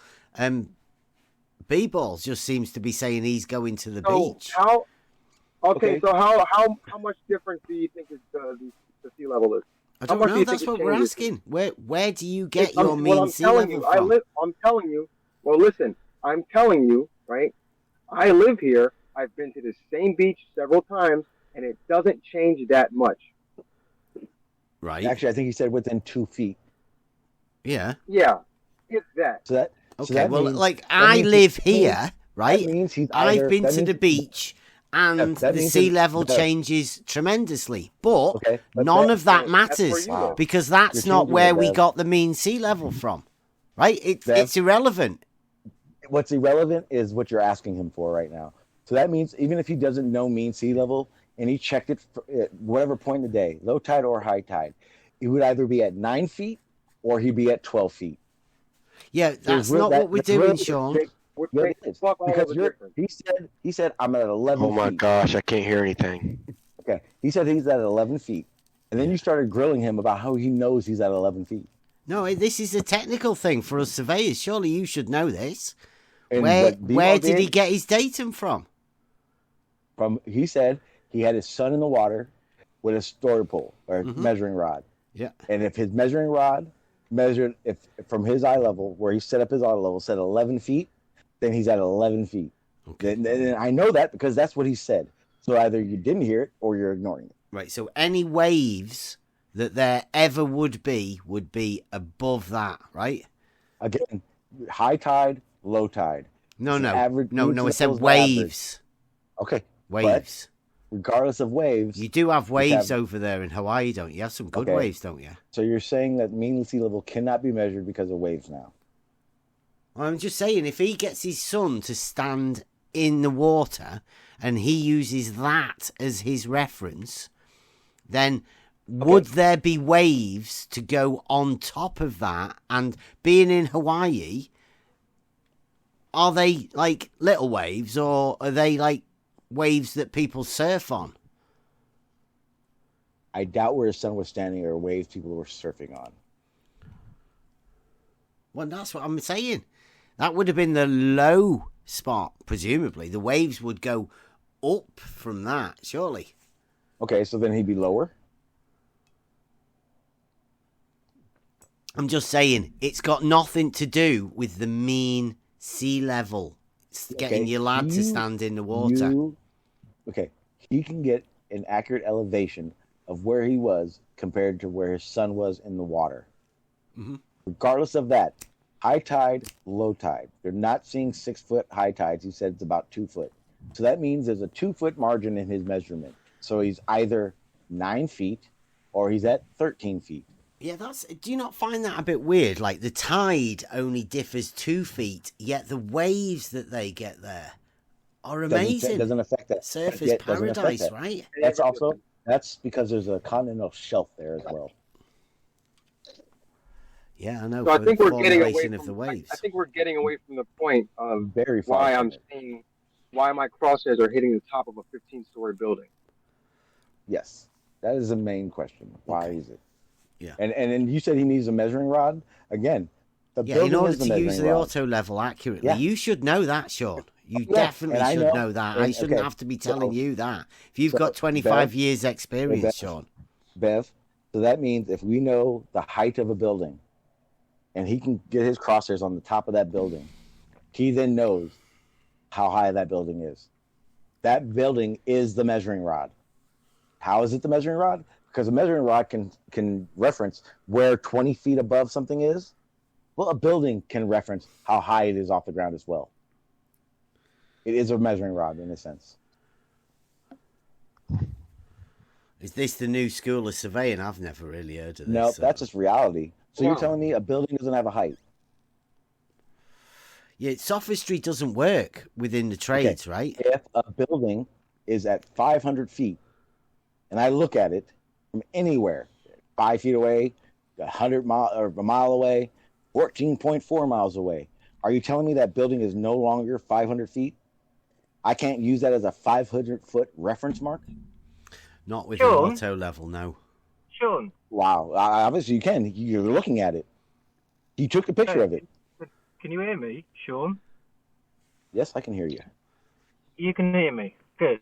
B-Balls just seems to be saying he's going to the beach. So how much difference do you think the sea level is? I don't know. That's what we're asking. Where do you get your mean sea level from? I'm telling you. Well, listen. I'm telling you, right? I live here. I've been to the same beach several times, and it doesn't change that much. Right. Actually, I think he said within 2 feet. Yeah. Yeah. It's that. So that I live here, right? That means he's I've been that to the means- beach and that the means sea it's- level that- changes tremendously. But Okay, but none that- of that that's where matters you live. because that's You're not changing where it, we Bev. got the mean sea level from, right? Bev? It's irrelevant. What's irrelevant is what you're asking him for right now. So that means even if he doesn't know mean sea level and he checked it at whatever point in the day, low tide or high tide, he would either be at 9 feet or he'd be at 12 feet. Yeah, that's not what we're doing, Sean. Because he said I'm at 11 Oh my feet. gosh, I can't hear anything. Okay, he said he's at 11 feet. And then you started grilling him about how he knows he's at 11 feet. No, this is a technical thing for us surveyors. Surely you should know this. And Where did he get his datum from? He said he had his son in the water with a story pole or measuring rod. Yeah. And if his measuring rod measured from his eye level, where he set up his eye level, said 11 feet, then he's at 11 feet. Okay. And I know that because that's what he said. So either you didn't hear it or you're ignoring it. Right. So any waves that there ever would be above that, right? Again, high tide, low tide. No. Average, I said waves. Okay. Waves. Regardless of waves. You do have waves over there in Hawaii, don't you? You have some good waves, don't you? So you're saying that mean sea level cannot be measured because of waves now? I'm just saying, if he gets his son to stand in the water and he uses that as his reference, then would there be waves to go on top of that? And being in Hawaii, are they like little waves or are they like waves that people surf on? I doubt where his son was standing or waves people were surfing on. Well, that's what I'm saying. That would have been the low spot, presumably. The waves would go up from that, surely. Okay, so then he'd be lower? I'm just saying, it's got nothing to do with the mean sea level. It's getting your lad to stand in the water. He can get an accurate elevation of where he was compared to where his son was in the water. Mm-hmm. Regardless of that, high tide, low tide. They're not seeing 6 foot high tides. He said it's about 2 foot. So that means there's a 2 foot margin in his measurement. So he's either 9 feet or he's at 13 feet. Yeah, do you not find that a bit weird? Like the tide only differs 2 feet, yet the waves that they get there are amazing. Doesn't affect that. Surf is paradise, right? That's because there's a continental shelf there as well. Yeah, I know. So I think we're getting away of the waves. I think we're getting away from the point of why I'm saying why my crosshairs are hitting the top of a 15-story building. Yes, that is the main question. Why is it? Yeah. And you said he needs a measuring rod again. In order to use the auto level accurately, you should know that, Sean. You definitely should know that. I shouldn't have to be telling you that. If you've got 25 years experience, Sean. Bev, so that means if we know the height of a building and he can get his crosshairs on the top of that building, he then knows how high that building is. That building is the measuring rod. How is it the measuring rod? Because a measuring rod can reference where 20 feet above something is. Well, a building can reference how high it is off the ground as well. It is a measuring rod in a sense. Is this the new school of surveying? I've never really heard of this. No, that's just reality. So you're telling me a building doesn't have a height? Yeah, sophistry doesn't work within the trades, right? If a building is at 500 feet, and I look at it from anywhere, 5 feet away, 100 mile or a mile away, 14.4 miles away, are you telling me that building is no longer 500 feet? I can't use that as a 500-foot reference mark? Not with an auto level, no. Sean. Wow. Obviously you can. You're looking at it. You took a picture of it. Can you hear me, Sean? Yes, I can hear you. You can hear me. Good.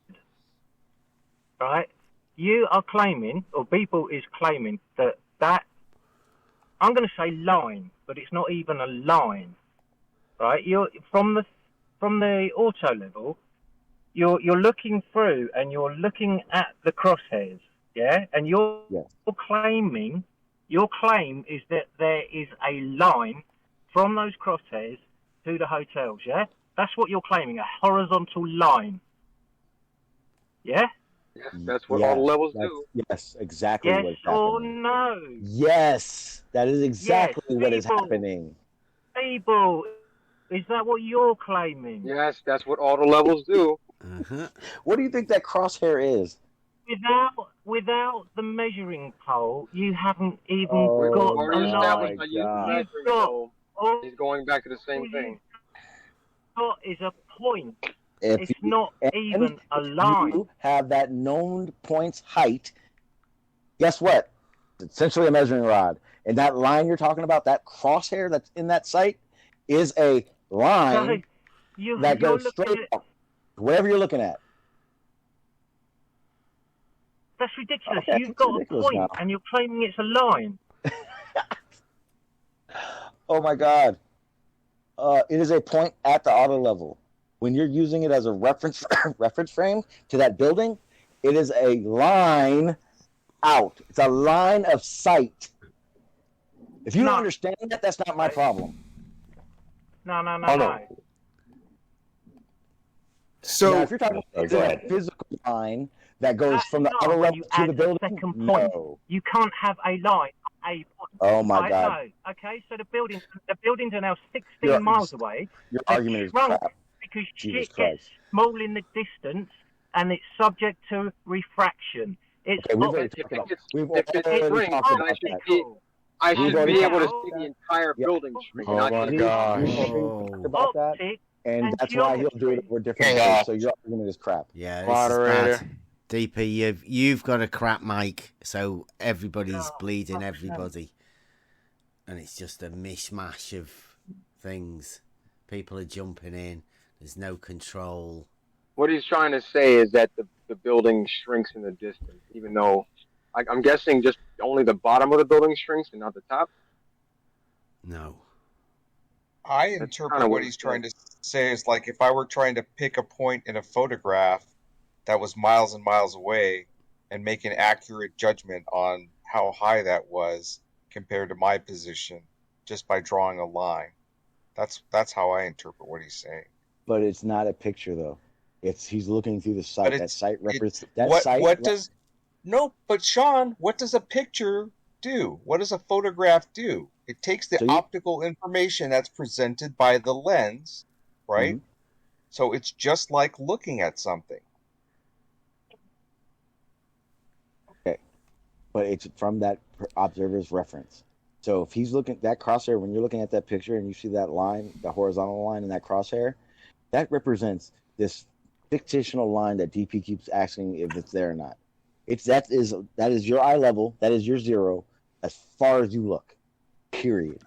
Right? You are claiming, or people is claiming, that I'm going to say line, but it's not even a line. Right? You're from the auto level, you're looking through and you're looking at the crosshairs, yeah? And your claim is that there is a line from those crosshairs to the hotels, yeah? That's what you're claiming, a horizontal line. Yeah? Yes, that's what all the levels do. Yes, exactly Yes what is or happening. no? Yes, that is exactly Yes, what is Feeble. happening. Feeble, is that what you're claiming? Yes, that's what all the levels do. What do you think that crosshair is? Without the measuring pole, you haven't even Oh, got already a established line. that you've got. He's going back to the same thing. Got is a point. If It's not even a line. you have that known point's height, guess what? It's essentially a measuring rod. And that line you're talking about, that crosshair that's in that sight, is a line that goes straight up, wherever you're looking at. That's ridiculous. Okay, You've got a point, now. and you're claiming it's a line. Oh my God. It is a point at the auto level. When you're using it as a reference frame to that building, it is a line out. It's a line of sight. If you don't understand that, that's not my problem. No. So now, if you're talking about a physical line that goes from the auto level to the building, no. You can't have a line. A point. Oh my God. No. Okay, so the buildings are now 16 miles away. Your argument is crap. Because Jesus shit gets small in the distance, and it's subject to refraction. It's we've already talked about that. I should be able to see the entire building street. Oh my gosh. About that, and that's why he'll do it for different ways. So your argument is crap. Yeah, this is bad. DP, you've got a crap mic, so everybody's bleeding everybody, and it's just a mishmash of things. People are jumping in. There's no control. What he's trying to say is that the building shrinks in the distance, even though I'm guessing just only the bottom of the building shrinks and not the top. No. I interpret what he's trying to say is like if I were trying to pick a point in a photograph that was miles and miles away and make an accurate judgment on how high that was compared to my position just by drawing a line. That's how I interpret what he's saying. But it's not a picture though. He's looking through the sight. That sight represents that what does no, but Sean, what does a picture do? What does a photograph do? It takes the optical information that's presented by the lens, right? Mm-hmm. So it's just like looking at something. Okay. But it's from that observer's reference. So if he's looking at that crosshair, when you're looking at that picture and you see that line, the horizontal line in that crosshair, that represents this fictional line that DP keeps asking if it's there or not. That is your eye level. That is your zero as far as you look. Period.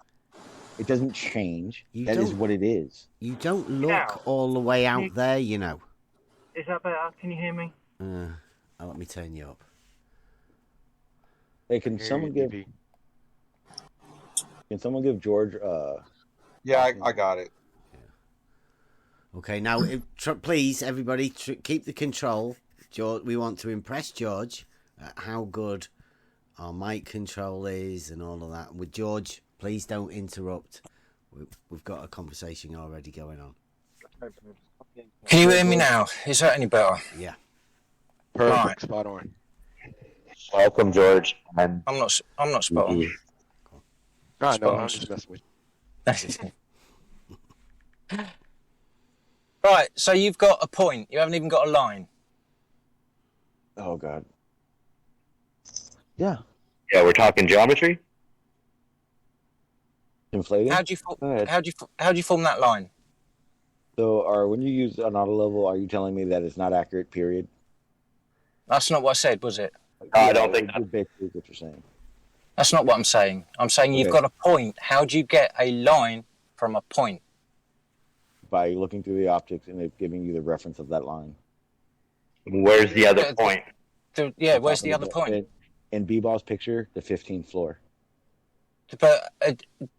It doesn't change. That is what it is. You don't look all the way out there, you know. Is that better? Can you hear me? Let me turn you up. Hey, can someone give George? Yeah, I got it. Okay, now please, everybody, keep the control. George, we want to impress George at how good our mic control is and all of that. With George, please don't interrupt. We've got a conversation already going on. Can you hear me now? Is that any better? Yeah. Perfect. Spot on. Welcome, George. I'm not spot on. No, I'm just messing with you. Right, so you've got a point. You haven't even got a line. Oh God. Yeah. Yeah, we're talking geometry. Inflating. How do you form that line? So, when you use an auto level, are you telling me that it's not accurate? Period. That's not what I said, was it? I don't think that's basically what you're saying. That's not what I'm saying. I'm saying you've got a point. How do you get a line from a point? By looking through the optics and it giving you the reference of that line. Where's the other point? Where's the other point? In B-Ball's picture, the 15th floor. But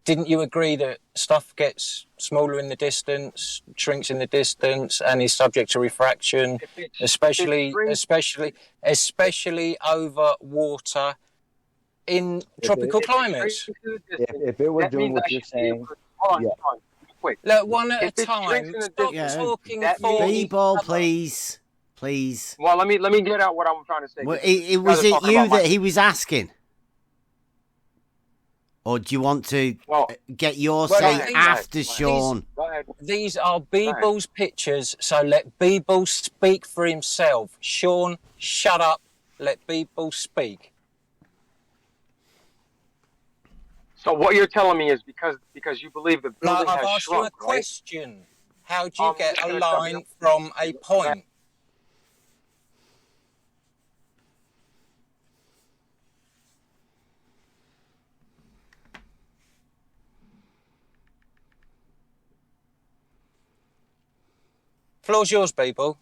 didn't you agree that stuff gets smaller in the distance, shrinks in the distance, and is subject to refraction, especially over water in tropical climates? If it were doing what you're saying, quick. Look, one at a If it time. shrinks in the Stop distance, talking that for means- each B-ball, other. please. Please. Well, let me get out what I'm trying to say. Well, You was guys are it talking you about my- that he was asking? Or do you want to get your Well, say these- after Sean? Go ahead. These are B-ball's pictures, so let B-ball speak for himself. Sean, shut up. Let B-ball speak. So what you're telling me is because you believe the No, building I've has asked you shrunk, a question. How do you get just a gonna tell line you- from a point? Floor's yours, people.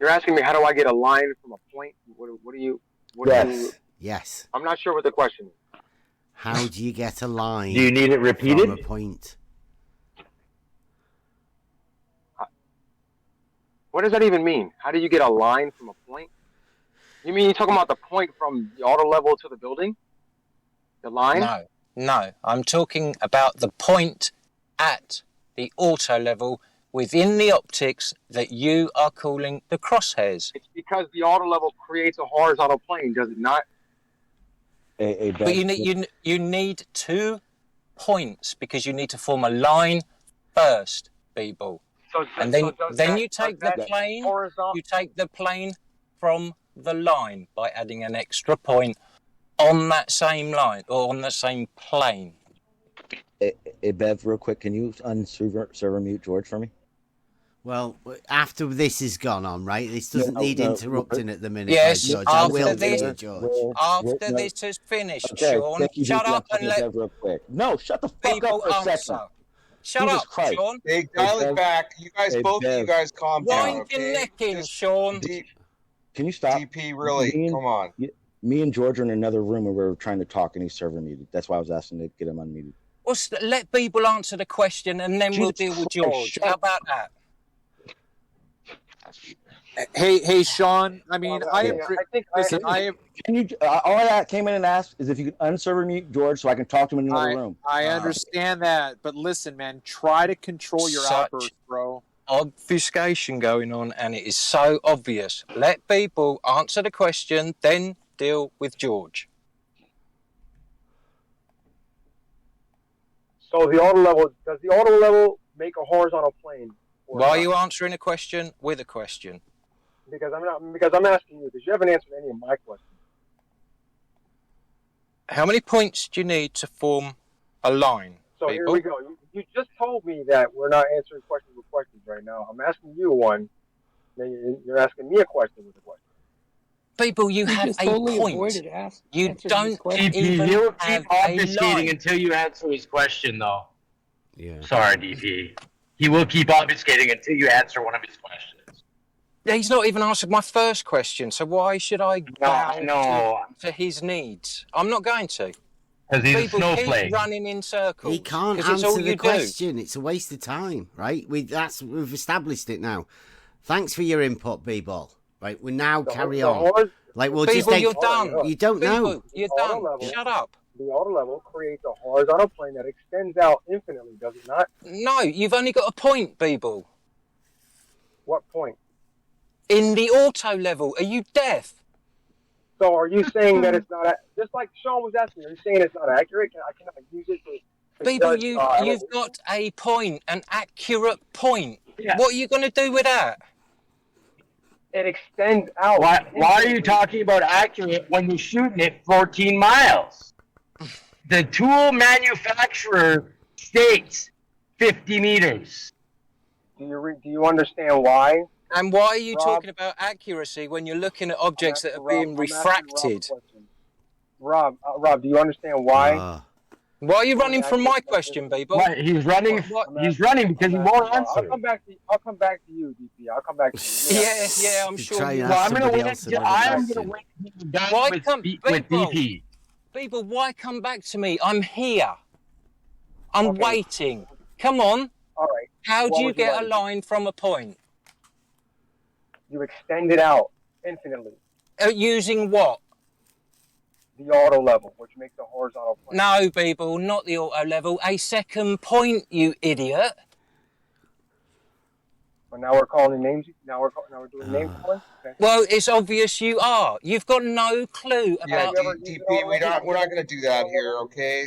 You're asking me how do I get a line from a point? What do you? Yes. I'm not sure what the question is. How do you get a line? Do you need it repeated? From a point. What does that even mean? How do you get a line from a point? You mean you're talking about the point from the auto level to the building? The line? No. I'm talking about the point at the auto level within the optics that you are calling the crosshairs. It's because the auto level creates a horizontal plane, does it not? But you need 2 points because you need to form a line first, B-ball. And then you take the plane. You take the plane from the line by adding an extra point on that same line or on the same plane. Hey, Bev, real quick, can you server mute George for me? Well, after this has gone on, right? This doesn't need interrupting at the minute. Yes, George. I will do this, it, George. after this has finished, Okay, Sean, thank you, shut DP. up I'm and talking to let Bev real quick. No, shut the fuck people up for a answer. second. Shut Jesus up, Christ. Sean. Hey, dial Bev. it back. You guys, Hey, both of you Bev. guys calm down, Wind your okay? neck in, Sean. Can you stop? DP, really? Come on. Me and George are in another room and we were trying to talk and he's server muted. That's why I was asking to get him unmuted. Well, let people answer the question and then we'll deal with George. How about that? Hey, Sean. I mean, listen. Can you? All I came in and asked is if you could unserver mute George so I can talk to him in another room. I understand that, but listen, man. Try to control your outbursts, bro. Obfuscation going on, and it is so obvious. Let people answer the question, then deal with George. So the auto level, does the auto level make a horizontal plane? Why are you answering a question with a question? Because I'm asking you, because you haven't answered any of my questions. How many points do you need to form a line? So people? Here we go. You just told me that we're not answering questions with questions right now. I'm asking you one, then you're asking me a question with a question. People, you have just a totally point. avoided You answering don't his question. even He'll have keep a obfuscating line. until you answer his question, though. Yeah. Sorry, DP. He will keep obfuscating until you answer one of his questions. Yeah, he's not even answered my first question, so why should I bow to his needs? I'm not going to. Because he's People a snowflake. keep running in circles. He can't 'cause it's all answer the you question. It's a waste of time, right? We've established it now. Thanks for your input, B-ball. Right, we now carry on. Like we'll just take. You're done. You don't know. You're done. Shut up. The auto level creates a horizontal plane that extends out infinitely, does it not? No, you've only got a point, Beeble. What point? In the auto level. Are you deaf? So are you saying that it's not, just like Sean was asking, are you saying it's not accurate? I cannot use it to Beeble, judge, you've got a point, an accurate point. Yeah. What are you going to do with that? It extends out. Why are you talking about accurate when you're shooting it 14 miles? The tool manufacturer states 50 meters. Do you understand why? And why are you Rob? talking about accuracy when you're looking at objects that are being refracted? Rob, do you understand why? Why are you running from my question, Beeble? Right, he's running. He's running because he won't answer. I'll come back to you, DP. I'll come back to you. Yeah, I'm sure. Try and Well, ask I'm gonna somebody wait. else another I'm question. gonna wait till you're done Why with, come with DP. Beeble, why come back to me? I'm here. I'm waiting. Come on. All right. How do What you would you get like? a line from a point? You extend it out infinitely. Using what? the auto level, which makes a horizontal plane. No, Beeble, not the auto level. A second point, you idiot. But now we're calling names. Now we're doing name calling. Okay. Well, it's obvious you are. You've got no clue Yeah, about. DP, we're not going to do that here, okay?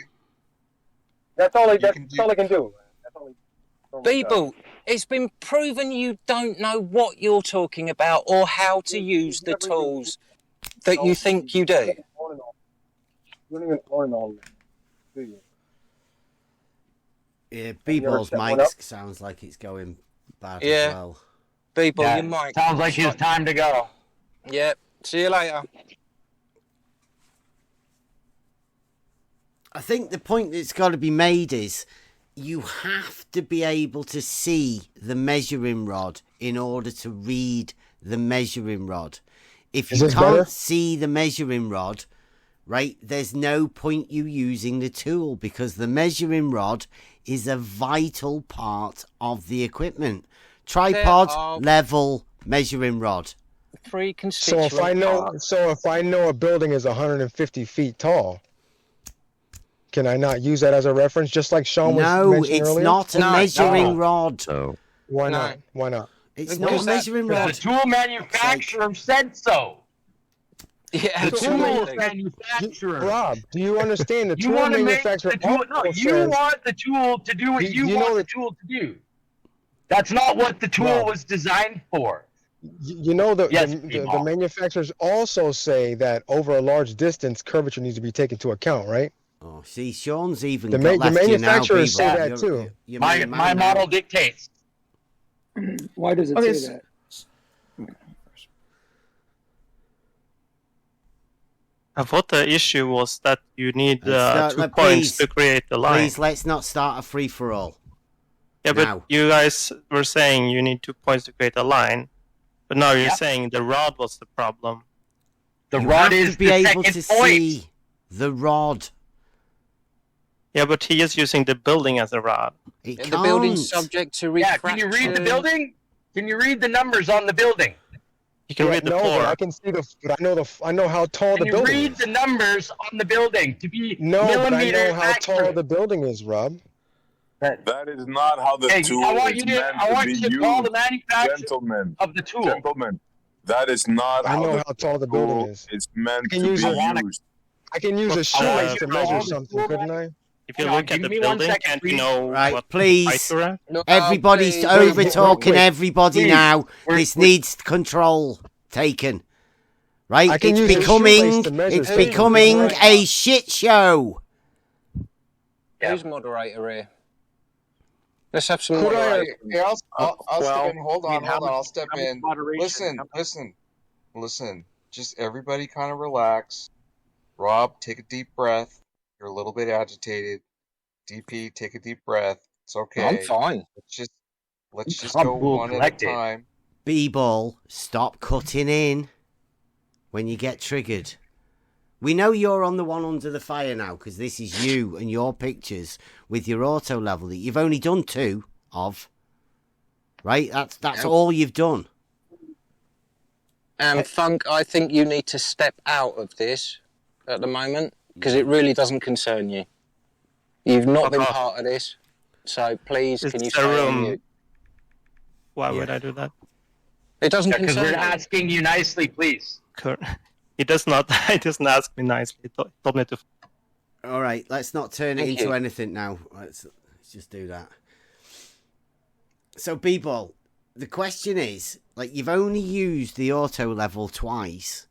That's all I can do. That's all Beeble, it's been proven you don't know what you're talking about or how to use the tools that you think you do. You don't even own all of them, do you? Yeah, Beeble's mic sounds like it's going bad as well. Beeble, your mic. Sounds like it's time to go. Yep. See you later. I think the point that's got to be made is you have to be able to see the measuring rod in order to read the measuring rod. If you can't see the measuring rod, right, there's no point you using the tool because the measuring rod is a vital part of the equipment. Tripod level measuring rod. Three constituent So if I know a building is 150 feet tall, can I not use that as a reference, just like Sean was mentioning earlier? No, it's not a measuring rod. Why not? Why not? It's not a measuring rod. The tool manufacturer said so. Yeah, the tool manufacturer. Rob, do you understand the tool want to manufacturer? Make the tool, no, you want the tool to do what you want the tool to do. That's not what the tool was designed for. You know the manufacturers also say that over a large distance, curvature needs to be taken into account, right? Oh, see, Sean's even the manufacturers say that too. My model dictates. Why does it say that? I thought the issue was that you need 2 points to create the line. Please, let's not start a free-for-all. Yeah, but you guys were saying you need 2 points to create a line. But now you're saying the rod was the problem. The rod is the second point. You have to be able to see the rod. Yeah, but he is using the building as a rod. The building's subject to refraction. Can you read the building? Can you read the numbers on the building? You can read the floor. I can see I know how tall the building is. Can you read the numbers on the building to be but I know how accurate. tall the building is, Rob. That is not how the tool is meant to be call the used. manufacturer of the tool. Gentlemen, that is not how tall the building is. It's meant to be used. I can use a shoelace to measure something, couldn't I? If you look at the building, can't you know what please. Everybody's over talking everybody now. This needs control taken. Right? It's becoming a shit show. Who's moderator here? Let's have some moderation. I'll step in. Hold on. I'll step in. Listen. Just everybody kind of relax. Rob, take a deep breath. You're a little bit agitated. DP, take a deep breath. It's okay. I'm fine. Let's just go one at a time. B-ball, stop cutting in when you get triggered. We know you're on the one under the fire now because this is you and your pictures with your auto level that you've only done 2 of. Right? That's all you've done. And Funk, I think you need to step out of this at the moment because it really doesn't concern you. You've not been part of this, so please, can you stay on mute? Why would I do that? It doesn't concern you. Because we're asking you nicely, please. He does not. He doesn't ask me nicely. He told me to. All right, let's not turn it into anything now. Let's just do that. So, B-ball, the question is, like, you've only used the auto level twice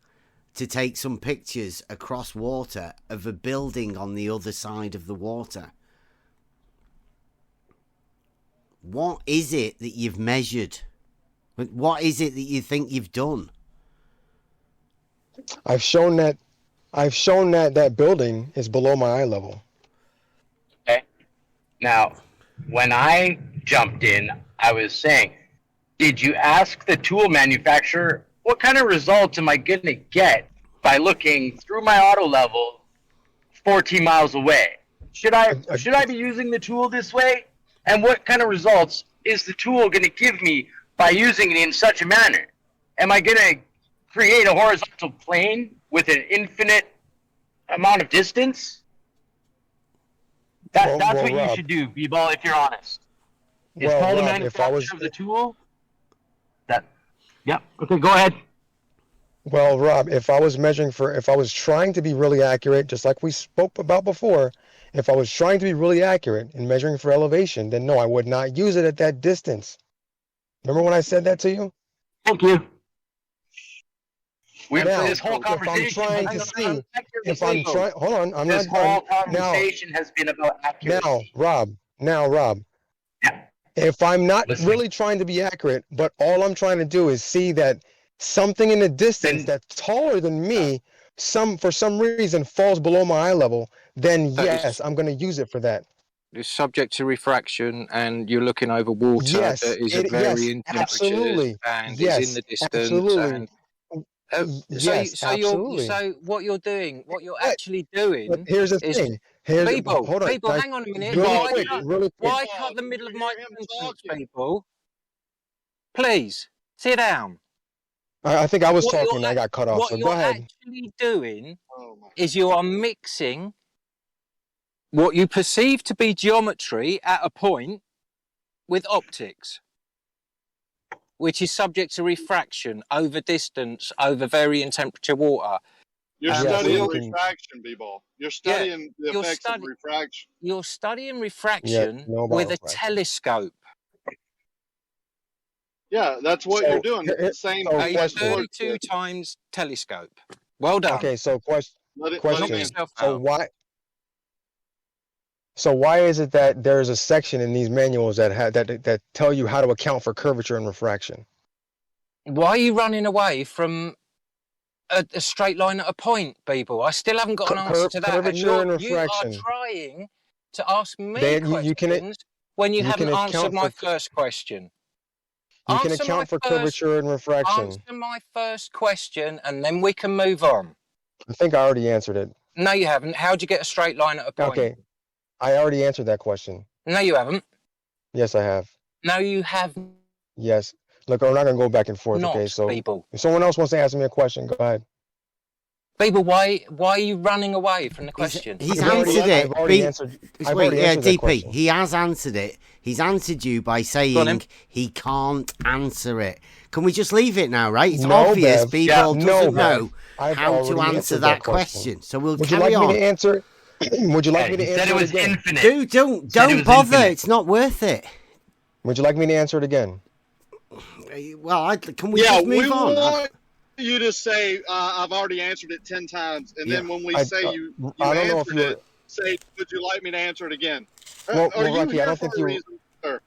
to take some pictures across water of a building on the other side of the water. What is it that you've measured? What is it that you think you've done? I've shown that that building is below my eye level. Okay. Now, when I jumped in, I was saying, did you ask the tool manufacturer what kind of results am I going to get by looking through my auto level 14 miles away? Should I be using the tool this way? And what kind of results is the tool going to give me by using it in such a manner? Am I going to create a horizontal plane with an infinite amount of distance. That's what you Rob, should do, B-Ball, if you're honest. Is well, call the Rob, if I manufacturer was, of the tool. Yep. Okay, go ahead. well, Rob, if I was trying to be really accurate, just like we spoke about before, if I was trying to be really accurate in measuring for elevation, then no, I would not use it at that distance. Remember when I said that to you? Thank you. This whole conversation. If I'm trying to see, if I'm trying, hold on, I'm this not done. whole conversation has been about accuracy. Now, Rob. If I'm not really trying to be accurate, but all I'm trying to do is see that something in the distance that's taller than me, for some reason falls below my eye level, then yes, I'm going to use it for that. It's subject to refraction, and you're looking over water Yes, that is at varying temperatures, absolutely. and Yes, it's in the distance. absolutely. And so what you're doing, what you're actually doing. But here's the thing. People, hold on, people, guys, hang on a minute. really quick. Why cut the middle of my sentence, people? Please sit down. I think I was talking. I got cut off. So go ahead. What you're actually doing is you are mixing what you perceive to be geometry at a point with optics, which is subject to refraction over distance, over varying temperature water. You're studying refraction, B-Ball. You're studying the effects of refraction. You're studying refraction with a telescope. Yeah, that's what you're doing. It's the same. A 32 times telescope. Well done. Okay, so question. So So why is it that there's a section in these manuals that tell you how to account for curvature and refraction? Why are you running away from a straight line at a point, people? I still haven't got an answer to that. Curvature and you are refraction. trying to ask me questions when you haven't answered my first question. You can account for curvature and refraction. Answer my first question, and then we can move on. I think I already answered it. No, you haven't. How'd you get a straight line at a point? Okay, I already answered that question. No, you haven't. Yes, I have. No, you haven't. Yes. Look, we're not going to go back and forth, okay? So people. If someone else wants to ask me a question, go ahead. People, why are you running away from the question? He's answered it. DP, question. he has answered it. He's answered you by saying he can't answer it. Can we just leave it now, right? It's obvious people doesn't know how to answer that question. So we'll carry on. Would you like me to answer? Would you like me to answer said it was again? infinite. Dude, don't bother. Infinite. It's not worth it. Would you like me to answer it again? Well, can we just move on? Want you to say, I've already answered it 10 times, and then when we say you answered it, say, would you like me to answer it again? Rocky, I don't think you were.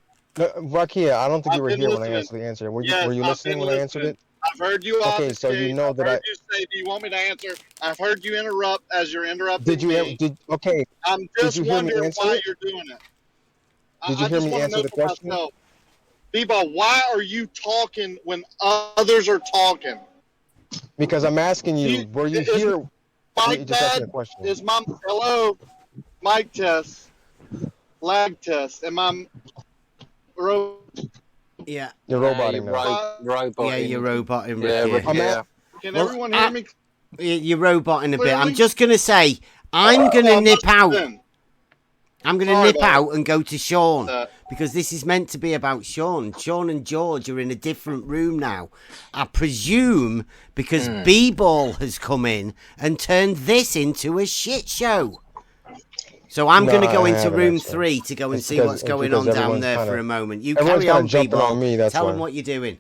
Rocky, I don't think you were here when I answered it. Were you listening when I answered it? I've heard you. Okay, so you know that I've heard you say, "Do you want me to answer?" I've heard you interrupt as you're interrupting me. Okay. I'm just wondering why you're doing it. Did you hear me answer the question? Beba, why are you talking when others are talking? Because I'm asking you, were you here? Mic bad? Is my hello? Mic test, lag test. Am I? Yeah. You're roboting now. Yeah, you're roboting. Yeah. Can everyone hear me? You're roboting a bit. I'm just going to say, I'm going to nip out. I'm going to nip out and go to Sean. Because this is meant to be about Sean. Sean and George are in a different room now. I presume because B-Ball has come in and turned this into a shit show. So I'm going to go into room 3 to go and see what's going on down there for a moment. You carry on, B-Ball. Tell them what you're doing.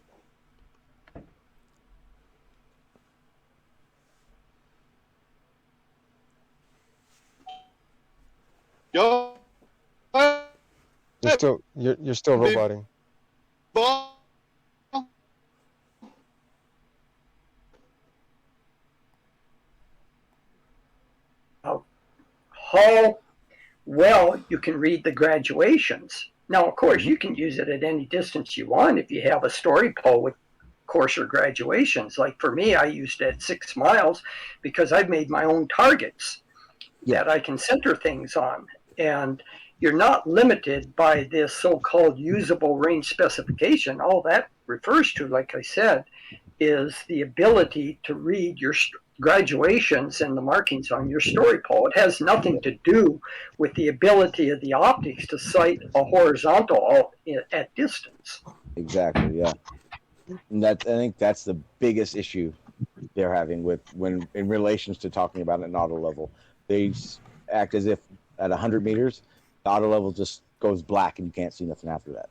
Yo. You're still roboting. How well you can read the graduations. Now, of course, you can use it at any distance you want if you have a story pole with coarser graduations. Like for me, I used it at 6 miles because I've made my own targets that I can center things on. And you're not limited by this so-called usable range specification. All that refers to, like I said, is the ability to read your graduations and the markings on your story pole. It has nothing to do with the ability of the optics to sight a horizontal at distance. Exactly, yeah. And I think that's the biggest issue they're having with when in relations to talking about an auto level. They act as if at 100 meters, the auto level just goes black and you can't see nothing after that.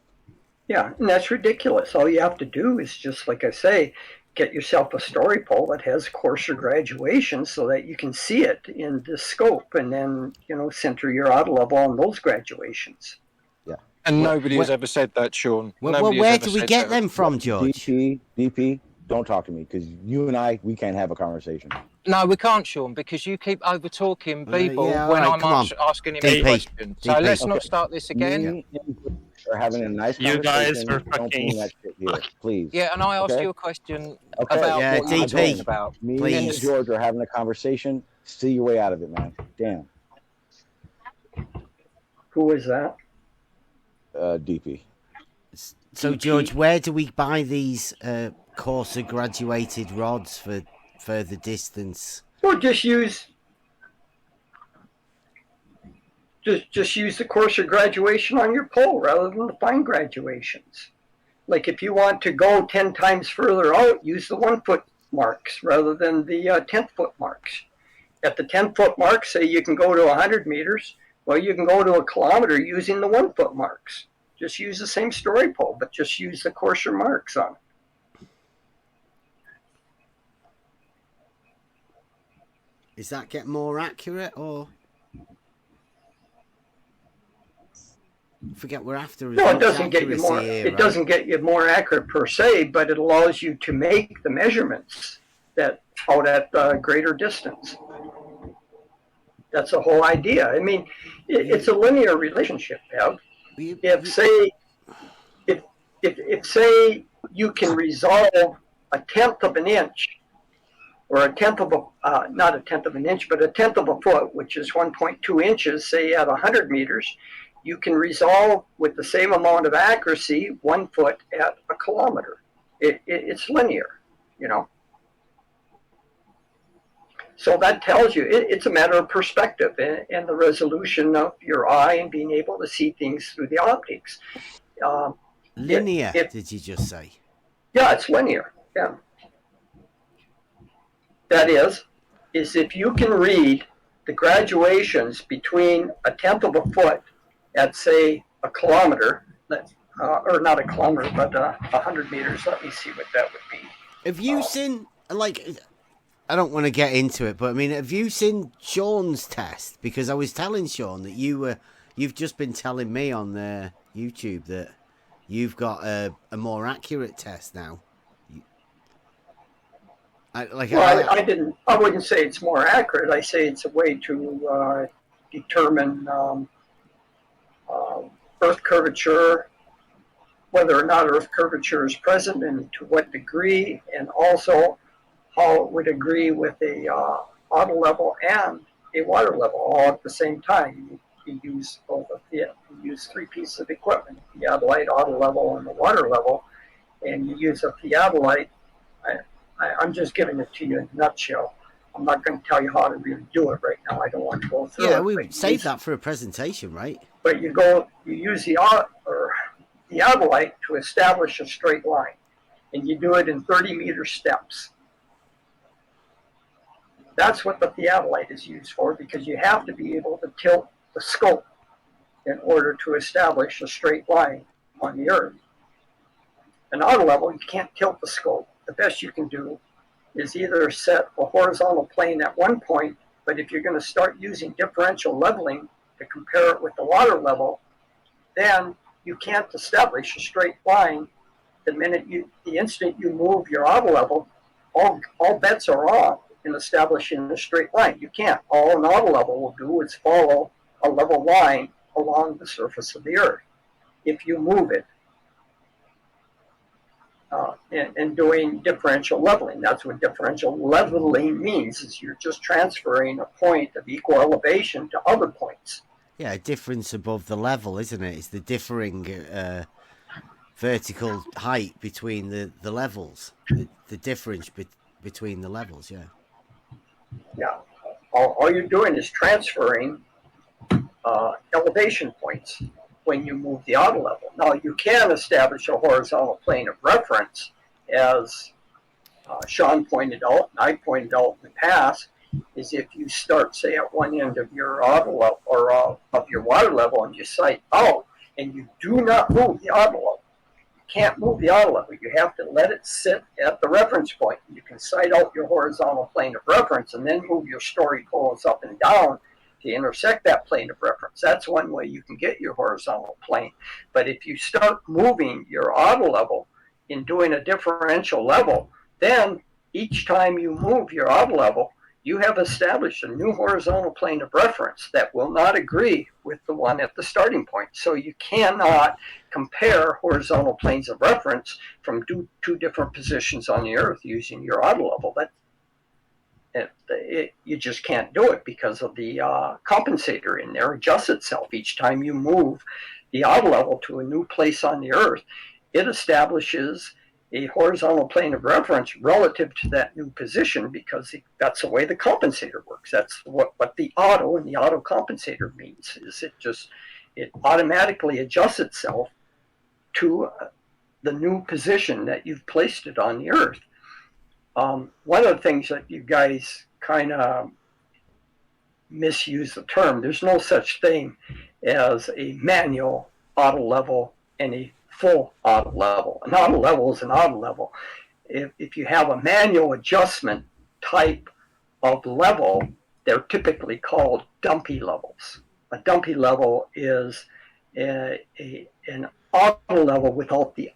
Yeah, and that's ridiculous. All you have to do is just, like I say, get yourself a story pole that has coarser graduations so that you can see it in the scope, and then, you know, center your auto level on those graduations. Yeah. And nobody has ever said that, Sean. Well, where do we get them from, George? DP, don't talk to me, because you and I, we can't have a conversation. No, we can't, Sean, because you keep over talking people yeah, when right, I'm asking him a question. So DP. let's not start this again. We're having a nice You guys conversation. were Don't bring that shit here, please. Yeah, and I asked Okay? you a question Okay. about Yeah, what you were DP, talking about. Me please. and George are having a conversation. See your way out of it, man. Damn. Who is that? DP. So, George, where do we buy these coarser graduated rods for further distance? Well, just use the coarser graduation on your pole rather than the fine graduations. Like if you want to go 10 times further out, use the 1 foot marks rather than the 10-foot marks. At the 10-foot mark, say you can go to 100 meters. Well, you can go to a kilometer using the 1 foot marks. Just use the same story pole, but just use the coarser marks on it. Does that get more accurate, or I forget we're after? No, it doesn't get you more. It doesn't get you more accurate per se, but it allows you to make the measurements that out at greater distance. That's the whole idea. I mean, it's a linear relationship, Bev. If say you can resolve a tenth of an inch, or a tenth of a not a tenth of an inch, but a tenth of a foot, which is 1.2 inches, say at 100 meters, you can resolve with the same amount of accuracy 1 foot at a kilometer. It's linear, you know. So that tells you it's a matter of perspective and the resolution of your eye and being able to see things through the optics. Linear, did you just say? Yeah, it's linear. Yeah. That is if you can read the graduations between a tenth of a foot at, say, a kilometer, or not a kilometer, but 100 meters. Let me see what that would be. Have you seen, like, I don't want to get into it, but I mean, have you seen Sean's test? Because I was telling Sean that you've just been telling me on YouTube that you've got a more accurate test now. I wouldn't say it's more accurate. I say it's a way to determine Earth curvature, whether or not Earth curvature is present and to what degree, and also how it would agree with a auto level and a water level all at the same time. You use both of it. You use 3 pieces of equipment: theodolite, auto level, and the water level. And you use a theodolite. I'm just giving it to you in a nutshell. I'm not going to tell you how to really do it right now. I don't want to go through it. Yeah, we save that for a presentation, right? But you use the theodolite to establish a straight line, and you do it in 30-meter steps. That's what the theodolite is used for, because you have to be able to tilt the scope in order to establish a straight line on the Earth. An auto level, you can't tilt the scope. The best you can do is either set a horizontal plane at one point, but if you're going to start using differential leveling to compare it with the water level, then you can't establish a straight line the instant you move your auto level. All bets are off in establishing a straight line. You can't. All an auto level will do is follow a level line along the surface of the Earth. If you move it, and doing differential leveling. That's what differential leveling means, is you're just transferring a point of equal elevation to other points. Yeah, a difference above the level, isn't it? It's the differing vertical height between the levels. The difference between the levels, yeah. Yeah. All you're doing is transferring elevation points when you move the auto level. Now, you can establish a horizontal plane of reference, as Sean pointed out, and I pointed out in the past, is if you start, say, at one end of your auto level or of your water level and you sight out, and you do not move the auto level. You can't move the auto level. You have to let it sit at the reference point. You can sight out your horizontal plane of reference and then move your story poles up and down to intersect that plane of reference. That's one way you can get your horizontal plane. But if you start moving your auto level in doing a differential level, then each time you move your auto level, you have established a new horizontal plane of reference that will not agree with the one at the starting point. So you cannot compare horizontal planes of reference from two different positions on the Earth using your auto level. You just can't do it because of the compensator in there adjusts itself each time you move the auto level to a new place on the Earth. It establishes a horizontal plane of reference relative to that new position because that's the way the compensator works. That's what the auto and the auto compensator means, is it automatically adjusts itself to the new position that you've placed it on the Earth. One of the things that you guys kind of misuse the term, there's no such thing as a manual auto level and a full auto level. An auto level is an auto level. If you have a manual adjustment type of level, they're typically called dumpy levels. A dumpy level is an auto level without the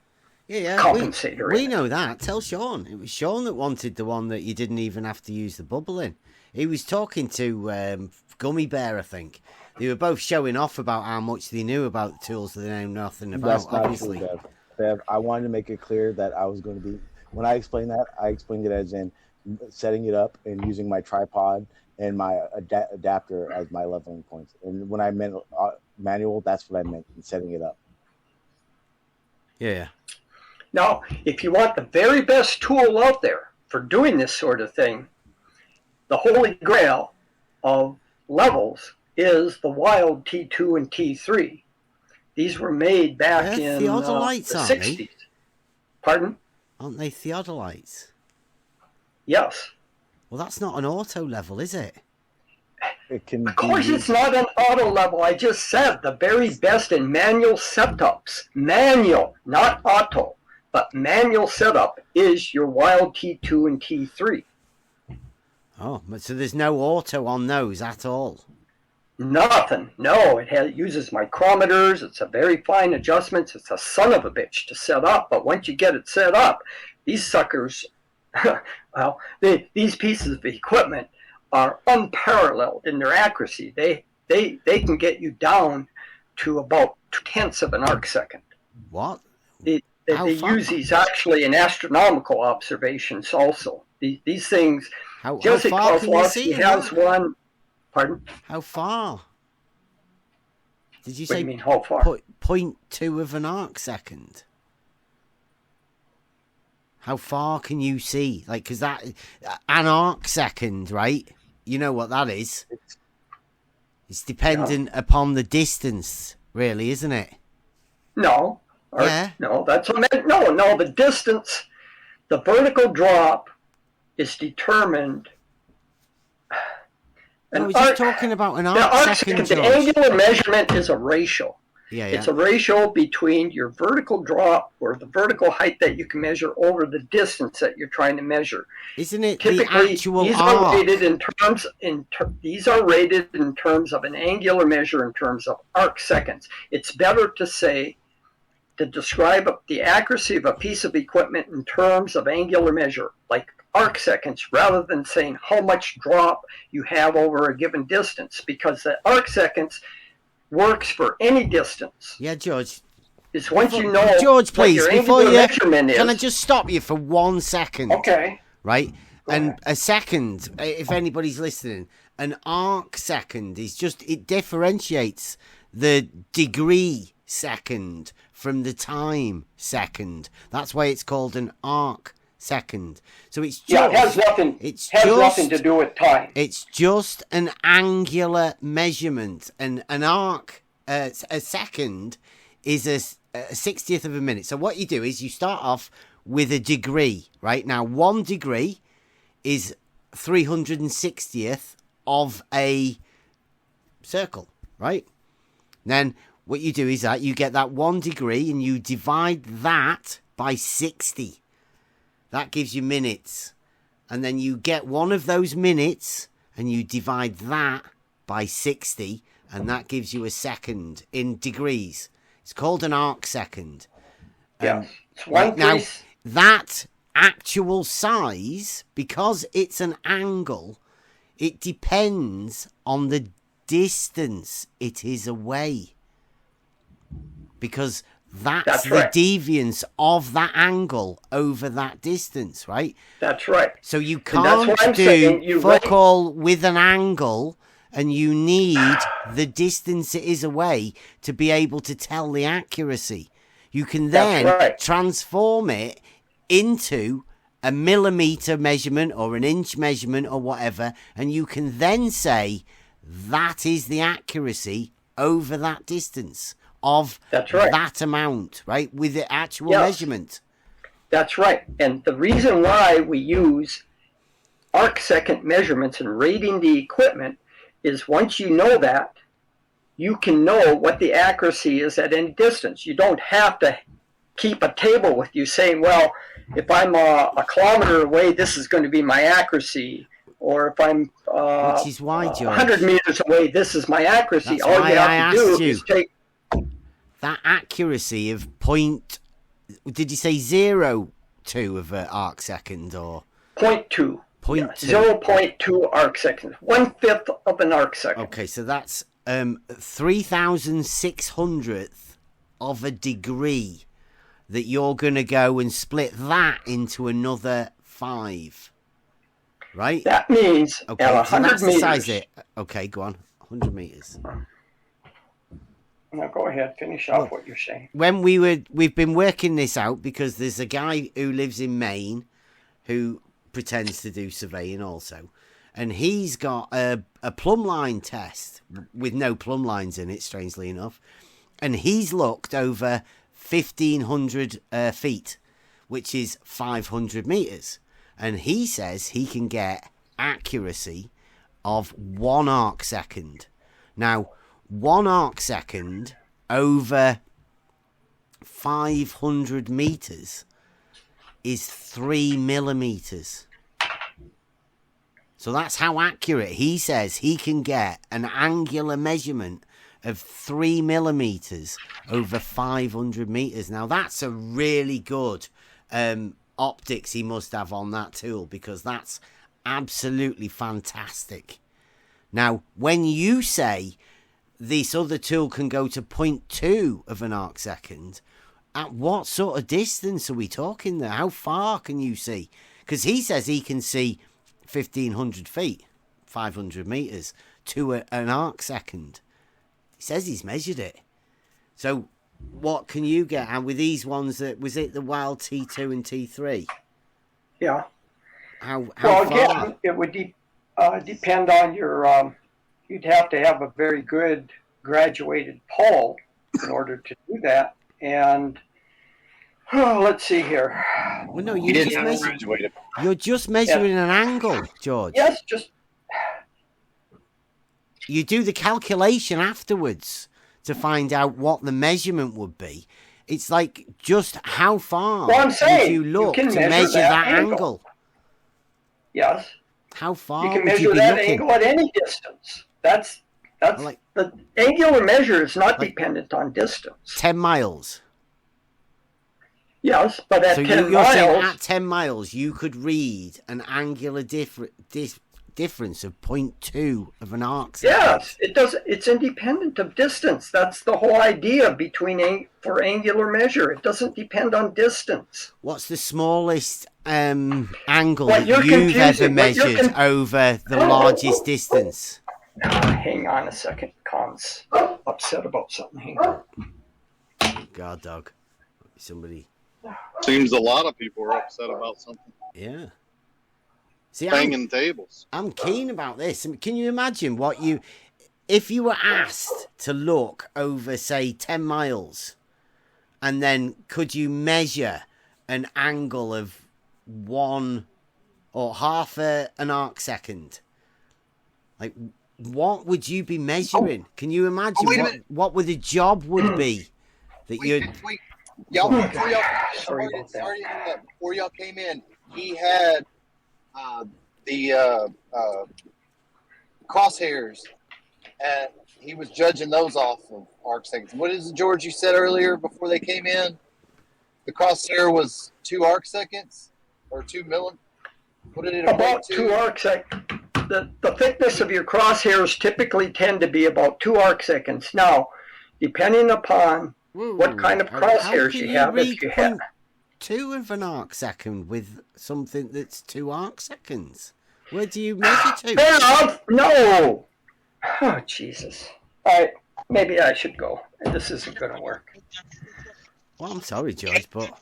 compensator. We know that. Tell Sean. It was Sean that wanted the one that you didn't even have to use the bubble in. He was talking to Gummy Bear, I think. They were both showing off about how much they knew about the tools that they know nothing about. That's not obviously. true, Bev. I wanted to make it clear that I was going to be, when I explained that, I explained it as in setting it up and using my tripod and my adapter as my leveling points. And when I meant manual, that's what I meant, in setting it up. Yeah. Now, if you want the very best tool out there for doing this sort of thing, the holy grail of levels is the wild T2 and T3. These were made back in the 60s. They? Pardon? Aren't they theodolites? Yes. Well, that's not an auto level, is it? It can. Of course, it's not an auto level. I just said the very best in manual setups. Manual, not auto, but manual setup is your wild T2 and T3. Oh, so there's no auto on those at all? Nothing. No, it uses micrometers. It's a very fine adjustments. It's a son of a bitch to set up. But once you get it set up, these suckers, well, these pieces of equipment are unparalleled in their accuracy. They can get you down to about 0.2 of an arc second. What? They use these actually in astronomical observations also. These things. How far can you see? Has one. Pardon? How far? Did you What say? Do you mean how far? 0.2 of an arc second. How far can you see? Like, because that an arc second, right? You know what that is. It's dependent upon the distance, really, isn't it? No. Yeah. No, that's no. The distance, the vertical drop, is determined. No, we're just talking about an arc second. The angular measurement is a ratio. Yeah. It's a ratio between your vertical drop or the vertical height that you can measure over the distance that you're trying to measure. Isn't it Typically, the actual these arc? are rated these are rated in terms of an angular measure in terms of arc seconds. It's better to describe the accuracy of a piece of equipment in terms of angular measure, like arc seconds, rather than saying how much drop you have over a given distance, because the arc seconds works for any distance. Yeah, George. It's once you know George, please, what your before you measurement is. Can I just stop you for 1 second? Okay. Right? And a second, if anybody's listening, an arc second is just, it differentiates the degree second from the time second. That's why it's called an arc second. So it's just, it has nothing. Nothing to do with time. It's just an angular measurement, and an arc, a second, is a 60th of a minute. So what you do is you start off with a degree, right? Now 1 degree is 360th of a circle, right? Then what you do is that you get that 1 degree and you divide that by 60. That gives you minutes. And then you get one of those minutes and you divide that by 60, and that gives you a second in degrees. It's called an arc second. Yeah. Right now, that actual size, because it's an angle, it depends on the distance it is away. Because that's the deviance of that angle over that distance, right? That's right. So you can't do fuck all with an angle, and you need the distance it is away to be able to tell the accuracy. You can then transform it into a millimeter measurement or an inch measurement or whatever, and you can then say that is the accuracy over that distance of that amount, right, with the actual measurement. That's right. And the reason why we use arc second measurements in rating the equipment is once you know that, you can know what the accuracy is at any distance. You don't have to keep a table with you saying, well, if I'm a kilometer away, this is going to be my accuracy. Or if I'm which is why, George, 100 meters away, this is my accuracy. That's all why you have to do is take that accuracy of point. Did you say 0.2 of an arc second or 0.2? 0.2 arc seconds, 1/5 of an arc second. Okay, so that's 3,600th of a degree that you're going to go and split that into another 5, right? That means okay, at 100 so that's meters. The size it. Okay, go on, 100 meters. Now go ahead, finish off what you're saying. When we've been working this out because there's a guy who lives in Maine who pretends to do surveying also, and he's got a plumb line test with no plumb lines in it, strangely enough, and he's looked over 1,500 feet, which is 500 meters, and he says he can get accuracy of 1 arc second. Now 1 arc second over 500 meters is 3 millimeters. So that's how accurate he says he can get an angular measurement of 3 millimeters over 500 meters. Now that's a really good optics he must have on that tool, because that's absolutely fantastic. Now, when you say this other tool can go to 0.2 of an arc second, at what sort of distance are we talking there? How far can you see? Because he says he can see 1,500 feet, 500 meters, to an arc second. He says he's measured it. So what can you get? And with these ones, was it the Wild T2 and T3? Yeah. How well, far? Again, it would depend on your... you'd have to have a very good graduated pole in order to do that. And let's see here. Well, no, you're just measuring an angle, George. Yes, just... You do the calculation afterwards to find out what the measurement would be. It's like just how far would you look to measure that angle? Yes. How far you can would you measure be that looking? angle at any distance. That's the angular measure is not dependent on distance. 10 miles. Yes, but at 10 you're miles, saying at 10 miles you could read an angular difference of 0.2 of an arc second. Yes, it does. It's independent of distance. That's the whole idea for angular measure. It doesn't depend on distance. What's the smallest angle that you've ever measured over the largest distance? Hang on a second. Con's upset about something. Hang on. God, dog. Somebody. Seems a lot of people are upset about something. Yeah. See, banging tables. I'm keen about this. Can you imagine if you were asked to look over, say, 10 miles, and then could you measure an angle of 1 or half an arc second? Like, what would you be measuring? Can you imagine what the job would be that you'd... Y'all, before y'all came in, he had the crosshairs, and he was judging those off of arc seconds. What is it, George, you said earlier before they came in? The crosshair was 2 arc seconds or 2 milli. What did it about 2 arc seconds? The thickness of your crosshairs typically tend to be about 2 arc seconds. Now, depending upon what kind of crosshairs you have, if you have 2 of an arc second with something that's 2 arc seconds, where do you measure to? No. Oh, Jesus. All right, maybe I should go. This isn't going to work. Well, I'm sorry, George, but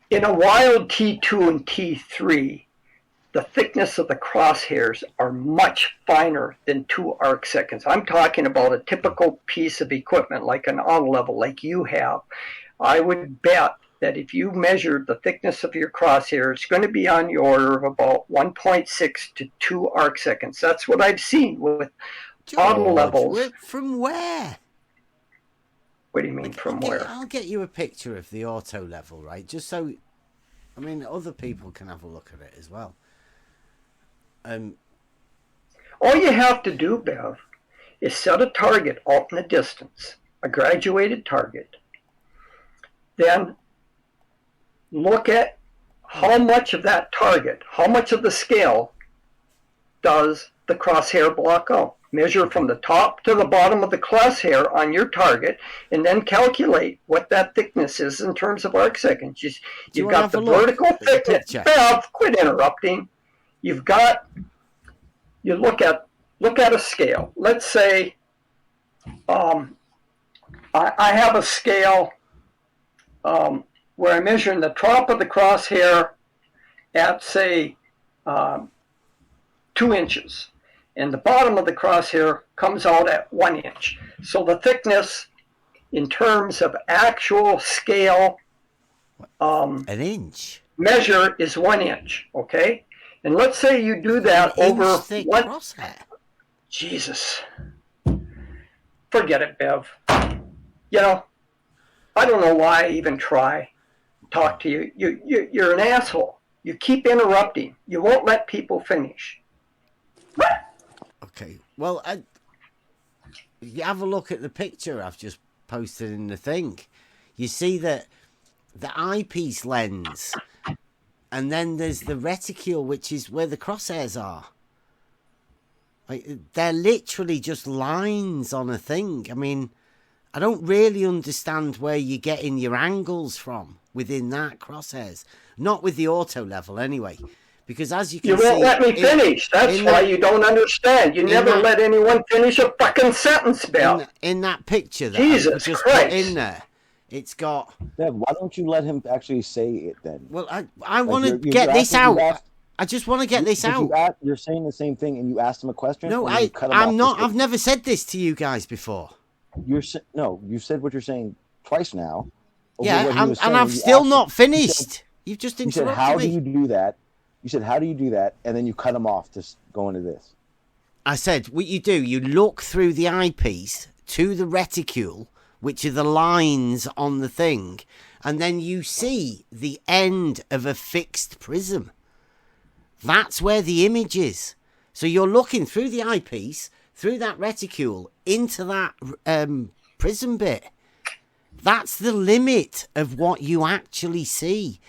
in a wild T2 and T3, the thickness of the crosshairs are much finer than 2 arc seconds. I'm talking about a typical piece of equipment like an auto level like you have. I would bet that if you measured the thickness of your crosshair, it's going to be on the order of about 1.6 to 2 arc seconds. That's what I've seen with auto levels. From where? What do you mean, from where? I'll get you a picture of the auto level, right? Just so, I mean, other people can have a look at it as well. All you have to do, Bev, is set a target out in the distance, a graduated target. Then look at how much of that target, how much of the scale does the crosshair block out. Measure from the top to the bottom of the crosshair on your target, and then calculate what that thickness is in terms of arc seconds. You've got the vertical thickness. Bev, quit interrupting. You look at a scale. Let's say I have a scale where I'm measuring the top of the crosshair at, say, 2 inches. And the bottom of the crosshair comes out at 1 inch. So the thickness in terms of actual scale an inch measure is 1 inch, okay? And let's say you do that over what? Crosshair. Jesus. Forget it, Bev. You know, I don't know why I even try to talk to you. You're an asshole. You keep interrupting. You won't let people finish. Okay. Well, you have a look at the picture I've just posted in the thing. You see that the eyepiece lens, and then there's the reticule, which is where the crosshairs are. Like, they're literally just lines on a thing. I mean, I don't really understand where you're getting your angles from within that crosshairs. Not with the auto level, anyway. Because as you can see... You won't let me finish. That's why you don't understand. You never let anyone finish a fucking sentence, Bill. In that picture that Jesus I just Christ. put in there, it's got... Dad, why don't you let him actually say it then? Well, I want to get this out. I just want to get this out. You're saying the same thing, and you asked him a question? No, I'm not. I've never said this to you guys before. You said what you're saying twice now. Yeah, and I've still not finished. You've just interrupted me. You said, how do you do that? You said, how do you do that? And then you cut him off to go into this. I said, what you do, you look through the eyepiece to the reticule, which are the lines on the thing, and then you see the end of a fixed prism. That's where the image is. So you're looking through the eyepiece, through that reticule, into that prism bit. That's the limit of what you actually see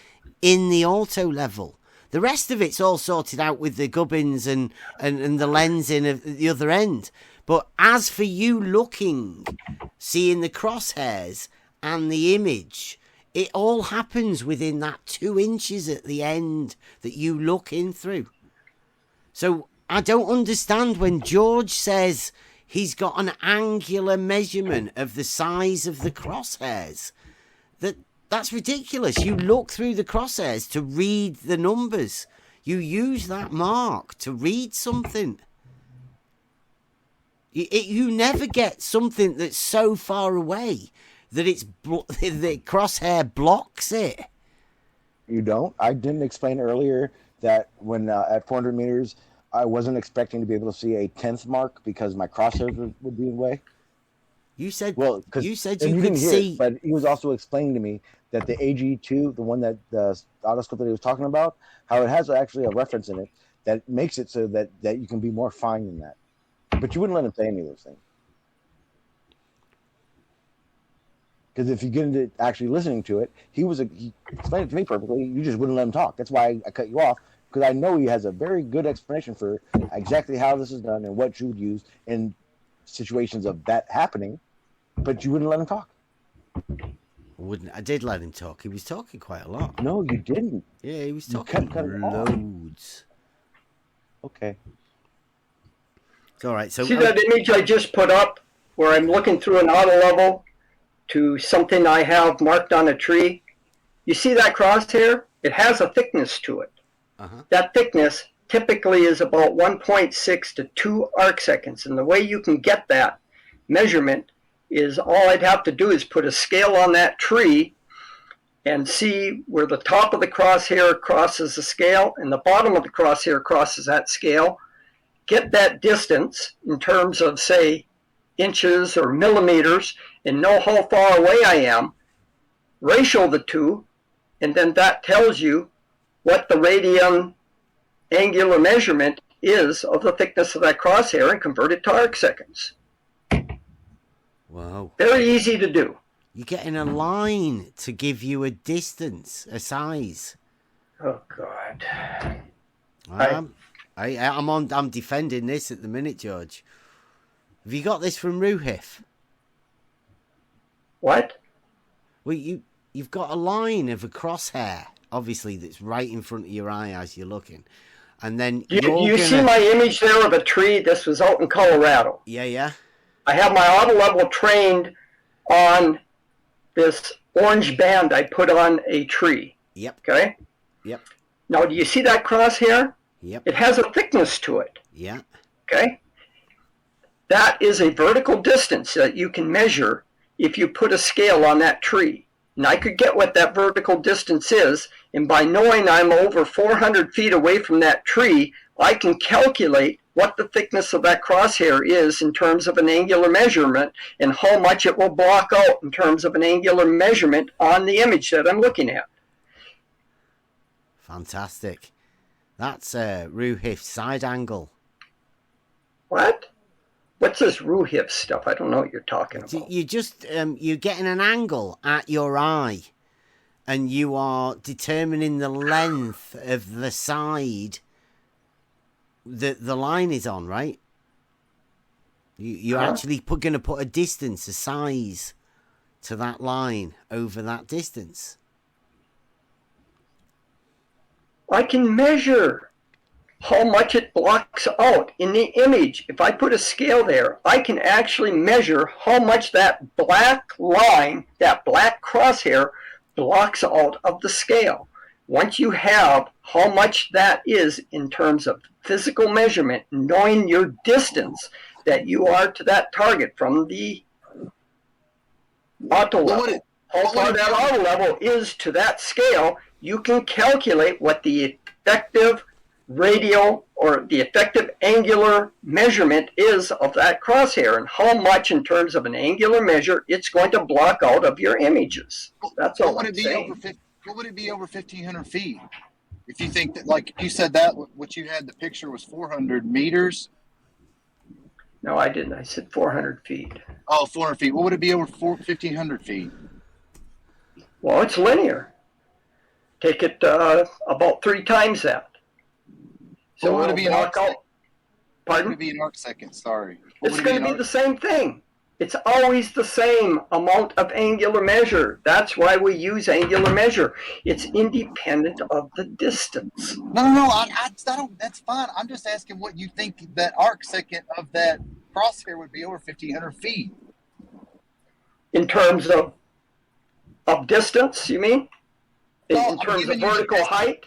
in the auto level. The rest of it's all sorted out with the gubbins and the lensing of the other end. But as for you looking, seeing the crosshairs and the image, it all happens within that 2 inches at the end that you look in through. So I don't understand when George says he's got an angular measurement of the size of the crosshairs. That's ridiculous. You look through the crosshairs to read the numbers. You use that mark to read something. You never get something that's so far away that the crosshair blocks it. You don't? I didn't explain earlier that when at 400 meters, I wasn't expecting to be able to see a 10th mark because my crosshairs would be in the way. You said you could didn't hear see, it, but he was also explaining to me that the AG2, the one that the autoscope that he was talking about, how it has actually a reference in it that makes it so that you can be more fine than that. But you wouldn't let him say any of those things. Because if you get into actually listening to it, he explained it to me perfectly. You just wouldn't let him talk. That's why I cut you off, because I know he has a very good explanation for exactly how this is done and what you would use in situations of that happening, but you wouldn't let him talk. I did let him talk. He was talking quite a lot. No, you didn't. Yeah, he was talking loads. Okay. It's all right. So see that image I just put up where I'm looking through an auto level to something I have marked on a tree? You see that crosshair? It has a thickness to it. That thickness typically is about 1.6 to 2 arc seconds. And the way you can get that measurement is all I'd have to do is put a scale on that tree and see where the top of the crosshair crosses the scale and the bottom of the crosshair crosses that scale. Get that distance in terms of, say, inches or millimeters and know how far away I am, ratio the two, and then that tells you what the radian angular measurement is of the thickness of that crosshair and convert it to arc seconds. Wow. Very easy to do. You're getting a line to give you a distance, a size. Oh, God. I'm defending this at the minute, George. Have you got this from Ruhif? What? Well, you've got a line of a crosshair, obviously, that's right in front of your eye as you're looking. And then you see my image there of a tree? This was out in Colorado. Yeah. I have my auto level trained on this orange band I put on a tree. Yep. Okay? Yep. Now, do you see that crosshair? Yep. It has a thickness to it. Yeah. Okay? That is a vertical distance that you can measure if you put a scale on that tree. And I could get what that vertical distance is, and by knowing I'm over 400 feet away from that tree, I can calculate what the thickness of that crosshair is in terms of an angular measurement and how much it will block out in terms of an angular measurement on the image that I'm looking at. Fantastic. That's Ruhif side angle. What? What's this Ruhif stuff? I don't know what you're talking about. You just you're getting an angle at your eye, and you are determining the length of the side that the line is on, right? You're actually going to put a distance, a size, to that line over that distance. I can measure how much it blocks out in the image. If I put a scale there, I can actually measure how much that black line, that black crosshair, blocks out of the scale. Once you have how much that is in terms of physical measurement, knowing your distance that you are to that target from the auto level, how far that auto level is to that scale, you can calculate what the effective radial or the effective angular measurement is of that crosshair and how much in terms of an angular measure it's going to block out of your images. That's all I'm saying. What would it be over 1,500 feet? If you think that, like you said, that what you had, the picture was 400 meters. No, I didn't. I said 400 feet. Oh, 400 feet. What would it be over 1,500 feet? Well, it's linear. Take it about 3 times that. So what would it be in arc second? Pardon? What would it be in arc second? Sorry. It's going to be the same thing. It's always the same amount of angular measure. That's why we use angular measure. It's independent of the distance. No. I don't. That's fine. I'm just asking what you think that arc second of that crosshair would be over 1,500 feet. In terms of Of distance, you mean? In terms of vertical height?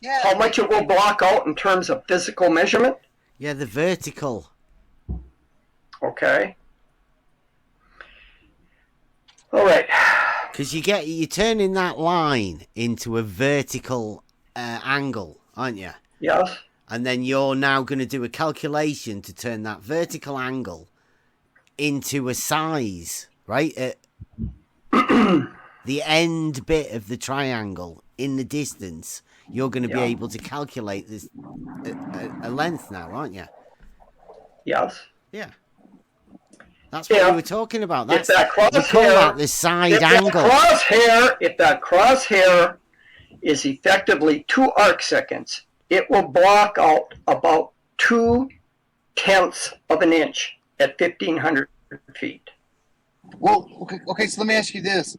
Yeah. How much it will block out in terms of physical measurement? Yeah, the vertical. Okay. All right. Because you're turning that line into a vertical angle, aren't you? Yes. And then you're now going to do a calculation to turn that vertical angle into a size, right? The end bit of the triangle in the distance, you're going to be able to calculate this a length now, aren't you? Yes. Yeah. That's what we were talking about. That's, if that crosshair, you call that the side angle. If that crosshair is effectively 2 arc seconds, it will block out about 2/10 of an inch at 1,500 feet. Well, okay. So let me ask you this.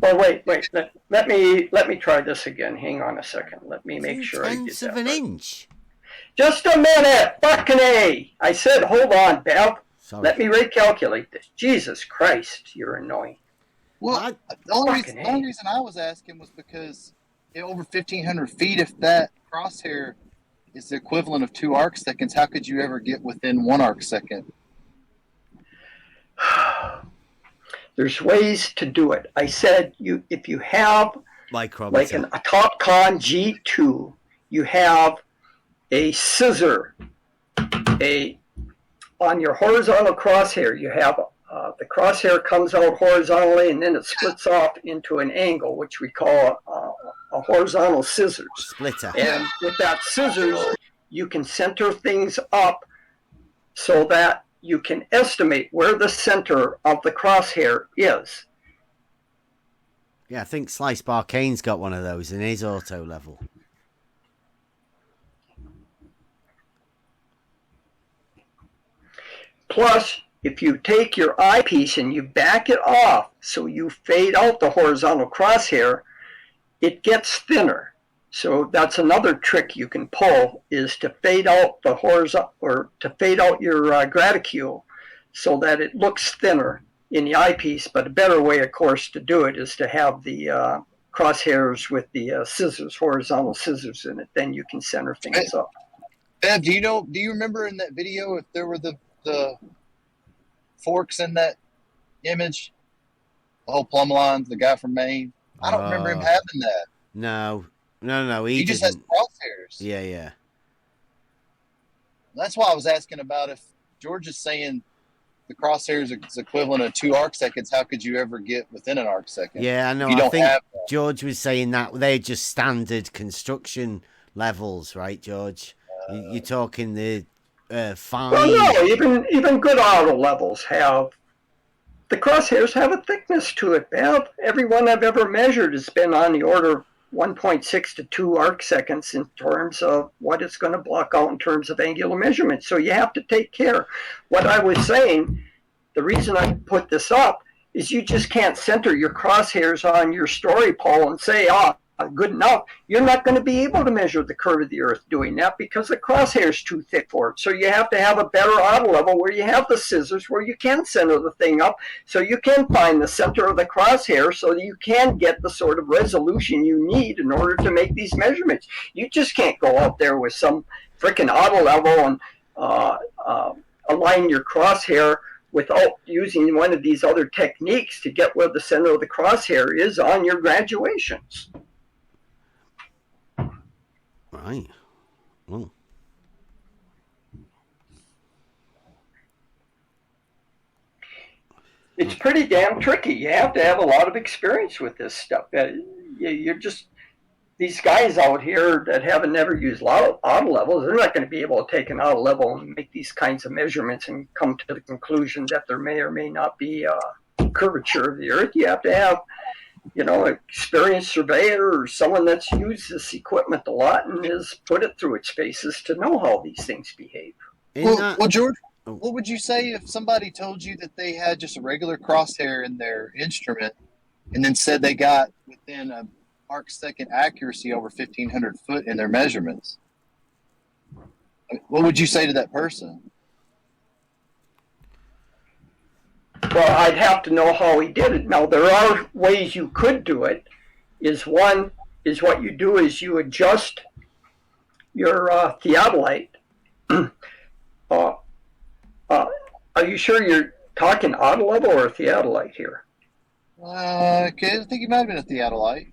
Oh, wait. Let me try this again. Hang on a second. Let me make sure I did that. 2/10 of an inch. Just a minute. Fucking A. I said, hold on, Bev. Sorry. Let me recalculate this. Jesus Christ, you're annoying. Well, the only reason I was asking was because over 1,500 feet, if that crosshair is the equivalent of 2 arc seconds, how could you ever get within 1 arc second? There's ways to do it. I said if you have micrometer, like a Topcon G2, you have a scissor, on your horizontal crosshair, you have the crosshair comes out horizontally and then it splits off into an angle, which we call a horizontal scissors. Splitter. And with that scissors, you can center things up so that you can estimate where the center of the crosshair is. Yeah, I think Slice Barkane's got one of those in his auto level. Plus, if you take your eyepiece and you back it off so you fade out the horizontal crosshair, it gets thinner. So that's another trick you can pull, is to fade out the horizontal, or to fade out your graticule so that it looks thinner in the eyepiece. But a better way, of course, to do it is to have the crosshairs with the scissors, horizontal scissors in it. Then you can center things up. Bev, do you remember in that video if there were the forks in that image? The whole plumb lines, the guy from Maine? I don't remember him having that. No. He just has crosshairs. Yeah. That's why I was asking about if George is saying the crosshairs is equivalent of 2 arc seconds, how could you ever get within an arc second? Yeah, I know. I think George was saying that they're just standard construction levels, right, George? You're talking the fine. Well, no, even good auto levels have, the crosshairs have a thickness to it, Bev. Every one I've ever measured has been on the order of 1.6 to 2 arc seconds in terms of what it's going to block out in terms of angular measurement. So you have to take care. What I was saying, the reason I put this up is you just can't center your crosshairs on your story pole and say, good enough. You're not going to be able to measure the curve of the Earth doing that because the crosshair is too thick for it. So you have to have a better auto level where you have the scissors where you can center the thing up so you can find the center of the crosshair so that you can get the sort of resolution you need in order to make these measurements. You just can't go out there with some freaking auto level and align your crosshair without using one of these other techniques to get where the center of the crosshair is on your graduations. Right. Well. It's pretty damn tricky. You have to have a lot of experience with this stuff. You're just, these guys out here that haven't never used auto levels, they're not going to be able to take an auto level and make these kinds of measurements and come to the conclusion that there may or may not be a curvature of the Earth. You have to have, an experienced surveyor or someone that's used this equipment a lot and has put it through its paces to know how these things behave. Well, George, what would you say if somebody told you that they had just a regular crosshair in their instrument and then said they got within an arc second accuracy over 1,500 foot in their measurements? What would you say to that person? Well, I'd have to know how he did it. Now, there are ways you could do it. One is what you do is you adjust your theodolite. Are you sure you're talking auto level or theodolite here? Okay, I think it might have been a theodolite.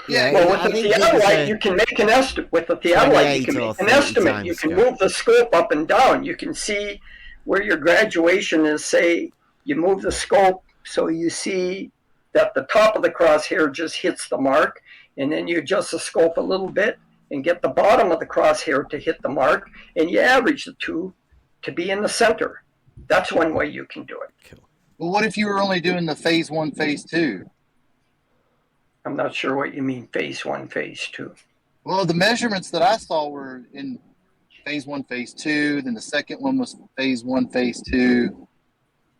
Yeah, well, with the theodolite, you can make an estimate. With the theodolite, you can make an estimate. You can move the scope up and down. You can see where your graduation is. Say you move the scope so you see that the top of the crosshair just hits the mark, and then you adjust the scope a little bit and get the bottom of the crosshair to hit the mark, and you average the two to be in the center. That's one way you can do it. Cool. Well, what if you were only doing the phase 1, phase 2? I'm not sure what you mean, phase 1, phase 2. Well, the measurements that I saw were in phase 1, phase 2. Then the second one was phase 1, phase 2.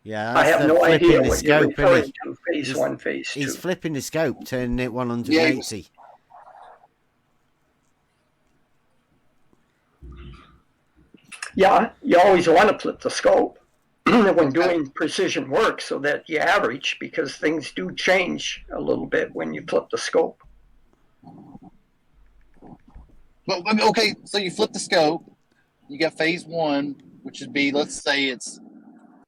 Yeah, I have no idea the what scope, you're referring to, phase 1, phase 2. He's flipping the scope, turning it 180. Yeah, you always want to flip the scope when doing precision work so that you average, because things do change a little bit when you flip the scope. But okay, so you flip the scope, you got phase 1, which would be, let's say it's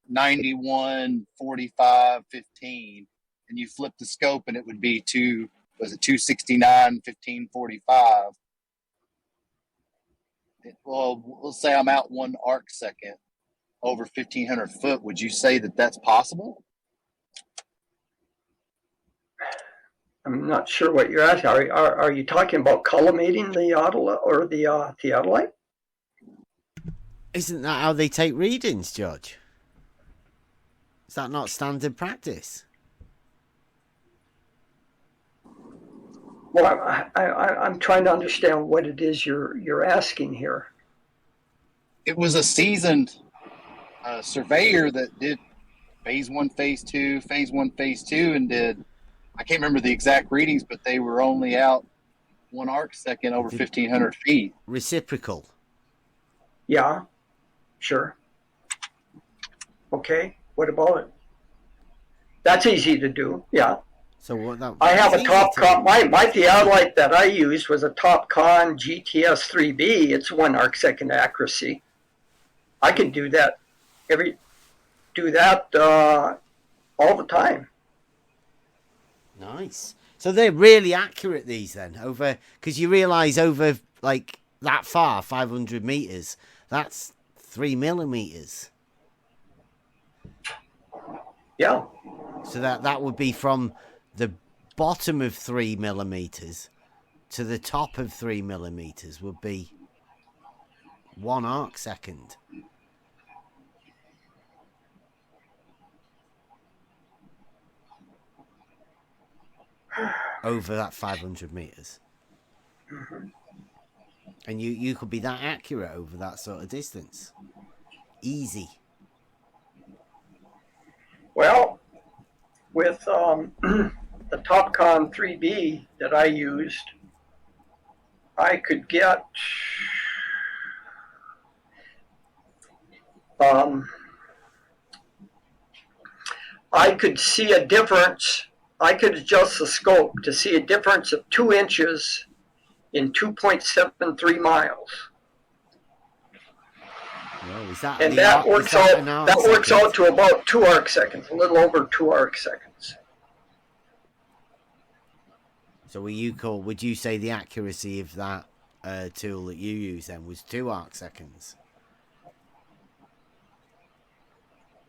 91, 45, 15, and you flip the scope and it would be 269, 15, 45. Well, let's say I'm out 1 arc second over 1,500 foot. Would you say that that's possible? I'm not sure what you're asking. Are you talking about collimating the or the theodolite? Isn't that how they take readings, George? Is that not standard practice? Well, I'm trying to understand what it is you're asking here. It was a seasoned surveyor that did phase 1, phase 2, phase 1, phase 2, and did, I can't remember the exact readings, but they were only out 1 arc second over 1,500 feet. Reciprocal. Yeah, sure. Okay, what about it? That's easy to do, yeah. So what that, I have a Topcon, my theodolite that I used was a Topcon GTS 3B. It's 1 arc second accuracy. I could do that all the time. Nice. So they're really accurate, these then, over, because you realise over like that far, 500 meters, that's 3 millimeters. Yeah. So that would be from the bottom of 3 millimeters to the top of 3 millimeters would be 1 arc second. Over that 500 meters. Mm-hmm. And you could be that accurate over that sort of distance. Easy. Well, with the Topcon 3B that I used, I could get I could see a difference. I could adjust the scope to see a difference of 2 inches in 2.73 miles. Whoa, is that and that works out to about 2 arc seconds, a little over 2 arc seconds. So would you say the accuracy of that tool that you use then was 2 arc seconds?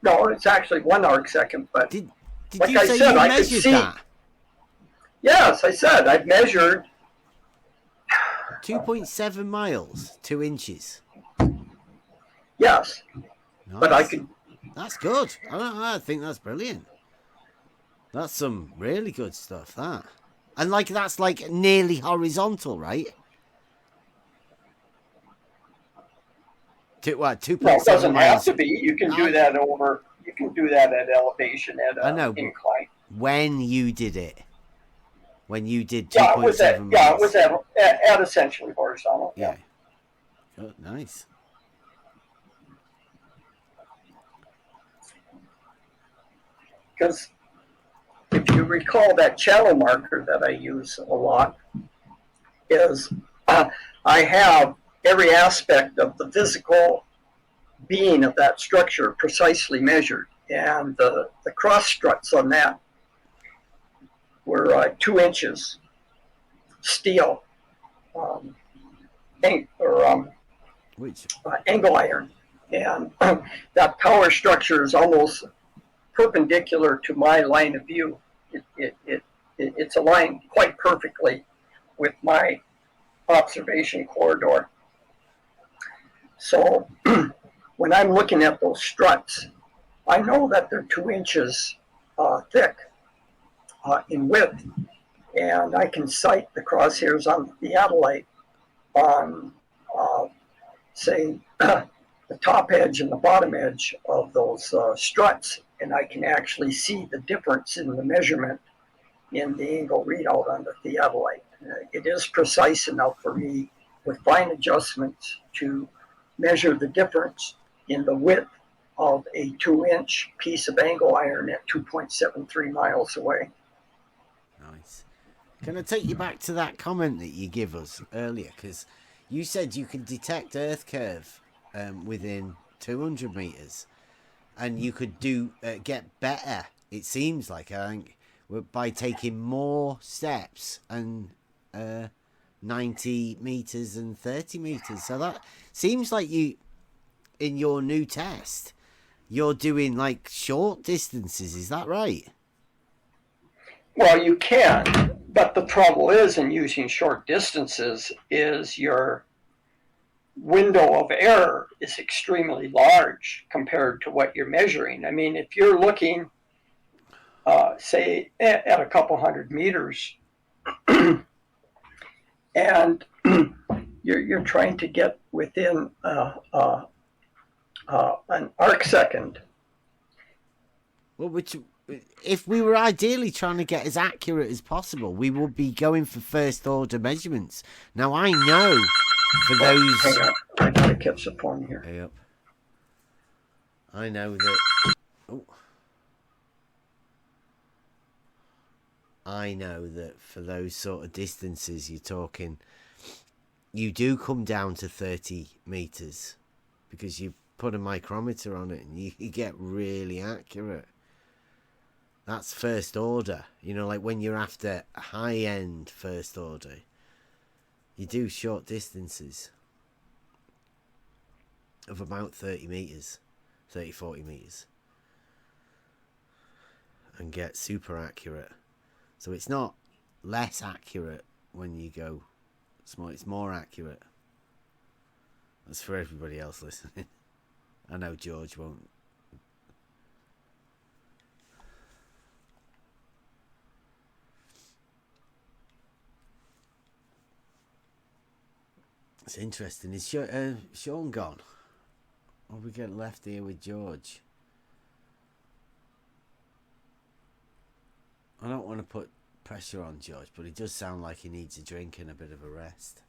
No, it's actually 1 arc second, but did like you I say said, you I could measured see. That? Yes, I said I've measured 2.7 miles, 2 inches. Yes, nice. But I could. That's good. I think that's brilliant. That's some really good stuff. That, and like that's like nearly horizontal, right? 2.7 No, it doesn't miles. have to be. You can do that over. You can do that at elevation at incline. When you did it, when you did 2.7 it was at, miles. Yeah, it was at essentially horizontal. Yeah. Good, nice. Because if you recall, that channel marker that I use a lot is I have every aspect of the physical being of that structure precisely measured. And the cross struts on that were 2 inches steel, angle iron. And that power structure is almost perpendicular to my line of view. It's aligned quite perfectly with my observation corridor. So when I'm looking at those struts, I know that they're 2 inches thick in width, and I can sight the crosshairs on the theodolite on, say, the top edge and the bottom edge of those struts, and I can actually see the difference in the measurement in the angle readout on the theodolite. It is precise enough for me with fine adjustments to measure the difference in the width of a 2-inch piece of angle iron at 2.73 miles away. Nice. Can I take you back to that comment that you gave us earlier? Because you said you could detect Earth curve within 200 meters, and you could get better. It seems like, I think, by taking more steps and 90 meters and 30 meters. So that seems like you, in your new test, you're doing like short distances. Is that right? Well, you can, but the trouble is in using short distances is your window of error is extremely large compared to what you're measuring. I mean, if you're looking, say, at a couple hundred meters, and you're trying to get within an arc second. Well, if we were ideally trying to get as accurate as possible, we would be going for first order measurements. Now, I know for those... Hang on. I gotta catch the phone here. Yep. I know that... Oh. I know that for those sort of distances you're talking, you do come down to 30 meters because you put a micrometer on it and you get really accurate. That's first order. You know, like when you're after high-end first order, you do short distances of about 30 meters, 30, 40 meters, and get super accurate. So it's not less accurate when you go small, it's more accurate. That's for everybody else listening. I know George won't. It's interesting. Is Sean gone? Or we get left here with George? I don't want to put pressure on George, but he does sound like he needs a drink and a bit of a rest.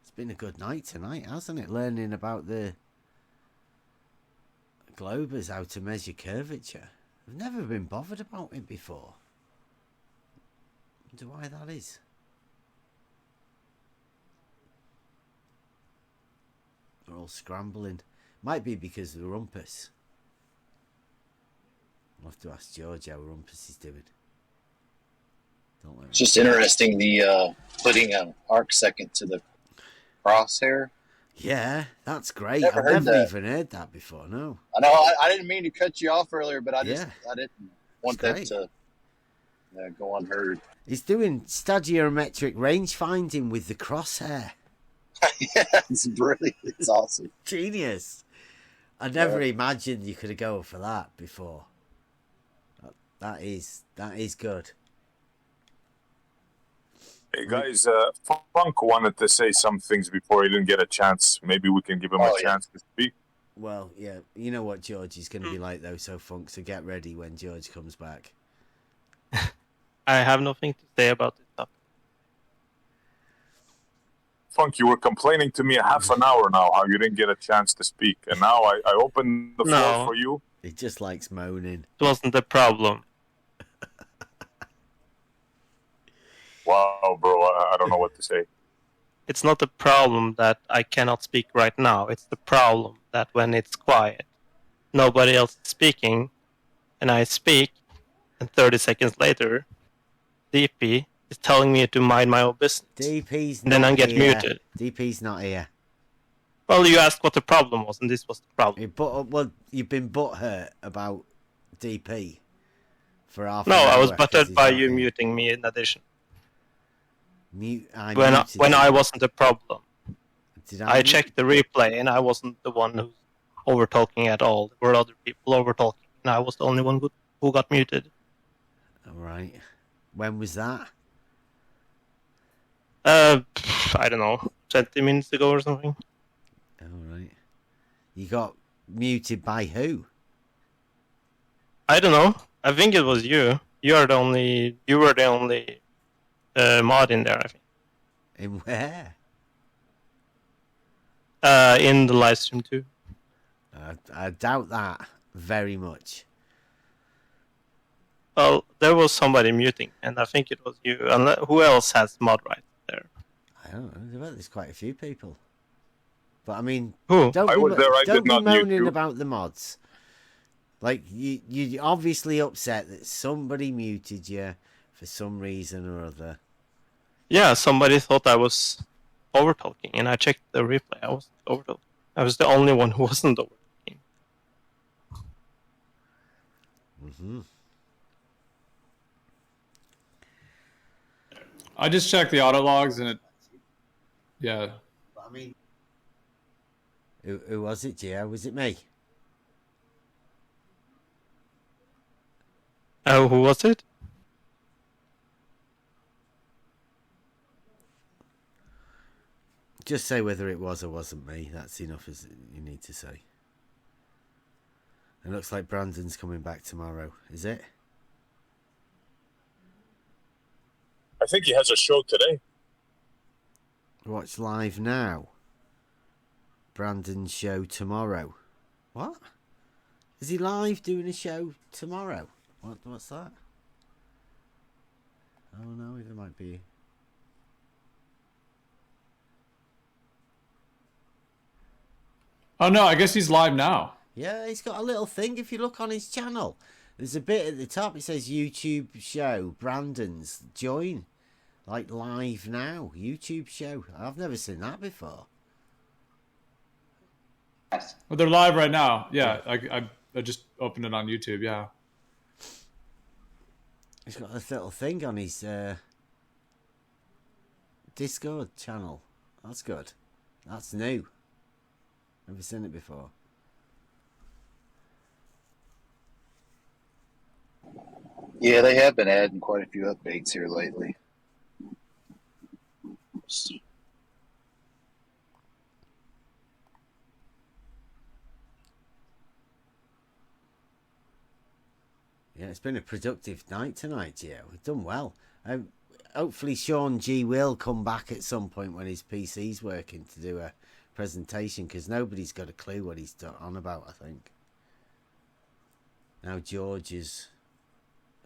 It's been a good night tonight, hasn't it? Learning about the globers, how to measure curvature. I've never been bothered about it before. I wonder why that is. They're all scrambling. Might be because of the rumpus. I'll have to ask George how rumpus is doing. It's just interesting the putting an arc second to the crosshair. Yeah, that's great. I've never even heard that before. No. I know. I didn't mean to cut you off earlier, but I didn't want that to go unheard. He's doing stadiometric range finding with the crosshair. Yeah, it's brilliant. It's awesome. Genius. I never imagined you could have gone for that before. That is good. Hey guys, Funk wanted to say some things before he didn't get a chance. Maybe we can give him a chance to speak. Well, yeah, you know what George is going to be like though, so Funk, so get ready when George comes back. I have nothing to say about this topic. Funk, you were complaining to me a half an hour now how you didn't get a chance to speak, and now I open the floor for you. He just likes moaning. It wasn't the problem. Wow, bro, I don't know what to say. It's not the problem that I cannot speak right now. It's the problem that when it's quiet, nobody else is speaking, and I speak, and 30 seconds later, DP is telling me to mind my own business. DP's and then not I get here. muted. DP's not here. Well, you asked what the problem was, and this was the problem. Well, you've been butthurt about DP for half No, an hour. I was 'cause buttered he's by not you here. muting me in addition. When I wasn't the problem. Did I checked the replay, and I wasn't the one who's over talking at all. There were other people over talking, and I was the only one who got muted. All right. When was that? I don't know, 20 minutes ago or something. All right. You got muted by who? I don't know. I think it was you. You were the only mod in there, I think. In where? In the live stream too. I doubt that very much. Well, there was somebody muting, and I think it was you. And who else has mod rights there? I don't know. There's quite a few people. But I mean, who? Don't I be, was there. I don't did be not mute moaning you. about the mods. Like you're obviously upset that somebody muted you for some reason or other. Yeah, somebody thought I was over talking, and I checked the replay. I wasn't over talking. I was the only one who wasn't over talking. Mm-hmm. I just checked the auto logs and it. Yeah. I mean, who was it, Gio? Was it me? Oh, who was it? Just say whether it was or wasn't me. That's enough as you need to say. It looks like Brandon's coming back tomorrow. Is it? I think he has a show today. Watch live now. Brandon's show tomorrow. What? Is he live doing a show tomorrow? What's that? Oh no, there might be. Oh no, I guess he's live now. Yeah, he's got a little thing. If you look on his channel, there's a bit at the top. It says YouTube show. Brandon's join. Like live now. YouTube show. I've never seen that before. Well, they're live right now. Yeah, I just opened it on YouTube. Yeah. He's got a little thing on his Discord channel. That's good. That's new. Never seen it before. Yeah, they have been adding quite a few updates here lately. Yeah, it's been a productive night tonight, Gio. We've done well. Hopefully Sean G will come back at some point when his PC's working to do a presentation, because nobody's got a clue what he's on about, I think. Now George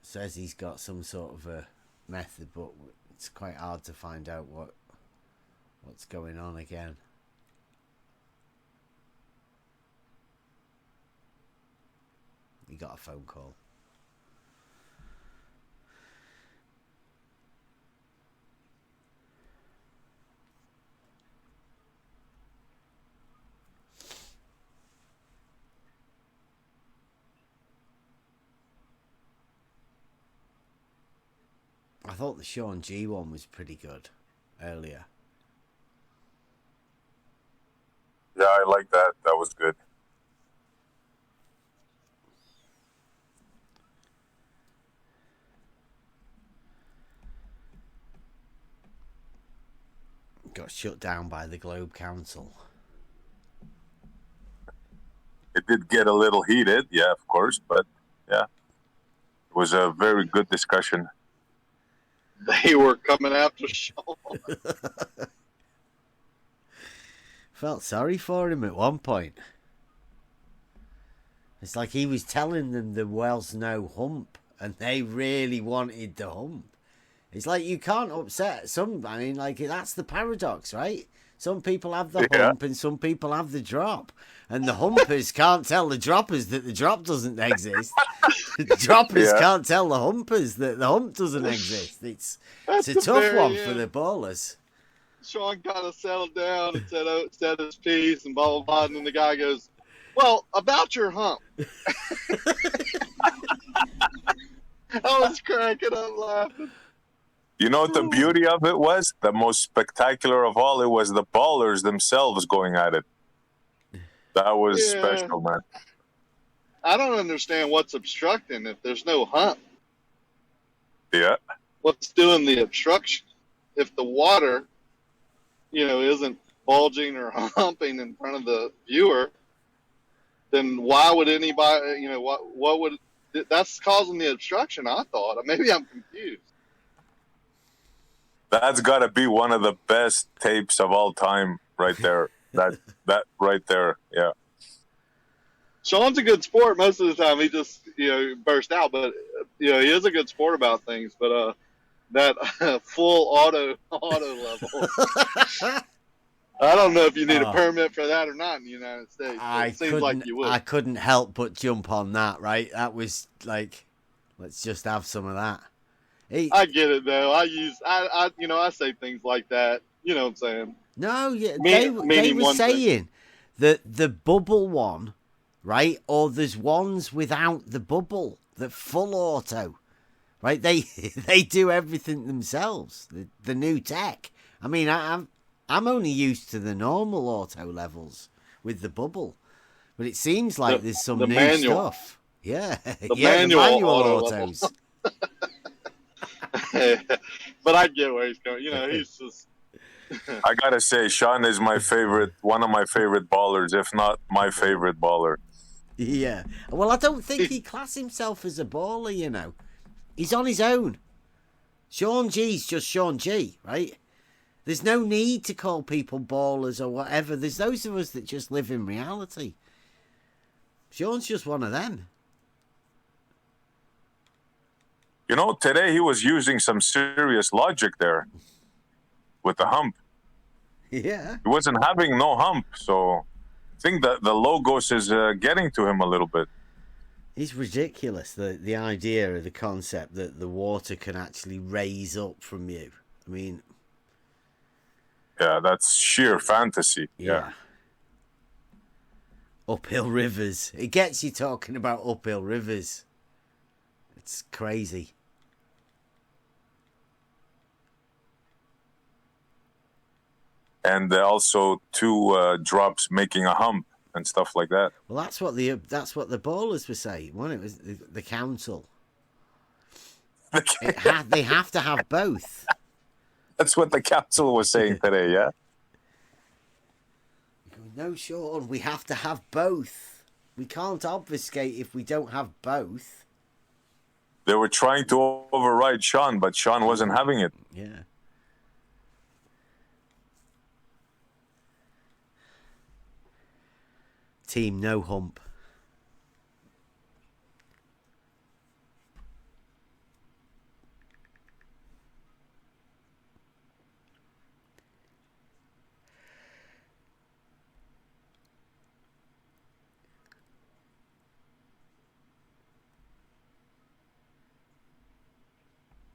says he's got some sort of a method, but it's quite hard to find out what's going on again. He got a phone call. I thought the Sean G one was pretty good earlier. Yeah, I like that. That was good. Got shut down by the Globe Council. It did get a little heated, yeah, of course, but yeah. It was a very good discussion. They were coming after Sean. Felt sorry for him at one point. It's like he was telling them there was no hump, and they really wanted the hump. It's like you can't upset some. I mean, like that's the paradox, right? Some people have the hump, and some people have the drop, and the humpers can't tell the droppers that the drop doesn't exist. The droppers can't tell the humpers that the hump doesn't exist. It's a tough one for the ballers. Sean kind of settled down and said his piece and blah blah blah, and then the guy goes, "Well, about your hump." I was cracking up laughing. You know what the beauty of it was? The most spectacular of all, it was the ballers themselves going at it. That was special, man. I don't understand what's obstructing if there's no hump. Yeah. What's doing the obstruction? If the water, isn't bulging or humping in front of the viewer, then why would anybody, what would, that's causing the obstruction, I thought. Maybe I'm confused. That's got to be one of the best tapes of all time right there. that right there, yeah. Sean's a good sport most of the time. He just, burst out, but, he is a good sport about things. But that full auto level, I don't know if you need a permit for that or not in the United States. It seems like you would. I couldn't help but jump on that, right? That was like, let's just have some of that. I get it though. I say things like that. You know what I'm saying? No, yeah, they were saying that the bubble one, right? Or there's ones without the bubble, that full auto, right? They do everything themselves. The new tech. I mean, I'm only used to the normal auto levels with the bubble, but it seems like there's some new manual stuff. Yeah, the manual autos. But I get where he's going. He's just. I gotta say, Sean is one of my favorite ballers, if not my favorite baller. Yeah. Well, I don't think he class himself as a baller. He's on his own. Sean G's just Sean G, right? There's no need to call people ballers or whatever. There's those of us that just live in reality. Sean's just one of them. Today he was using some serious logic there with the hump. Yeah. He wasn't having no hump, so I think that the logos is getting to him a little bit. It's ridiculous, the idea of the concept that the water can actually raise up from you. I mean... Yeah, that's sheer fantasy. Yeah. Uphill rivers. It gets you talking about uphill rivers. It's crazy. And also two drops making a hump and stuff like that. Well, that's what the ballers were saying. Well, it was the council. They have to have both. That's what the council was saying today. Yeah. No, Sean, we have to have both. We can't obfuscate if we don't have both. They were trying to override Sean, but Sean wasn't having it. Yeah. Team no hump.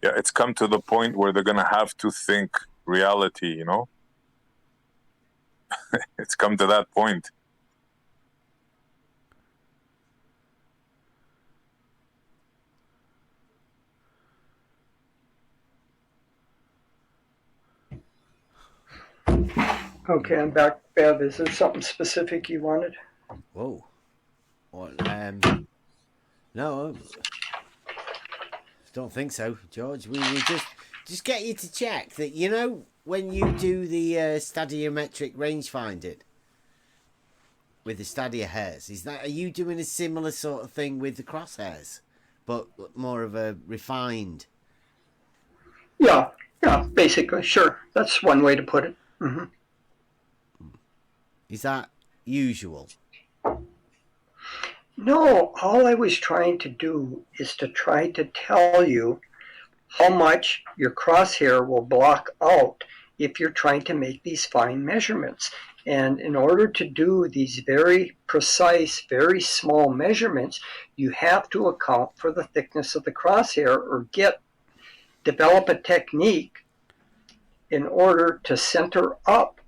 Yeah, it's come to the point where they're going to have to think reality, It's come to that point. Okay, I'm back. Bev, is there something specific you wanted? Whoa. What, no, don't think so, George. We just get you to check that, when you do the stadiometric range finding with the stadia hairs, are you doing a similar sort of thing with the crosshairs, but more of a refined? Yeah, basically, sure. That's one way to put it. Mm-hmm. Is that usual? No, all I was trying to do is to try to tell you how much your crosshair will block out if you're trying to make these fine measurements. And in order to do these very precise, very small measurements, you have to account for the thickness of the crosshair or develop a technique in order to center up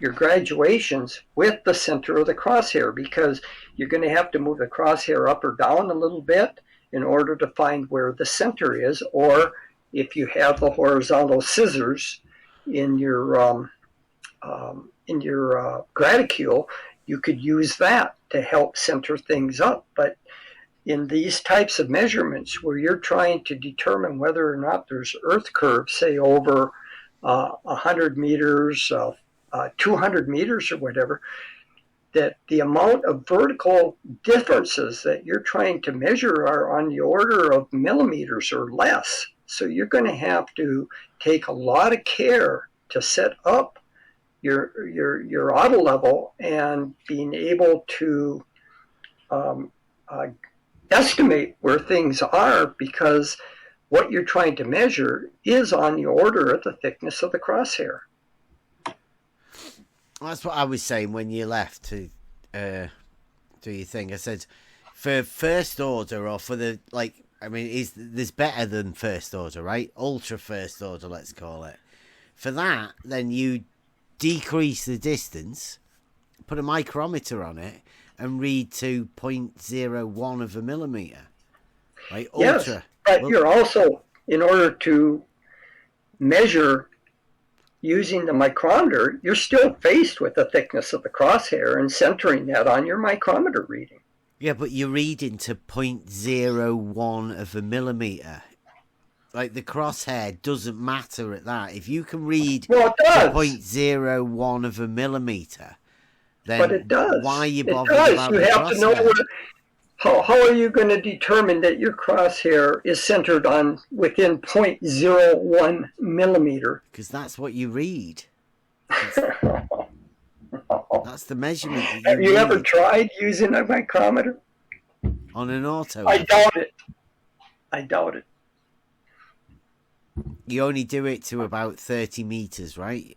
your graduations with the center of the crosshair, because you're going to have to move the crosshair up or down a little bit in order to find where the center is. Or if you have the horizontal scissors in your graticule, you could use that to help center things up. But in these types of measurements where you're trying to determine whether or not there's earth curves, say over 100 meters, 200 meters or whatever, that the amount of vertical differences that you're trying to measure are on the order of millimeters or less. So you're going to have to take a lot of care to set up your auto level and being able to estimate where things are, because what you're trying to measure is on the order of the thickness of the crosshair. That's what I was saying when you left to do your thing. I said, for first order, or for the, like, I mean, there's better than first order, right? Ultra first order, let's call it. For that, then you decrease the distance, put a micrometer on it, and read to 0.01 of a millimeter. Right? Yes, Ultra. but you're also, in order to measure using the micrometer, you're still faced with the thickness of the crosshair and centering that on your micrometer reading. Yeah, but you're reading to 0.01 of a millimeter. Like, the crosshair doesn't matter at that. If you can read to 0.01 of a millimeter, then but it does. Why are you bothered about you the have to know crosshair? how are you going to determine that your crosshair is centered on within 0.01 millimeter? Because that's what you read. That's the measurement that Have you ever tried using a micrometer? On an auto? I doubt it. I doubt it. You only do it to about 30 meters, right?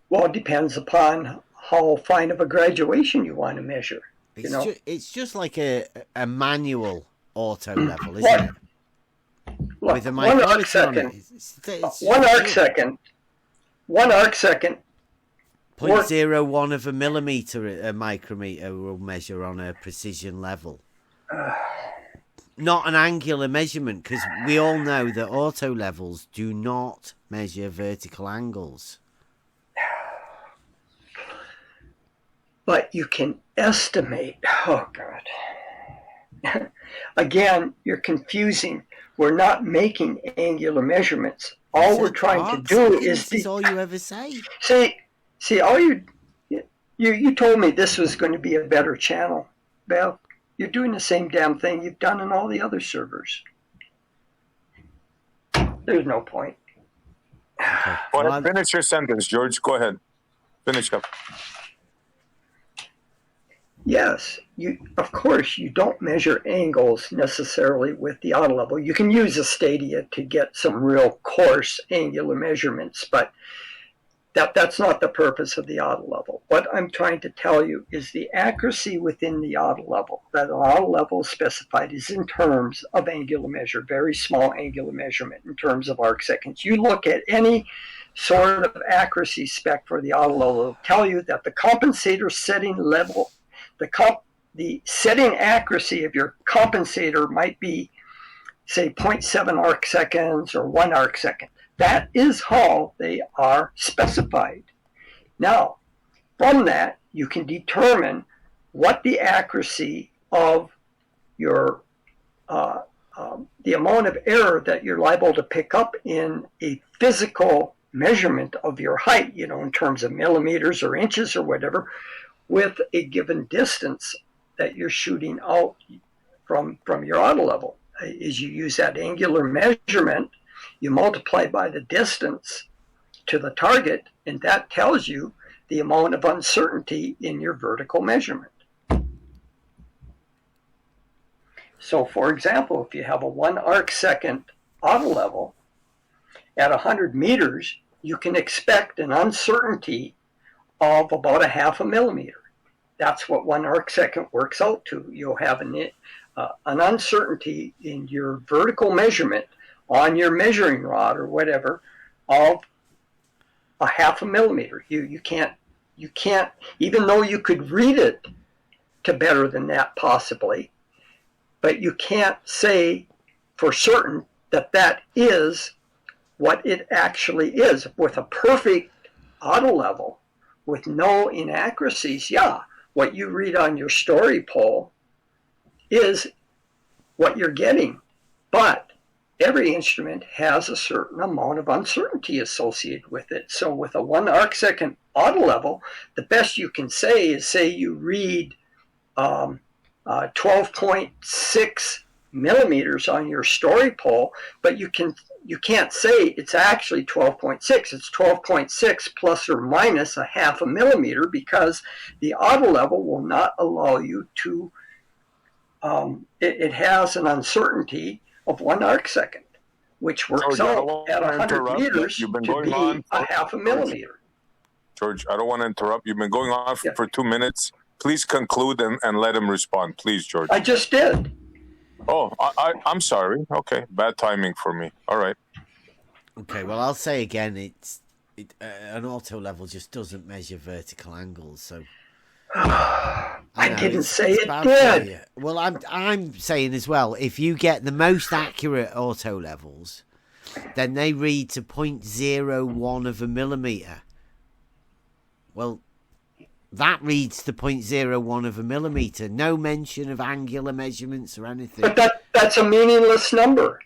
Well, it depends upon how fine of a graduation you want to measure. It's just like a manual auto level, isn't it? Look, with a micrometer on it. One arc second. 0.01 of a millimeter, a micrometer will measure on a precision level. Not an angular measurement, because we all know that auto levels do not measure vertical angles. But you can estimate. Oh, God. Again, you're confusing. We're not making angular measurements. All we're trying to do is... This is all you ever say. See, all you told me this was going to be a better channel, Bev. You're doing the same damn thing you've done on all the other servers. There's no point. Okay. Well, finish your sentence, George. Go ahead. Finish up. Yes, of course, you don't measure angles necessarily with the auto level. You can use a stadia to get some real coarse angular measurements, but that's not the purpose of the auto level. What I'm trying to tell you is the accuracy within the auto level. That an auto level is specified is in terms of angular measure, very small angular measurement in terms of arc seconds. You look at any sort of accuracy spec for the auto level, it'll tell you that the compensator setting level, the setting accuracy of your compensator might be, say, 0.7 arc seconds or 1 arc second. That is how they are specified. Now, from that, you can determine what the accuracy of your, the amount of error that you're liable to pick up in a physical measurement of your height, in terms of millimeters or inches or whatever, with a given distance that you're shooting out from your auto level. As you use that angular measurement, you multiply by the distance to the target, and that tells you the amount of uncertainty in your vertical measurement. So for example, if you have a 1 arcsecond auto level at 100 meters, you can expect an uncertainty of about 0.5 millimeter. That's what 1 arcsecond works out to. You'll have an uncertainty in your vertical measurement on your measuring rod or whatever of 0.5 millimeter. You can't, even though you could read it to better than that possibly, but you can't say for certain that that is what it actually is. With a perfect auto level, with no inaccuracies, yeah, what you read on your story pole is what you're getting. But every instrument has a certain amount of uncertainty associated with it. So with a 1 arcsecond auto level, the best you can say is, say you read 12.6 millimeters on your story pole, but you can't say it's actually 12.6. It's 12.6 plus or minus 0.5 millimeter, because the auto level will not allow you to. It has an uncertainty of 1 arcsecond, which works out at 100 meters to be 0.5 millimeter. George, I don't want to interrupt. You've been going on for 2 minutes. Please conclude and let him respond. Please, George. I just did. Oh, I'm sorry. Okay, bad timing for me. All right. Okay, well, I'll say again, an auto level just doesn't measure vertical angles, so... I didn't say it did. Well, I'm saying as well, if you get the most accurate auto levels, then they read to 0.01 of a millimeter. Well, that reads to 0.01 of a millimeter. No mention of angular measurements or anything. But that's a meaningless number.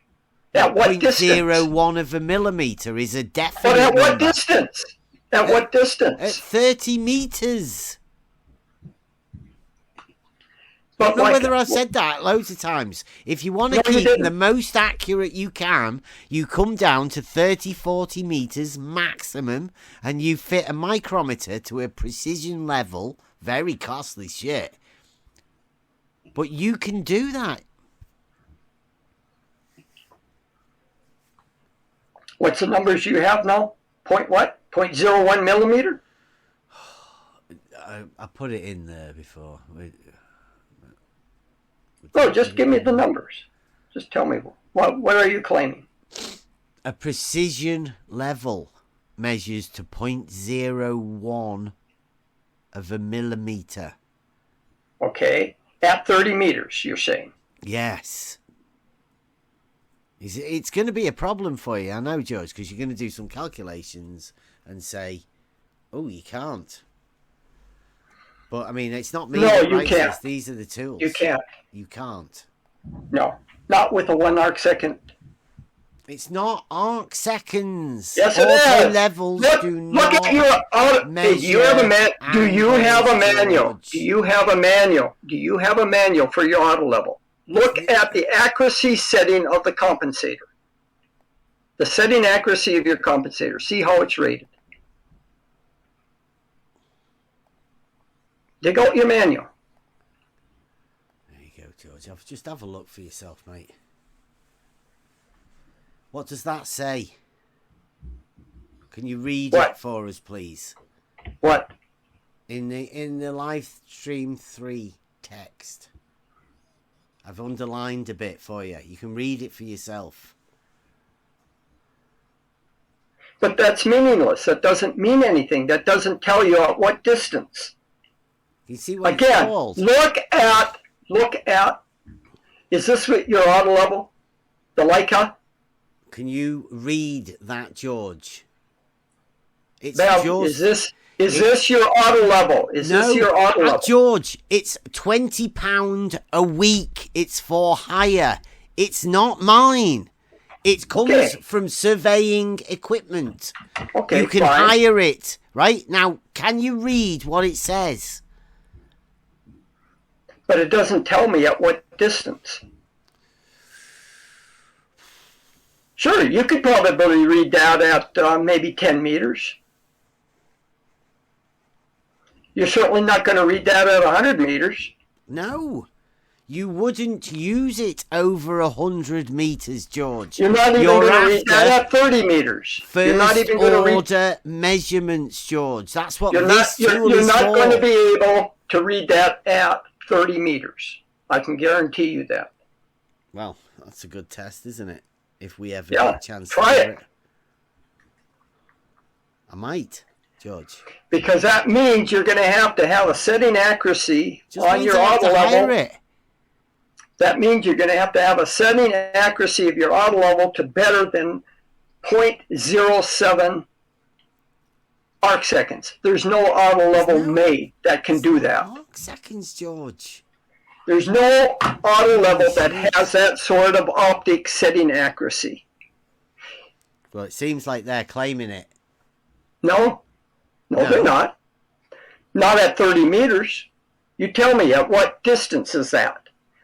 At what distance? 0.01 of a millimeter is a definite But at what number. distance? At what distance? At 30 meters. But I don't know like, whether I've said that loads of times. If you want to keep the most accurate you can, you come down to 30, 40 meters maximum, and you fit a micrometer to a precision level. Very costly shit. But you can do that. What's the numbers you have now? Point what? 0.01 millimeter? I put it in there before. No, just give me the numbers. Just tell me, what are you claiming? A precision level measures to 0.01 of a millimeter. Okay. At 30 meters, you're saying? Yes. It's going to be a problem for you, I know, George, because you're going to do some calculations and say, oh, you can't. But, I mean, it's not me that writes this. These are the tools. You can't. You can't. No. Not with a 1 arcsecond. It's not arc seconds. Yes, it is. Levels do not at your measure. Do you have a manual? Do you have a manual? Do you have a manual? Do you have a manual for your auto level? Look at the accuracy setting of the compensator. The setting accuracy of your compensator. See how it's rated. Dig out your manual. There you go, George. Just have a look for yourself, mate. What does that say? Can you read it for us, please? What? In the live stream 3 text. I've underlined a bit for you. You can read it for yourself. But that's meaningless. That doesn't mean anything. That doesn't tell you at what distance. You see what Again, it's called? Look at, is this your auto level? The Leica? Can you read that, George? It's Now, George. Is this your auto level? Is this your auto level? George, it's £20 a week. It's for hire. It's not mine. It comes from surveying equipment. Okay, you can hire it. Right? Now, can you read what it says? But it doesn't tell me at what distance. Sure, you could probably read that at maybe 10 meters. You're certainly not going to read that at 100 meters. No. You wouldn't use it over 100 meters, George. You're not even going to read that at 30 meters. You're not even going to order measurements, George. That's what you're this not, tool you're is not for. going to be able to read that at 30 meters. I can guarantee you that. Well, that's a good test, isn't it? If we ever Yeah, get a chance try to do it. I might, George. Because that means you're going to have a setting accuracy Just on means your I have auto to hire level. it. That means you're going to have a setting accuracy of your auto level to better than 0.07 arc seconds. There's no auto level made that can do that. Arc seconds, George. There's no auto level that has that sort of optic setting accuracy. Well, it seems like they're claiming it. No, they're not. Not at 30 meters. You tell me, at what distance is that?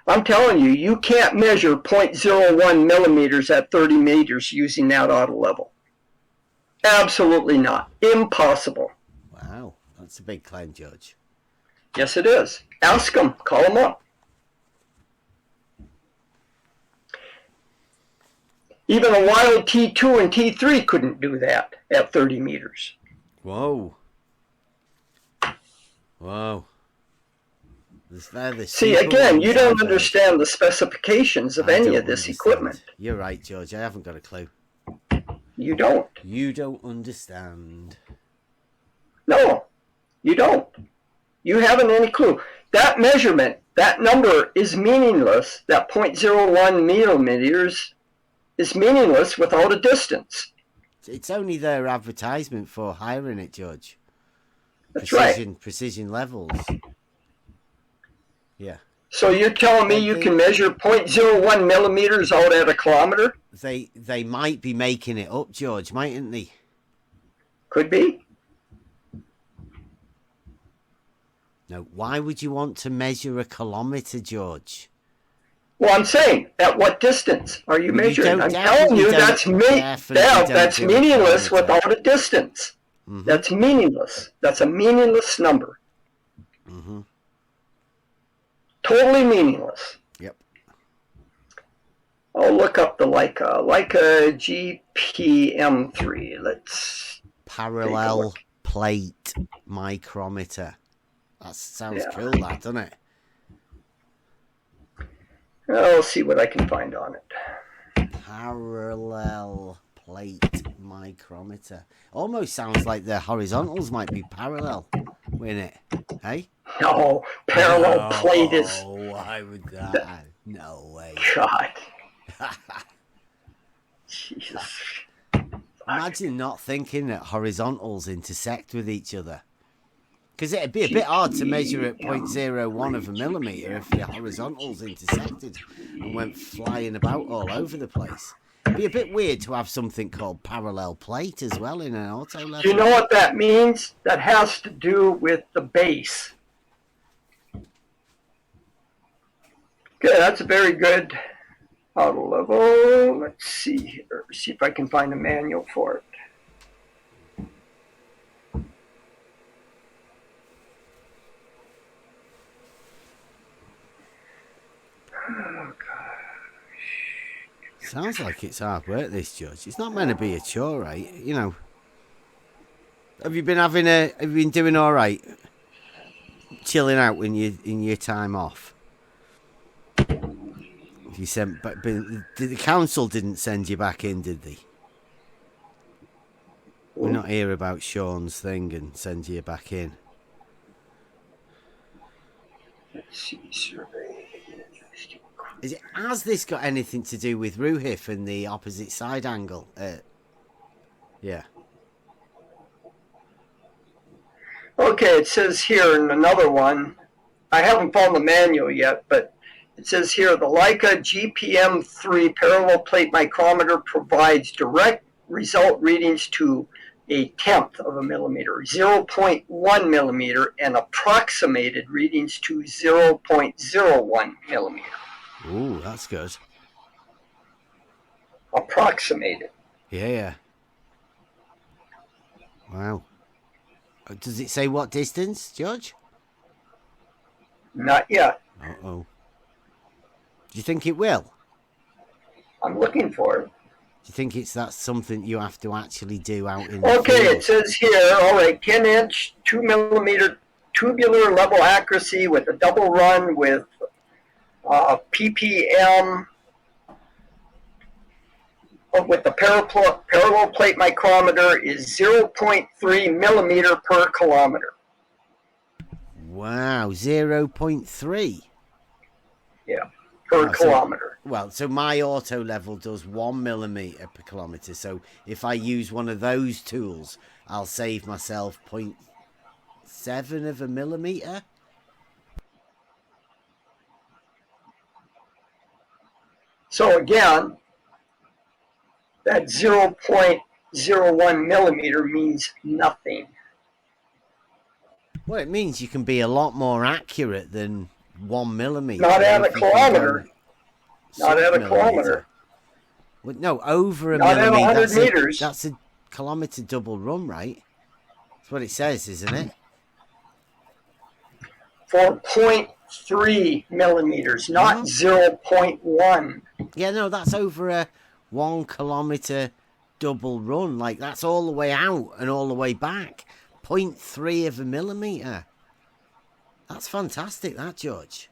I'm telling you, you can't measure 0.01 millimeters at 30 meters using that auto level. Absolutely not. Impossible. Wow, that's a big claim, George. Yes, it is. Ask them. Call them up. Even a wild T2 and T3 couldn't do that at 30 meters. Whoa. See, again, you don't understand the specifications of any of this equipment. You're right, George. I haven't got a clue. You don't. You don't understand. No, you don't. You haven't any clue. That measurement, that number is meaningless. That 0.01 millimeters is meaningless without a distance. It's only their advertisement for hiring it, George. That's Precision levels. Yeah. So you're telling me you can measure 0.01 millimeters out at a kilometer? They might be making it up, George, mightn't they? Could be. No, why would you want to measure a kilometer, George? Well, I'm saying, at what distance are you measuring? I'm telling you that's meaningless without a distance. Mm-hmm. That's meaningless. That's a meaningless number. Mm-hmm. Totally meaningless. Yep. I'll look up the Leica GPM3. Let's parallel plate micrometer. That sounds cool, that, doesn't it? I'll see what I can find on it. Parallel plate micrometer. Almost sounds like the horizontals might be parallel, wouldn't it? Hey? No, parallel plate is... Oh, why would that? No way. God. Jesus. Imagine not thinking that horizontals intersect with each other. Because it'd be a bit hard to measure at 0.01 of a millimeter if your horizontals intersected and went flying about all over the place. It'd be a bit weird to have something called parallel plate as well in an auto level. Do you know what that means? That has to do with the base. Okay, that's a very good auto level. Let's see here. See if I can find a manual for it. Oh, Sounds like it's hard work, this, Judge. It's not meant to be a chore, right? You know. Have you been doing all right? Chilling out when you in your time off? You sent, but the council didn't send you back in, did they? We're not here about Sean's thing and send you back in. Let's see, survey. Has this got anything to do with Ruhif and the opposite side angle? Yeah. Okay, it says here in another one, I haven't found the manual yet, but it says here, the Leica GPM3 parallel plate micrometer provides direct result readings to 1/10 of a millimeter, 0.1 millimeter, and approximated readings to 0.01 millimeter. Ooh, that's good. approximate it. Yeah. Wow. Does it say what distance, George? Not yet. Uh-oh. Do you think it will? I'm looking for it. Do you think that's something you have to actually do out in the field? It says here, all right, 10-inch, 2 millimeter tubular level accuracy with a double run with ppm with the parallel plate micrometer is 0.3 millimeter per kilometer. Wow, 0.3. Yeah, per kilometer. Well, so my auto level does 1 millimeter per kilometer. So if I use one of those tools, I'll save myself 0.7 of a millimeter. So again, that 0.01 millimeter means nothing. Well, it means you can be a lot more accurate than 1 millimeter. Not at a kilometer. Not at a kilometer. Well, no, over a Not millimeter. At 100 meters. That's a kilometer double run, right? That's what it says, isn't it? For 0.3 millimeters, not 0.1. Yeah, no, that's over a 1 kilometer double run. Like, that's all the way out and all the way back. 0.3 of a millimeter. That's fantastic, that, George.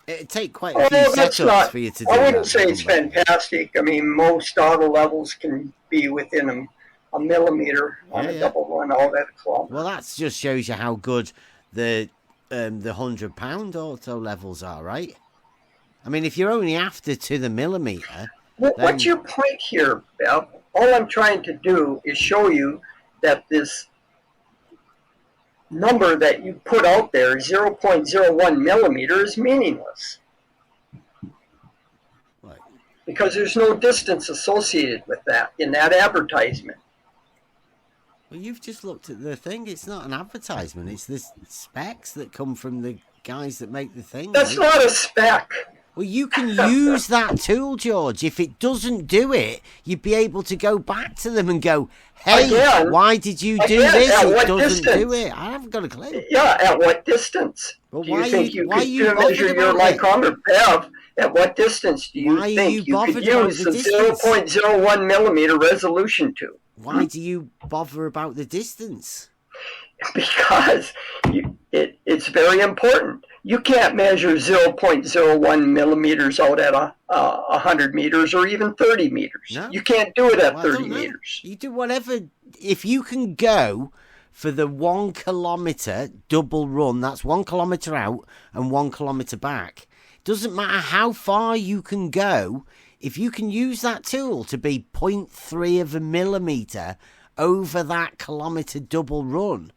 It'd take quite a few setups for you to do that. I wouldn't say it's fantastic. I mean, most auto levels can be within a millimeter on a double run, all that kilometer. Well, that just shows you how good the 100-pound auto levels are, right? I mean, if you're only after to the millimeter... What's your point here, Bev? All I'm trying to do is show you that this number that you put out there, 0.01 millimeter, is meaningless. Right. Because there's no distance associated with that in that advertisement. Well, you've just looked at the thing. It's not an advertisement. It's the specs that come from the guys that make the thing. That's not a spec. Well, you can use that tool, George. If it doesn't do it, you'd be able to go back to them and go, hey, why did you do this? It doesn't do it. I haven't got a clue. Yeah, at what distance? Well, do you think you could measure your micrometer, Bev? At what distance do you think you could use the 0.01 millimeter resolution to? Why do you bother about the distance? Because it's very important. You can't measure 0.01 millimeters out at 100 meters or even 30 meters. No. You can't do it at 30 meters. You do whatever. If you can go for the 1 kilometer double run, that's 1 kilometer out and 1 kilometer back. Doesn't matter how far you can go. If you can use that tool to be 0.3 of a millimeter over that kilometer double run,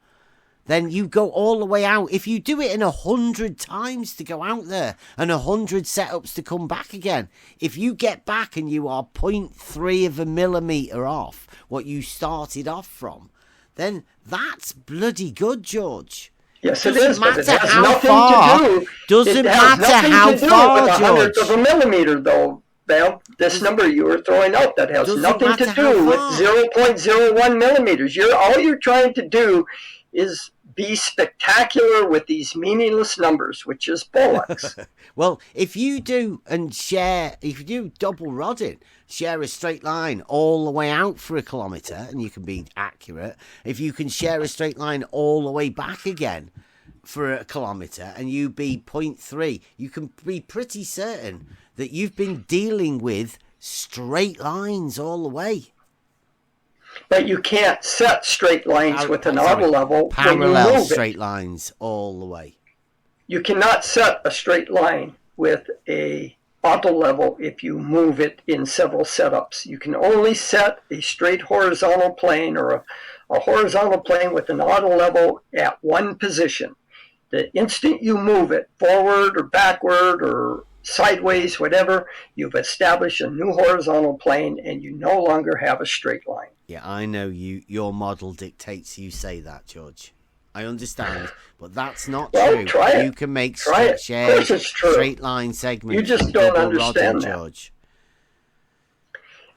then you go all the way out. If you do it in 100 times to go out there and 100 setups to come back again, if you get back and you are 0.3 of a millimeter off what you started off from, then that's bloody good, George. Yes, it is, but it has how nothing far, to do. Doesn't it has matter nothing how to do far, with a George. 100th of a millimeter, though. Well, this number you were throwing out that has nothing to do with 0.01 millimeters. All you're trying to do is be spectacular with these meaningless numbers, which is bollocks. Well, if you do double rodding, share a straight line all the way out for a kilometre, and you can be accurate. If you can share a straight line all the way back again for a kilometre, and you be 0.3, you can be pretty certain that you've been dealing with straight lines all the way. But you can't set straight lines with an auto level. Parallel straight lines all the way. You cannot set a straight line with a auto level if you move it in several setups. You can only set a straight horizontal plane or a horizontal plane with an auto level at one position. The instant you move it forward or backward or sideways, whatever, you've established a new horizontal plane and you no longer have a straight line. Yeah, I know your model dictates you say that, George. I understand, but that's not Well, true. try it. You can make Try it. Of course it's true. straight line segments. You just with don't double understand rodding, that. George.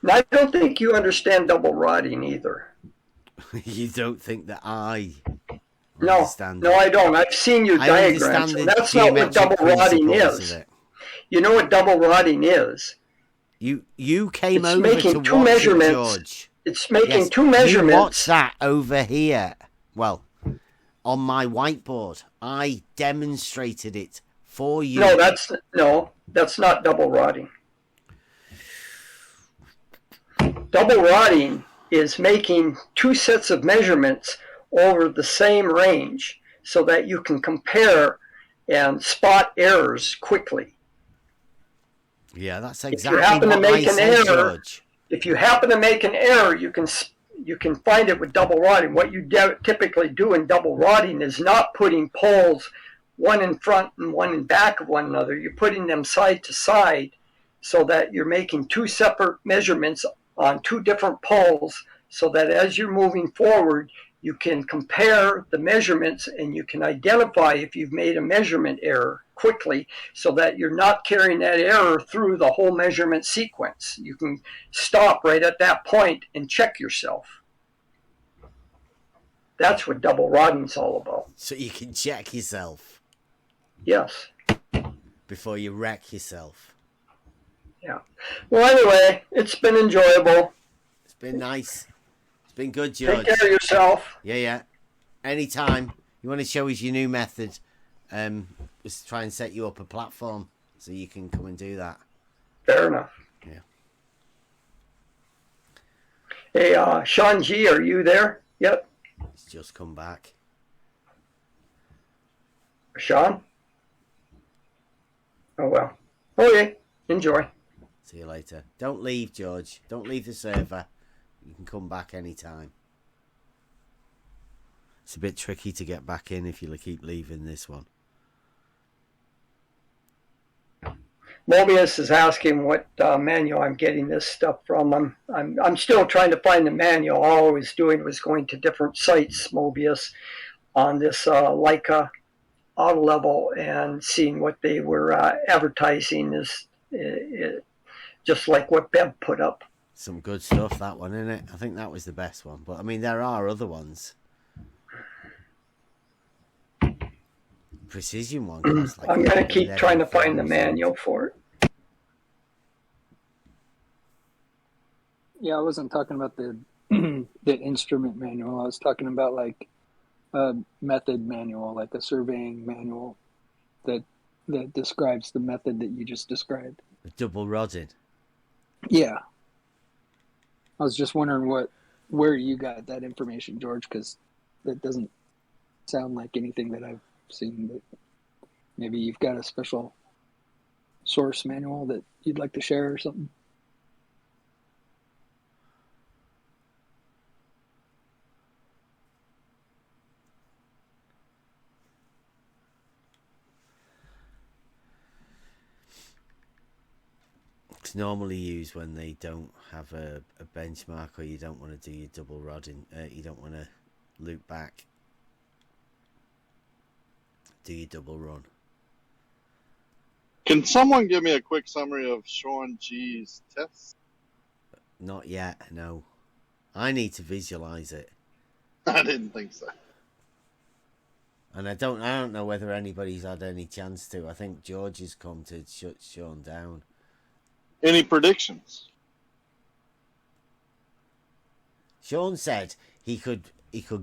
And I don't think you understand double rodding either. You don't think that I No, understand no, it. I don't. I've seen your I diagrams, understand and the that's not what geometric double rodding principles is. of it. You know what double rodding is? You came It's over making to two watch measurements. it, George. It's making Yes, two measurements. You watch that over here. Well, on my whiteboard, I demonstrated it for you. No, that's not double rodding. Double rodding is making two sets of measurements over the same range so that you can compare and spot errors quickly. Yeah, that's If you exactly happen to what make I an said, error, George. if you happen to make an error, you can find it with double rodding. What you typically do in double rodding is not putting poles one in front and one in back of one another. You're putting them side to side so that you're making two separate measurements on two different poles so that as you're moving forward, you can compare the measurements and you can identify if you've made a measurement error quickly so that you're not carrying that error through the whole measurement sequence. You can stop right at that point and check yourself. That's what double rodding's all about. So you can check yourself. Yes. Before you wreck yourself. Yeah. Well, anyway, it's been enjoyable. It's been nice. It's been good, George. Take care of yourself. Yeah. Anytime you want to show us your new method, just try and set you up a platform so you can come and do that. Fair enough. Yeah. Hey, Sean G, are you there yet? He's just come back. Sean? Oh, well. Okay. Enjoy. See you later. Don't leave, George. Don't leave the server. You can come back anytime. It's a bit tricky to get back in if you keep leaving this one. Mobius is asking what manual I'm getting this stuff from. I'm still trying to find the manual. All I was doing was going to different sites, Mobius, on this Leica auto level and seeing what they were advertising is just like what Bev put up. Some good stuff, that one, isn't it? I think that was the best one. But, I mean, there are other ones. Precision one. Like I'm going to keep trying to find the manual for it. Yeah, I wasn't talking about the the instrument manual. I was talking about like a method manual, like a surveying manual that describes the method that you just described. The double rodding. Yeah. I was just wondering where you got that information, George, because that doesn't sound like anything that I've seen. But maybe you've got a special source manual that you'd like to share or something. It's normally used when they don't have a benchmark or you don't want to do your double rodding. You don't want to loop back. Do your double run. Can someone give me a quick summary of Sean G's tests? Not yet, no. I need to visualize it. I didn't think so. And I don't know whether anybody's had any chance to. I think George has come to shut Sean down. Any predictions? Sean said he could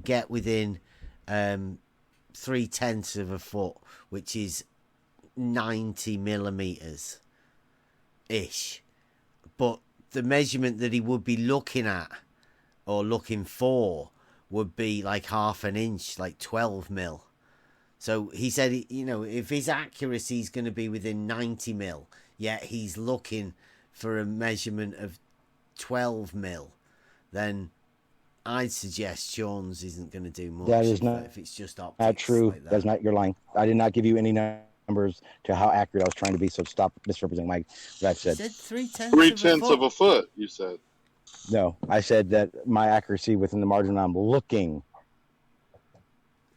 get within 0.3 of a foot, which is 90 millimeters ish. But the measurement that he would be looking at or looking for would be like 1/2 inch, like 12 mil. So he said, if his accuracy is going to be within 90 mil, yet he's looking for a measurement of 12 mil, then I'd suggest Sean's isn't going to do much. That is not, if it's just optics. Not true. Like that. That's not your line. I did not give you any numbers to how accurate I was trying to be, so stop misrepresenting what I've said. You said 3/10 of a foot, you said. No, I said that my accuracy within the margin I'm looking.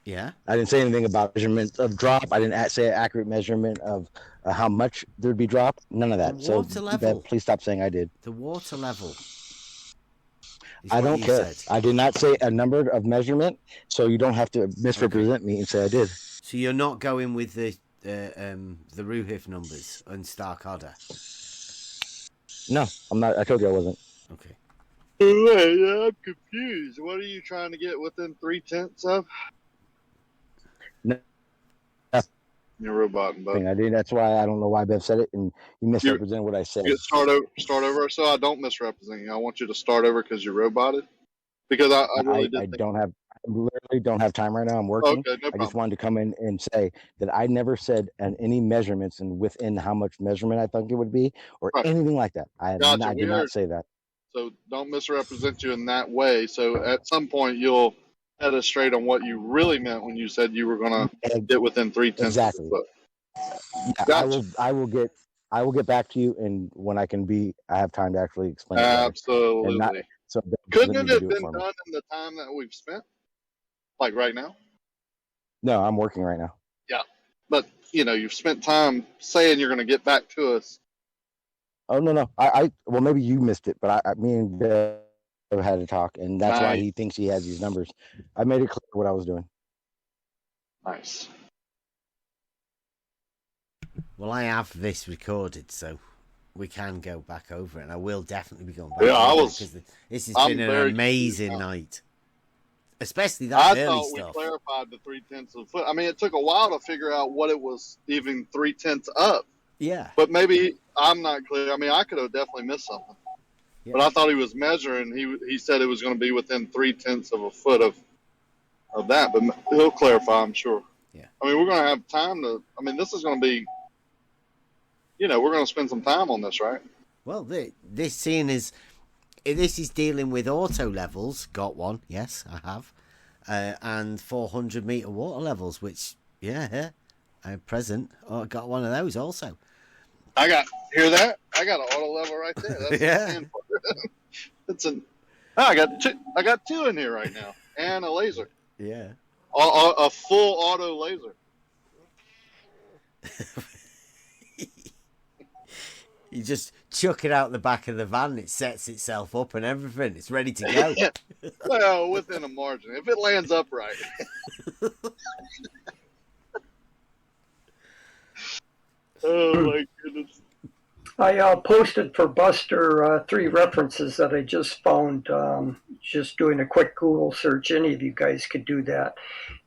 Yeah. I didn't say anything about measurement of drop. I didn't say an accurate measurement of how much there'd be drop. None of that. The So, water level. Bev, please stop saying I did. The water level. I don't care. Said. I did not say a number of measurement, so you don't have to misrepresent me and say I did. So you're not going with the Ruhif numbers and Stark Order? No, I'm not. I told you I wasn't. Okay. Wait, I'm confused. What are you trying to get within 3/10 of? No. You're roboting, but I did. That's why I don't know why Bev said it, and you misrepresented what I said. You start over. So I don't misrepresent you. I want you to start over because you're roboted. Because I really did. I literally don't have time right now. I'm working. Okay, no problem. I just wanted to come in and say that I never said any measurements and within how much measurement I thought it would be or anything like that. I did not say that. So don't misrepresent you in that way. So at some point you'll head us straight on what you really meant when you said you were going to get within 3/10 exactly. of the foot. Yeah, gotcha. I will get back to you, and when I have time to actually explain it. Absolutely. So couldn't it have been done in the time that we've spent? Like right now? No, I'm working right now. Yeah. But, you've spent time saying you're going to get back to us. Oh, no. Well, maybe you missed it, but me and Bev had to talk, and that's why he thinks he has these numbers. I made it clear what I was doing. Nice. Well, I have this recorded, so we can go back over it, and I will definitely be going back over it, because this has been an amazing night. Especially that early stuff. I thought we clarified the 3/10 of a foot. I mean, it took a while to figure out what it was even 3/10 of. Yeah. But maybe I'm not clear. I mean, I could have definitely missed something. Yeah. But I thought he was measuring. He said it was going to be within 3/10 of a foot of that. But he'll clarify, I'm sure. Yeah. I mean, we're going to have time to. I mean, this is going to be. We're going to spend some time on this, right? Well, this scene is. This is dealing with auto levels. Got one, yes, I have, and 400-meter water levels, which I'm present. Oh, I got one of those also. Hear that? I got an auto level right there. That's I got two in here right now, and a laser. Yeah. A full auto laser. You just chuck it out the back of the van, it sets itself up and everything. It's ready to go. Well, within a margin. If it lands upright. Oh, my goodness. I posted for Buster 3 references that I just found, just doing a quick Google search. Any of you guys could do that.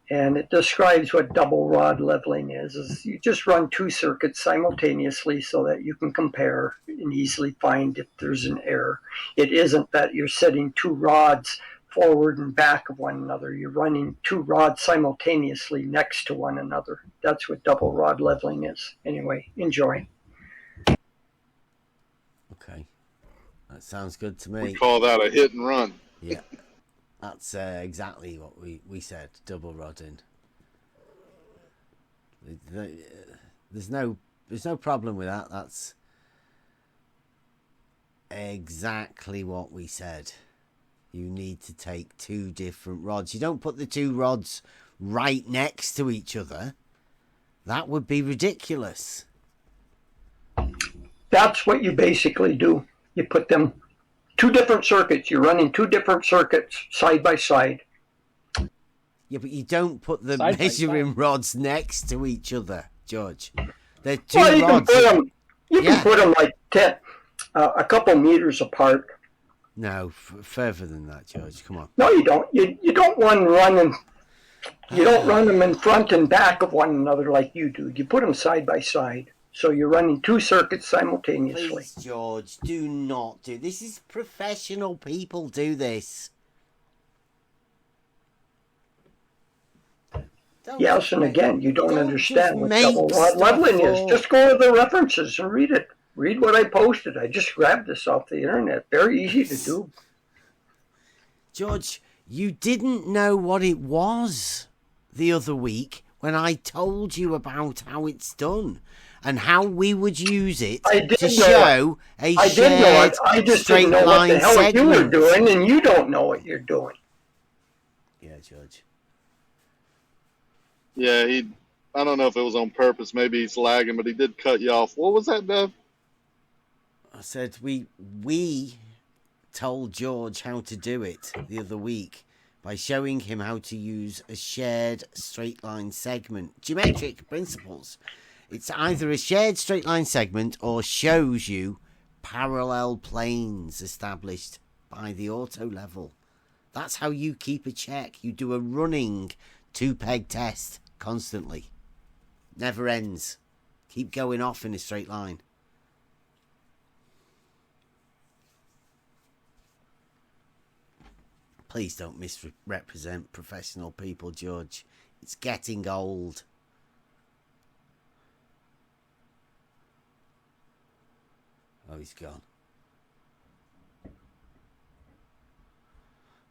And it describes what double rod leveling is you just run 2 circuits simultaneously so that you can compare and easily find if there's an error. It isn't that you're setting 2 rods forward and back of one another. You're running 2 rods simultaneously next to one another. That's what double rod leveling is. Anyway, enjoy. Okay. That sounds good to me. We call that a hit and run. Yeah. That's exactly what we said. Double rodding. There's no problem with that. That's exactly what we said. You need to take 2 different rods. You don't put the 2 rods right next to each other. That would be ridiculous. That's what you basically do. You put them 2 different circuits. You're running 2 different circuits side by side. Yeah, but you don't put the measuring rods next to each other, George. They're 2 well, rods. You can put them like 10, a couple meters apart. No, further than that, George. Come on. No, you don't. You don't You don't run them in front and back of one another like you do. You put them side by side. So you're running 2 circuits simultaneously. Please, George, do not do this. Is professional people do this. Yes, and again, you don't understand what double rod leveling is. Just go to the references and read it. Read what I posted. I just grabbed this off the internet. Very easy to do. George, you didn't know what it was the other week when I told you about how it's done. And how we would use it to show a shared straight line segment. I just didn't know what the hell you were doing, and you don't know what you're doing. Yeah, George. Yeah, I don't know if it was on purpose. Maybe he's lagging, but he did cut you off. What was that, Bev? I said we told George how to do it the other week by showing him how to use a shared straight line segment. Geometric principles. It's either a shared straight line segment or shows you parallel planes established by the auto level. That's how you keep a check. You do a running 2-peg test constantly. Never ends. Keep going off in a straight line. Please don't misrepresent professional people, George. It's getting old. Oh, he's gone.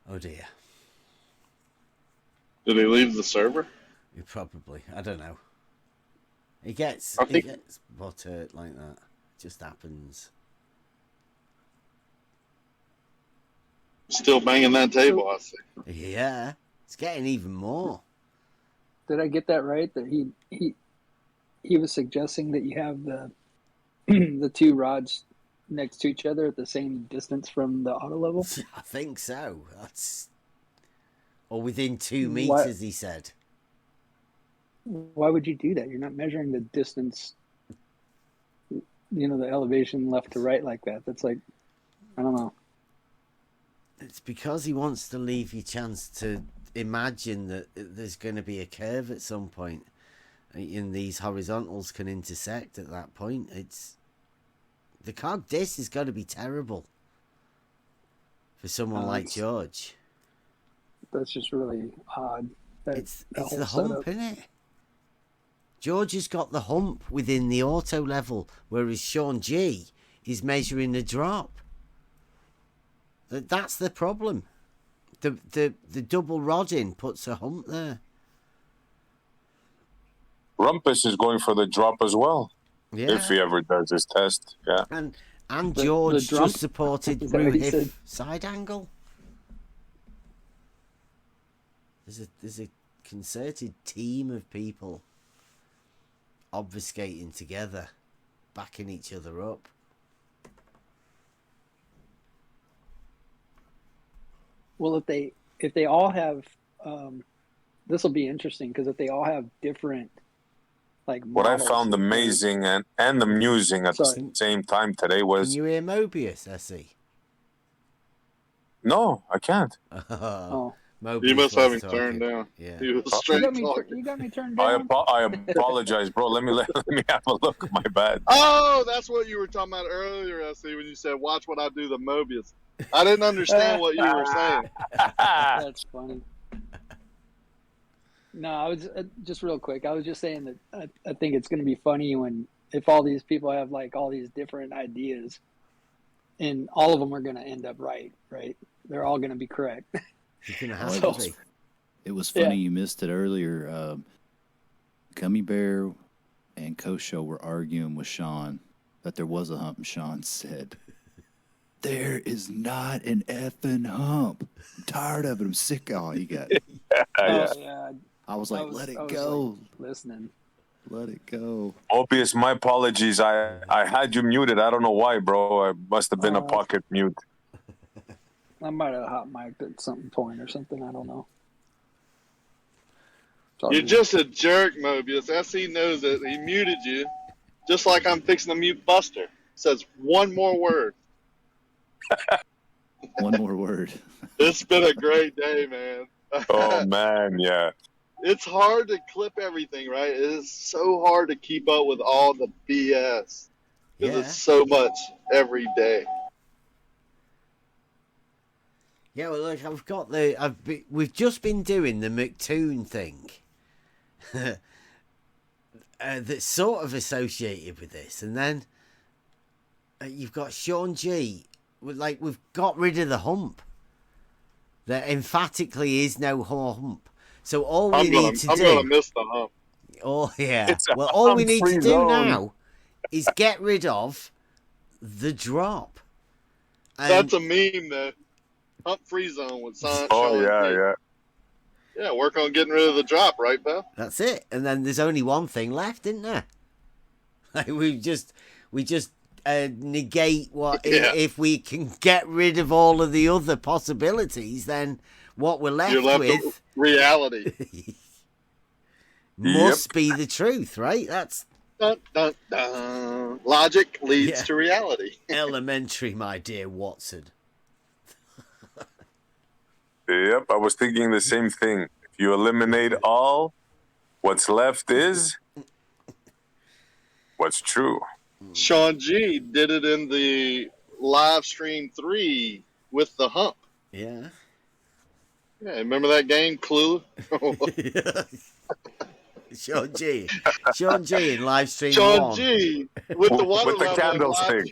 Oh dear. Did he leave the server? He probably. I don't know. He gets butthurt like that. It just happens. Still banging that table, I see. Yeah, it's getting even more. Did I get that right? That he was suggesting that you have the the two rods next to each other at the same distance from the auto level? I think so. That's or within 2 meters, he said. Why would you do that? You're not measuring the distance, the elevation left to right like that. That's like, I don't know. It's because he wants to leave you a chance to imagine that there's going to be a curve at some point, and these horizontals can intersect at that point. It's the cog disc is going to be terrible for someone like George. That's just really odd. It's the hump, isn't it? George has got the hump within the auto level, whereas Sean G is measuring the drop. That's the problem. The double rodding puts a hump there. Rumpus is going for the drop as well. Yeah. If he ever does his test, yeah. And George just supported through hip side angle. There's a concerted team of people obfuscating together, backing each other up. Well, if they all have, this will be interesting because if they all have different, like what I found amazing and amusing at the same time today was. Can you hear Mobius, Essie? No, I can't. Oh. Mobius, you must have him turned down. Yeah. He was straight you got me turned down. I apologize, bro. Let me have a look. My bad. Oh, that's what you were talking about earlier, SC, when you said, watch what I do to Mobius. I didn't understand what you were saying. That's funny. No, I was just real quick. I was just saying that I think it's going to be funny if all these people have like all these different ideas and all of them are going to end up right? They're all going to be correct. It was funny you missed it earlier. Gummy Bear and Kosho were arguing with Sean that there was a hump, and Sean said, "There is not an effing hump. I'm tired of it. I'm sick of all you got." Yeah. I was like, let it go. Listening. Let it go. Mobius, my apologies. I had you muted. I don't know why, bro. I must have been a pocket mute. I might have hot mic'd at some point or something. I don't know. You're just a jerk, Mobius. SC knows it. He muted you. Just like I'm fixing to mute Buster. Says one more word. One more word. It's been a great day, man. Oh, man, yeah. It's hard to clip everything, right? It is so hard to keep up with all the BS. Because it's so much every day. Yeah, well, look, we've just been doing the McToon thing. That's sort of associated with this, and then you've got Sean G. We've got rid of the hump. There emphatically is no hump. So all we need to do. I'm gonna miss the hump. Oh yeah. Well, all we need to do now is get rid of the drop. That's a meme, though. Hump free zone with science. Oh yeah. Yeah, work on getting rid of the drop, right, Beth? That's it. And then there's only one thing left, isn't there? Like we just negate what if we can get rid of all of the other possibilities, then what we're left with reality must be the truth, right? That's dun, dun, dun. Logic leads to reality. Elementary, my dear Watson. Yep, I was thinking the same thing. If you eliminate all, what's left is what's true. Sean G did it in the live stream 3 with the Hump. Yeah. Yeah, remember that game, Clue? Sean G in live stream Sean 1. G with the water with the level. Candlestick.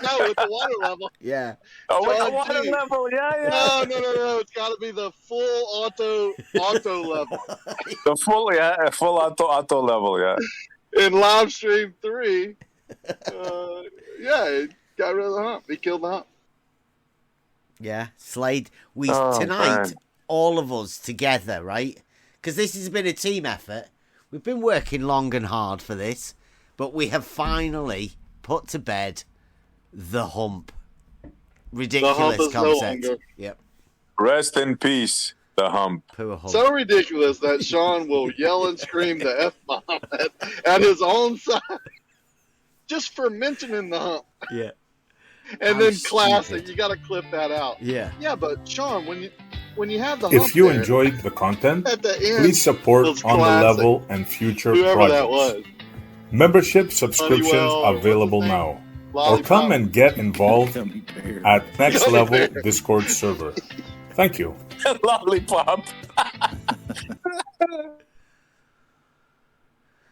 No, with the water level. Yeah. Oh, Sean with the water G. level. Yeah. No. It's got to be the full auto level. The full auto level. Yeah. In live stream 3, he got rid of the Hump. He killed the Hump. Yeah, Slade. Tonight, all of us together, right? Because this has been a team effort. We've been working long and hard for this, but we have finally put to bed the Hump. Ridiculous the Hump concept. No longer. Yep. Rest in peace, the Hump. Poor Hump. So ridiculous that Sean will yell and scream the F-bomb at his own side just for mentioning the Hump. Yeah. And then classic, you got to clip that out. Yeah. Yeah, but Sean, when you have the If Hump you there, enjoyed the content, at the end, please support was On the classic. Level and future Whoever projects. that was. Membership subscriptions Honeywell, available now. Or Lollipop. come and get involved at Next Level Discord server. Thank you. Lollipop.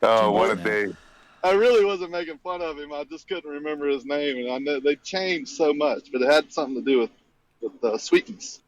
Oh, what a day. I really wasn't making fun of him. I just couldn't remember his name, and I know they changed so much, but it had something to do with sweetness.